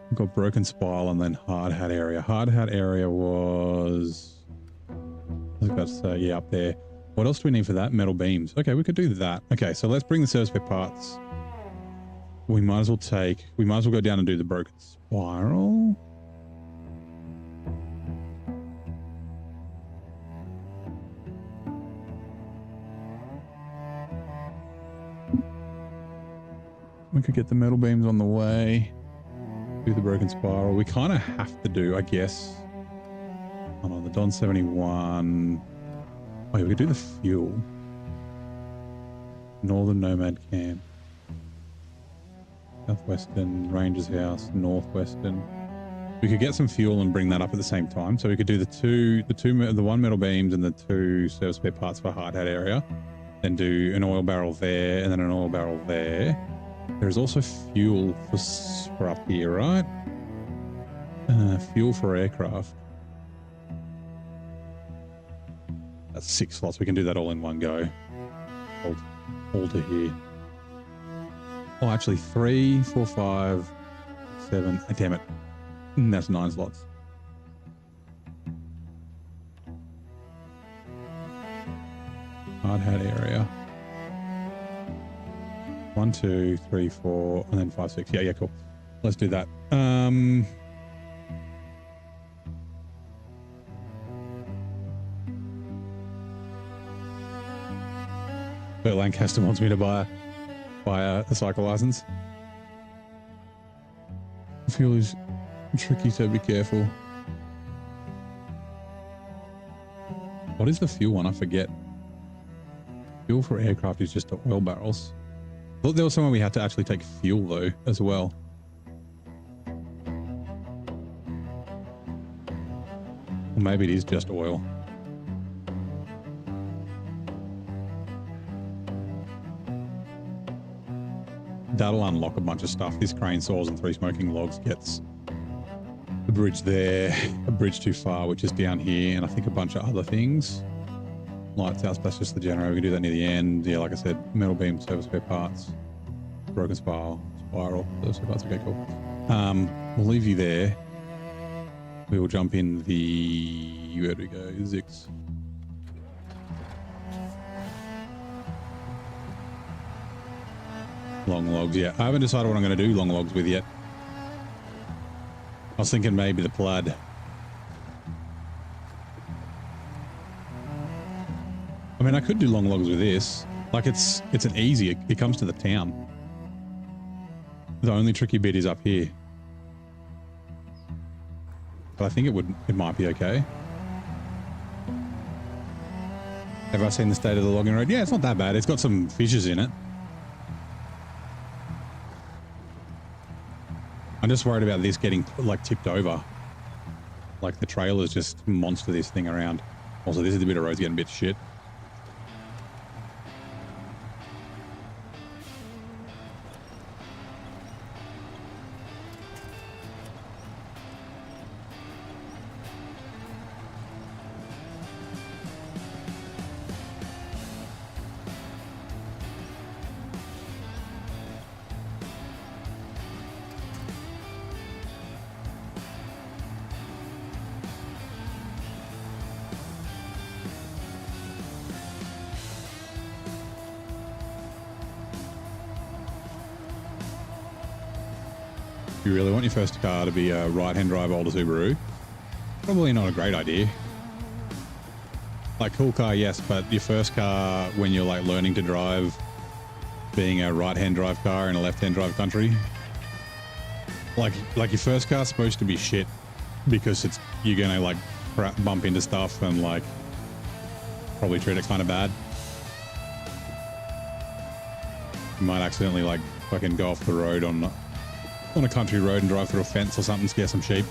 Speaker 1: We've got Broken Spile and then Hard Hat area. Hard Hat area was... I was about to say, yeah, up there. What else do we need for that? Metal beams. Okay, we could do that. Okay, so let's bring the service spare parts. We might as well go down and do the Broken Spiral. We could get the metal beams on the way. Do the Broken Spiral. We kind of have to do, I guess. Hold on, the Don 71. Oh, yeah, we could do the fuel. Northern Nomad Camp. Southwestern Ranger's House. Northwestern. We could get some fuel and bring that up at the same time. So we could do the 1 metal beams and the 2 service spare parts for Hard Hat area. Then do an oil barrel there and then an oil barrel there. There's also fuel for up here, right? Fuel for aircraft. That's 6 slots. We can do that all in one go. All to here. Oh, actually 3, 4, 5, 7. Oh, damn it. That's 9 slots. Hard Hat area. 1, 2, 3, 4, and then 5, 6. Yeah, cool. Let's do that. Bert Lancaster wants me to buy a cycle license. Fuel is tricky, so be careful. What is the fuel one? I forget. Fuel for aircraft is just the oil barrels. I thought there was somewhere we had to actually take fuel though as well. Or maybe it is just oil. That'll unlock a bunch of stuff. This crane saws and 3 smoking logs gets the bridge there, a bridge too far, which is down here, and I think a bunch of other things. Lights out, that's just the generator. We can do that near the end. Yeah, like I said, metal beam, service spare parts, Broken Spiral, service spare parts. Okay, cool. We'll leave you there. We will jump in the, where do we go? Zix. Long logs, yeah. I haven't decided what I'm going to do long logs with yet. I was thinking maybe the plaid. I mean, I could do long logs with this. Like it's an easy, it comes to the town. The only tricky bit is up here. But I think it might be okay. Have I seen the state of the logging road? Yeah, it's not that bad. It's got some fissures in it. I'm just worried about this getting like tipped over. Like the trailers just monster this thing around. Also, this is the bit of road's getting a bit shit. you really want your first car to be a right-hand drive older Subaru, probably not a great idea. Like, cool car, yes, but your first car when you're like learning to drive, being a right-hand drive car in a left-hand drive country, like your first car's supposed to be shit because you're gonna like bump into stuff and like probably treat it kind of bad. You might accidentally like fucking go off the road on a country road and drive through a fence or something, scare some sheep.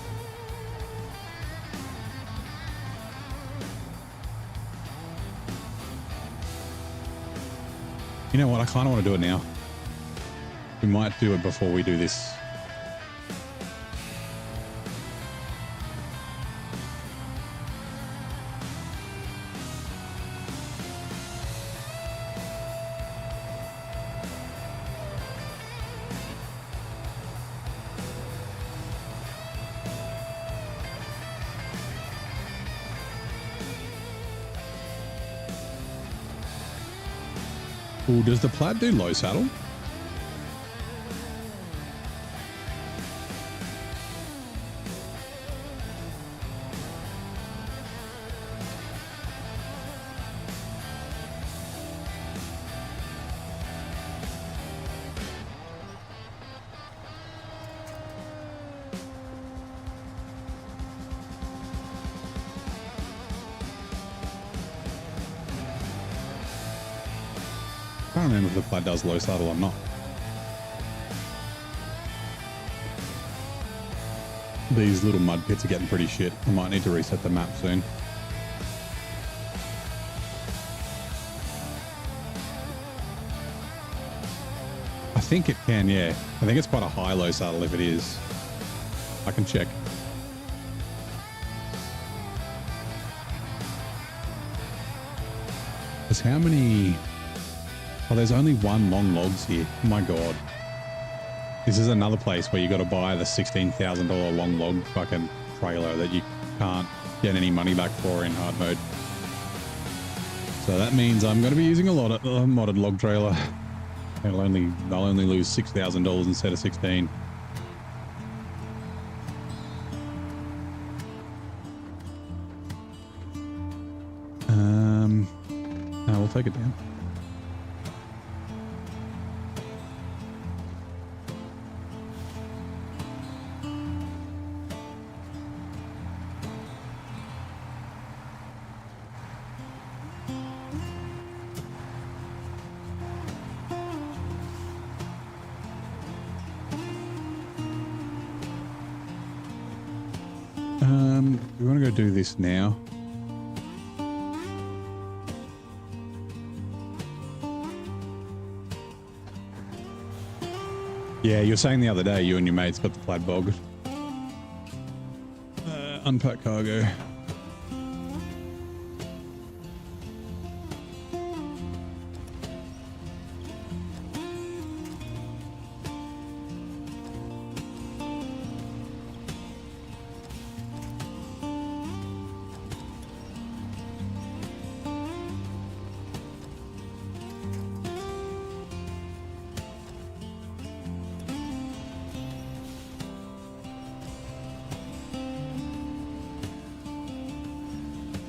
Speaker 1: You know what? I kind of want to do it now. We might do it before we do this. Ooh, does the Plaid do low saddle? I can't remember if the Plaid does low saddle or not. These little mud pits are getting pretty shit. I might need to reset the map soon. I think it can, yeah. I think it's quite a high low saddle if it is. I can check. Because how many... Oh, there's only one long logs here. Oh my God. This is another place where you got to buy the $16,000 long log fucking trailer that you can't get any money back for in hard mode. So that means I'm going to be using a lot of modded log trailer. I'll only lose $6,000 instead of 16. No, we'll take it down. We want to go do this now. Yeah, you were saying the other day you and your mates got the Plaid bog. Unpack cargo.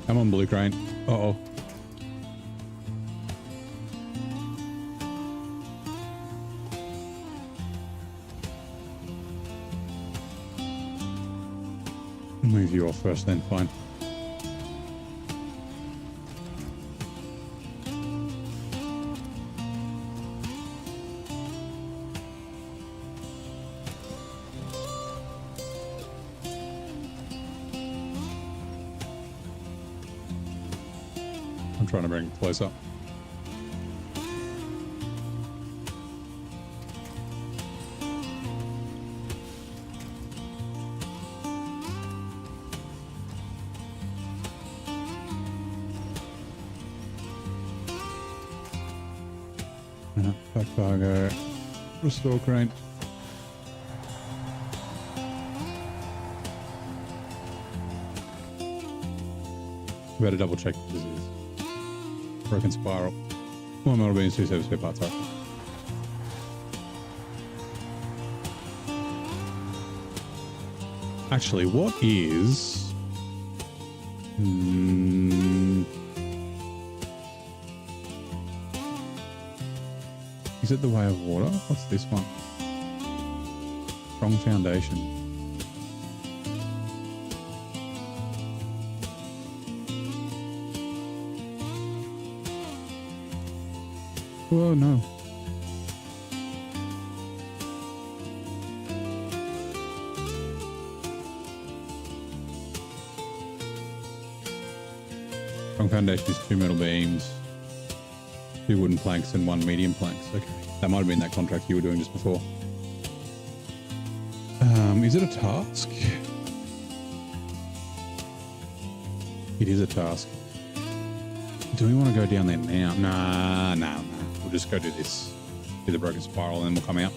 Speaker 1: Come on, Blue Crane. Uh-oh. Move you off first, then fine. I'm trying to bring it close up. Back cargo. Restore crane. Better double check what this is. Broken spiral. One metal beams, 2 service spare parts. Actually, what is... Is it the way of water? What's this one? Strong foundation. Oh no. Strong foundation is 2 metal beams, 2 wooden planks and 1 medium planks. Okay. That might have been that contract you were doing just before. Is it a task? It is a task. Do we want to go down there now? Nah. We'll just go do this. Do the broken spiral and then we'll come out.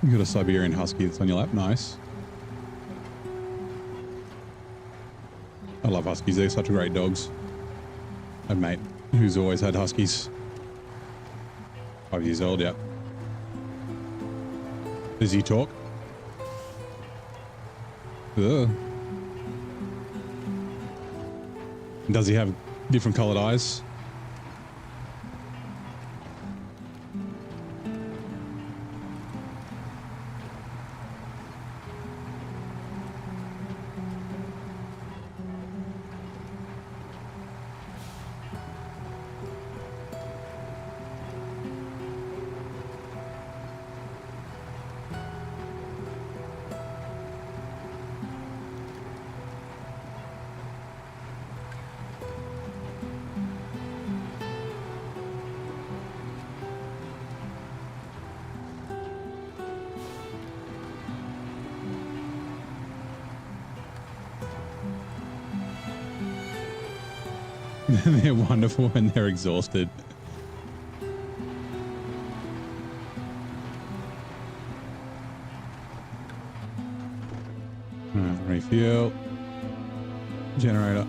Speaker 1: You got a Siberian Husky that's on your lap. Nice. I love Huskies. They're such great dogs. I have a mate who's always had Huskies. 5 years old, yeah. Does he talk? Ugh. Does he have different colored eyes? They're wonderful when they're exhausted. Refuel. Generator.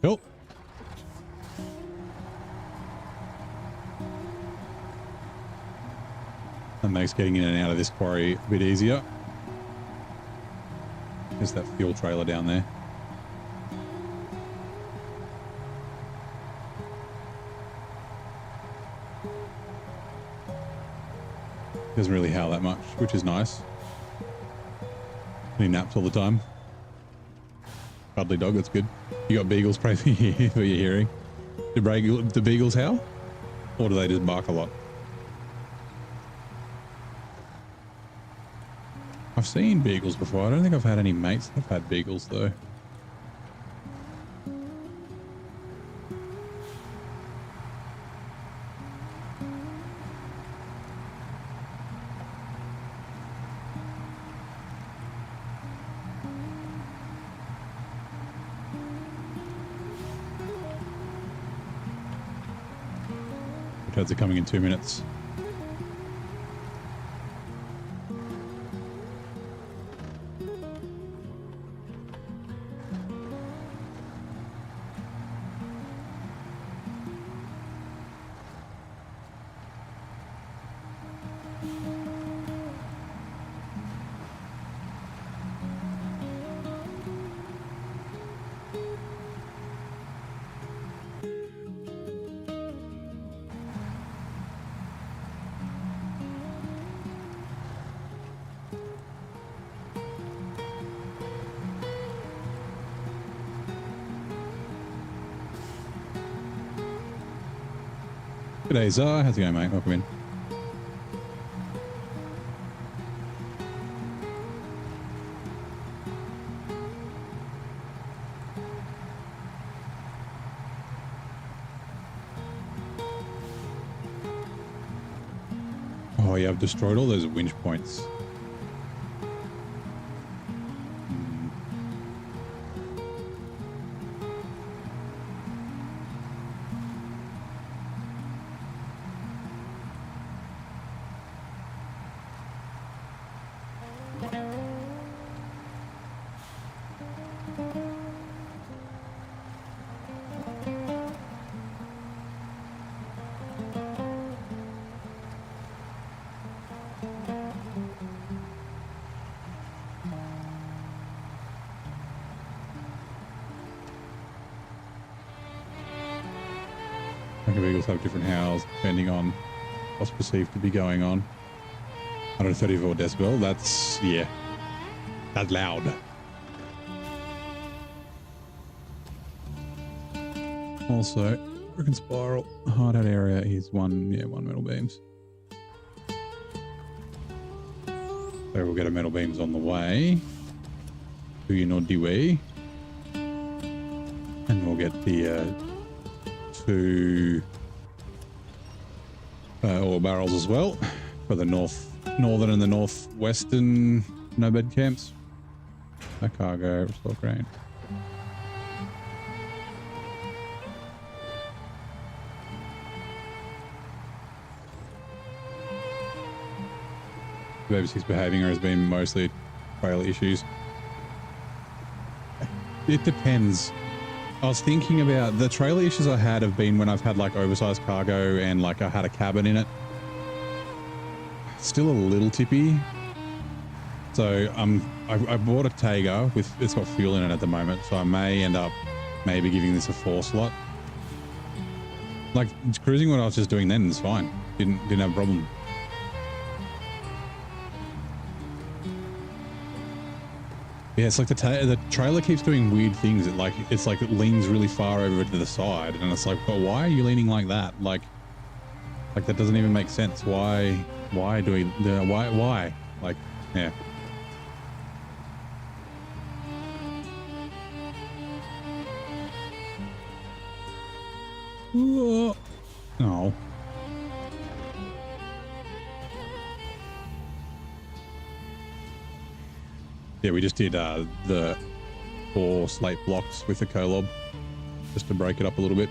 Speaker 1: Cool. That makes getting in and out of this quarry a bit easier. There's that fuel trailer down there. Doesn't really howl that much, which is nice. He naps all the time. Cuddly dog, that's good. You got beagles, pray for your hearing. Do beagles howl? Or do they just bark a lot? I've seen beagles before. I don't think I've had any mates that have had beagles though. Turds are coming in 2 minutes. G'day, Zah. How's it going, mate? Welcome in. Oh, yeah, I've destroyed all those winch points. Vehicles have different howls depending on what's perceived to be going on. 134 decibel, that's, yeah, that's loud. Also, broken spiral, hard out area is one metal beams. So we'll get a metal beams on the way. Do you know the way? And we'll get the two ore barrels as well for the northern and the northwestern no-bed camps. No cargo, restore grain. The overseas behaving has been mostly trailer issues. It depends. I was thinking about the trailer issues I had have been when I've had like oversized cargo and like I had a cabin in it. Still a little tippy. So I bought a Tega with, it's got fuel in it at the moment. So I may end up maybe giving this a 4 slot. Like cruising what I was just doing then is fine. Didn't have a problem. Yeah, it's like the trailer keeps doing weird things. It's like it leans really far over to the side, and it's like, but why are you leaning like that? Like that doesn't even make sense. Why do we? Why? Like, yeah. Oh. Yeah, we just did the 4 slate blocks with the Kolob just to break it up a little bit.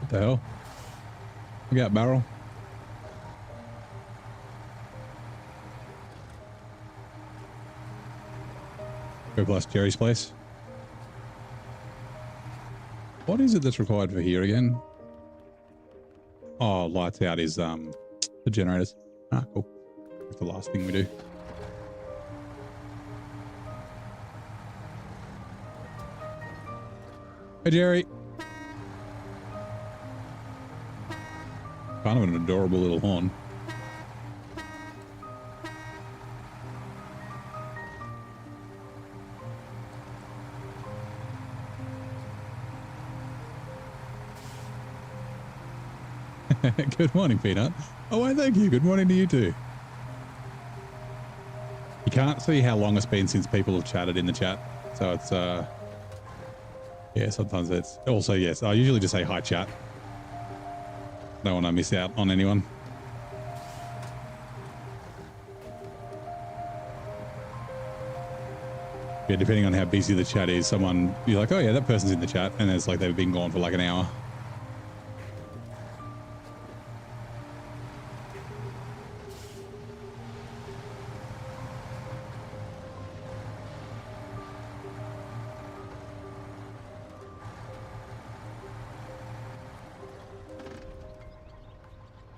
Speaker 1: The hell? We got barrel. Go plus Jerry's place. What is it that's required for here again? Oh, lights out is the generators. Ah, cool. That's the last thing we do. Hey, Jerry. Kind of an adorable little horn. Good morning, Peanut. Oh, why, thank you. Good morning to you too. You can't see how long it's been since people have chatted in the chat. So it's, yeah, sometimes it's also, yes, I usually just say hi, chat. Don't want to miss out on anyone. Yeah, depending on how busy the chat is, someone, you're like, oh yeah, that person's in the chat, and it's like they've been gone for like an hour.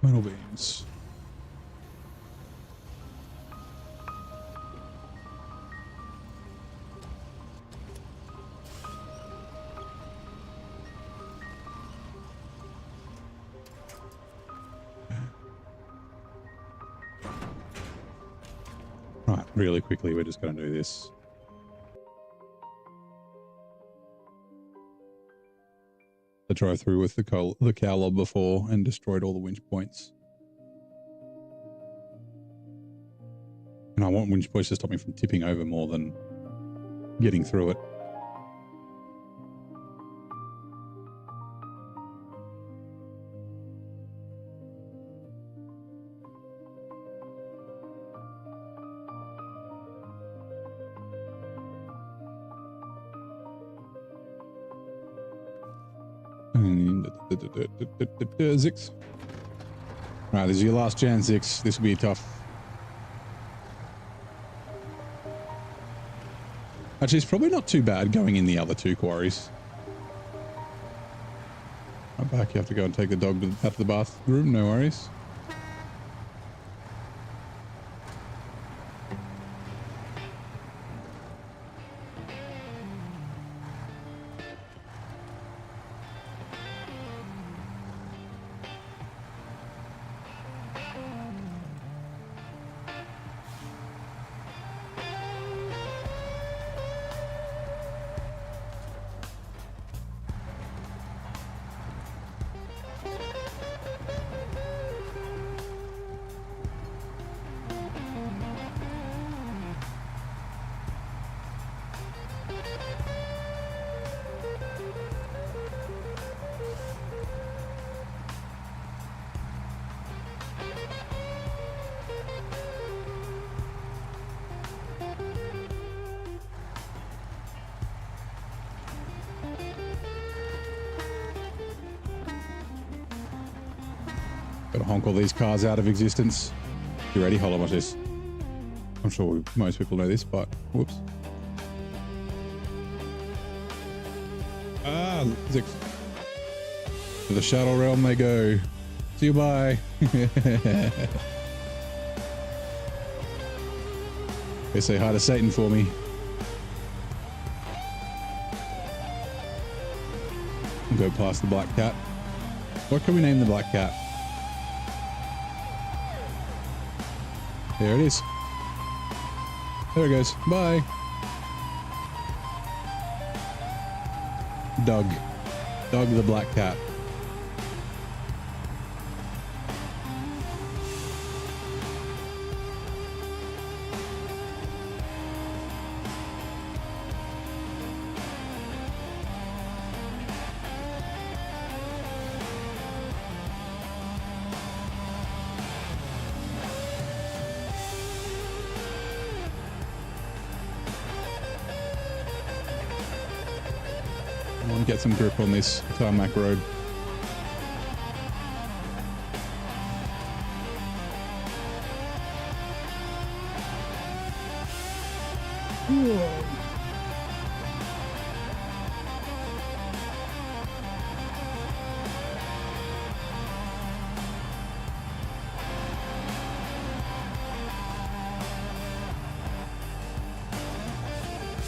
Speaker 1: Metal beams. Right, really quickly, we're just going to do this. I drove through with the cow lob before and destroyed all the winch points. And I want winch points to stop me from tipping over more than getting through it. Zix. Right, this is your last chance, Zix. This will be tough. Actually, it's probably not too bad going in the other two quarries. Right back, you have to go and take the dog out to the bathroom, no worries. Gotta honk all these cars out of existence. You ready? Hold on, watch this. I'm sure most people know this, but whoops. Ah, Zix. To the shadow realm they go. See you, bye. Go say hi to Satan for me. Go past the black cat. What can we name the black cat? There it is. There it goes. Bye. Doug. Doug the black cat. Get some grip on this tarmac road.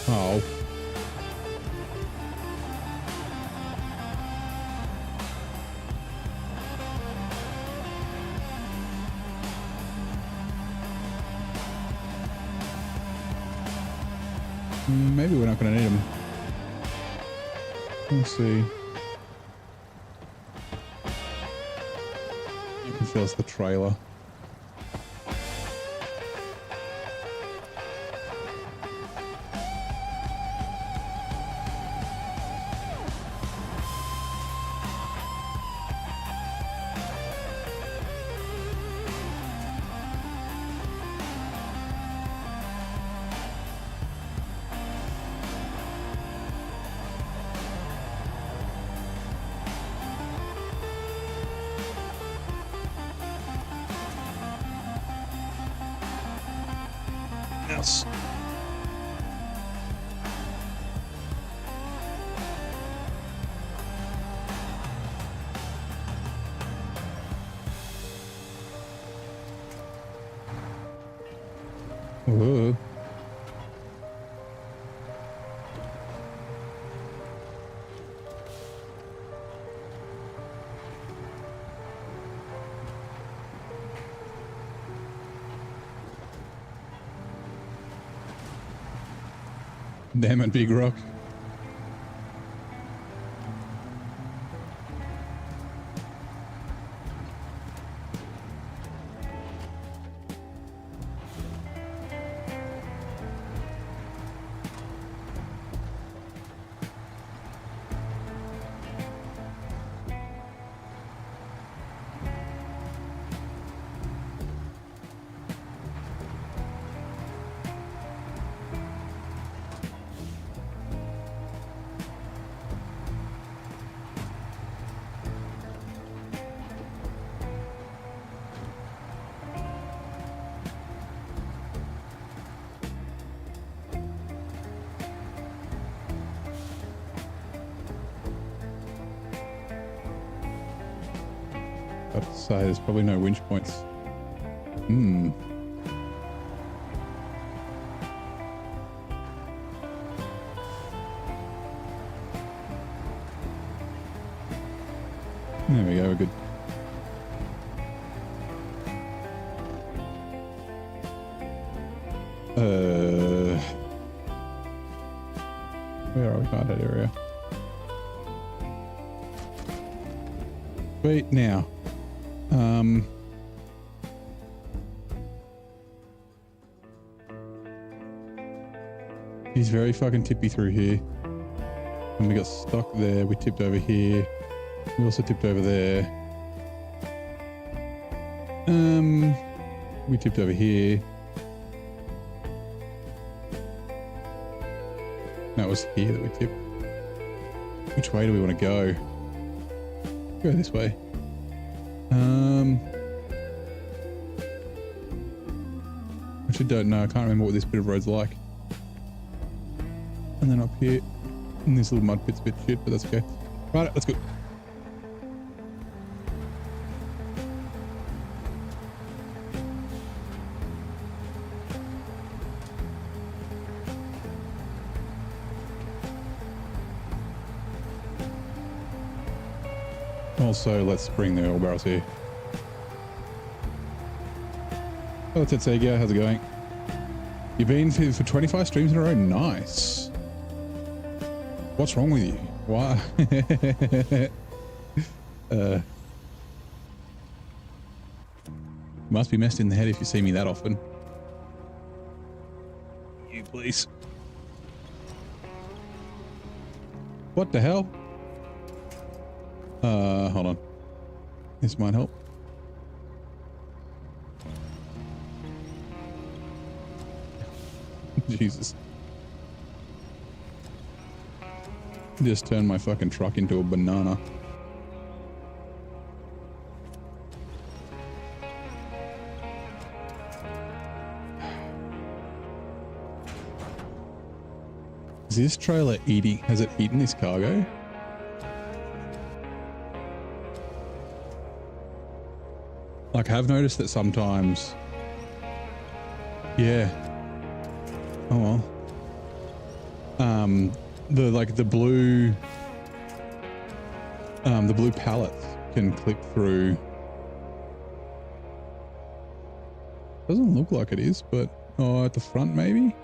Speaker 1: Oh. Maybe we're not going to need them. Let's see. You can feel it's the trailer. Yes. Whoa. Damn it, Big Rock. I'd say there's probably no winch points. Hmm. There we go, we're good. Where are we? Find that area. Wait, now. He's very fucking tippy through here. And we got stuck there. We tipped over here. We also tipped over there. We tipped over here. That was here that we tipped. Which way do we want to go? Go this way. Actually don't know. I can't remember what this bit of road's like. And then up here, and this little mud pit's a bit shit, but that's okay. Right, let's go. Also, let's bring the oil barrels here. Oh, that's it, Sega. How's it going? You've been for 25 streams in a row? Nice. What's wrong with you? Why? Must be messed in the head if you see me that often. You please. What the hell? Hold on. This might help. Jesus. Just turned my fucking truck into a banana. Is this trailer eating? Has it eaten this cargo? Like, I've noticed that sometimes. Yeah. Oh well. The blue pallets can clip through. Doesn't look like it is, but at the front maybe.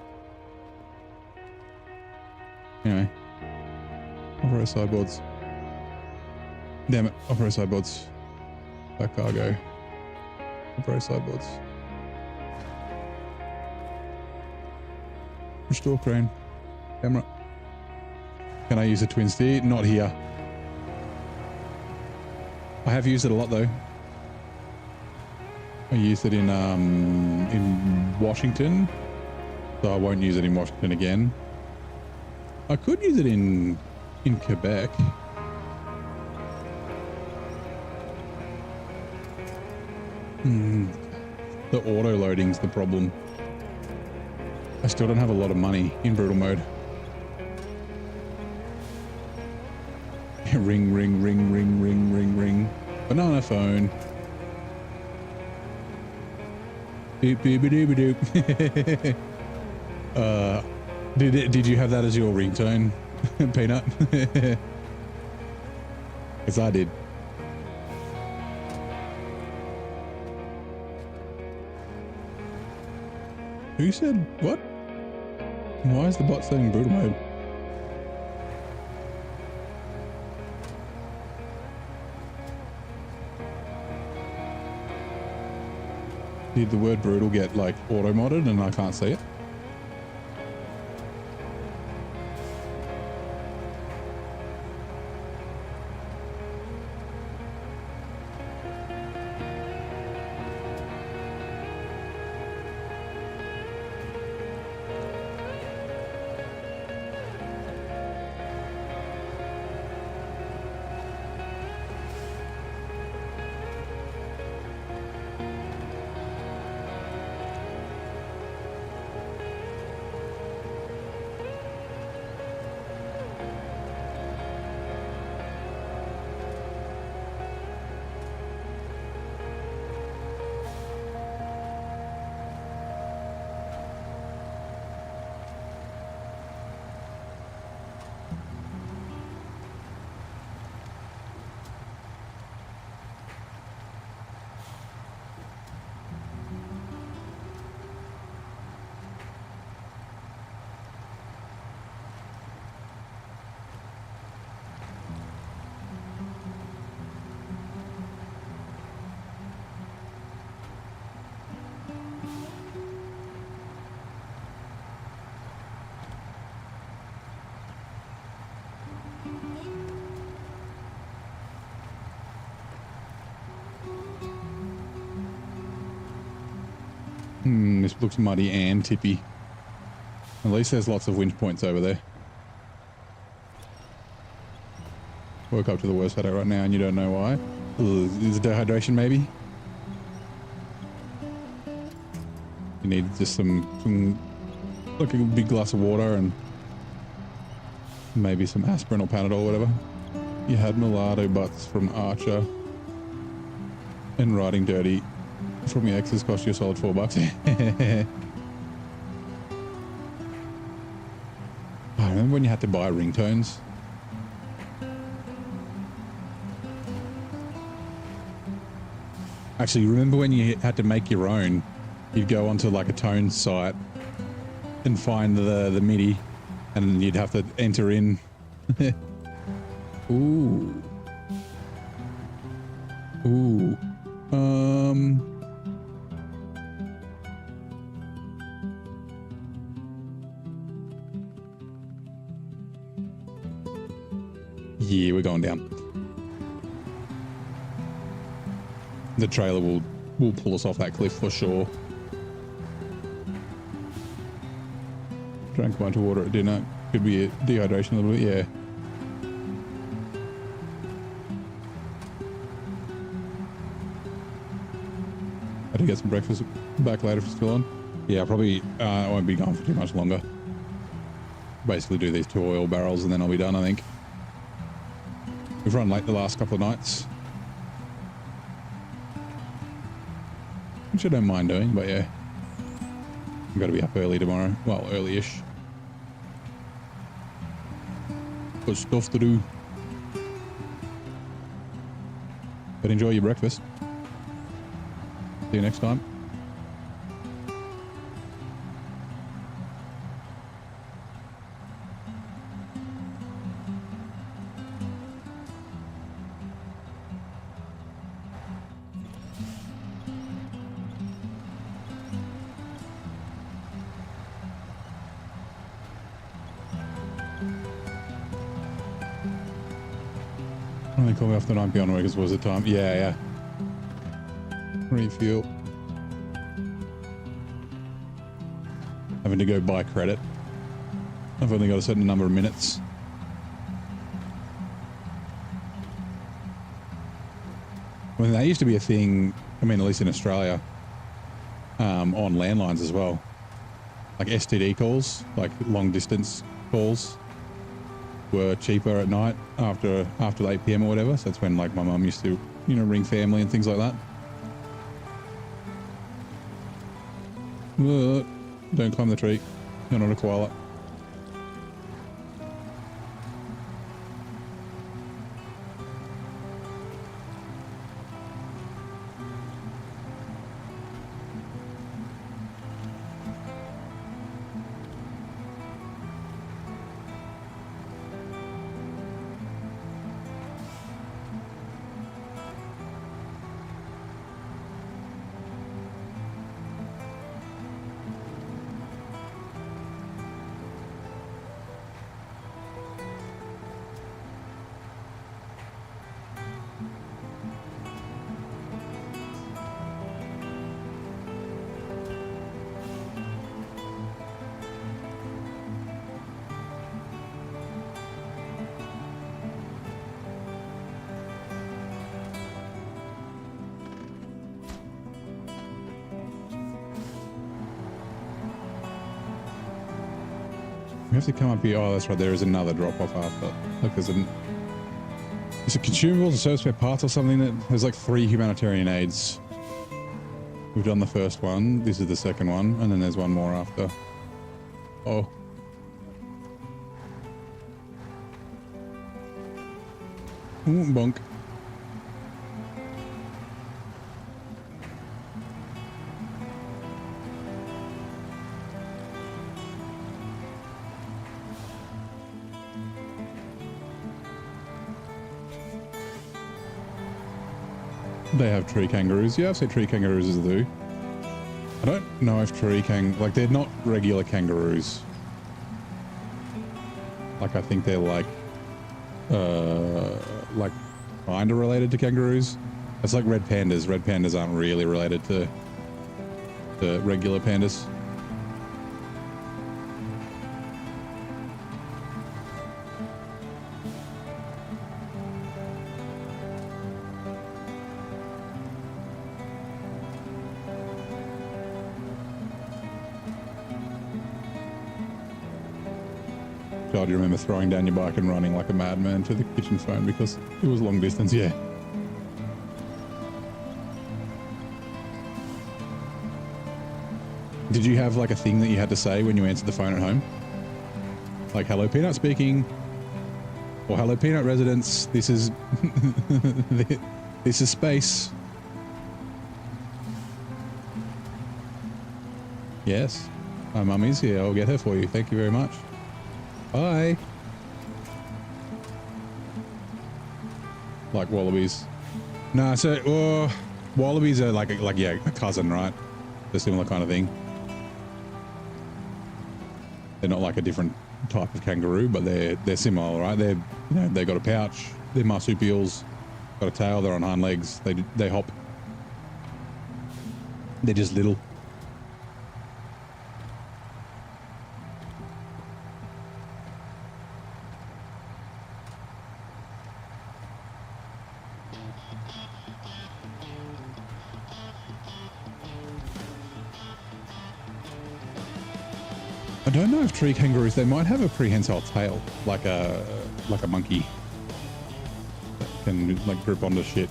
Speaker 1: Anyway, off-road sideboards. Damn it, off-road sideboards. Back cargo. Off-road sideboards. Restore crane. Camera. Can I use a twin steer? Not here. I have used it a lot though. I used it in Washington, so I won't use it in Washington again. I could use it in Quebec. The auto loading's the problem. I still don't have a lot of money in brutal mode. Ring, ring, ring, ring, ring, ring, ring. Banana phone. Doop, doop, doop, doop. Did you have that as your ringtone, Peanut? Because I did. Who said what? Why is the bot setting brutal mode? Did the word brutal get like auto modded and I can't see it? This looks muddy and tippy. At least there's lots of winch points over there. Woke up to the worst headache right now and you don't know why. Ugh, is it dehydration maybe? You need just some like a big glass of water and maybe some aspirin or Panadol or whatever. You had mulatto butts from Archer and riding dirty from your exes cost you a solid $4. I remember when you had to buy ringtones. Actually, remember when you had to make your own? You'd go onto like a tone site and find the MIDI, and you'd have to enter in. Ooh. Ooh. Yeah, we're going down. The trailer will pull us off that cliff for sure. Drank a bunch of water at dinner. Could be a dehydration a little bit, yeah. Had to get some breakfast back later if it's still on. Yeah, probably I won't be gone for too much longer. Basically do these 2 oil barrels and then I'll be done, I think. We've run late the last couple of nights, which I don't mind doing, but yeah. I've got to be up early tomorrow. Well, early-ish. Got stuff to do. But enjoy your breakfast. See you next time. They call me off the 9 p.m. because was the time. Yeah. Refuel. Having to go buy credit. I've only got a certain number of minutes. I mean, that used to be a thing, I mean, at least in Australia, on landlines as well. Like STD calls, like long distance calls, were cheaper at night after 8 p.m. or whatever. So that's when like my mum used to, you know, ring family and things like that. Don't climb the tree. You're not a koala. We have to come up here. Oh, that's right. There is another drop-off after. Like there's a consumables, a service spare parts or something. There's like 3 humanitarian aids. We've done the first one. This is the second one. And then there's one more after. Oh. Ooh, bonk. They have tree kangaroos. Yeah, I've seen tree kangaroos as do. I don't know if like they're not regular kangaroos. Like I think they're like kind of related to kangaroos. It's like red pandas. Red pandas aren't really related to regular pandas. God, you remember throwing down your bike and running like a madman to the kitchen phone because it was long distance, yeah. Did you have like a thing that you had to say when you answered the phone at home? Like, hello, Peanut speaking. Or hello, Peanut residents. This is... this is space. Yes. My mummy's here. I'll get her for you. Thank you very much. Bye. Like wallabies. Nah, so wallabies are like yeah, a cousin, right? A similar kind of thing. They're not like a different type of kangaroo, but they're similar, right? They got a pouch. They're marsupials. Got a tail. They're on hind legs. They hop. They're just little. I don't know if tree kangaroos, they might have a prehensile tail, like a monkey that can like grip onto shit.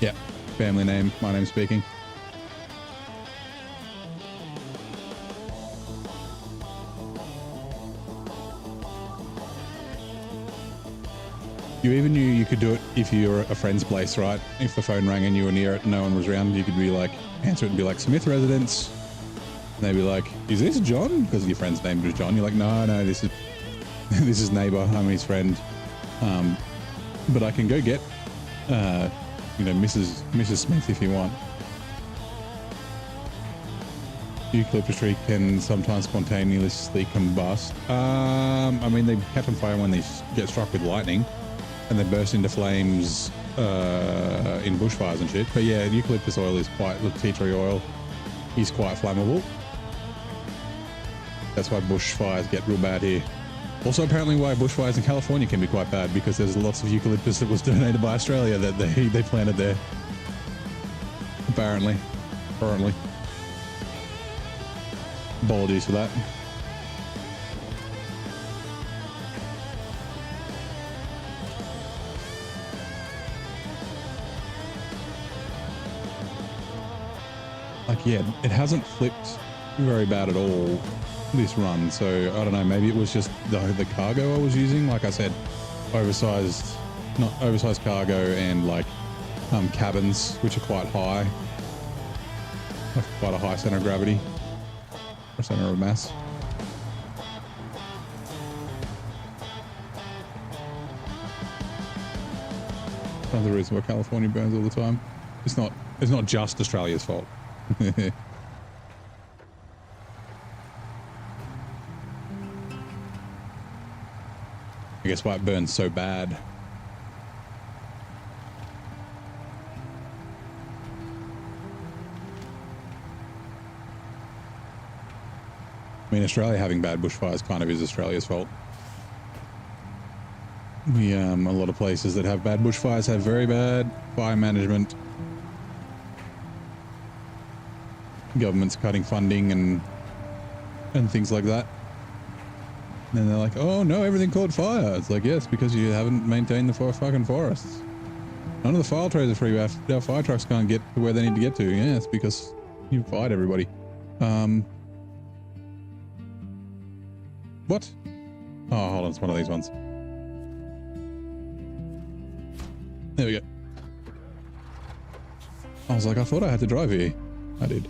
Speaker 1: Yeah, family name, my name speaking. You even knew you could do it if you're a friend's place, right? If the phone rang and you were near it and no one was around, you could be like, answer it and be like, Smith residence. And they'd be like, is this John? Because your friend's name was John. You're like, no, this is this is neighbor. I'm his friend. But I can go get, Mrs. Smith if you want. Eucalyptus tree can sometimes spontaneously combust. I mean, they catch on fire when they get struck with lightning. And they burst into flames in bushfires and shit. But yeah, eucalyptus oil is tea tree oil is quite flammable. That's why bushfires get real bad here. Also, apparently why bushfires in California can be quite bad, because there's lots of eucalyptus that was donated by Australia that they planted there. Apparently. Apologies for that. Like, yeah, it hasn't flipped very bad at all this run. So I don't know, maybe it was just the cargo I was using. Like I said, oversized cargo and like cabins, which are quite high, like quite a high center of gravity or center of mass. Another reason why California burns all the time. It's not just Australia's fault. I guess why it burns so bad. I mean, Australia having bad bushfires kind of is Australia's fault. We a lot of places that have bad bushfires have very bad fire management. Government's cutting funding and things like that. And then they're like, oh no, everything caught fire. It's like, yes, because you haven't maintained the fucking forests. None of the file trays are free. Our fire trucks can't get to where they need to get to. Yeah, it's because you fired everybody. What? Oh, hold on, it's one of these ones. There we go. I was like, I thought I had to drive here. I did.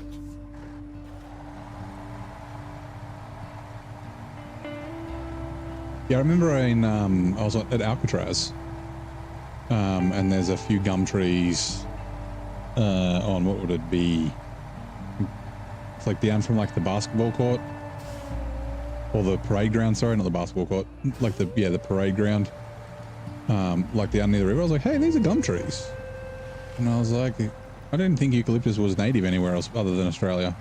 Speaker 1: Yeah, I remember I was at Alcatraz, and there's a few gum trees on, what would it be? It's like down from like the basketball court, or the parade ground. Sorry, not the basketball court. Like the parade ground. Like down near the river. I was like, hey, these are gum trees, and I was like, I didn't think eucalyptus was native anywhere else other than Australia.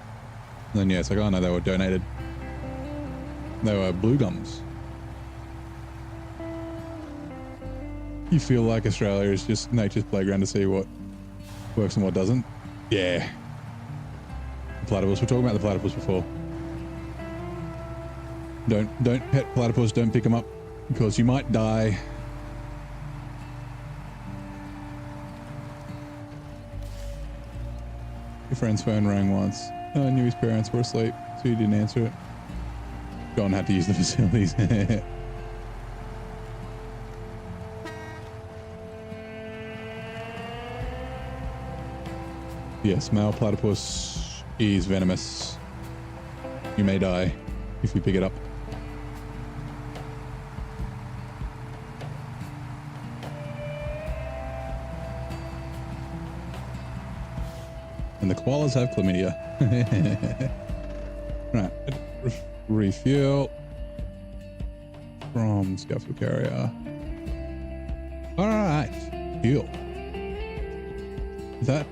Speaker 1: And then yeah, it's like, oh no, they were donated. They were blue gums. You feel like Australia is just nature's playground to see what works and what doesn't. Yeah. The platypus. We're talking about the platypus before. Don't pet platypus. Don't pick them up because you might die. Your friend's phone rang once. I knew his parents were asleep, so he didn't answer it. John had to use the facilities. Yes, male platypus is venomous. You may die if you pick it up. And the koalas have chlamydia. Right. Refuel from scuffle carrier. All right. Fuel. That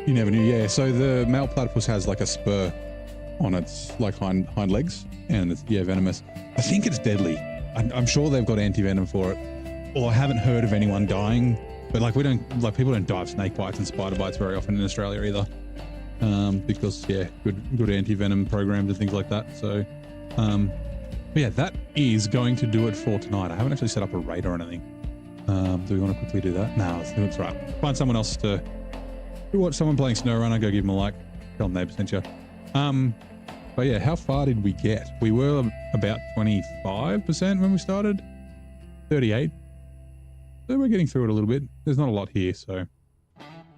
Speaker 1: you never knew. Yeah. So the male platypus has like a spur on its like hind legs, and it's venomous. I think it's deadly. I'm sure they've got anti-venom for it. Well, I haven't heard of anyone dying, but like people don't die of snake bites and spider bites very often in Australia either. Because good anti-venom programs and things like that. So, but yeah, that is going to do it for tonight. I haven't actually set up a raid or anything. Do we want to quickly do that? No, it's right. Find someone else to watch someone playing SnowRunner. Go give them a like. Tell them neighbor sent you. But yeah, how far did we get? We were about 25% when we started. 38. So we're getting through it a little bit. There's not a lot here, so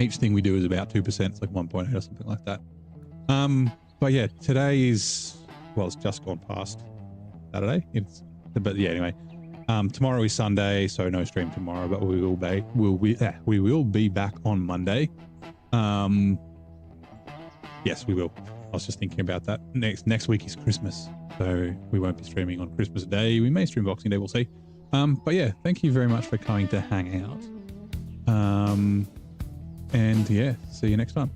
Speaker 1: each thing we do is about 2%. It's like 1.8 or something like that. But yeah, today is, well, it's just gone past Saturday. But yeah, anyway. Tomorrow is Sunday, so no stream tomorrow, but we will be back on Monday. Yes, we will. I was just thinking about that. Next week is Christmas, so we won't be streaming on Christmas Day. We may stream Boxing Day, we'll see. But yeah, thank you very much for coming to hang out. And yeah, see you next time.